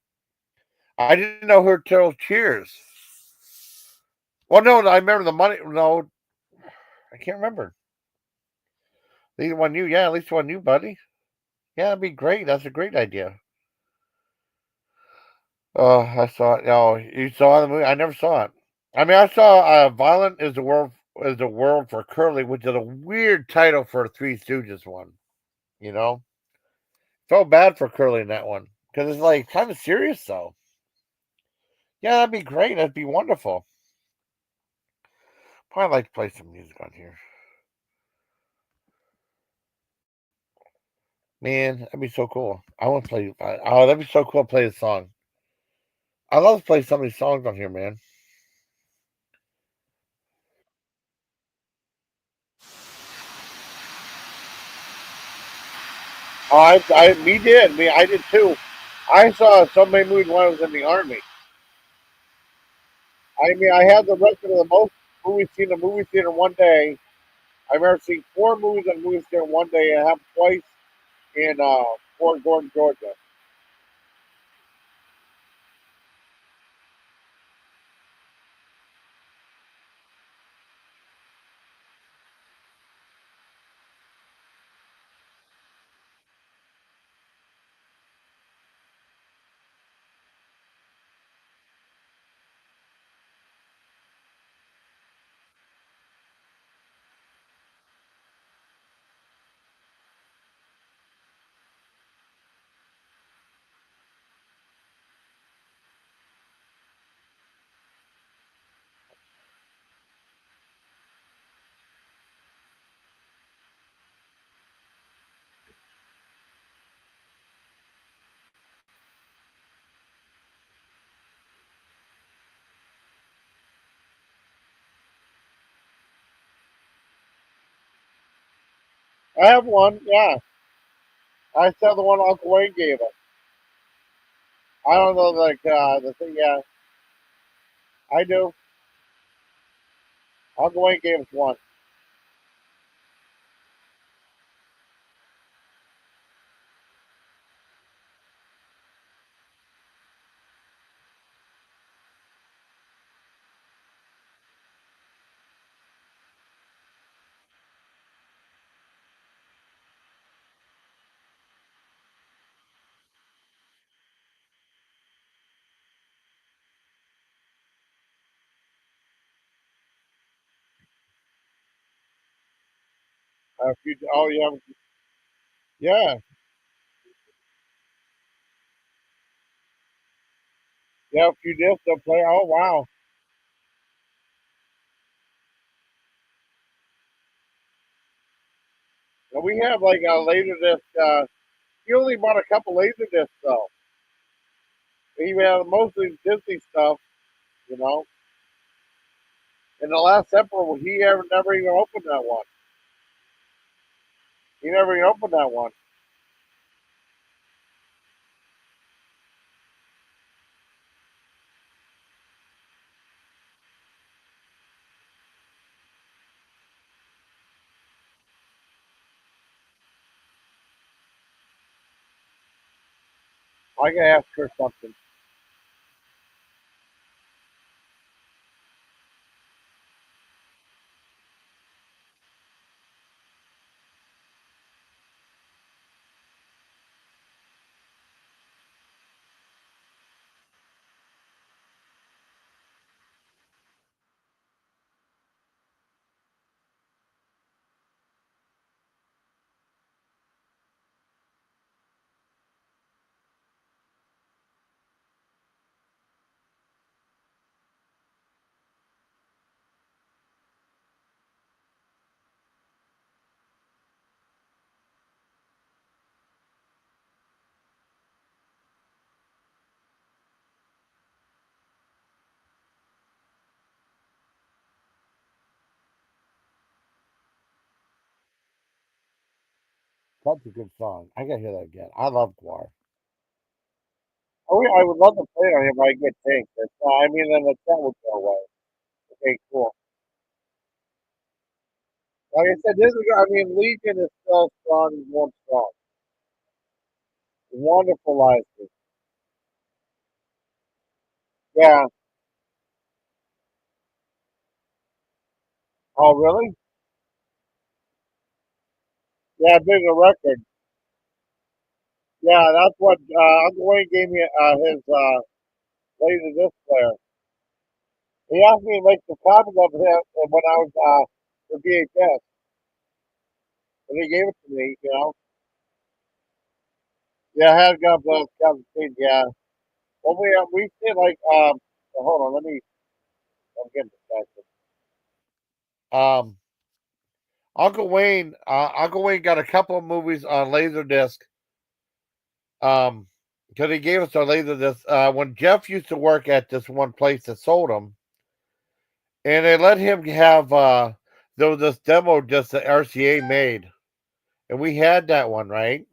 I didn't know her till Cheers. Well, no, I remember the money. No, I can't remember. At least one you, yeah, at least one you, buddy. Yeah, that'd be great. That's a great idea. Oh, I saw it. Oh, you saw the movie? I never saw it. I mean, I saw "Violent is the world for Curly," which is a weird title for a Three Stooges one. You know, felt bad for Curly in that one because it's like kind of serious though. Yeah, that'd be great. That'd be wonderful. Probably like to play some music on here. Man, that'd be so cool. I want to play. Oh, that'd be so cool to play the song. I love to play some of these songs on here, man. Oh, I did too. I saw so many movies when I was in the army. I mean, I had the record of the most movies seen in a movie theater one day. I remember seeing four movies in a movie theater one day, and I have twice in Fort Gordon, Georgia. I have one, yeah. I saw the one Uncle Wayne gave us. I don't know, like the thing. Yeah, I do. Uncle Wayne gave us one. Oh yeah, yeah, yeah. A few discs they'll play. Oh wow. And we have like a laser disc. He only bought a couple laser discs though. He had mostly Disney stuff, you know. And the Last Emperor, never even opened that one. He never even opened that one. I gotta ask her something. That's a good song. I gotta hear that again. I love Guar. Oh, yeah, I would love to play on him, but I get tanked. I mean, then the chat would go away. Okay, cool. Like I said, I mean, Legion is still strong and one strong. Wonderful live stream. Yeah. Oh, really? Yeah, bigger record. Yeah, that's what Uncle Wayne gave me his laser disc player. He asked me to make some copies of him when I was for VHS, and he gave it to me. You know. Yeah, I had got the yeah. Well, we did like hold on, let me. I'm getting distracted. Um, Uncle Wayne got a couple of movies on Laserdisc. Because he gave us our Laserdisc when Jeff used to work at this one place that sold them, and they let him have there was this demo disc that RCA made, and we had that one, right?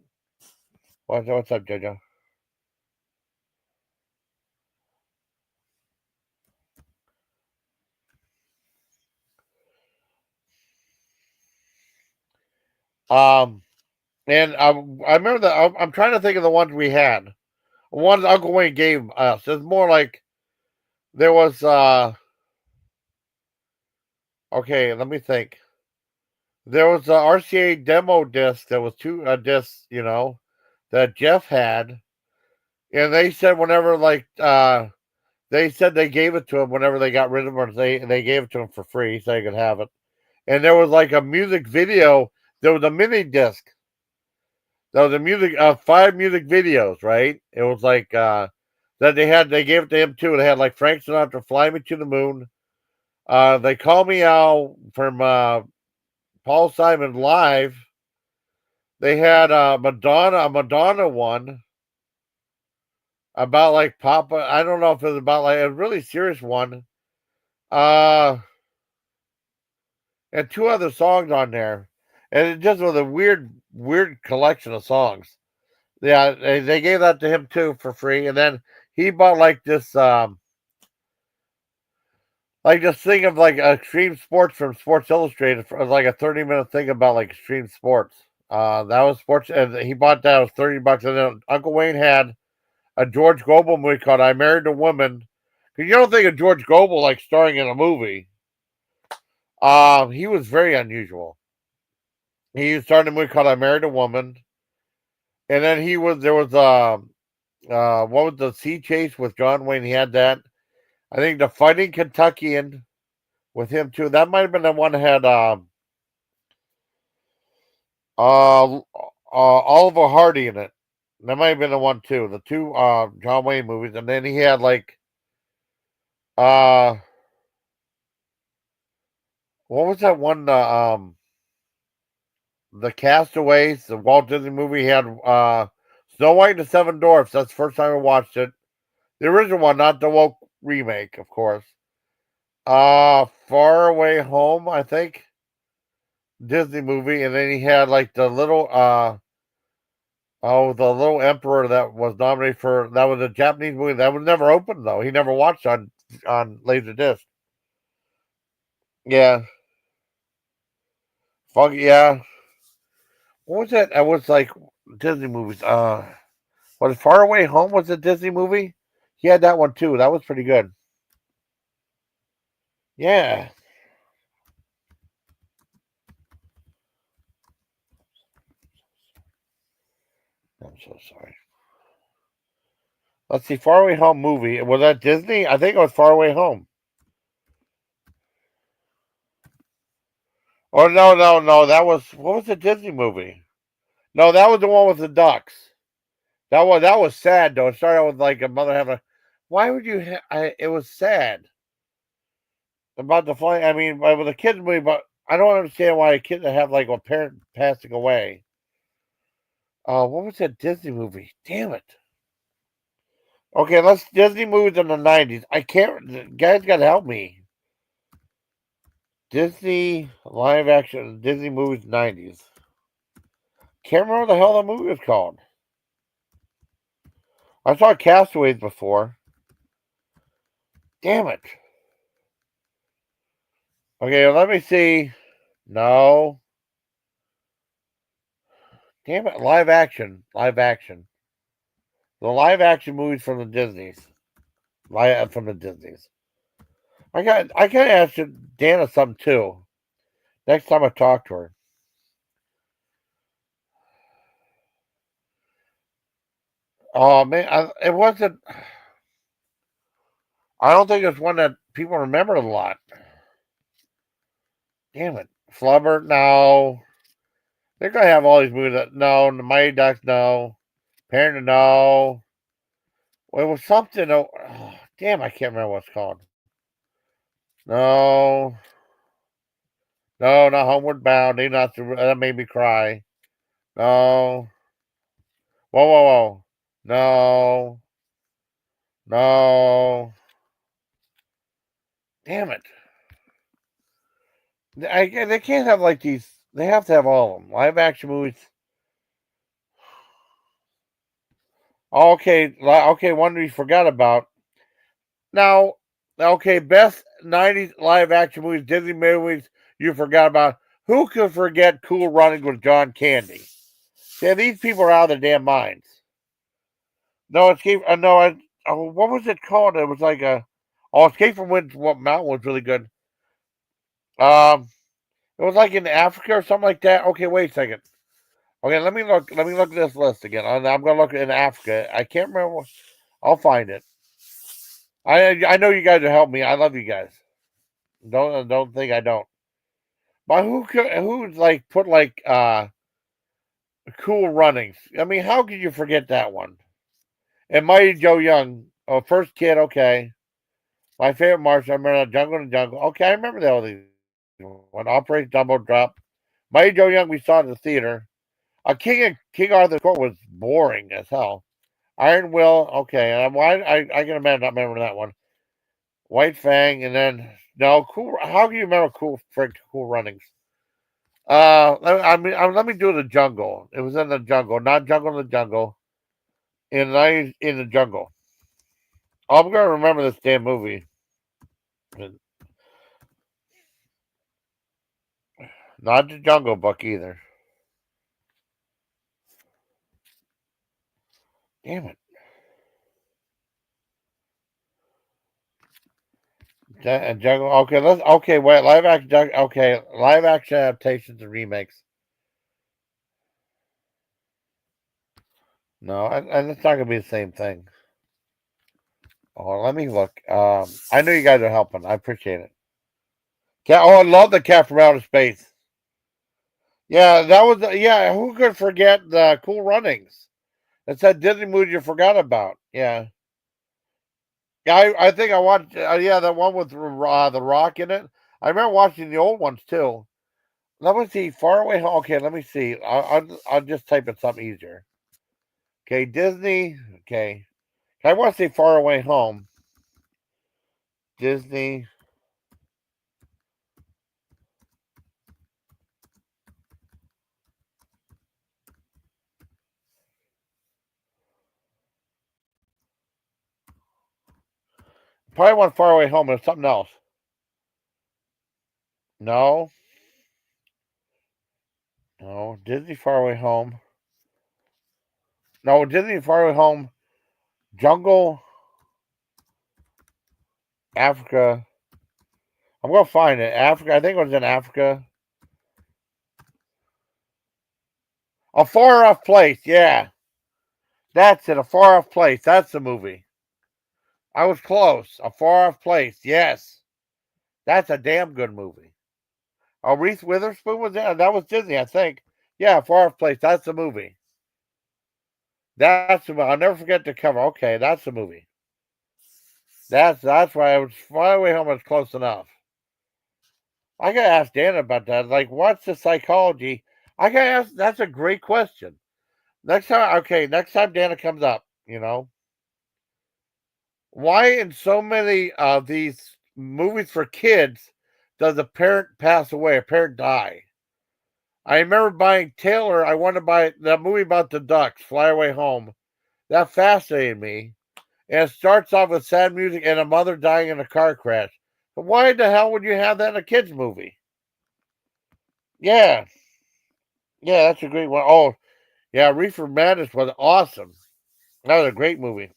What's up, JoJo? Um, and I remember that I'm trying to think of the ones we had. Ones Uncle Wayne gave us. It's more like there was okay, let me think. There was a RCA demo disc that was two discs, you know, that Jeff had, and they said whenever like they said they gave it to him whenever they got rid of him, or they gave it to him for free so he could have it. And there was like a music video. There was a mini disc. There was a music 5 music videos, right? It was like that they gave it to him too. They had like Frank Sinatra, Fly Me to the Moon. They Call Me Out from Paul Simon Live. They had a Madonna one about like Papa. I don't know if it was about like a really serious one. Uh, and two other songs on there, and it just was a weird collection of songs. Yeah, they gave that to him too for free, and then he bought like this thing of like extreme sports from Sports Illustrated for like a 30-minute thing about like extreme sports. That was sports, and he bought that. It was $30, and then Uncle Wayne had a George Gobel movie called "I Married a Woman." Because you don't think of George Gobel like starring in a movie. He was very unusual. He starred in a movie called "I Married a Woman," and then there was what was the Sea Chase with John Wayne? He had that. I think the Fighting Kentuckian with him too. That might have been the one that had Oliver Hardy in it. That might have been the one too. The two John Wayne movies, and then he had like what was that one? The Castaways, the Walt Disney movie. He had Snow White and the Seven Dwarfs. That's the first time I watched it. The original one, not the woke remake, of course. Far Away Home, I think. Disney movie, and then he had like the little the little emperor that was nominated for, that was a Japanese movie that was never opened though. He never watched on Laserdisc. Yeah. Fuck yeah. What was that? That was like Disney movies. Was Far Away Home was a Disney movie? He had that one too. That was pretty good. Yeah. I'm so sorry. Let's see, Far Away Home movie. Was that Disney? I think it was Far Away Home. Oh no. That was, what was the Disney movie? No, that was the one with the ducks. That was sad though. It started out with like a mother having a. Why would you? It was sad about the flying. I mean, it was a kids movie, but I don't understand why a kid that have like a parent passing away. What was that Disney movie? Damn it. Okay, let's Disney movies in the 90s. I can't. Guys, gotta help me. Disney live action Disney movies 90s. Can't remember what the hell that movie was called. I saw Castaways before. Damn it. Okay, let me see. No. Damn it, live action. The live action movies from the Disneys. From the Disneys. I gotta ask Dana something too. Next time I talk to her. Oh man, it wasn't. I don't think it's one that people remember a lot. Damn it, Flubber, no. They're gonna have all these movies that no, the Mighty Ducks, no, Parent, no. Well, it was something. Oh, damn, I can't remember what it's called. No, not Homeward Bound. That made me cry. No. Whoa. No. Damn it. They can't have like these. They have to have all of them. Live action movies. Okay, one we forgot about. Now, okay, best 90s live action movies, Disney movies you forgot about. Who could forget Cool Running with John Candy? Yeah, these people are out of their damn minds. No, Escape. What was it called? It was like Escape from What Mountain was really good. It was like in Africa or something like that. Okay, wait a second. Okay, let me look at this list again. I'm gonna look in Africa. I can't remember. I'll find it. I know you guys will help me. I love you guys. Don't think I don't. But who's like put like Cool Runnings? I mean, how could you forget that one? And Mighty Joe Young, first kid, okay. My favorite march, I remember Jungle to Jungle. Okay, I remember that all these. When Operation Dumbo Drop. Mighty Joe Young, we saw in the theater. King Arthur's Court was boring as hell. Iron Will, okay. I can imagine not remembering that one. White Fang, and then no Cool. How can you remember Cool Runnings? Let me do the Jungle. It was in the jungle, not Jungle in the Jungle. In the jungle. Oh, I'm gonna remember this damn movie. Not the Jungle Book either. Damn it. Jungle. Okay. Wait. Live action. Okay. Live action adaptations and remakes. No, and it's not gonna be the same thing. Oh, let me look. I know you guys are helping. I appreciate it. I love the Cat from Outer Space. Yeah, that was yeah. Who could forget the Cool Runnings? That's that Disney movie you forgot about. Yeah, yeah. I think I watched. Yeah, that one with the Rock in it. I remember watching the old ones too. Let me see. Far Away Home. Okay, let me see. I'll just type in something easier. Okay, Disney. Okay, I want to say Far Away Home. Disney. Probably want Far Away Home. It's something else. No. No. Disney Far Away Home. No, Disney Far Away Home. Jungle. Africa. I'm gonna find it. Africa. I think it was in Africa. A Far Off Place. Yeah, that's it. A Far Off Place. That's the movie. I was close. A Far Off Place. Yes, that's a damn good movie. Oh, Reese Witherspoon was in. That was Disney, I think. Yeah, Far Off Place. That's the movie. That's the. I'll never forget the cover. Okay, that's the movie. That's why I was Far Away Home was close enough. I gotta ask Dan about that. Like, what's the psychology? I gotta ask. That's a great question. Next time, okay. Next time Dana comes up, why in so many of these movies for kids does a parent pass away, a parent die? I remember buying Taylor. I wanted to buy that movie about the ducks, Fly Away Home. That fascinated me. And it starts off with sad music and a mother dying in a car crash. But why the hell would you have that in a kids movie? Yeah, yeah, that's a great one. Oh, yeah, Reefer Madness was awesome. That was a great movie.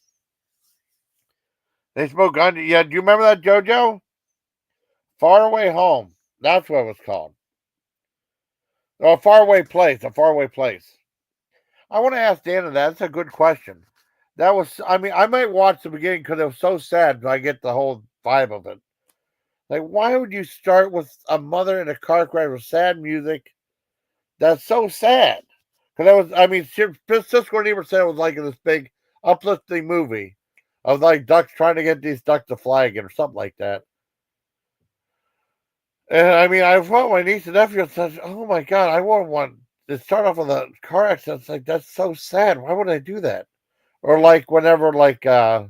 They smoke gun. Yeah, do you remember that, JoJo? Far Away Home. That's what it was called. Oh, a Faraway Place. A Faraway Place. I want to ask Dana that. That's a good question. That was, I mean, I might watch the beginning because it was so sad, but I get the whole vibe of it. Like, why would you start with a mother in a car crash with sad music? That's so sad. Because that was, I mean, Cisco and Ebert said it was like this big uplifting movie of like ducks trying to get these ducks to fly again or something like that. And I mean, I thought my niece and nephew said, "Oh my god, I wouldn't want to start off with a car accident." It's like that's so sad. Why would I do that? Or like whenever, like I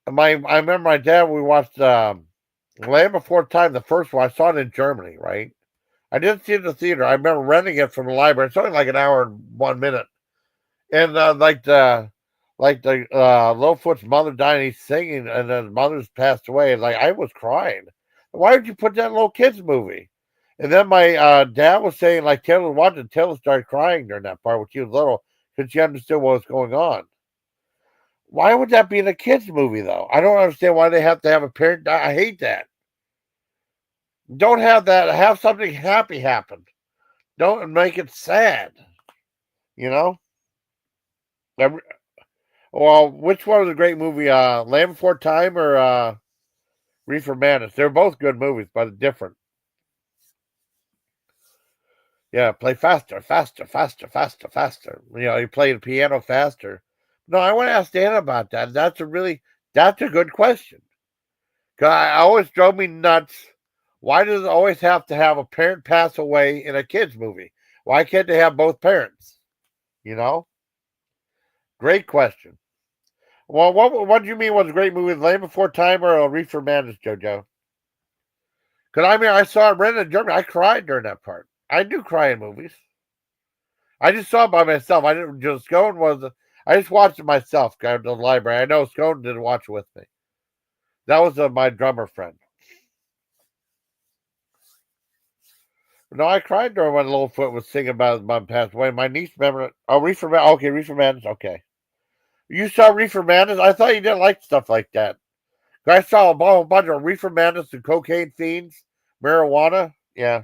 remember my dad. We watched Land Before Time, the first one. I saw it in Germany, right? I didn't see it in the theater. I remember renting it from the library. It's only like an hour and 1 minute, and like the Littlefoot's mother died, and he's singing, and then his mother's passed away. And like I was crying. Why would you put that in a little kids movie? And then my dad was saying, like Taylor was watching, Taylor started crying during that part when she was little because she understood what was going on. Why would that be in a kids movie though? I don't understand why they have to have a parent die. I hate that. Don't have that. Have something happy happen. Don't make it sad. You know. Well, which one was a great movie? Land Before Time or Reefer Madness? They're both good movies, but different. Yeah, play faster, faster, faster, faster, faster. You play the piano faster. No, I want to ask Dan about that. That's a good question. Cause I always drove me nuts. Why does it always have to have a parent pass away in a kids movie? Why can't they have both parents? You know, great question. Well, what do you mean was a great movie? Land Before Time or Reefer Madness, JoJo? Because I mean, I saw it rented in Germany. I cried during that part. I do cry in movies. I just saw it by myself. I didn't just Scone was. I just watched it myself. Going to the library. I know Scone didn't watch it with me. That was my drummer friend. No, I cried during when Littlefoot was singing about his mom passed away. My niece remembered it. Oh, Reefer Madness. Okay, Reefer Madness. Okay. You saw Reefer Madness? I thought you didn't like stuff like that. I saw a whole bunch of Reefer Madness and cocaine fiends, marijuana. Yeah.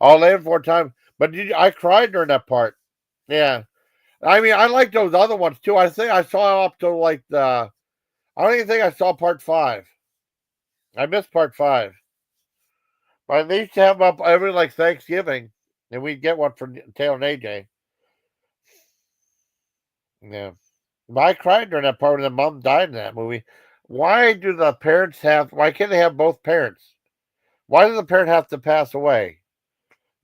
All in for a time. But I cried during that part. Yeah. I mean, I like those other ones too. I think I saw up to like I don't even think I saw part 5. I missed part 5. But they used to have them up every like Thanksgiving. and we'd get one for Taylor and AJ. Yeah. But I cried during that part when the mom died in that movie. Why do the parents have? Why can't they have both parents? Why does the parent have to pass away?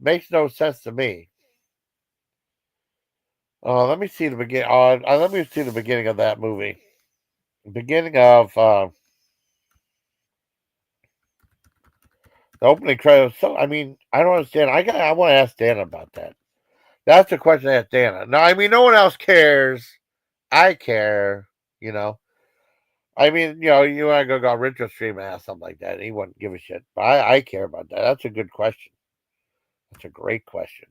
Makes no sense to me. Let me see the begin. Let me see the beginning of that movie. Beginning of the opening credits. So I mean, I don't understand. I want to ask Dana about that. That's the question I asked Dana. No, I mean no one else cares. I care. You know. I mean, you want to go Richard Stream and ask something like that. He wouldn't give a shit. But I care about that. That's a good question. That's a great question.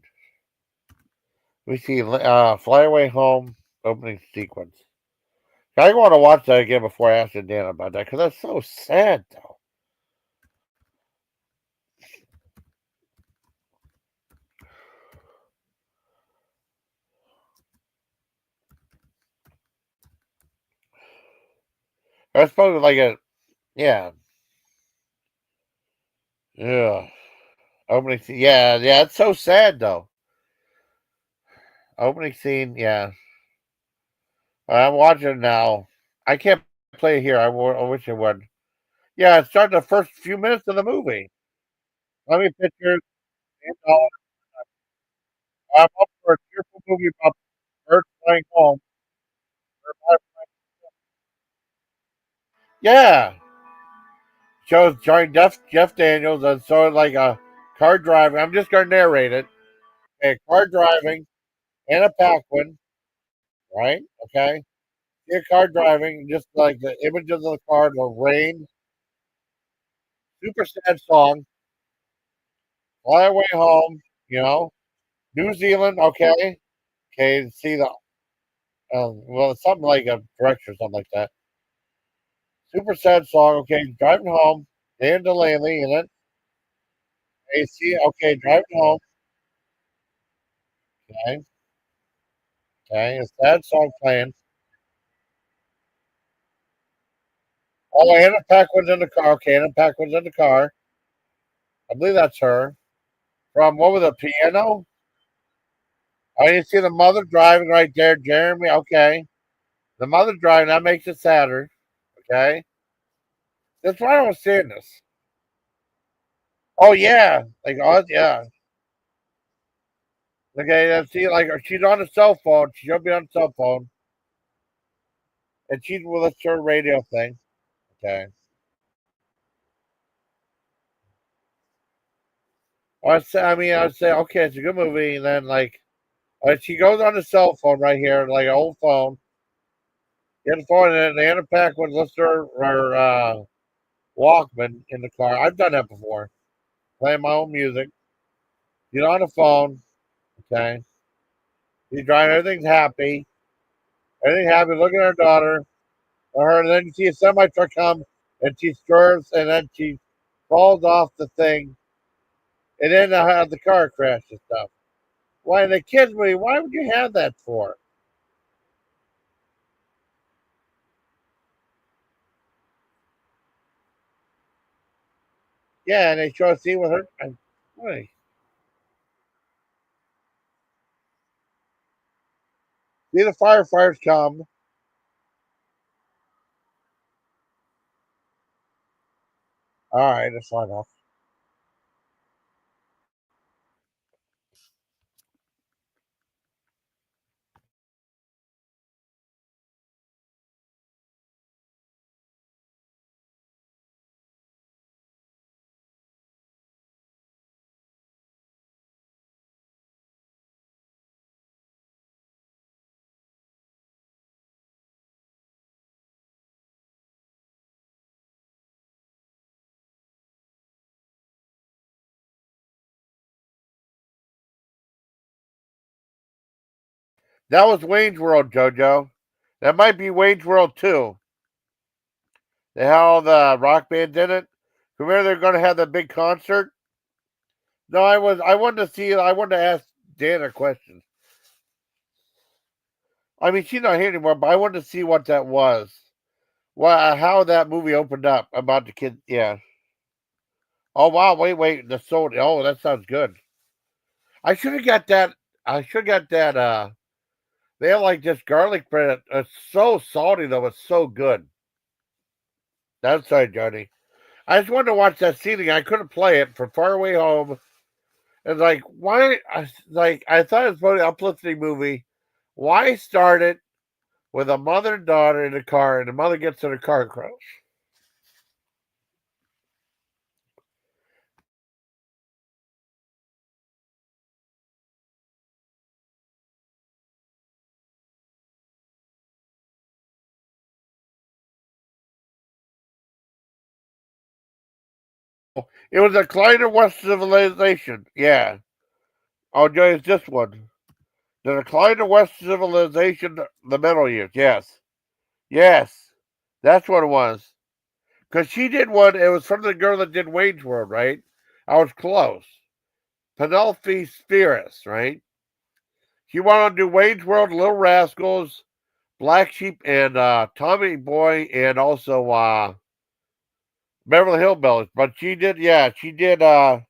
We see Fly Away Home opening sequence. I want to watch that again before I ask Dan about that because that's so sad, though. I suppose yeah. Yeah. Opening scene. Yeah, it's so sad, though. Opening scene, yeah. I'm watching it now. I can't play it here. I wish it would. Yeah, it started the first few minutes of the movie. Let me picture. I'm up for a cheerful movie about birds flying home. Yeah. Shows starring Jeff Daniels and sort of like a car driving. I'm just going to narrate it. Okay, car driving in a Paquin, right? Okay. See a car driving, just like the images of the car, the rain, super sad song, fly away home, New Zealand, okay. Okay, see well, it's something like a direction or something like that. Super sad song, okay, driving home, Dan Delaney in it. Hey, see, okay, driving home, okay, okay, a sad song playing. Oh, Anna Paquin's in the car, okay, Anna Paquin's in the car. I believe that's her. From, what was it, piano? Oh, you see the mother driving right there, Jeremy, okay. The mother driving, that makes it sadder, okay. That's why I was seeing this. Oh, yeah, like, oh, yeah. Okay, let's see, like, she's on a cell phone. She'll be on a cell phone. And she's with a certain radio thing. Okay. I'd say, okay, it's a good movie. And then, like, she goes on the cell phone right here, like an old phone. Get the phone, and the Anna Paquin listens to her Walkman in the car. I've done that before. Playing my own music. Get on the phone. Okay. She's driving. Everything's happy. Everything happy. Looking at her daughter. Or her, and then you see a semi truck come, and she swerves, and then she falls off the thing, and then the car crash and stuff. Why the kids movie? Why would you have that for? Yeah, and they show a scene with her. Wait. See the firefighters come. All right, that's fine enough. That was Wayne's World, JoJo. That might be Wayne's World too. They had all the rock bands in it. Remember they're going to have that big concert. No, I wanted to see. I wanted to ask Dan a question. I mean, she's not here anymore, but I wanted to see what that was. How that movie opened up about the kid. Yeah. Oh wow! Wait. The soda. Oh, that sounds good. I should have got that. I should have got that. They have like this garlic bread. It's so salty though. It's so good. That's right, Johnny. I just wanted to watch that scene. I couldn't play it from far away home. It's like why? I thought it was about an uplifting movie. Why start it with a mother and daughter in a car, and the mother gets in a car crash? It was a decline of Western civilization. Yeah. Oh, Johnny, it's this one. The decline of Western civilization, the middle years. Yes. Yes. That's what it was. Because she did one, it was from the girl that did Wage World, right? I was close. Penelope Spheris, right? She wanted to do Wage World, Little Rascals, Black Sheep, and Tommy Boy, and also Beverly Hillbillies. But she did, it's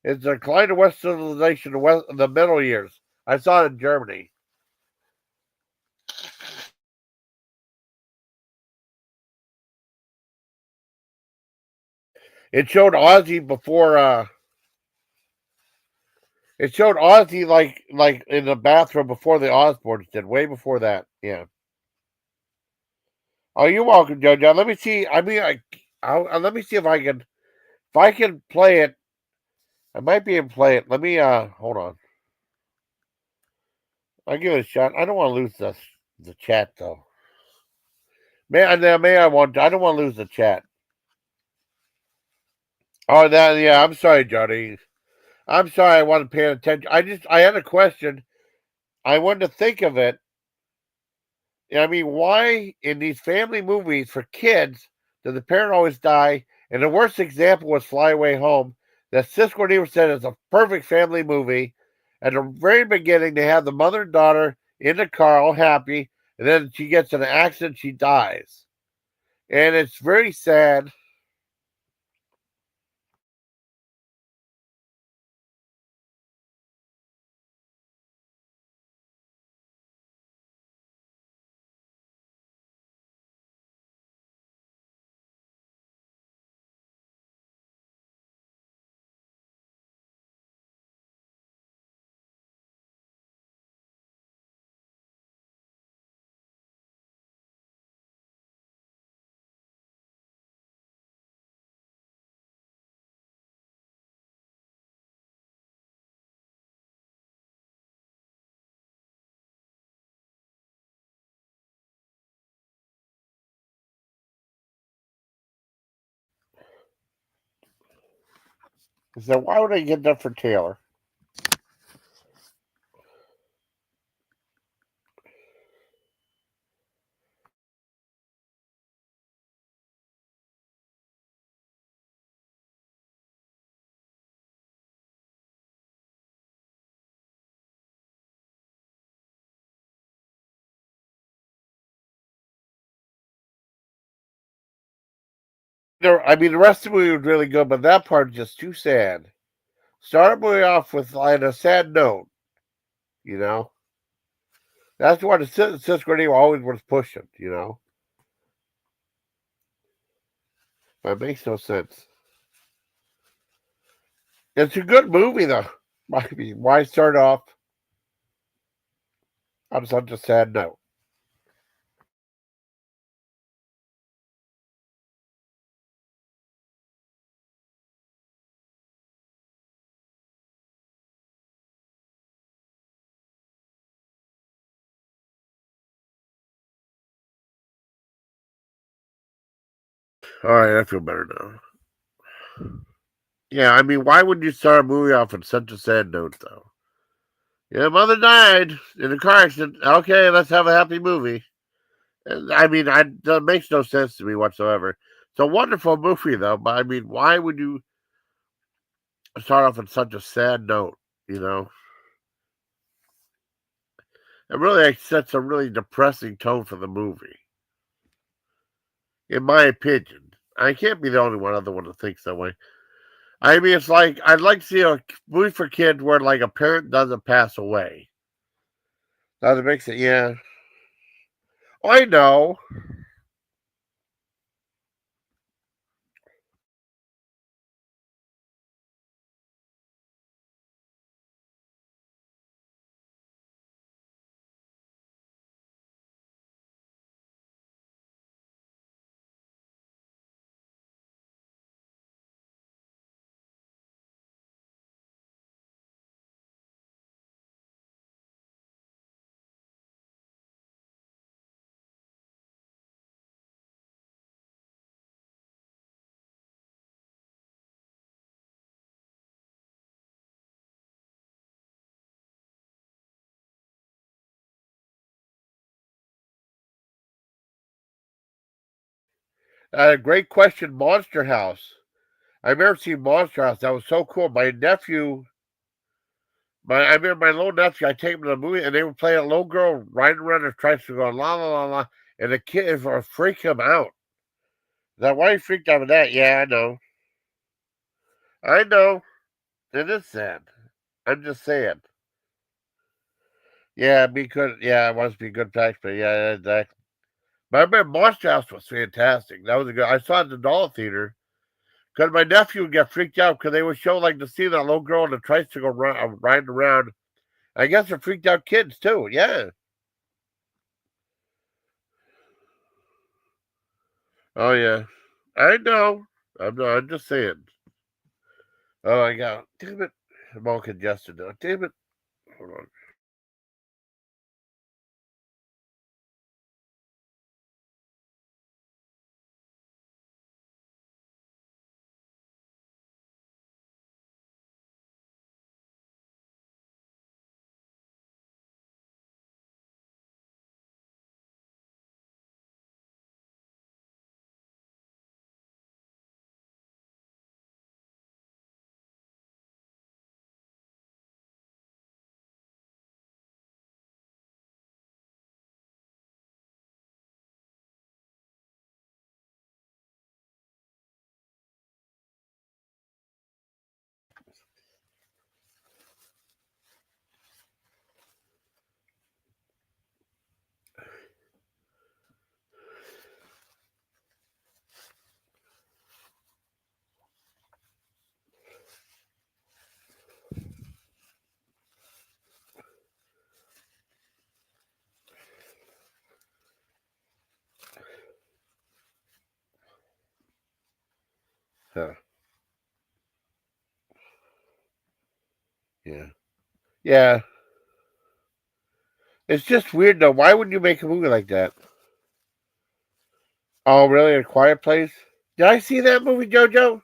a decline of West civilization, the middle years. I saw it in Germany. It showed Ozzy before. It showed Ozzy like in the bathroom before the Osbournes did, way before that. Yeah. Oh, you're welcome, JoJo. Let me see. I mean, let me see if I can play it. I might be able to play it. Let me hold on. I'll give it a shot. I don't want to lose the chat though. I don't want to lose the chat. Oh, yeah. I'm sorry, Johnny. I'm sorry. I wasn't paying attention. I had a question. I wanted to think of it. I mean, why in these family movies for kids does the parent always die? And the worst example was Fly Away Home, that Sigourney said is a perfect family movie. At the very beginning, they have the mother and daughter in the car, all happy, and then she gets in an accident, she dies. And it's very sad. So why would I get that for Taylor? I mean, the rest of the movie was really good, but that part is just too sad. Start the movie off with like a sad note, you know. That's what Sigourney always was pushing, you know. But it makes no sense. It's a good movie, though. I mean, why start off on such a sad note? All right, I feel better now. Yeah, I mean, why would you start a movie off on such a sad note, though? Yeah, mother died in a car accident. Okay, let's have a happy movie. I mean, that makes no sense to me whatsoever. It's a wonderful movie, though, but I mean, why would you start off on such a sad note, you know? It really sets a really depressing tone for the movie, in my opinion. I can't be the only one other one that thinks that way. I mean, it's like I'd like to see a movie for kids where like a parent doesn't pass away. That makes it, yeah. Oh, I know. Great question, Monster House. I've never seen Monster House. That was so cool. My nephew, I remember my little nephew. I take him to the movie, and they were playing a little girl riding around her tricycle, going la la la la, and the kids were freaking him out. Is that why he freaked out with that? Yeah, I know. I know. It is sad. I'm just saying. Yeah, because yeah, it wants to be a good taxpayer. Yeah, exactly. But I remember Monster House was fantastic. That was a good. I saw it at the Dollar Theater because my nephew would get freaked out because they would show like to see that little girl on the tricycle riding around. I guess it freaked out kids too. Yeah. Oh yeah. I know. I'm just saying. Oh my god. Damn it. I'm all congested now. Damn it. Hold on. Huh. Yeah. Yeah. It's just weird though. Why would you make a movie like that? Oh, really? A Quiet Place? Did I see that movie, JoJo?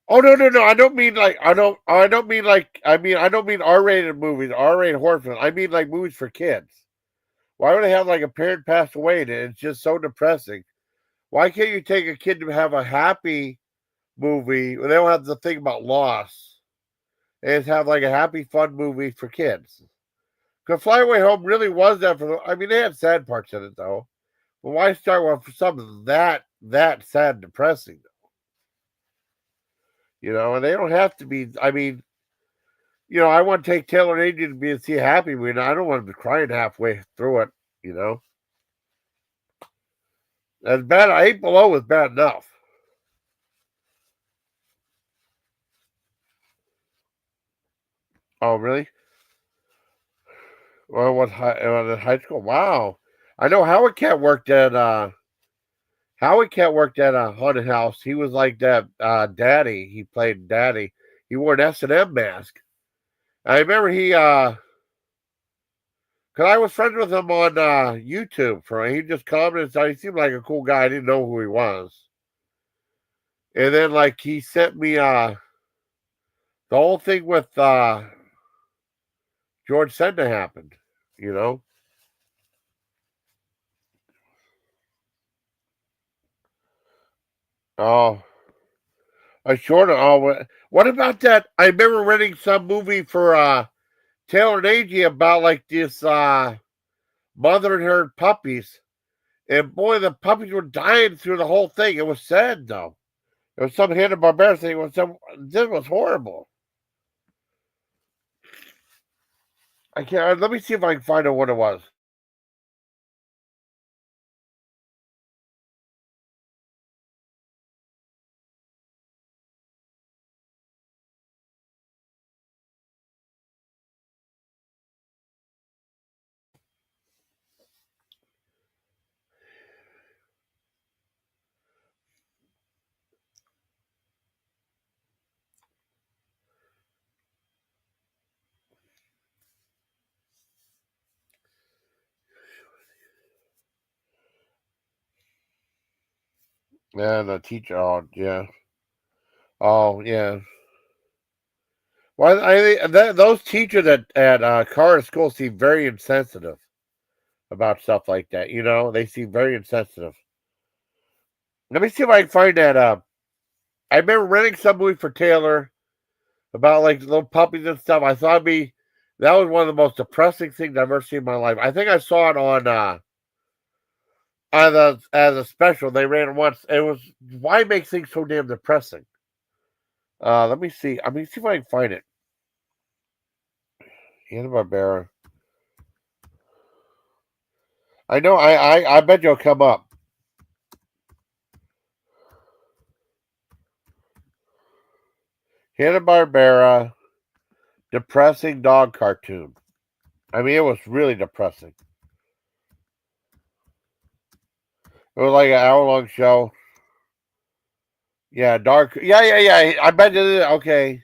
Oh no! I don't mean like I don't. I don't mean like. I mean I don't mean R-rated movies, R-rated horror films. I mean like movies for kids. Why would they have like a parent pass away and it's just so depressing? Why can't you take a kid to have a happy movie when they don't have to think about loss and just have like a happy, fun movie for kids? Because Fly Away Home really was that for the. I mean, they had sad parts in it though. But why start with something that sad and depressing? You know, and they don't have to be. I mean, you know, I want to take Taylor and Adrian to be and see a happy movie. I don't want them to crying halfway through it. You know, as bad. 8 Below was bad enough. Oh, really? Well, what high school? Wow, I know Howard Cat worked at Haunted House. He was like that daddy. He played daddy. He wore an S&M mask. I remember he because I was friends with him on YouTube. He just commented. So he seemed like a cool guy. I didn't know who he was. And then like he sent me the whole thing with George Senda happened. You know. Oh, a short. Oh, what about that? I remember renting some movie for Taylor and AG about like this mother and her puppies. And boy, the puppies were dying through the whole thing. It was sad though. It was some Hanna-Barbera thing. This was horrible. I can't. Let me see if I can find out what it was. Yeah, the teacher. Oh, yeah. Oh, yeah. Well, I think those teachers at Carter School seem very insensitive about stuff like that. You know, they seem very insensitive. Let me see if I can find that. I remember renting some movie for Taylor about like little puppies and stuff. I thought that was one of the most depressing things I've ever seen in my life. I think I saw it on as a special. They ran it once. It was why make things so damn depressing. Let me see. I mean, see if I can find it. Hanna-Barbera. I know. I bet you'll come up. Hanna-Barbera depressing dog cartoon. I mean, it was really depressing. It was like an hour-long show. Yeah, dark. Yeah. I bet you. Okay.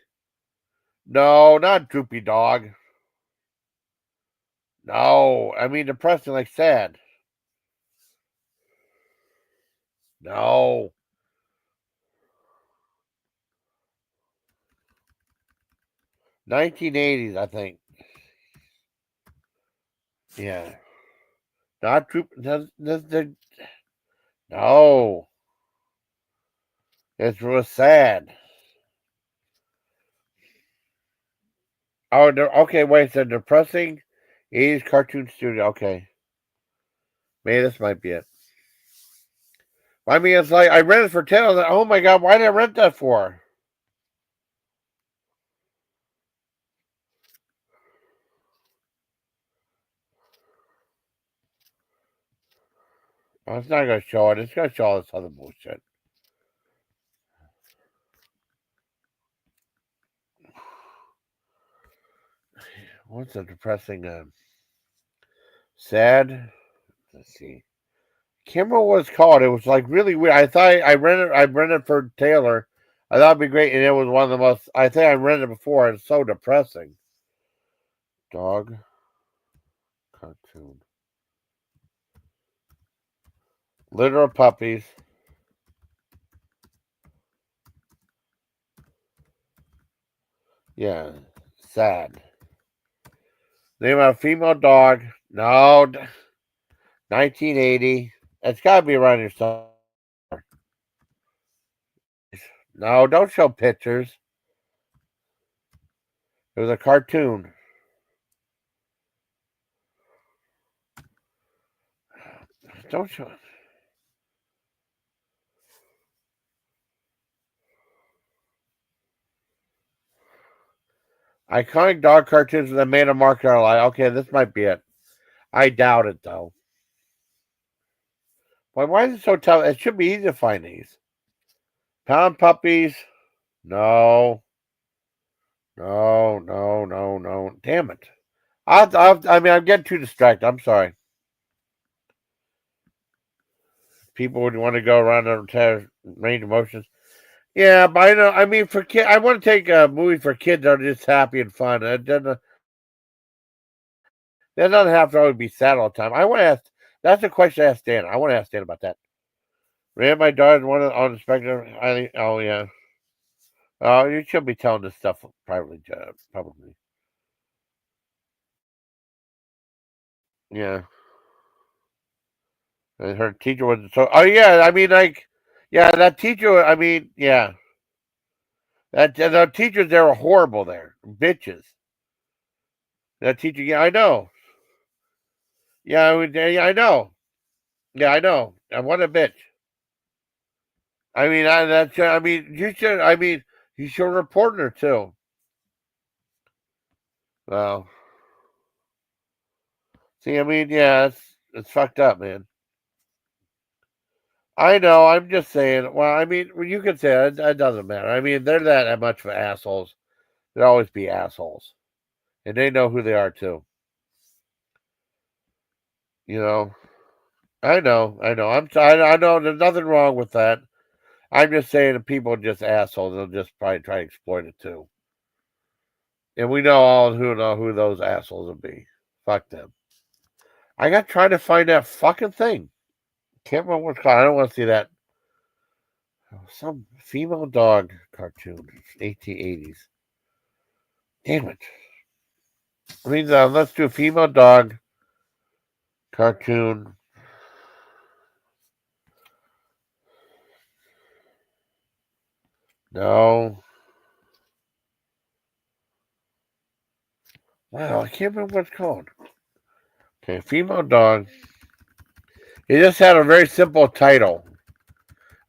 No, not Droopy Dog. No, I mean depressing, like sad. No. 1980s, I think. Yeah. Not Droop. No. It was sad. Oh, okay, wait, it's a depressing 80s cartoon studio. Okay. Maybe this might be it. I mean, it's like I rented for 10. I was like, oh my God, why did I rent that for? Oh, it's not going to show it. It's going to show all this other bullshit. What's a depressing, sad? Let's see. Can't remember what it's called. It was like really weird. I thought I rented for Taylor. I thought it'd be great, and it was one of the most. I think I rented it before. It's so depressing. Dog cartoon. Litter of puppies. Yeah, sad. Name of a female dog. No, 1980. It's got to be around here somewhere. No, don't show pictures. It was a cartoon. Don't show it. Iconic dog cartoons that made a mark in our life. Okay, this might be it. I doubt it, though. Why is it so tough? It should be easy to find these. Pound puppies. No. Damn it. I'm getting too distracted. I'm sorry. People would want to go around and range of emotions. Yeah, but I know. I mean, for kids, I want to take a movie for kids that are just happy and fun. It doesn't have to always be sad all the time. I want to ask. That's a question I asked Dan. I want to ask Dan about that. Ran my daughter on the spectrum. Oh yeah. Oh, you should be telling this stuff privately, probably. Yeah. And her teacher was so. Oh yeah, I mean, like, yeah, that teacher. I mean, yeah, the teachers there were horrible. There, bitches. That teacher. Yeah, I know. Yeah, I know. Yeah, I know. And what a bitch. I mean, you should report her too. Well, see, yeah, it's fucked up, man. I know. I'm just saying. Well, you could say it doesn't matter. They're that much of assholes. They'll always be assholes, and they know who they are too. You know. I know. I know. There's nothing wrong with that. I'm just saying that people are just assholes. They'll just probably try to exploit it too. And we know who those assholes will be. Fuck them. I got trying to find that fucking thing. Can't remember what it's called. I don't want to see that. Some female dog cartoon, 1880s. Damn it. Let's do a female dog cartoon. No. Wow, I can't remember what it's called. Okay, female dog. It just had a very simple title.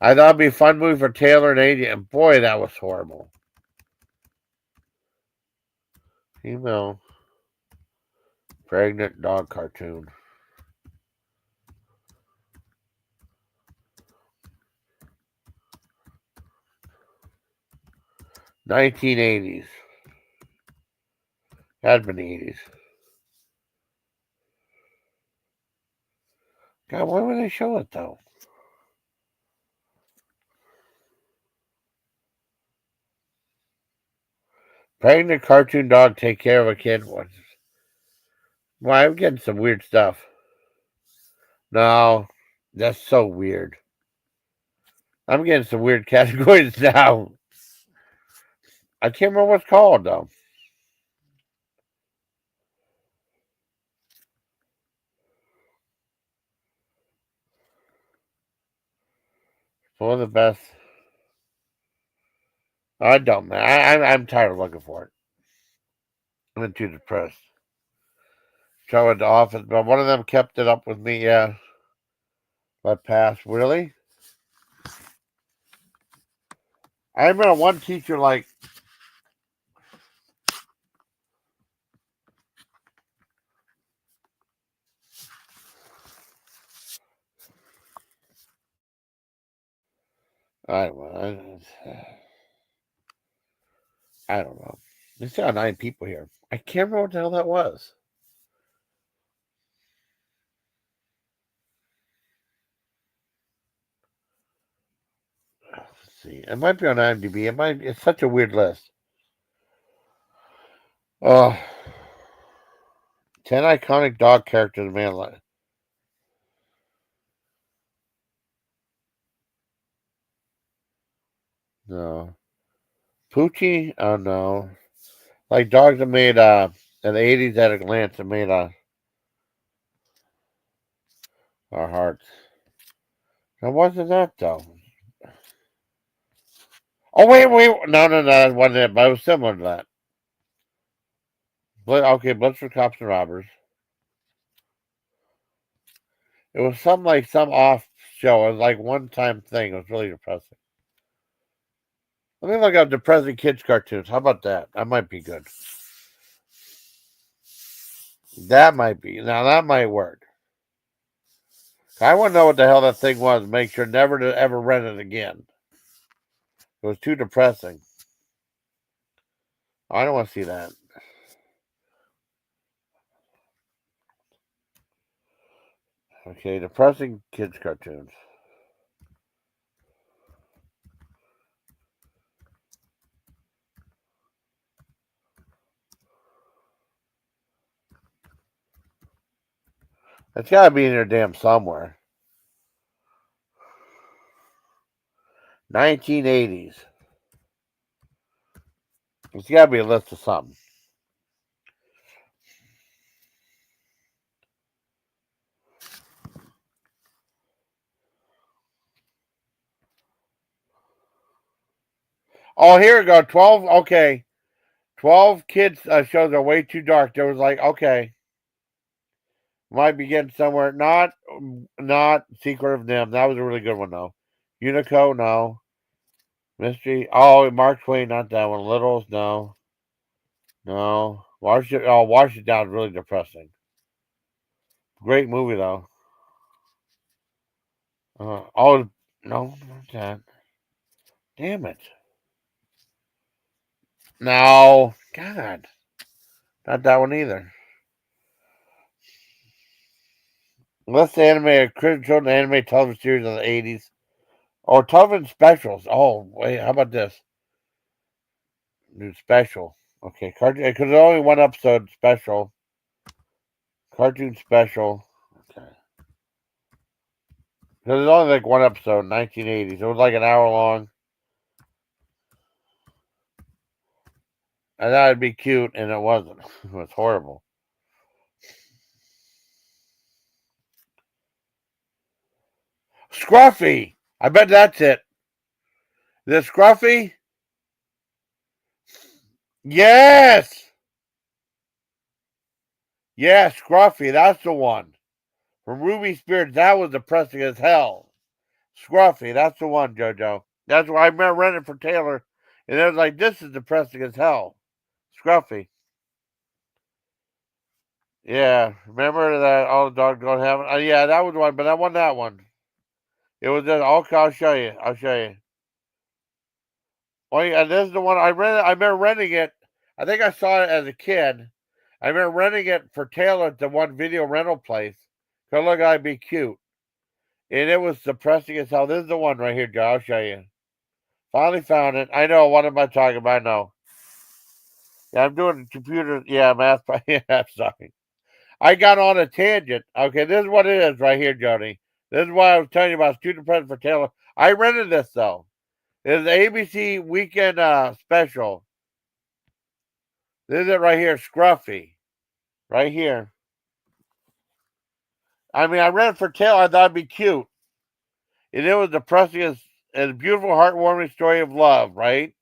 I thought it'd be a fun movie for Taylor and AJ, and boy, that was horrible. Female pregnant dog cartoon. 1980s. Had been the 80s. God, why would they show it though? Pregnant cartoon dog take care of a kid. Well, I'm getting some weird stuff. No, that's so weird. I'm getting some weird categories now. I can't remember what it's called though. One of the best. I don't, man. I'm tired of looking for it. I'm too depressed. Show at the office, but one of them kept it up with me. Yeah, my past. Really? I remember one teacher like. I don't know. There's still 9 people here. I can't remember what the hell that was. Let's see. It might be on IMDb. It's such a weird list. 10 iconic dog characters, man. No. Poochie? Oh, no. Like dogs that made, in the 80s at a glance, that made, our hearts. It wasn't that, though. Oh, wait. No, that wasn't it, but it was similar to that. Blitz for Cops and Robbers. It was some off show. It was like one-time thing. It was really depressing. Let me look up depressing kids cartoons. How about that? That might be good. That might be. Now, that might work. I want to know what the hell that thing was. Make sure never to ever rent it again. It was too depressing. I don't want to see that. Okay, depressing kids cartoons. It's got to be in there damn somewhere. 1980s. It's got to be a list of something. Oh, here we go. 12. Okay. 12 kids shows are way too dark. There was like, okay. Might be getting somewhere. Not Secret of Nim. That was a really good one, though. Unico, no. Mystery. Oh, Mark Twain, not that one. Littles, no. No. Wash It Down is really depressing. Great movie, though. No, not that. Damn it. No. God. Not that one either. Let's animate a children anime television series in the 80s. Or television specials. Oh, wait, how about this? New special. Okay, cartoon. Because there's only one episode special. Cartoon special. Okay. Because there's only like one episode, 1980s. It was like an hour long. I thought it'd be cute, and it wasn't. It was horrible. Scruffy! I bet that's it. The Scruffy? Yes! Yeah, Scruffy, that's the one. From Ruby Spirits, that was depressing as hell. Scruffy, that's the one, JoJo. That's why I remember renting for Taylor, and it was like, this is depressing as hell. Scruffy. Yeah, remember that all the dogs go to heaven? Yeah, that was one, but I won that one. It was just, okay, I'll show you. Well, yeah, this is the one I rented. I remember renting it. I think I saw it as a kid. I remember renting it for Taylor at the one video rental place. Cause look, I'd be cute, and it was depressing as hell. This is the one right here, Joe. I'll show you. Finally found it. I know. What am I talking about? No. Yeah, I'm doing computer. Yeah, math. Yeah, I'm sorry. I got on a tangent. Okay, this is what it is right here, Jody. This is why I was telling you about student present for Taylor. I rented this though. It's the ABC weekend special. This is it right here, Scruffy. Right here. I mean, I read it for Taylor. I thought it'd be cute. And it was depressing as a beautiful, heartwarming story of love, right?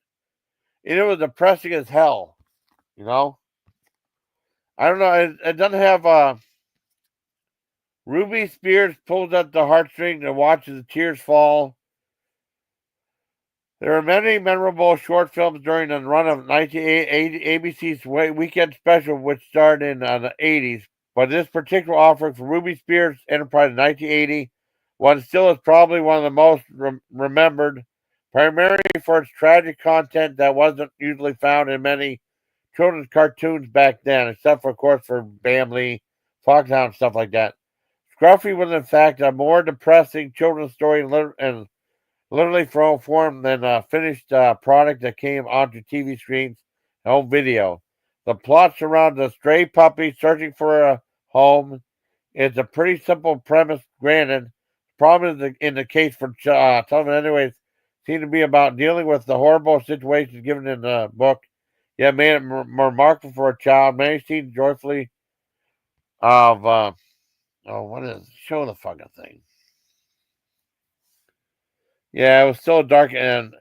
And it was depressing as hell. You know? I don't know. It doesn't have Ruby Spears pulls at the heartstrings and watches the tears fall. There are many memorable short films during the run of 1980 ABC's Weekend Special, which started in the 80s. But this particular offering from Ruby Spears Enterprise in 1980 one still is probably one of the most remembered, primarily for its tragic content that wasn't usually found in many children's cartoons back then, except for, of course, for Bambi, Foxhound, and stuff like that. Scruffy was, in fact, a more depressing children's story and literally form than a finished product that came onto TV screens and home video. The plot surrounds a stray puppy searching for a home. It's a pretty simple premise, granted. Problem in the case for television, anyways, seemed to be about dealing with the horrible situations given in the book, yet made it remarkable for a child. Many scenes joyfully of, what is, show the fucking thing. Yeah, it was still dark and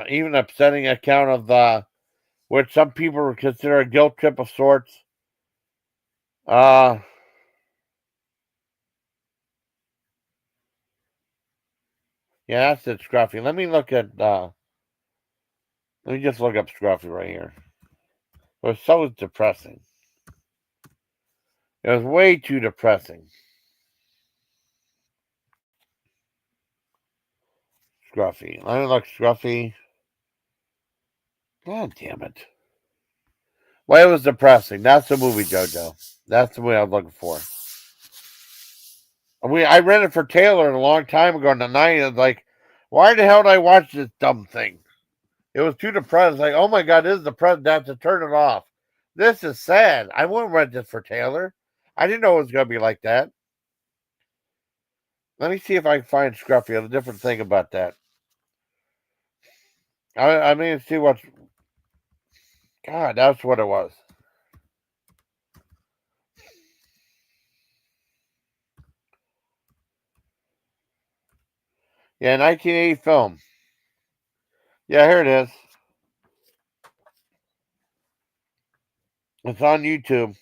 even upsetting account of which some people would consider a guilt trip of sorts. Yeah, that's it, Scruffy. Let me look at. Let me just look up Scruffy right here. It was so depressing. It was way too depressing. Scruffy. Let me look Scruffy. God damn it. Well, it was depressing. That's the movie, JoJo. That's the movie I was looking for. I read it for Taylor a long time ago in the 90s. I was like, why the hell did I watch this dumb thing? It was too depressing. Like, oh my God, this is depressing. I have to turn it off. This is sad. I wouldn't read this for Taylor. I didn't know it was going to be like that. Let me see if I can find Scruffy. A different thing about that. I mean, see what's. God, that's what it was. Yeah, 1980 film. Yeah, here it is. It's on YouTube.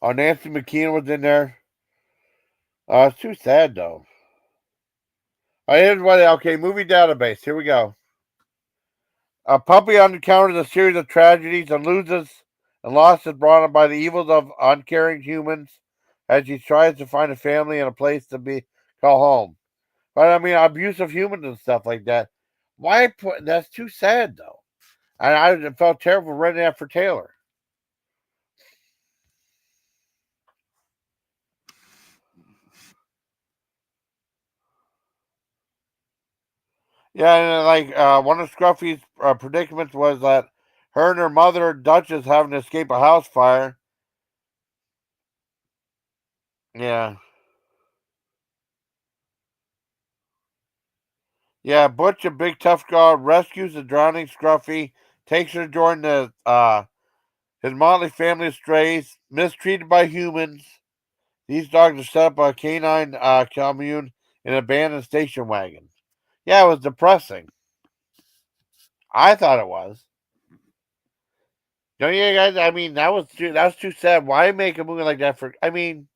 Oh, Nancy McKeon was in there. It's too sad though. Here's what. Okay, movie database. Here we go. A puppy encounters a series of tragedies and losses brought on by the evils of uncaring humans as she tries to find a family and a place to call home. But I mean, abusive humans and stuff like that. Why put? That's too sad though. And I felt terrible renting that for Taylor. Yeah, and like one of Scruffy's predicaments was that her and her mother, Duchess, having to escape a house fire. Yeah. Yeah, Butch, a big tough guy, rescues the drowning Scruffy, takes her to join his motley family of strays, mistreated by humans. These dogs are set up a canine commune in an abandoned station wagon. Yeah, it was depressing. I thought it was. Don't you guys? I mean, that was too sad. Why make a movie like that for? I mean,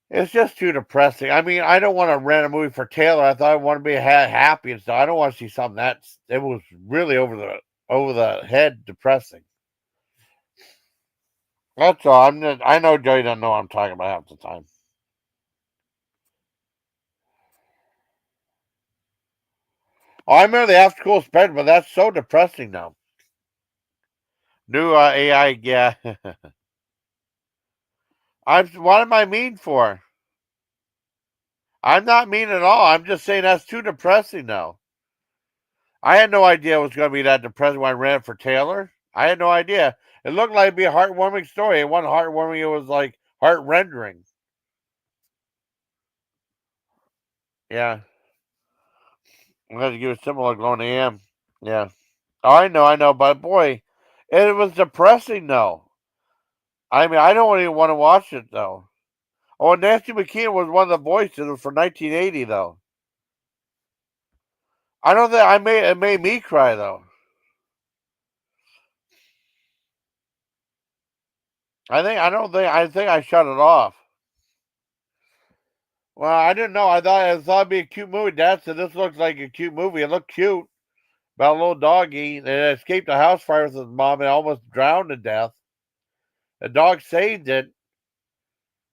it's just too depressing. I mean, I don't want to rent a movie for Taylor. I thought I want to be happy and stuff. I don't want to see something it was really over the head depressing. That's all. I know Joey doesn't know what I'm talking about half the time. Oh, I remember the after school special, but that's so depressing now. New AI, yeah. What am I mean for? I'm not mean at all. I'm just saying that's too depressing now. I had no idea it was going to be that depressing when I ran it for Taylor. I had no idea. It looked like it'd be a heartwarming story. It wasn't heartwarming. It was like heart-rendering. Yeah. I'm going to give a similar glowing AM. Yeah. Oh, I know. But boy, it was depressing though. I mean, I don't even want to watch it though. Oh, and Nancy McKeon was one of the voices for 1980 though. I don't think it made me cry though. I think I shut it off. Well, I didn't know. I thought it'd be a cute movie. Dad said this looks like a cute movie. It looked cute about a little doggy that escaped a house fire with his mom and almost drowned to death. The dog saved it.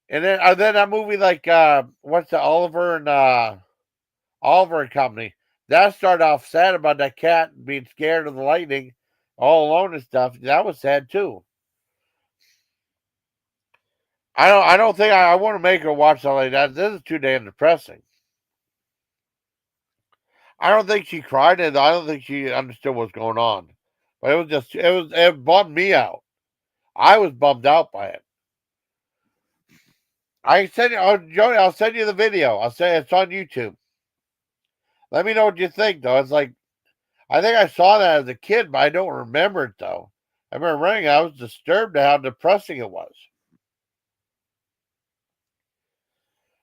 And then that movie like what's the Oliver and Company. That started off sad about that cat being scared of the lightning all alone and stuff. That was sad too. I don't think I want to make her watch something like that. This is too damn depressing. I don't think she cried and I don't think she understood what's going on. But it bummed me out. I was bummed out by it. Jody, I'll send you the video. I'll say it's on YouTube. Let me know what you think though. It's like I think I saw that as a kid, but I don't remember it though. I remember running it. I was disturbed at how depressing it was.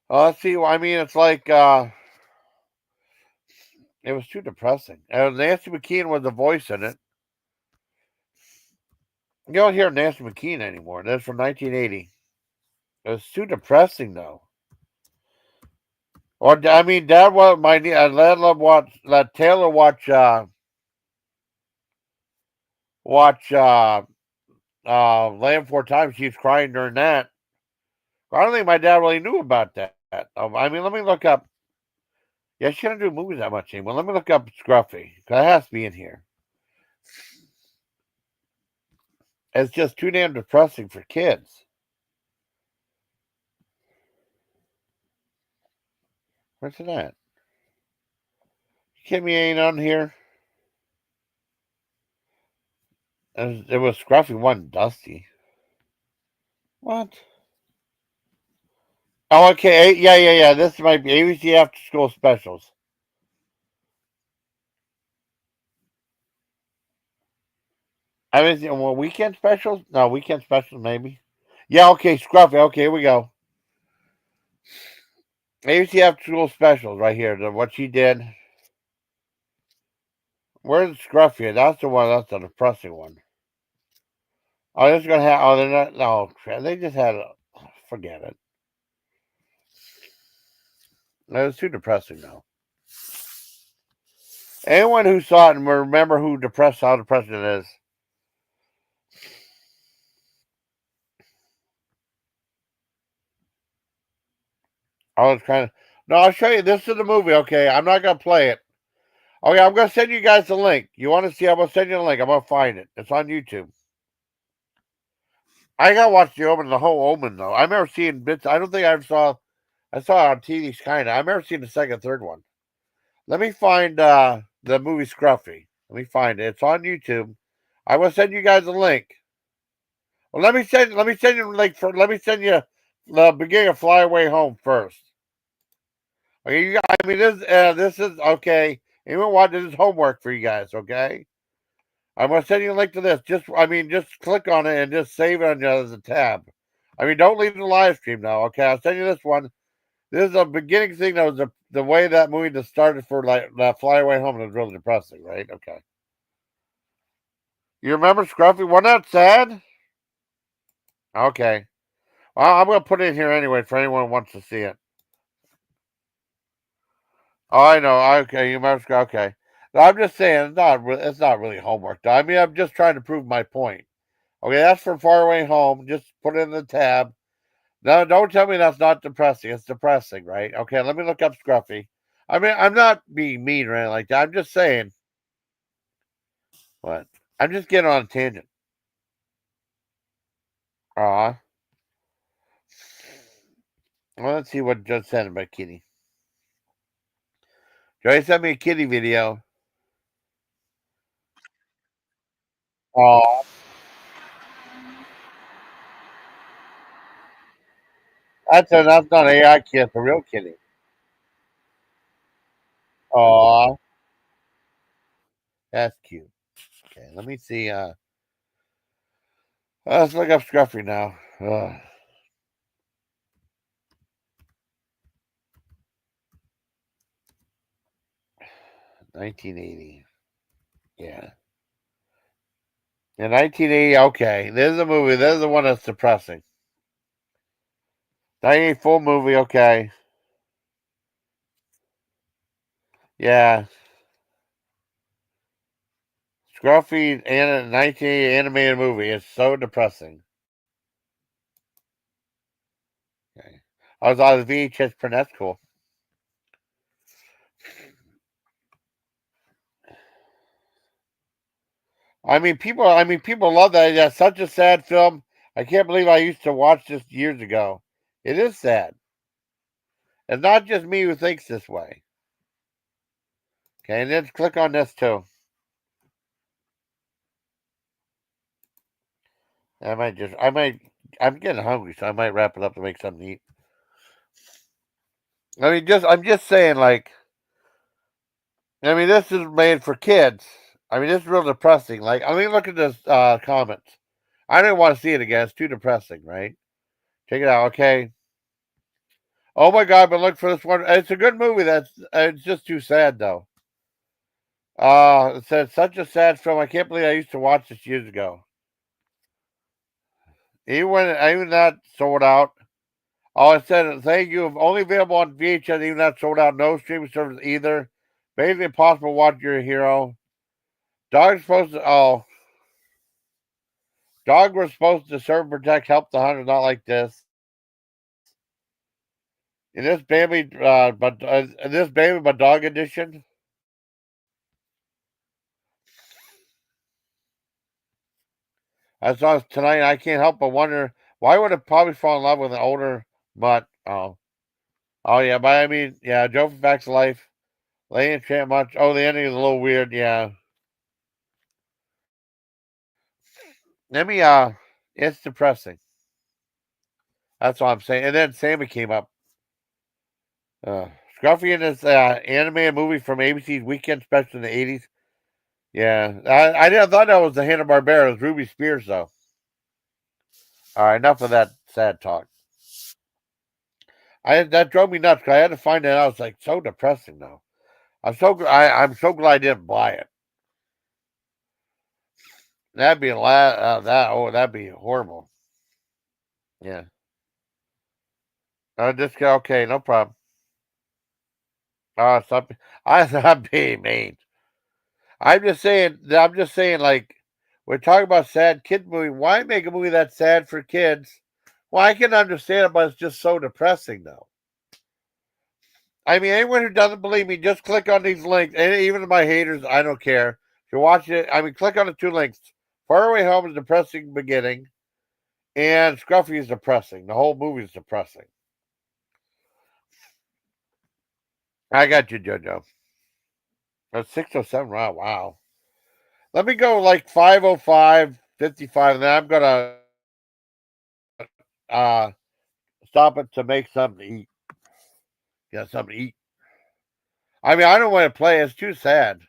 Let's see. I mean, it's like it was too depressing. And Nancy McKeon was the voice in it. You don't hear Nancy McKeon anymore. That's from 1980. It was too depressing though. Or I mean, Dad was let Taylor watch Land 4 times. She was crying during that. I don't think my dad really knew about that. I mean, let me look up. Yeah, she doesn't do movies that much anymore. Let me look up Scruffy. That has to be in here. It's just too damn depressing for kids. Where's it at? Kimmy ain't on here. It was Scruffy, one Dusty. What? Oh, okay. Yeah. This might be ABC After School Specials. I mean, well, weekend specials? No, weekend specials, maybe. Yeah, okay, Scruffy. Okay, here we go. ABC After School Specials right here. What she did. Where's Scruffy? That's the one. That's the depressing one. Oh, this is gonna have. Oh, they're not. No, they just had. Forget it. It was too depressing now. Anyone who saw it and remember how depressing it is. I was kind of. No, I'll show you. This is the movie, okay? I'm not going to play it. Okay, I'm going to send you guys the link. You want to see? I'm going to send you the link. I'm going to find it. It's on YouTube. I got to watch the whole Omen, though. I remember seeing bits. I don't think I ever saw. I saw it on TV, kind of. I remember seeing the second, third one. Let me find the movie Scruffy. Let me find it. It's on YouTube. I will send you guys a link. Well, let me send you the link for. Let me send you the beginning of Fly Away Home first. Okay, you guys. I mean, this is okay. Anyone want this is homework for you guys? Okay. I'm gonna send you a link to this. Just click on it and just save it on the tab. I mean, don't leave the live stream now. Okay, I'll send you this one. This is a beginning thing that was the way that movie just started for like that Fly Away Home was really depressing, right? Okay. You remember Scruffy? Wasn't that sad? Okay. Well, I'm gonna put it in here anyway for anyone who wants to see it. Oh, I know. Okay, you remember Scruffy? Okay. No, I'm just saying it's not really homework. Though. I mean, I'm just trying to prove my point. Okay, that's for Far Away Home. Just put it in the tab. No, don't tell me that's not depressing. It's depressing, right? Okay, let me look up Scruffy. I mean, I'm not being mean or anything like that. I'm just saying. What? I'm just getting on a tangent. Well, let's see what Joe sent about Kitty. Joey sent me a Kitty video. Oh, that's not an AI kid. It's a real kitty. Oh, that's cute. Okay, let me see. Let's look up Scruffy now. 1980. Yeah. In 1980, okay. This is a movie. This is the one that's depressing. 1980 full movie, okay. Yeah. Scruffy and 1980 animated movie is so depressing. Okay. I was on the VHS print. That's cool. I mean, people love that. That's such a sad film. I can't believe I used to watch this years ago. It is sad. It's not just me who thinks this way. Okay, and then click on this too. I'm getting hungry, so I might wrap it up to make something to eat. I mean, I'm just saying, like, I mean, this is made for kids. I mean, this is real depressing. Like, I mean, look at this comments. I didn't want to see it again. It's too depressing, right? Check it out, okay? Oh my God, but look for this one. It's a good movie. It's just too sad though. It said such a sad film. I can't believe I used to watch this years ago. Even that sold out. Oh, it said thank you. Only available on VHS. Even that sold out. No streaming service either. Basically impossible to watch your hero. Dog was supposed to serve, protect, help the hunter. Not like this. In this baby, but dog edition. I saw it tonight. I can't help but wonder why would it probably fall in love with an older mutt. Oh yeah. But I mean, yeah. Joe from Facts of Life, Lane Chant much. Oh, the ending is a little weird. Yeah. Let me. It's depressing. That's what I'm saying. And then Sammy came up. Scruffy in this animated movie from ABC's Weekend Special in the '80s. Yeah, I didn't thought that was the Hanna-Barbera. It was Ruby Spears though. All right, enough of that sad talk. That drove me nuts because I had to find it out. It's like so depressing though. I'm so glad I didn't buy it. That'd be that'd be horrible. Yeah. Okay, no problem. Stop. I'm not being mean. I'm just saying. Like, we're talking about sad kid movie. Why make a movie that's sad for kids? Well, I can understand it, but it's just so depressing, though. I mean, anyone who doesn't believe me, just click on these links. And even my haters, I don't care. If you're watching it, I mean, click on the two links. Far Away Home is depressing beginning, and Scruffy is depressing. The whole movie is depressing. I got you, JoJo. That's 6:07. Wow. Let me go like 5:05, 55, and then I'm gonna uh stop it to make something to eat. Get something to eat. I mean, I don't want to play. It's too sad.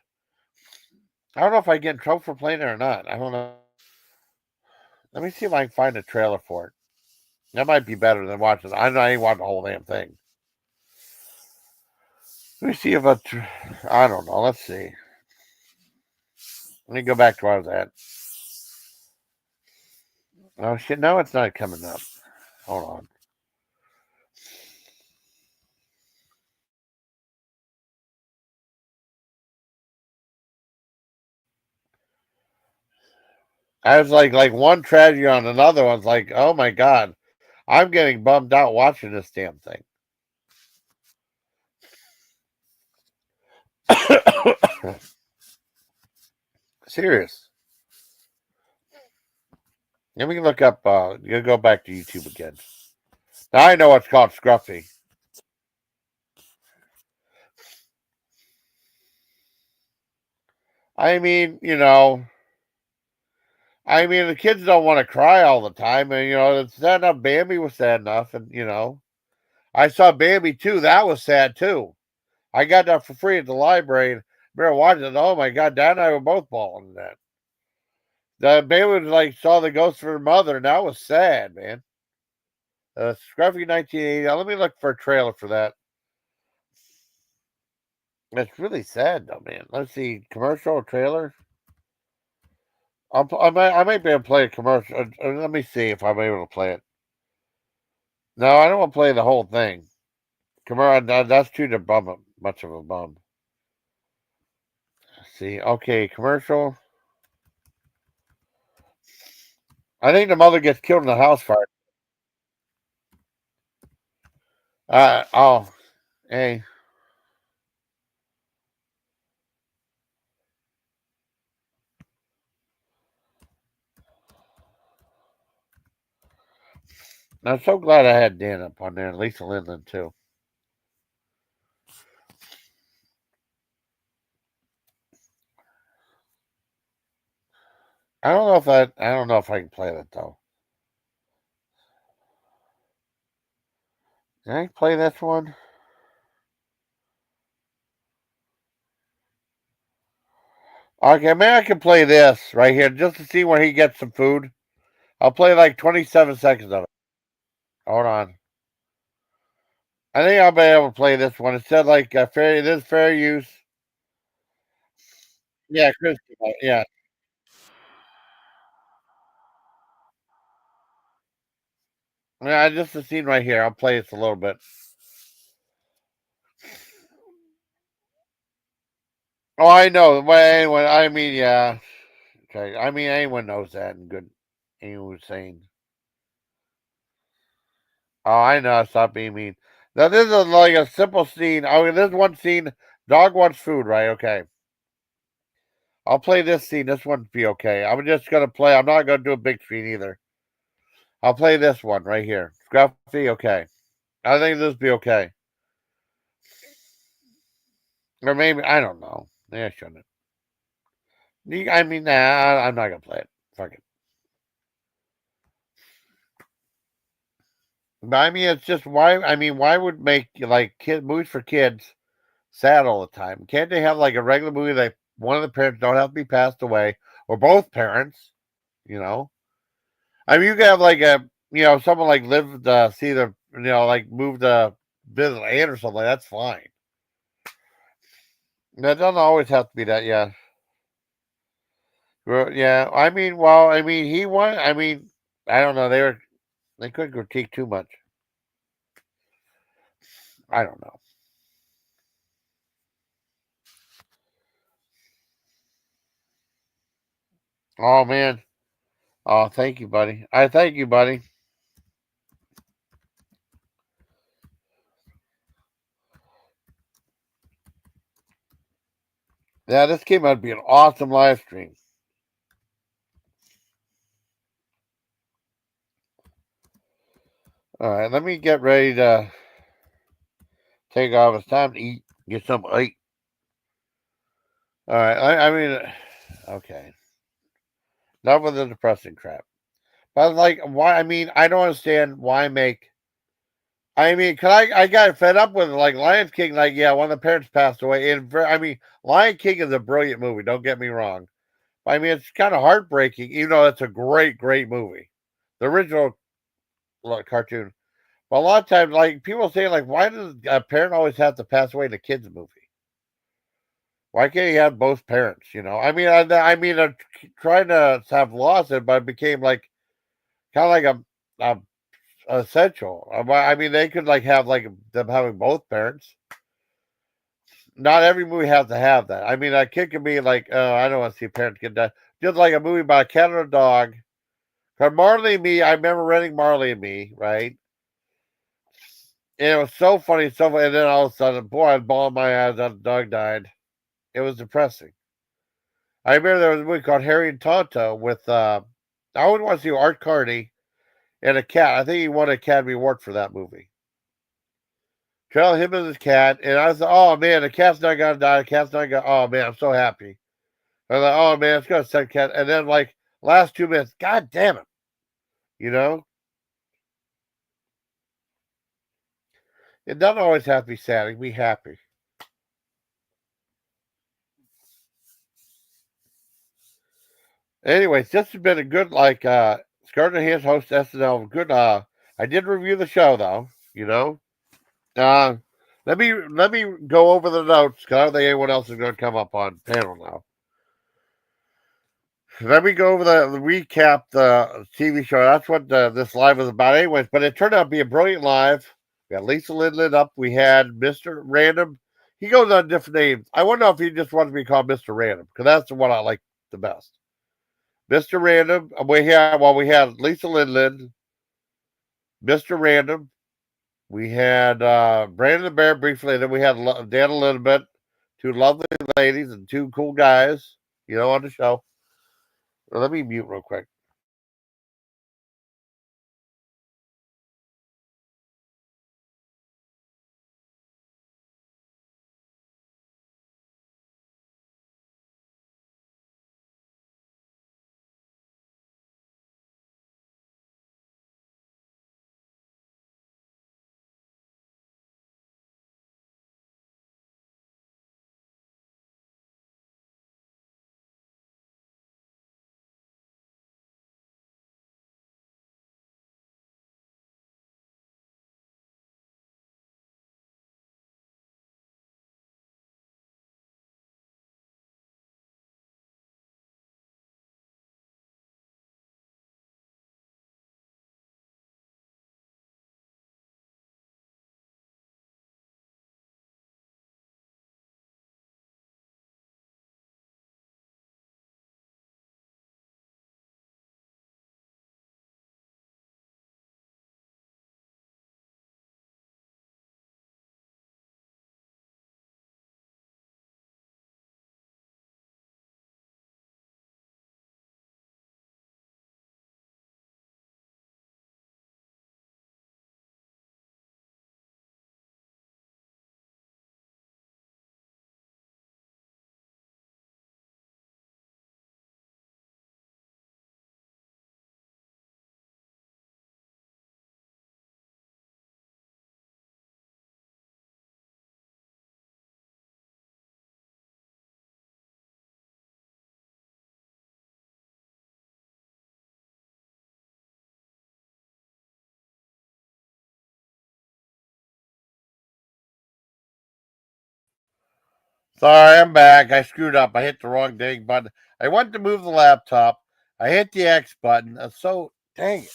I don't know if I get in trouble for playing it or not. I don't know. Let me see if I can find a trailer for it. That might be better than watching. I ain't watching the whole damn thing. Let me see if I don't know. Let's see. Let me go back to where I was at. Oh shit! No, it's not coming up. Hold on. I was like one tragedy on another one's like, oh my god, I'm getting bummed out watching this damn thing. Serious. Let me look up. You go back to YouTube again. Now I know it's called Scruffy. I mean, the kids don't want to cry all the time, and it's sad enough. Bambi was sad enough, and I saw Bambi too. That was sad too. I got that for free at the library. And we were watching it. Oh my god, Dad and I were both bawling that. The baby was saw the ghost of her mother, and that was sad, man. Scruffy 1980. Now, let me look for a trailer for that. It's really sad though, man. Let's see, commercial or trailer. I might be able to play a commercial. Let me see if I'm able to play it. No, I don't want to play the whole thing. Commercial. That's too much of a bum. Let's see, okay, commercial. I think the mother gets killed in the house fire. Oh, hey. I'm so glad I had Dan up on there, and Lisa Lynn Lynn too. I don't know if I can play that though. Can I play this one? Okay, maybe I can play this right here just to see where he gets some food. I'll play like 27 seconds of it. Hold on. I think I'll be able to play this one. It said fair. It is fair use. Yeah, Chris. Yeah. Yeah, just the scene right here. I'll play this a little bit. Oh, I know. Well, anyone. I mean, yeah. Okay. I mean, anyone knows that. And good. Anyone was saying. Oh, I know. Stop being mean. Now, this is like a simple scene. Oh, this one scene. Dog wants food, right? Okay. I'll play this scene. This one be okay. I'm just gonna play. I'm not gonna do a big screen either. I'll play this one right here. Scruffy, okay. I think this be okay. Or maybe I don't know. Maybe I shouldn't. I mean, nah, I'm not gonna play it. Fuck it. But I mean, it's just why. I mean, why would make movies for kids sad all the time? Can't they have like a regular movie that one of the parents don't have to be passed away, or both parents? You know, I mean, you could have someone live to see the move to visit aunt or something. That's fine. That doesn't always have to be that. Yeah. Well, yeah. I mean, he won. I mean, I don't know. They couldn't critique too much. I don't know. Oh man. Oh, thank you, buddy. I thank you, buddy. Yeah, this came out to be an awesome live stream. All right, let me get ready to take off. It's time to eat. Get some eat. All right. I mean, okay. Not with the depressing crap. But like, why? I mean, I don't understand why make. I mean, cause I got fed up with like Lion King. Like, yeah, one of the parents passed away, and I mean, Lion King is a brilliant movie. Don't get me wrong. I mean, it's kind of heartbreaking, even though it's a great, great movie. The original cartoon. But a lot of times, like people say, like, why does a parent always have to pass away in a kids' movie? Why can't you have both parents? You know, I mean, I'm trying to have lost it, but it became like kind of like a essential. I mean, they could like have like them having both parents. Not every movie has to have that. I mean, a kid can be like, oh, I don't want to see parents get that. Just like a movie about a cat and a dog. Cause Marley and Me, I remember renting Marley and Me, right? And it was so funny, so funny. And then all of a sudden, boy, I bawled my eyes out. The dog died. It was depressing. I remember there was a movie called Harry and Tonto with, I always want to see Art Carney and a cat. I think he won an Academy Award for that movie. Trail him and his cat. And I was like, oh man, the cat's not going to die. The cat's not going to, oh man, I'm so happy. I was like, oh man, it's going to send cat. And then, like, last 2 minutes, God damn it. You know? It doesn't always have to be sad. It can be happy. Anyways, this has been a good, like, Scarlett Johansson host SNL. Good, I did review the show, though, you know? Let me go over the notes, because I don't think anyone else is going to come up on panel now. Let me go over the recap the TV show. That's what this live was about, anyways. But it turned out to be a brilliant live. We had Lisa Lynn Lynn up. We had Mr. Random. He goes on different names. I wonder if he just wants to be called Mr. Random, because that's the one I like the best. Mr. Random. We had Lisa Lynn Lynn, Mr. Random. We had Brandon the Bear briefly. Then we had Dan ALittleBit, two lovely ladies and two cool guys, on the show. Well, let me mute real quick. Sorry, I'm back. I screwed up. I hit the wrong dang button. I went to move the laptop. I hit the X button. So dang it.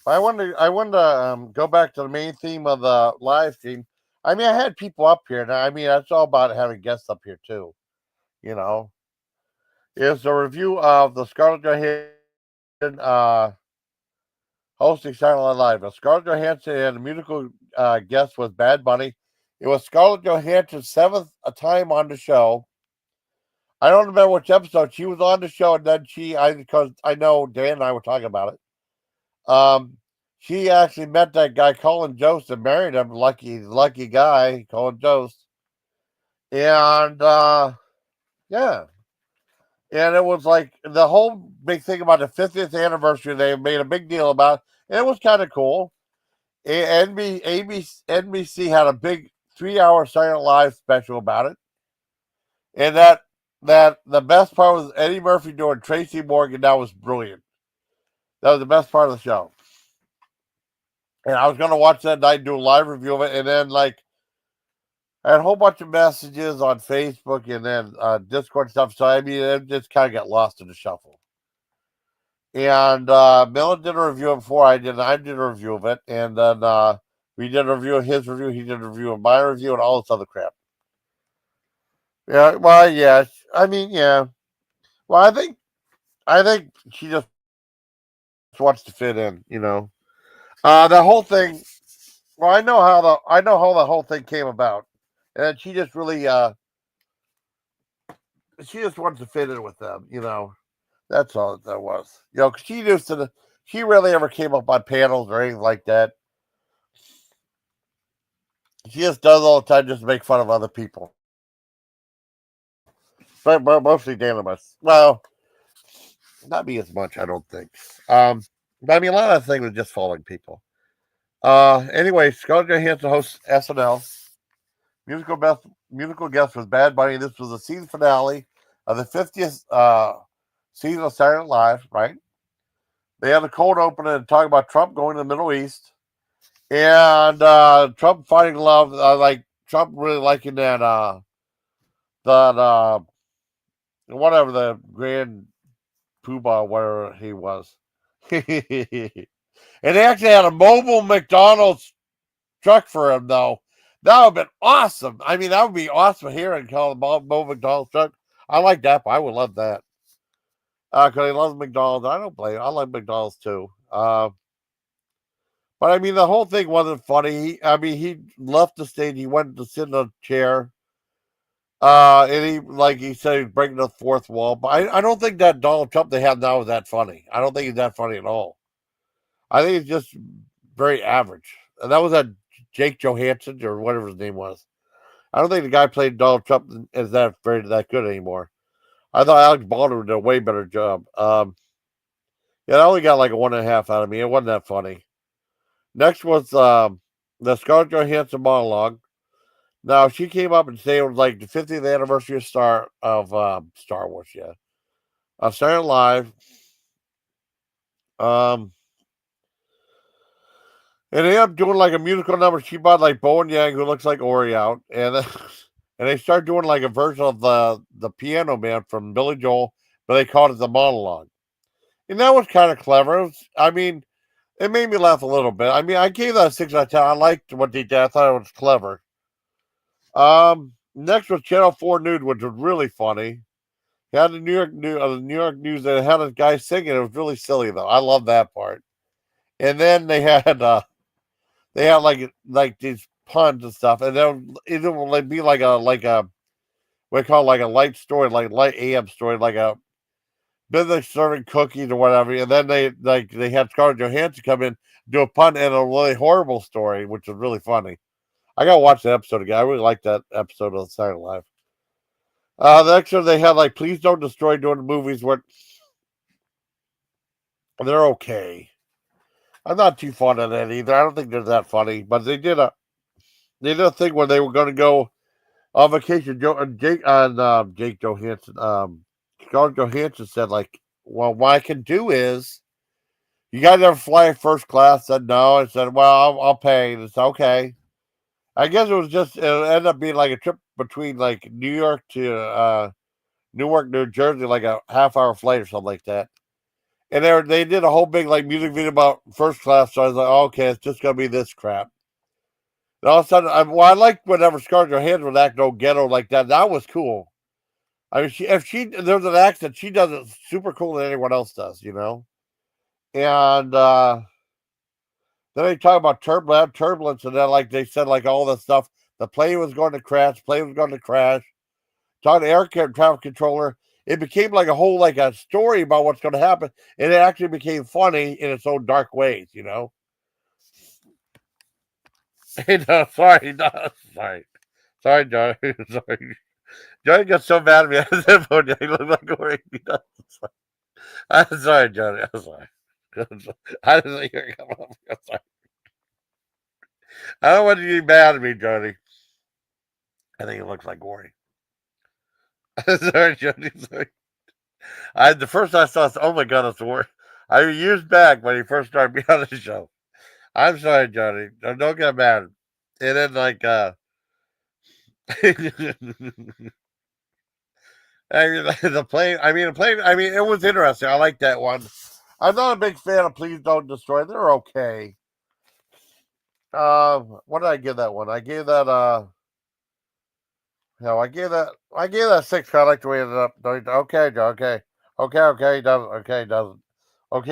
I wanted to go back to the main theme of the live stream. I mean, I had people up here. Now, I mean, that's all about having guests up here too. You know, is a review of the Scarlett Johansson hosting Saturday Night Live. Now, Scarlett Johansson and a musical guest was Bad Bunny. It was Scarlett Johansson's 7th time on the show. I don't remember which episode she was on the show, and then because I know Dan and I were talking about it. She actually met that guy Colin Jost and married him. Lucky guy, Colin Jost. And yeah. And it was like the whole big thing about the 50th anniversary, they made a big deal about, and it was kind of cool. NBC had a big 3-hour Silent Live special about it. And that the best part was Eddie Murphy doing Tracy Morgan. That was brilliant. That was the best part of the show. And I was going to watch that night, do a live review of it, and then like I had a whole bunch of messages on Facebook and then Discord stuff. So, I mean, it just kind of got lost in the shuffle. And Millen did a review before I did. I did a review of it. And then we did a review of his review. He did a review of my review and all this other crap. Yeah, well, yeah. I mean, yeah. Well, I think she just wants to fit in, you know. The whole thing. Well, I know how the whole thing came about. And she just really, she just wants to fit in with them, you know. That's all that was. You know, 'cause she rarely ever came up on panels or anything like that. She just does all the time just to make fun of other people. But mostly Danimus. Well, not me as much, I don't think. But I mean, a lot of things are just following people. Anyway, Scarlett Johansson hosts SNL. Musical guest was Bad Bunny. This was the season finale of the 50th season of Saturday Night Live, right? They had a cold open and talk about Trump going to the Middle East. And Trump finding love, like Trump really liking that whatever the Grand Poobah, whatever he was. And they actually had a mobile McDonald's truck for him, though. That would have been awesome. I mean, that would be awesome here and call the mobile McDonald's truck. I like that, but I would love that. Because he loves McDonald's. I don't blame him. I like McDonald's too. But I mean, the whole thing wasn't funny. He left the stage. He went to sit in a chair. And he said he was breaking the fourth wall. But I don't think that Donald Trump they have now is that funny. I don't think he's that funny at all. I think he's just very average. And that was that Jake Johansson or whatever his name was. I don't think the guy played Donald Trump is that good anymore. I thought Alex Baldwin did a way better job. Yeah, I only got like a 1.5 out of me. It wasn't that funny. Next was the Scarlett Johansson monologue. Now she came up and said it was like the 50th anniversary of Star Wars, yeah, of Saturday Night Live. And they end up doing like a musical number. She bought like Bowen Yang, who looks like Ori out, and and they start doing like a version of the Piano Man from Billy Joel, but they called it the monologue, and that was kind of clever. It made me laugh a little bit. I mean, I gave that a 6 out of 10. I liked what they did. I thought it was clever. Next was Channel 4 Nude, which was really funny. He had the New York News, and it had a guy singing. It was really silly though. I love that part. And then they had like these puns and stuff, and then it would be like a we call it like a light story, like light AM story, like a business serving cookies or whatever. And then they had Scarlett Johansson come in, do a pun and a really horrible story, which was really funny. I gotta watch the episode again. I really like that episode of Saturday Night Live. The next one they had like Please Don't Destroy doing the movies where they're okay. I'm not too fond of that either. I don't think they're that funny, but they did a thing where they were going to go on vacation. Jake Johansson, Scarlett Johansson said like, "Well, what I can do is, you guys ever fly first class?" Said no. I said, "Well, I'll pay." And it's okay. I guess it ended up being like a trip between like New York to Newark, New Jersey, like a half-hour flight or something like that. And they did a whole big like music video about first class. So I was like, oh, okay, it's just gonna be this crap. And all of a sudden, I liked whenever Scarlett Johansson would act no ghetto like that. That was cool. I mean, if there's an accent, she does it super cool than anyone else does, you know. And then they talk about turbulence, and then like they said, like all this stuff. The plane was going to crash. Talking to air traffic controller, it became like a whole like a story about what's going to happen, and it actually became funny in its own dark ways, you know. No, sorry, sorry, Johnny, sorry. Johnny got so mad at me. I said, "You look like a He I'm sorry, Johnny. I'm sorry. I didn't think you were coming up. I'm sorry. I don't want you to be mad at me, Johnny. I think it looks like Gory. Sorry, Johnny. Sorry. The first I saw, oh my God, it's Gory. I years back when he first started me on the show. I'm sorry, Johnny. Don't get mad. And then like the plane. I mean, it was interesting. I like that one. I'm not a big fan of Please Don't Destroy. They're okay. What did I give that one? I gave that no, I gave that 6. I like the way it ended up. Okay, Joe, okay,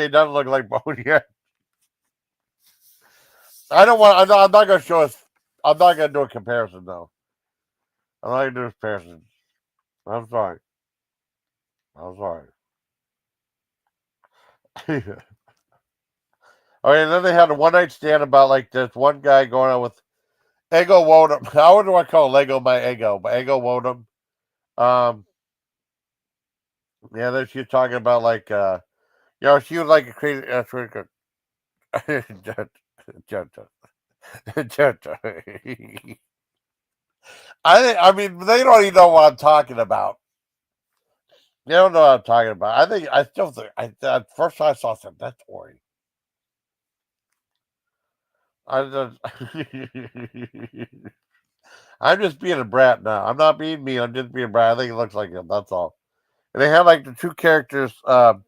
doesn't look like bone yet. I don't want. I'm not gonna show us. I'm not gonna do a comparison though. I'm not gonna do a comparison. I'm sorry. I'm sorry. Okay, and then they had a one night stand about like this one guy going on with Ego Wodum. How do I call Lego my Ego? My Ego Wodum. Yeah, then she's talking about like she was like a crazy I mean they don't even know what I'm talking about. They don't know what I'm talking about. I still think at first I saw some that's Ori. I just I'm just being a brat now. I'm not being mean. I'm just being a brat. I think it looks like him. That's all. And they had like the two characters on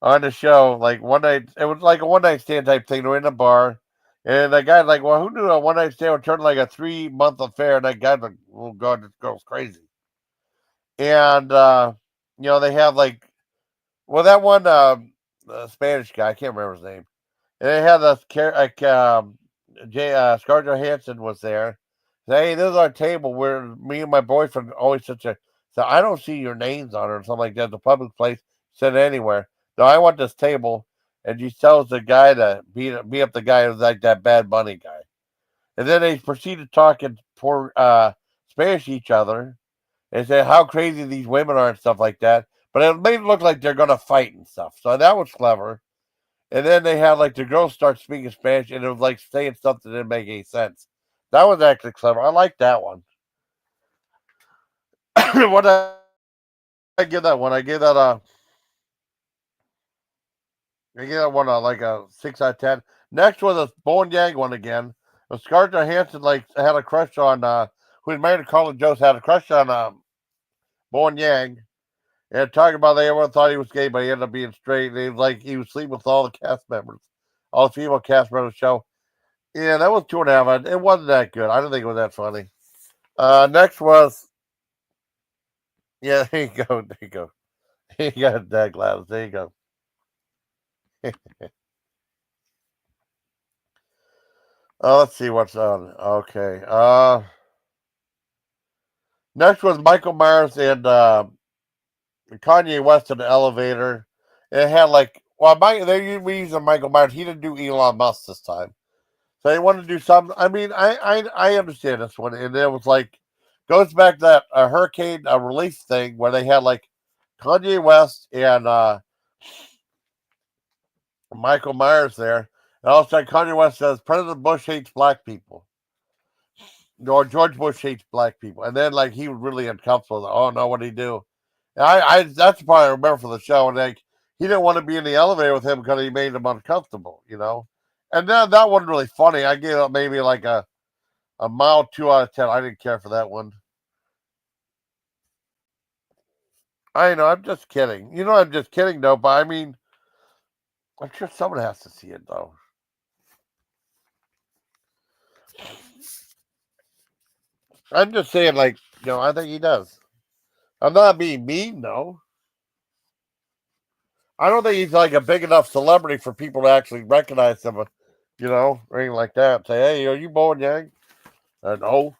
the show. Like one night, it was like a one night stand type thing. They're in a bar, and the guy's like, "Well, who knew a one night stand would turn like a 3-month affair?" And that guy's like, "Oh God, this girl's crazy." And they have like, well, that one Spanish guy, I can't remember his name. And they had this Scarlett Johansson was there. Say, hey, this is our table where me and my boyfriend always so I don't see your names on it or something like that. The public place said anywhere. So I want this table, and she tells the guy to beat up the guy who's like that Bad Bunny guy. And then they proceed to talk in poor Spanish each other and say how crazy these women are and stuff like that. But it made it look like they're gonna fight and stuff. So that was clever. And then they had like the girls start speaking Spanish, and it was like saying stuff that didn't make any sense. That was actually clever. I like that one. What did I give that one? I gave that one like a 6 out of 10. Next was a Bone Yang one again. Scarlett Johansson like had a crush on who's married to Carla Jost had a crush on Bone Yang. And talking about they everyone thought he was gay, but he ended up being straight. And he was sleeping with all the cast members, all the female cast members of the show. Yeah, that was 2.5. It wasn't that good. I didn't think it was that funny. Next was there you go. There you go. You got that Gladys. There you go. Let's see what's on. Okay. Next was Michael Myers and Kanye West in the elevator. It had they were using Michael Myers. He didn't do Elon Musk this time. So they wanted to do something. I mean, I understand this one. And it was goes back to that hurricane relief thing where they had Kanye West and Michael Myers there. And all of a sudden, Kanye West says, President Bush hates black people. Or George Bush hates black people. And then, he was really uncomfortable. Oh, no, what did he do? And that's the part I remember from the show. And, he didn't want to be in the elevator with him because he made him uncomfortable, And then that wasn't really funny. I gave it maybe a mild 2 out of 10. I didn't care for that one. I know, I'm just kidding. I'm just kidding, though. But, I mean, I'm sure someone has to see it, though. I'm just saying, I think he does. I'm not being mean, though. I don't think he's like a big enough celebrity for people to actually recognize him, you know, or anything like that. Say, hey, are you Bowen Yang? No.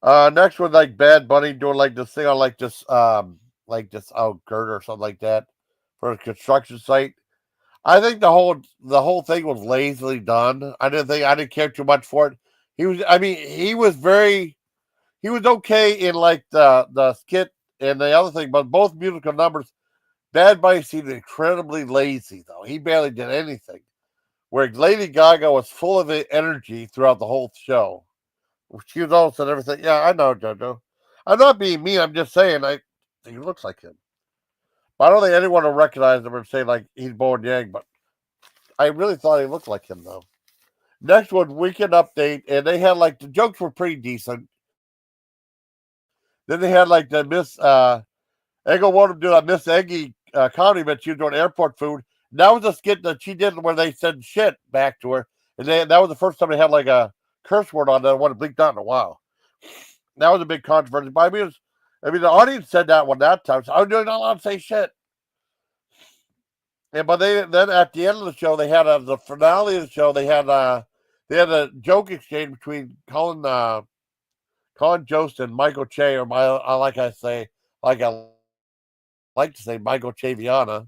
Next one, like Bad Bunny doing like this thing on like this girder or something like that for a construction site. I think the whole thing was lazily done. I didn't care too much for it. He was okay in like the skit and the other thing, but both musical numbers, Bad Bunny seemed incredibly lazy though. He barely did anything. Where Lady Gaga was full of energy throughout the whole show. She was all said everything. Yeah, I know, Jojo. I'm not being mean. I'm just saying he looks like him. But I don't think anyone will recognize him and say like he's Bowen Yang. But I really thought he looked like him though. Next one, Weekend Update, and they had like the jokes were pretty decent. Then they had like the Miss Eggo wanted to do a Miss Eggy comedy, but she was doing airport food. And that was a skit that she did where they said shit back to her, and that was the first time they had like a curse word on that one bleeped out in a while. That was a big controversy. But the audience said that one that time, so I was not allowed to say shit. And but then at the end of the show, they had the finale of the show. They had a joke exchange between Colin Jost and Michael Che, or I like to say Michael Chaviana.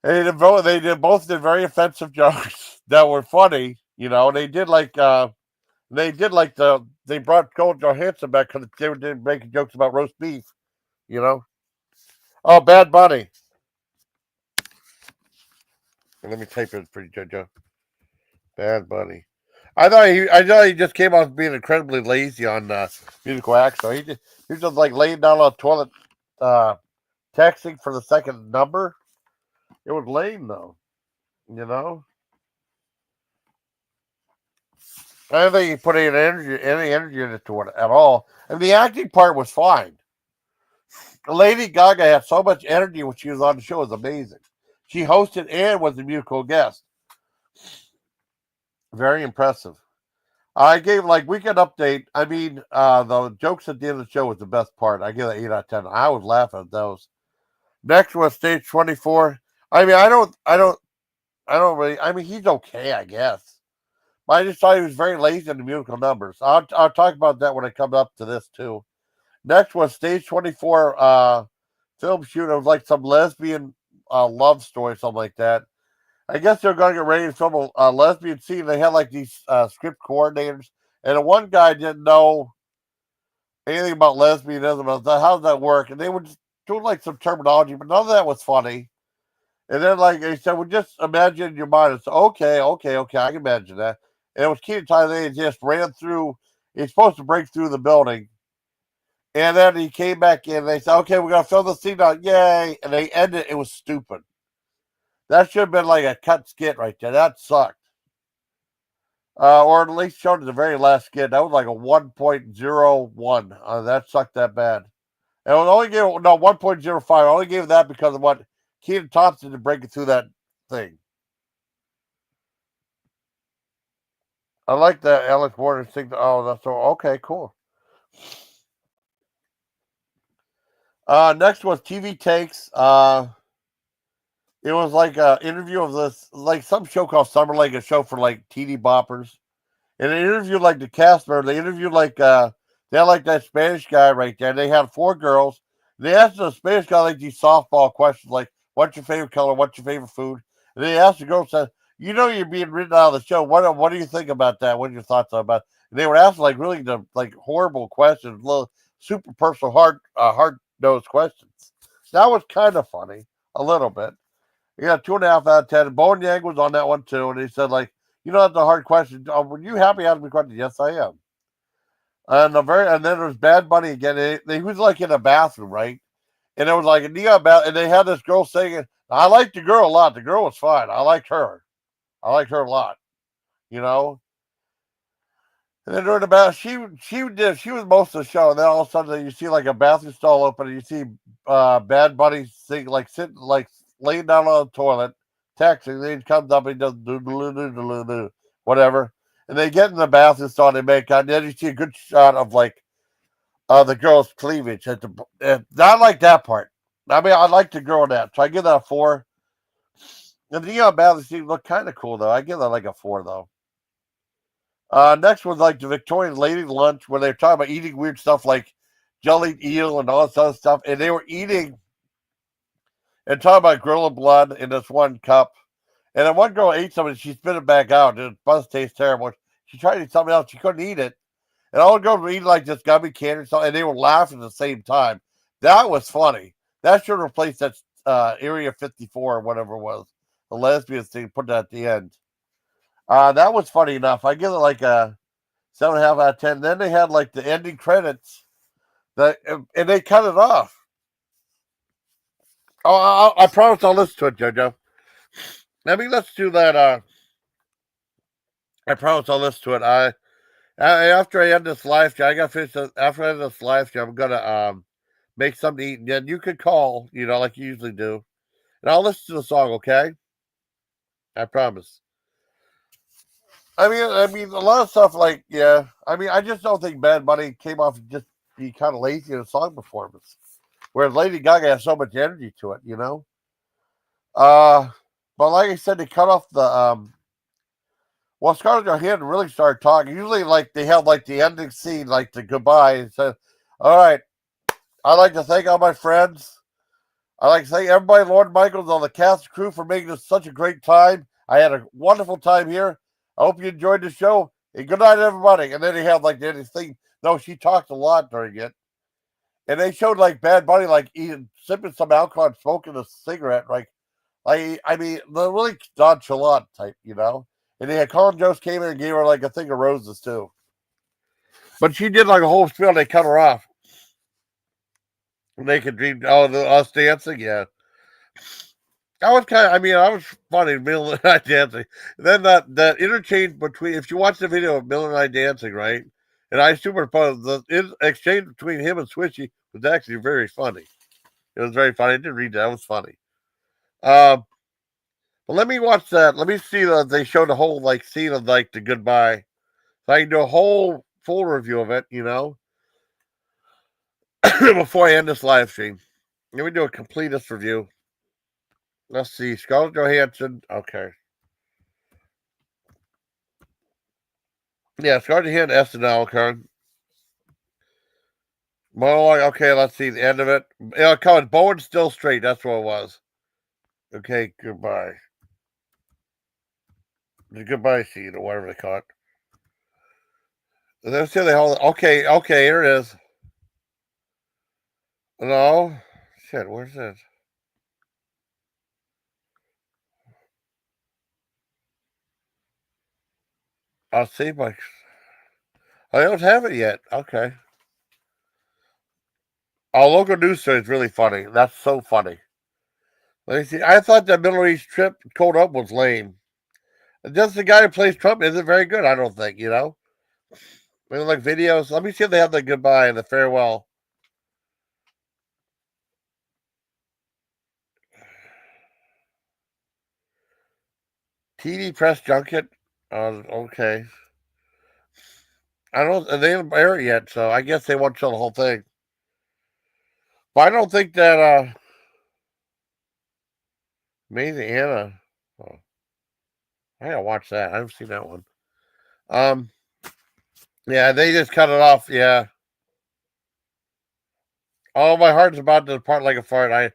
And they both did very offensive jokes that were funny. You know, they brought Scarlett Johansson back because they were making jokes about roast beef. You know. Oh, Bad Bunny. Let me type it for you, Jojo. Bad Bunny. I thought he just came off being incredibly lazy on musical acts. So he was just like laying down on the toilet, texting for the second number. It was lame though, you know. I don't think he put any energy into it at all. And the acting part was fine. Lady Gaga had so much energy when she was on the show; it was amazing. She hosted and was a musical guest. Very impressive. I gave like Weekend Update. I mean, the jokes at the end of the show was the best part. I give it 8 out of 10. I was laughing at those. Next was Stage 24. I mean, I don't really. I mean, he's okay, I guess. But I just thought he was very lazy in the musical numbers. I'll talk about that when I come up to this too. Next was Stage 24 film shoot. It was like some lesbian love story, something like that. I guess they're going to get ready to film a lesbian scene. They had like these script coordinators, and the one guy didn't know anything about lesbianism. I was like, how does that work? And they were just doing like some terminology, but none of that was funny. And then like they said, well, just imagine in your mind. It's okay, I can imagine that. And it was key time. They just ran through. He's supposed to break through the building. And then he came back in. And they said, okay, we're going to film the scene now. Yay. And they ended. It was stupid. That should have been like a cut skit right there. That sucked. Or at least showed at the very last skit. That was like a 1.01. That sucked that bad. And it only gave 1.05. I only gave that because of what Keaton Thompson did breaking through that thing. I like that Alex Warner thing. Oh, that's so okay, cool. Next was TV Takes. It was like an interview of this, like some show called Summer League, a show for like teeny boppers. And they interviewed like the cast member. They interviewed like they had like that Spanish guy right there. They had 4 girls. They asked the Spanish guy like these softball questions, like what's your favorite color, what's your favorite food. And they asked the girl, said, you know, you're being written out of the show. What do you think about that? What are your thoughts about it? And they were asking like really the like horrible questions, little super personal, hard nosed questions. That was kind of funny, a little bit. He got 2.5 out of 10. Bowen Yang was on that one too, and he said like, you know, that's a hard question. Oh, were you happy asking me question? Yes, I am. And then there was Bad Bunny again. He was like in a bathroom, right? And it was like a neon bath, and they had this girl singing. I liked the girl a lot. The girl was fine. I liked her a lot, you know. And then during the bath, she was most of the show, and then all of a sudden you see like a bathroom stall open, and you see Bad Bunny sitting like laying down on the toilet, texting. Then he comes up and he does whatever, and they get in the bathroom stall and they make out. And then you see a good shot of like the girl's cleavage not like that part. I mean, I like the girl in that, so I give that a 4. And the Neon Battle scene looked kind of cool though. I give that like a 4 though. Next was like the Victorian lady lunch where they were talking about eating weird stuff like jellied eel and all this other stuff, and they were eating and talking about gorilla blood in this one cup. And then one girl ate something, she spit it back out. It must taste terrible. She tried to eat something else, she couldn't eat it. And all the girls were eating like this gummy candy and stuff, and they were laughing at the same time. That was funny. That should replace that Area 54 or whatever it was. The lesbian thing, put that at the end. That was funny enough. I give it like a 7.5 out of 10. Then they had like the ending credits, and they cut it off. Oh, I promise I'll listen to it, JoJo. Let's do that. I promise I'll listen to it. After I end this live stream, I got to finish. After I end this live stream, I'm gonna make something to eat, and then you could call, like you usually do, and I'll listen to the song. Okay, I promise. I mean, a lot of stuff like I just don't think Bad Bunny came off just be kind of lazy in a song performance, whereas Lady Gaga has so much energy to it, But like I said, they cut off the well, Scarlett Johansson really started talking. Usually, like they have like the ending scene, like the goodbye, and said, "All right, I'd like to thank all my friends. I'd like to thank everybody, Lord Michaels, all the cast and crew for making this such a great time. I had a wonderful time here. I hope you enjoyed the show. And good night, everybody." And then they have like the ending thing. No, she talked a lot during it, and they showed like Bad Bunny like sipping some alcohol and smoking a cigarette, the really nonchalant type, And they had Colin Jost came in and gave her like a thing of roses too. But she did like a whole spiel. They cut her off. They could dream. Oh, us dancing, yeah. I was I was funny, Mill and I dancing. Then that interchange between, if you watch the video of Mill and I dancing, right? And I superimposed the exchange between him and Switchy was actually very funny. It was very funny. I didn't read that. It was funny. But let me watch that. Let me see they showed the whole like scene of like the goodbye. So I can do a whole full review of it, before I end this live stream. Let me do a completest review. Let's see. Scarlett Johansson. Okay. Yeah, Scarlett Johansson, SNL card. Monologue. Okay, let's see the end of it. It'll call it Bowen Still Straight. That's what it was. Okay, goodbye. The goodbye scene or whatever they call it. Let's see the whole. Okay, here it is. No, shit. Where's this? I'll see my. I don't have it yet. Okay. Our local news story is really funny. That's so funny. Let me see. I thought that Middle East trip Cold Up was lame. Just the guy who plays Trump isn't very good, I don't think, like videos. Let me see if they have the goodbye and the farewell. TV press junket. Okay. I don't. They didn't air it yet, so I guess they won't show the whole thing. But I don't think that. Amazing Anna. Oh. I gotta watch that. I haven't seen that one. Yeah, they just cut it off. Yeah. Oh, my heart's about to depart like a fart.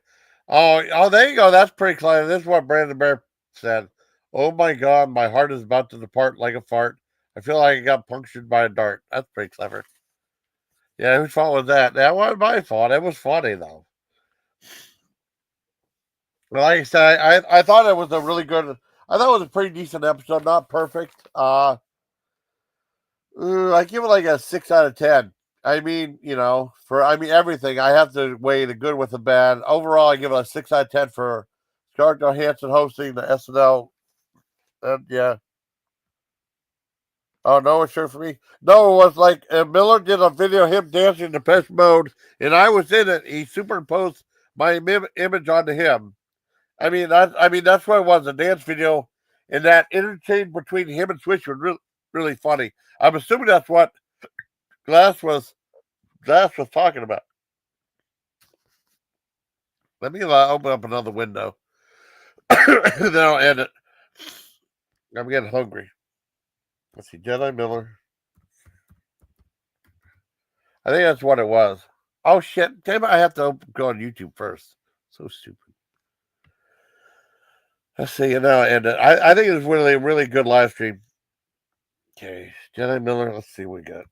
Oh, there you go. That's pretty clever. This is what Brandon Bear said. Oh my God, my heart is about to depart like a fart. I feel like I got punctured by a dart. That's pretty clever. Yeah, whose fault was that? That wasn't my fault. It was funny though. Like I said, I thought it was a really good. I thought it was a pretty decent episode. Not perfect. I give it like a 6 out of 10. Everything. I have to weigh the good with the bad. Overall, I give it a 6 out of 10 for Scarlett Johansson hosting the SNL. Yeah. Oh, no, it's sure for me. No, it was like Miller did a video of him dancing in Depeche Mode, and I was in it. He superimposed my image onto him. That's what it was, a dance video, and that interchange between him and Swish was really, really funny. I'm assuming that's what Glass was Zach was talking about. Let me open up another window. Then I'll end it. I'm getting hungry. Let's see, Jedi Miller. I think that's what it was. Oh shit! Damn it! I have to go on YouTube first. So stupid. Let's see. Now end it. I think it was really, really good live stream. Okay, Jedi Miller. Let's see what we got.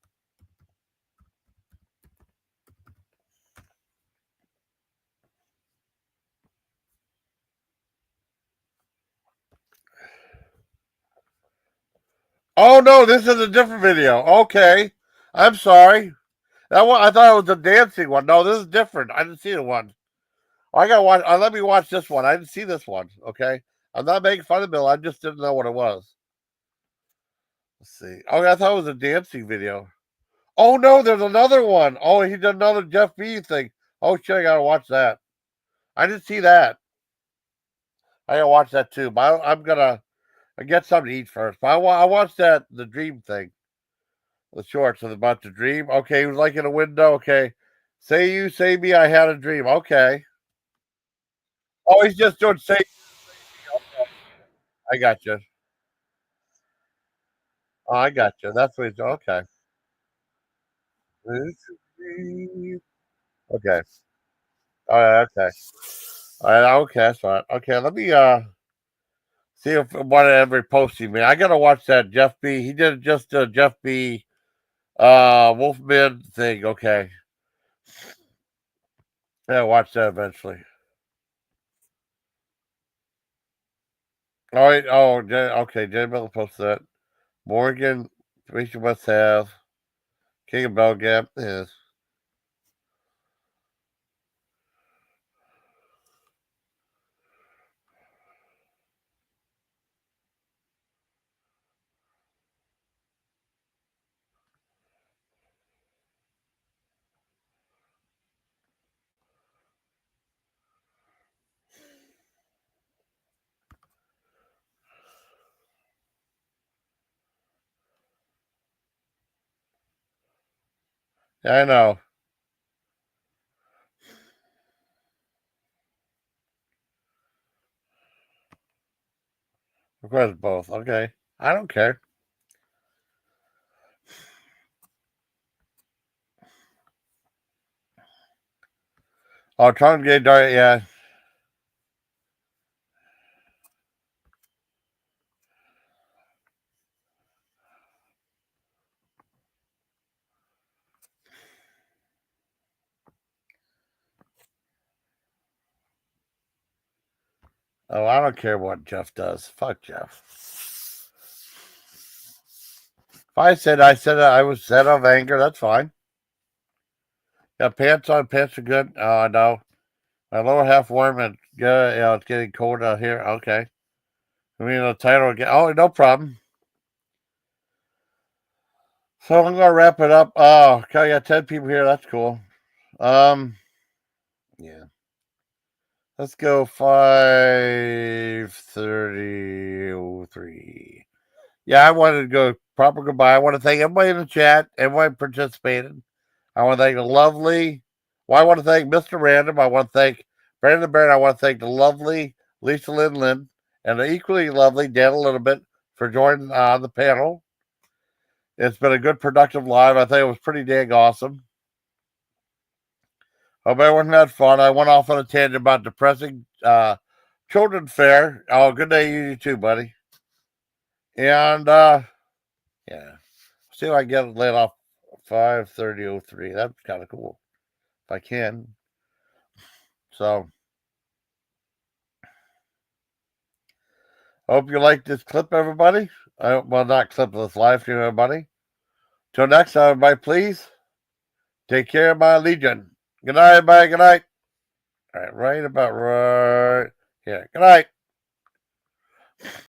Oh no, this is a different video. Okay, I'm sorry. That one I thought it was a dancing one. No, this is different. I didn't see the one. I gotta watch. Let me watch this one. I didn't see this one. Okay, I'm not making fun of Bill. I just didn't know what it was. Let's see. Oh, I thought it was a dancing video. Oh no, there's another one. Oh, he did another Jeff B thing. Oh shit, I gotta watch that. I didn't see that. I gotta watch that too. But I'm gonna get something to eat first. But I watched the dream thing. The shorts about the dream. Okay, he was like in a window. Okay, say you, say me. I had a dream. Okay. Oh, he's just doing say. Okay. I got you. Oh, I got you. That's what he's doing. Okay. Okay. All right. Okay. All right. Okay. That's fine. Okay. Let me see if whatever post he made. I gotta watch that Jeff B. He did just a Jeff B. Wolfman thing. Okay. Yeah, watch that eventually. All right. Oh, okay. Jay Miller posted that. Morgan, Teresa must have. King of Bell Gap. Yes. Yeah, I know. Of course, both. Okay. I don't care. Oh, Trump gay diet. Yeah. Oh, I don't care what Jeff does. Fuck Jeff. If I said I was set of anger, that's fine. Got pants on, pants are good. No. My lower half warm and good. Yeah, it's getting cold out here. Okay. I mean the title again. Oh, no problem. So I'm gonna wrap it up. Oh, okay, I got 10 people here. That's cool. Yeah. Let's go 5:30:03. Yeah, I wanted to go proper goodbye. I want to thank everybody in the chat, everybody participated. I want to thank the lovely. Well, I want to thank Mr. Random. I want to thank Brandon Barrett. I want to thank the lovely Lisa Lynn Lynn and the equally lovely Dan ALittleBit for joining the panel. It's been a good, productive live. I think it was pretty dang awesome. Hope everyone had fun. I went off on a tangent about depressing children fair. Oh, good day you too, buddy. And yeah, see if I can get it laid off 5:30:03. That's kind of cool if I can. So, hope you liked this clip, everybody. Well, not clip, this live stream, everybody. Till next time, everybody, please take care of my legion. Good night, everybody. Good night. All right, right about right here. Good night.